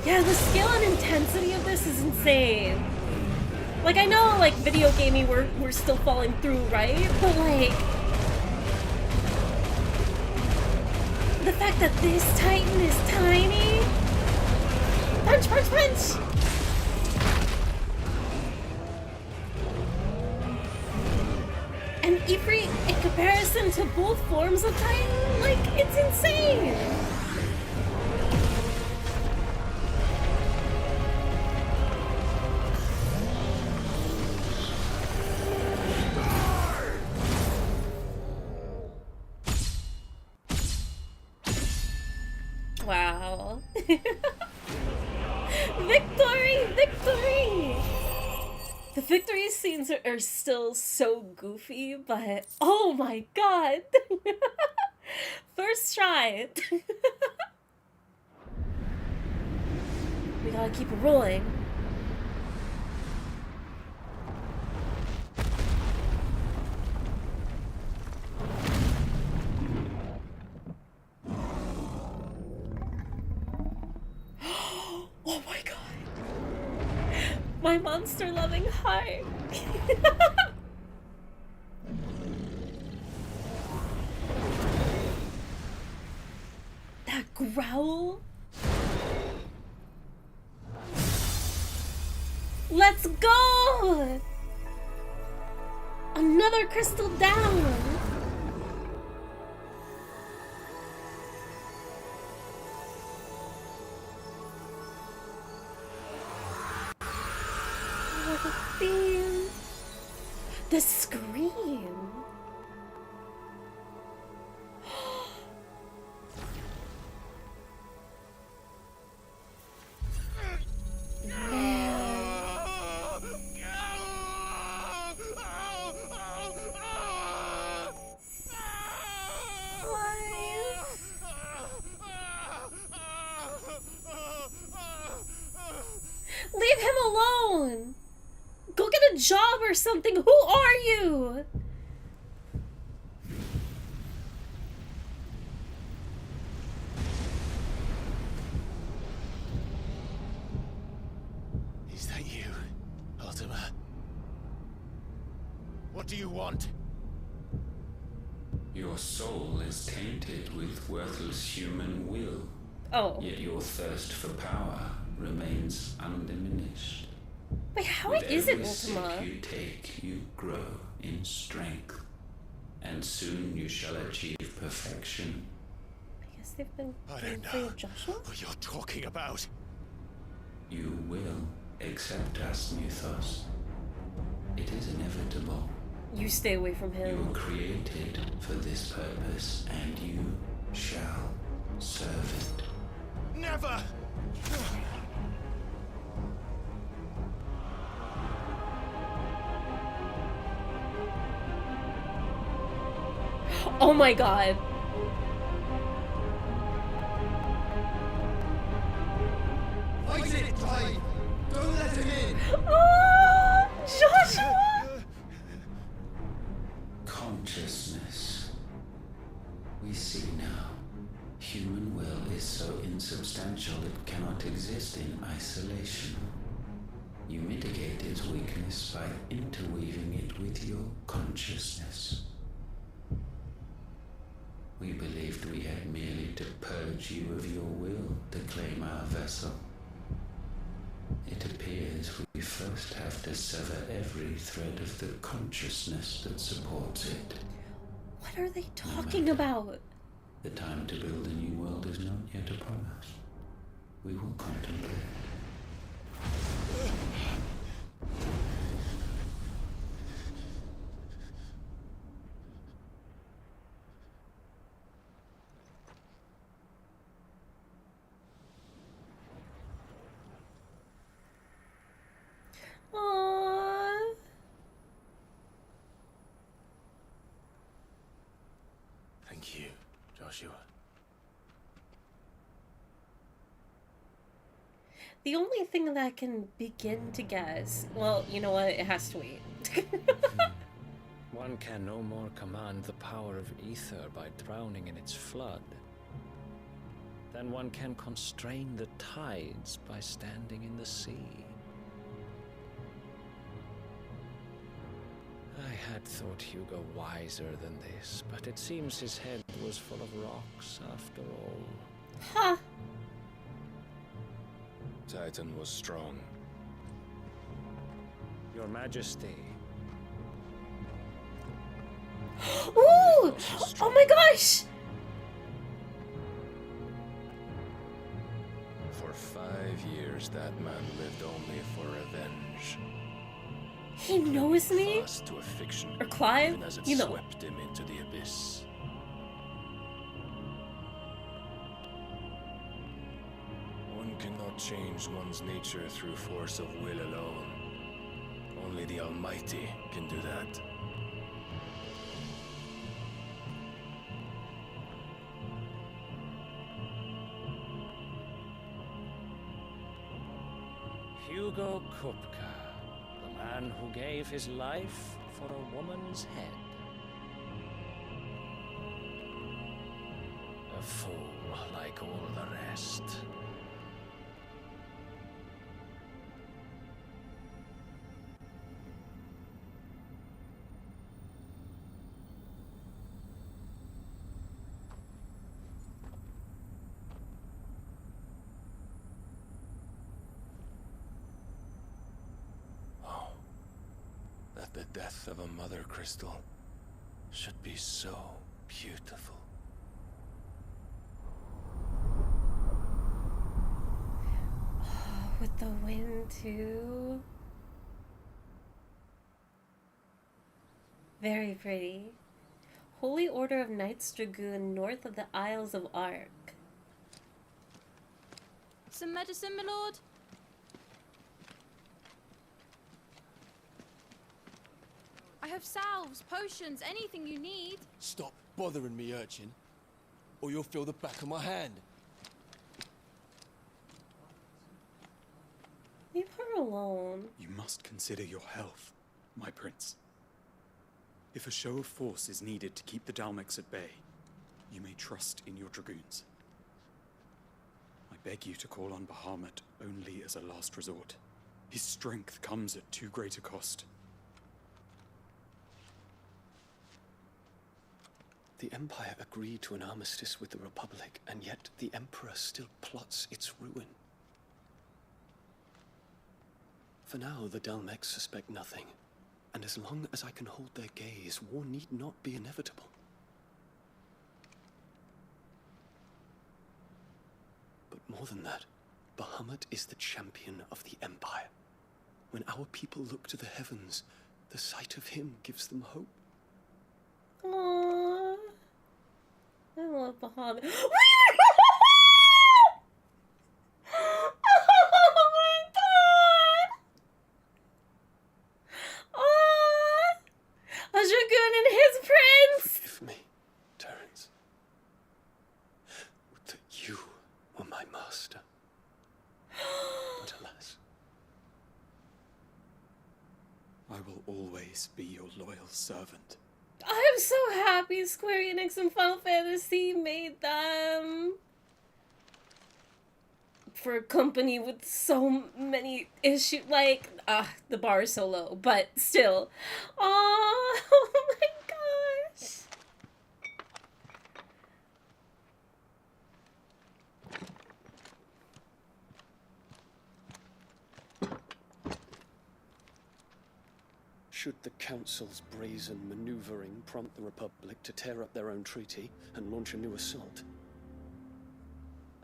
Yeah, the scale and intensity of this is insane. Like, I know, like, video gaming, we're still falling through, right? But, like, the fact that this Titan is tiny. Punch, punch, punch! And Ifrit, in comparison to both forms of Titan, like, it's insane! Wow. Victory! Victory! The victory scenes are still so goofy, but oh my god! First try! We gotta keep it rolling. Oh my god. My monster loving heart. That growl. Let's go. Another crystal down. The scream. Leave him alone. Go get a job or something. Who are you? Is that you, Ultima? What do you want? Your soul is tainted with worthless human will. Oh. Yet your thirst for power remains undiminished. Wait, how With is it, every sip Ultima? you take, you grow in strength, and soon you shall achieve perfection. I guess they've been I getting don't free know of Joshua? what you're talking about. You will accept us, Mythos. It is inevitable. You stay away from You him. were created for this purpose, and you shall serve it. Never! Oh my god. Fight it, Clive! Don't let him in! Oh, Joshua! Consciousness. We Human will is so insubstantial it cannot exist in isolation. You mitigate its weakness by interweaving it with your consciousness. We believed we had merely to purge you of your will to claim our vessel. It appears we first have to sever every thread of the consciousness that supports it. What are they talking about? The time to build a new world is not yet upon us. We will contemplate. Aww. Thank you, Joshua. The only thing that I can begin to guess, well, you know what, it has to wait. One can no more command the power of ether by drowning in its flood than one can constrain the tides by standing in the sea. I had thought Hugo wiser than this, but it seems his head was full of rocks after all. Huh. Titan was strong. Your Majesty. Ooh! Oh my gosh! For 5 years, that man lived only for revenge. He knows me? Fast to a fiction, Or Clive? even as it You know. swept him into the abyss. One cannot change one's nature through force of will alone. Only the Almighty can do that. Hugo Kupka, the man who gave his life for a woman's head. A fool like all the rest. That the death of a mother crystal should be so beautiful. With the wind too. Very pretty. Holy Order of Knights Dragoon north of the Isles of Ark. Some medicine, my lord? I have salves, potions, anything you need. Stop bothering me, urchin, or you'll feel the back of my hand. Leave her alone. You must consider your health, my prince. If a show of force is needed to keep the Dalmex at bay, you may trust in your dragoons. I beg you to call on Bahamut only as a last resort. His strength comes at too great a cost. The Empire agreed to an armistice with the Republic, and yet the Emperor still plots its ruin. For now, the Dalmex suspect nothing, and as long as I can hold their gaze, war need not be inevitable. But more than that, Bahamut is the champion of the Empire. When our people look to the heavens, the sight of him gives them hope. Aww. I love Bahamut. Oh my god! Aww! A dragoon and his prince! Forgive me, Terence. Would that you were my master. But alas. I will always be your loyal servant. I'm so happy Square Enix and Final Fantasy made them. For a company with so many issues, like, the bar is so low, but still. Oh, oh my gosh. Should the Council's brazen maneuvering prompt the Republic to tear up their own treaty and launch a new assault,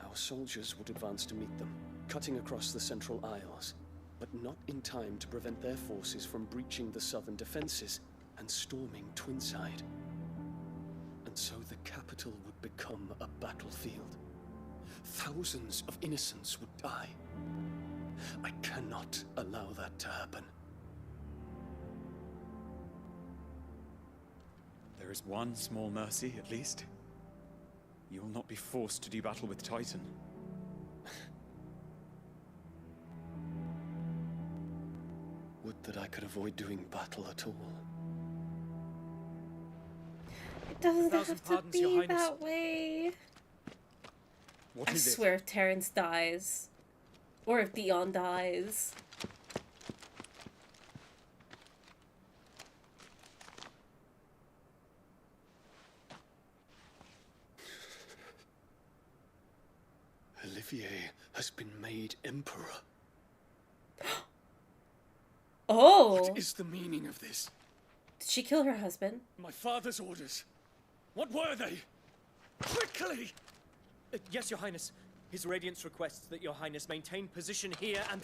our soldiers would advance to meet them, cutting across the Central Isles, but not in time to prevent their forces from breaching the southern defenses and storming Twinside. And so the capital would become a battlefield. Thousands of innocents would die. I cannot allow that to happen. There is one small mercy, at least. You will not be forced to do battle with Titan. Would that I could avoid doing battle at all. It doesn't have to be that way. I swear if Terrence dies, or if Dion dies. Olivier has been made emperor. Oh! What is the meaning of this? Did she kill her husband? My father's orders. What were they? Quickly! Yes, Your Highness. His Radiance requests that Your Highness maintain position here and...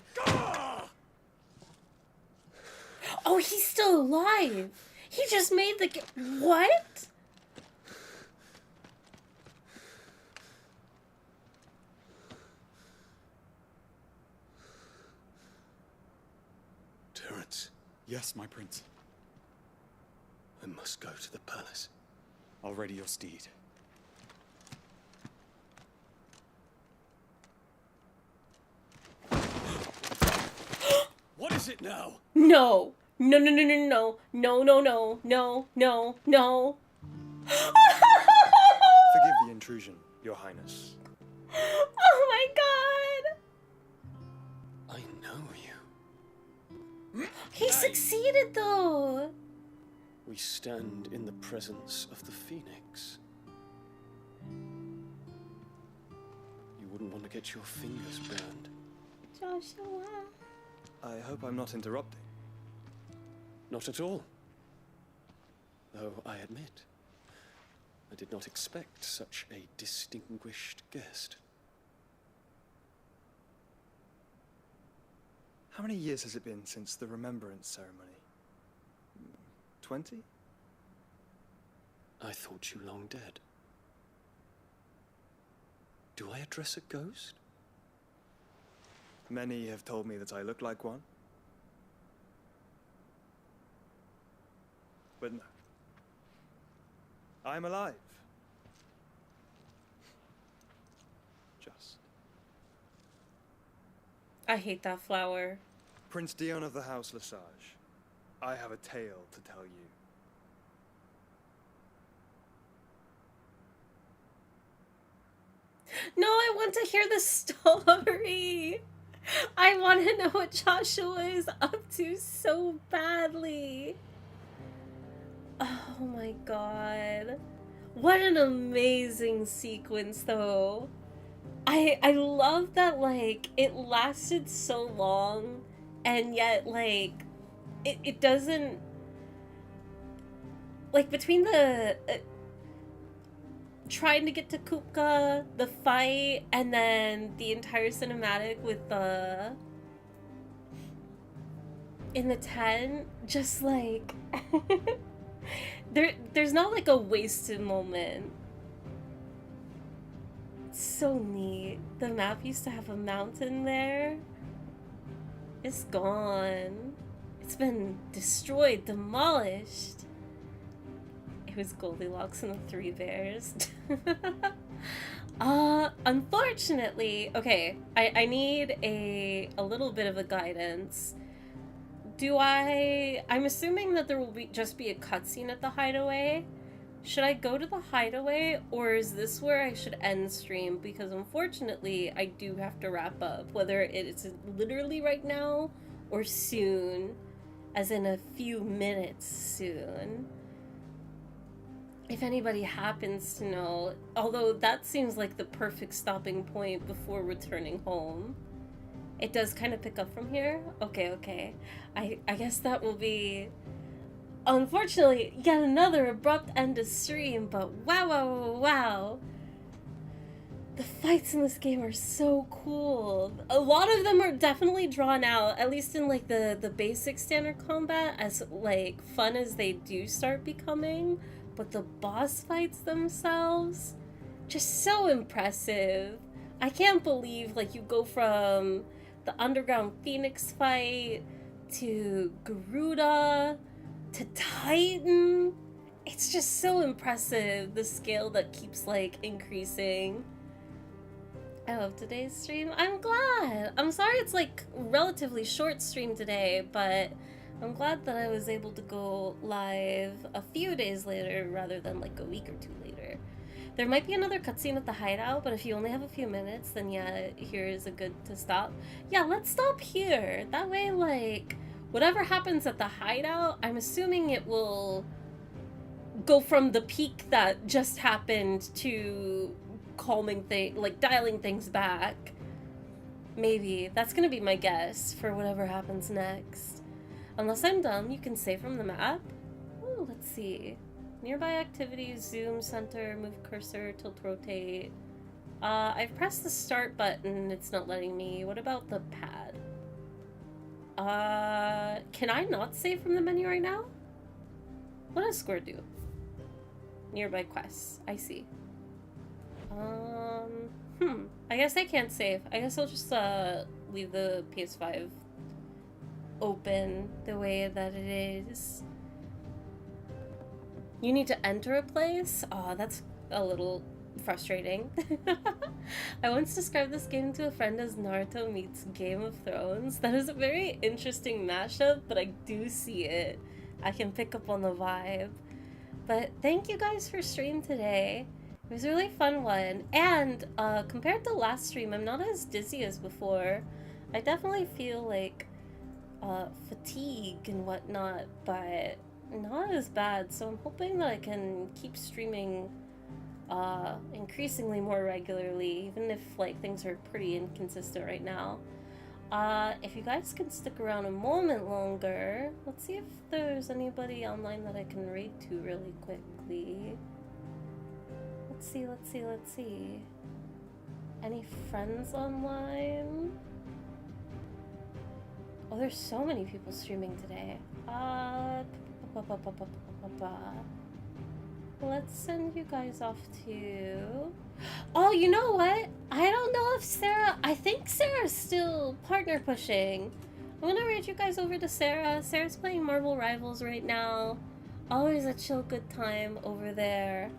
Oh, he's still alive! He just made the... What? Terrence. Yes, my prince. I must go to the palace. I'll ready your steed. What is it now? No. No, no, no, no, no. No, no, no. No, no, no. Forgive the intrusion, Your Highness. Oh my god! I know you. He succeeded, though! We stand in the presence of the Phoenix. You wouldn't want to get your fingers burned. Joshua. I hope I'm not interrupting. Not at all. Though I admit, I did not expect such a distinguished guest. How many years has it been since the Remembrance ceremony? 20? I thought you long dead. Do I address a ghost? Many have told me that I look like one. But no. I'm alive. Just. I hate that flower. Prince Dion of the House Lesage, I have a tale to tell you. No, I want to hear the story. I want to know what Joshua is up to so badly. Oh my god. What an amazing sequence, though. I love that, like, it lasted so long, and yet, like, it doesn't... Like, between the... trying to get to Kupka, the fight, and then the entire cinematic with the... in the tent, just, like... There's not, like, a wasted moment. It's so neat. The map used to have a mountain there. It's gone. It's been destroyed, demolished. It was Goldilocks and the Three Bears. Unfortunately, okay, I need a little bit of a guidance. I'm assuming that there will just be a cutscene at the hideaway. Should I go to the hideaway, or is this where I should end stream? Because unfortunately, I do have to wrap up, whether it's literally right now or soon, as in a few minutes soon. If anybody happens to know, although that seems like the perfect stopping point before returning home. It does kind of pick up from here? Okay. I guess that will be, unfortunately, yet another abrupt end to stream, but wow. The fights in this game are so cool. A lot of them are definitely drawn out, at least in like the basic standard combat, as like fun as they do start becoming, but the boss fights themselves, just so impressive. I can't believe like you go from the underground Phoenix fight to Garuda to Titan. It's just so impressive, the scale that keeps like increasing. I love today's stream. I'm glad. I'm sorry it's like relatively short stream today, but I'm glad that I was able to go live a few days later rather than like a week or two later. There might be another cutscene at the hideout, but if you only have a few minutes, then yeah, here is a good to stop. Yeah, let's stop here. That way, like, whatever happens at the hideout, I'm assuming it will go from the peak that just happened to calming like dialing things back. Maybe. That's gonna be my guess for whatever happens next. Unless I'm dumb, you can save from the map. Ooh, let's see. Nearby activities, zoom, center, move cursor, tilt, rotate. I've pressed the start button, it's not letting me. What about the pad? Can I not save from the menu right now? What does square do? Nearby quests, I see. I guess I can't save. I guess I'll just, leave the PS5 open the way that it is. You need to enter a place? Aw, that's a little frustrating. I once described this game to a friend as Naruto meets Game of Thrones. That is a very interesting mashup, but I do see it. I can pick up on the vibe. But thank you guys for stream today. It was a really fun one. And compared to last stream, I'm not as dizzy as before. I definitely feel like fatigue and whatnot, but not as bad. So I'm hoping that I can keep streaming increasingly more regularly, even if like things are pretty inconsistent right now. If you guys can stick around a moment longer, let's see if there's anybody online that I can raid to really quickly. Let's see. Any friends online? Oh, there's so many people streaming today. Let's send you guys off to... Oh, you know what? I don't know if Sarah... I think Sarah's still partner pushing. I'm gonna raid you guys over to Sarah. Sarah's playing Marvel Rivals right now. Always a chill good time over there.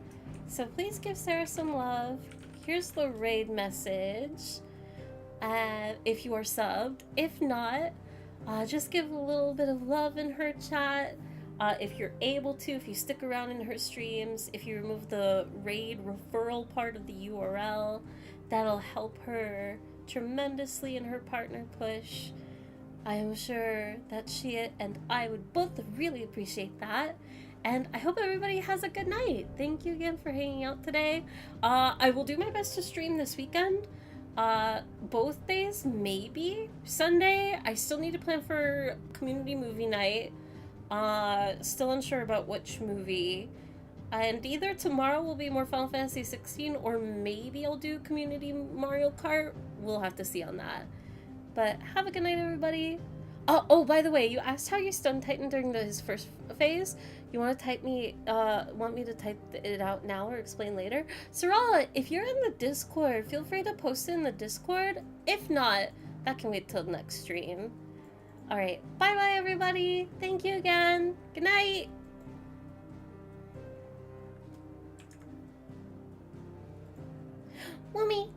So please give Sarah some love. Here's the raid message. If you are subbed. If not, just give a little bit of love in her chat. If you're able to, if you stick around in her streams, if you remove the raid referral part of the URL, that'll help her tremendously in her partner push. I am sure that she and I would both really appreciate that. And I hope everybody has a good night. Thank you again for hanging out today. I will do my best to stream this weekend. Both days, maybe. Sunday, I still need to plan for community movie night. Still unsure about which movie. And either tomorrow will be more Final Fantasy 16, or maybe I'll do Community Mario Kart. We'll have to see on that. But have a good night, everybody. Oh, by the way, you asked how you stunned Titan during his first phase. You want me to type it out now or explain later? Sarala, if you're in the Discord, feel free to post it in the Discord. If not, that can wait till next stream. Alright, bye-bye, everybody. Thank you again. Good night. Woomy.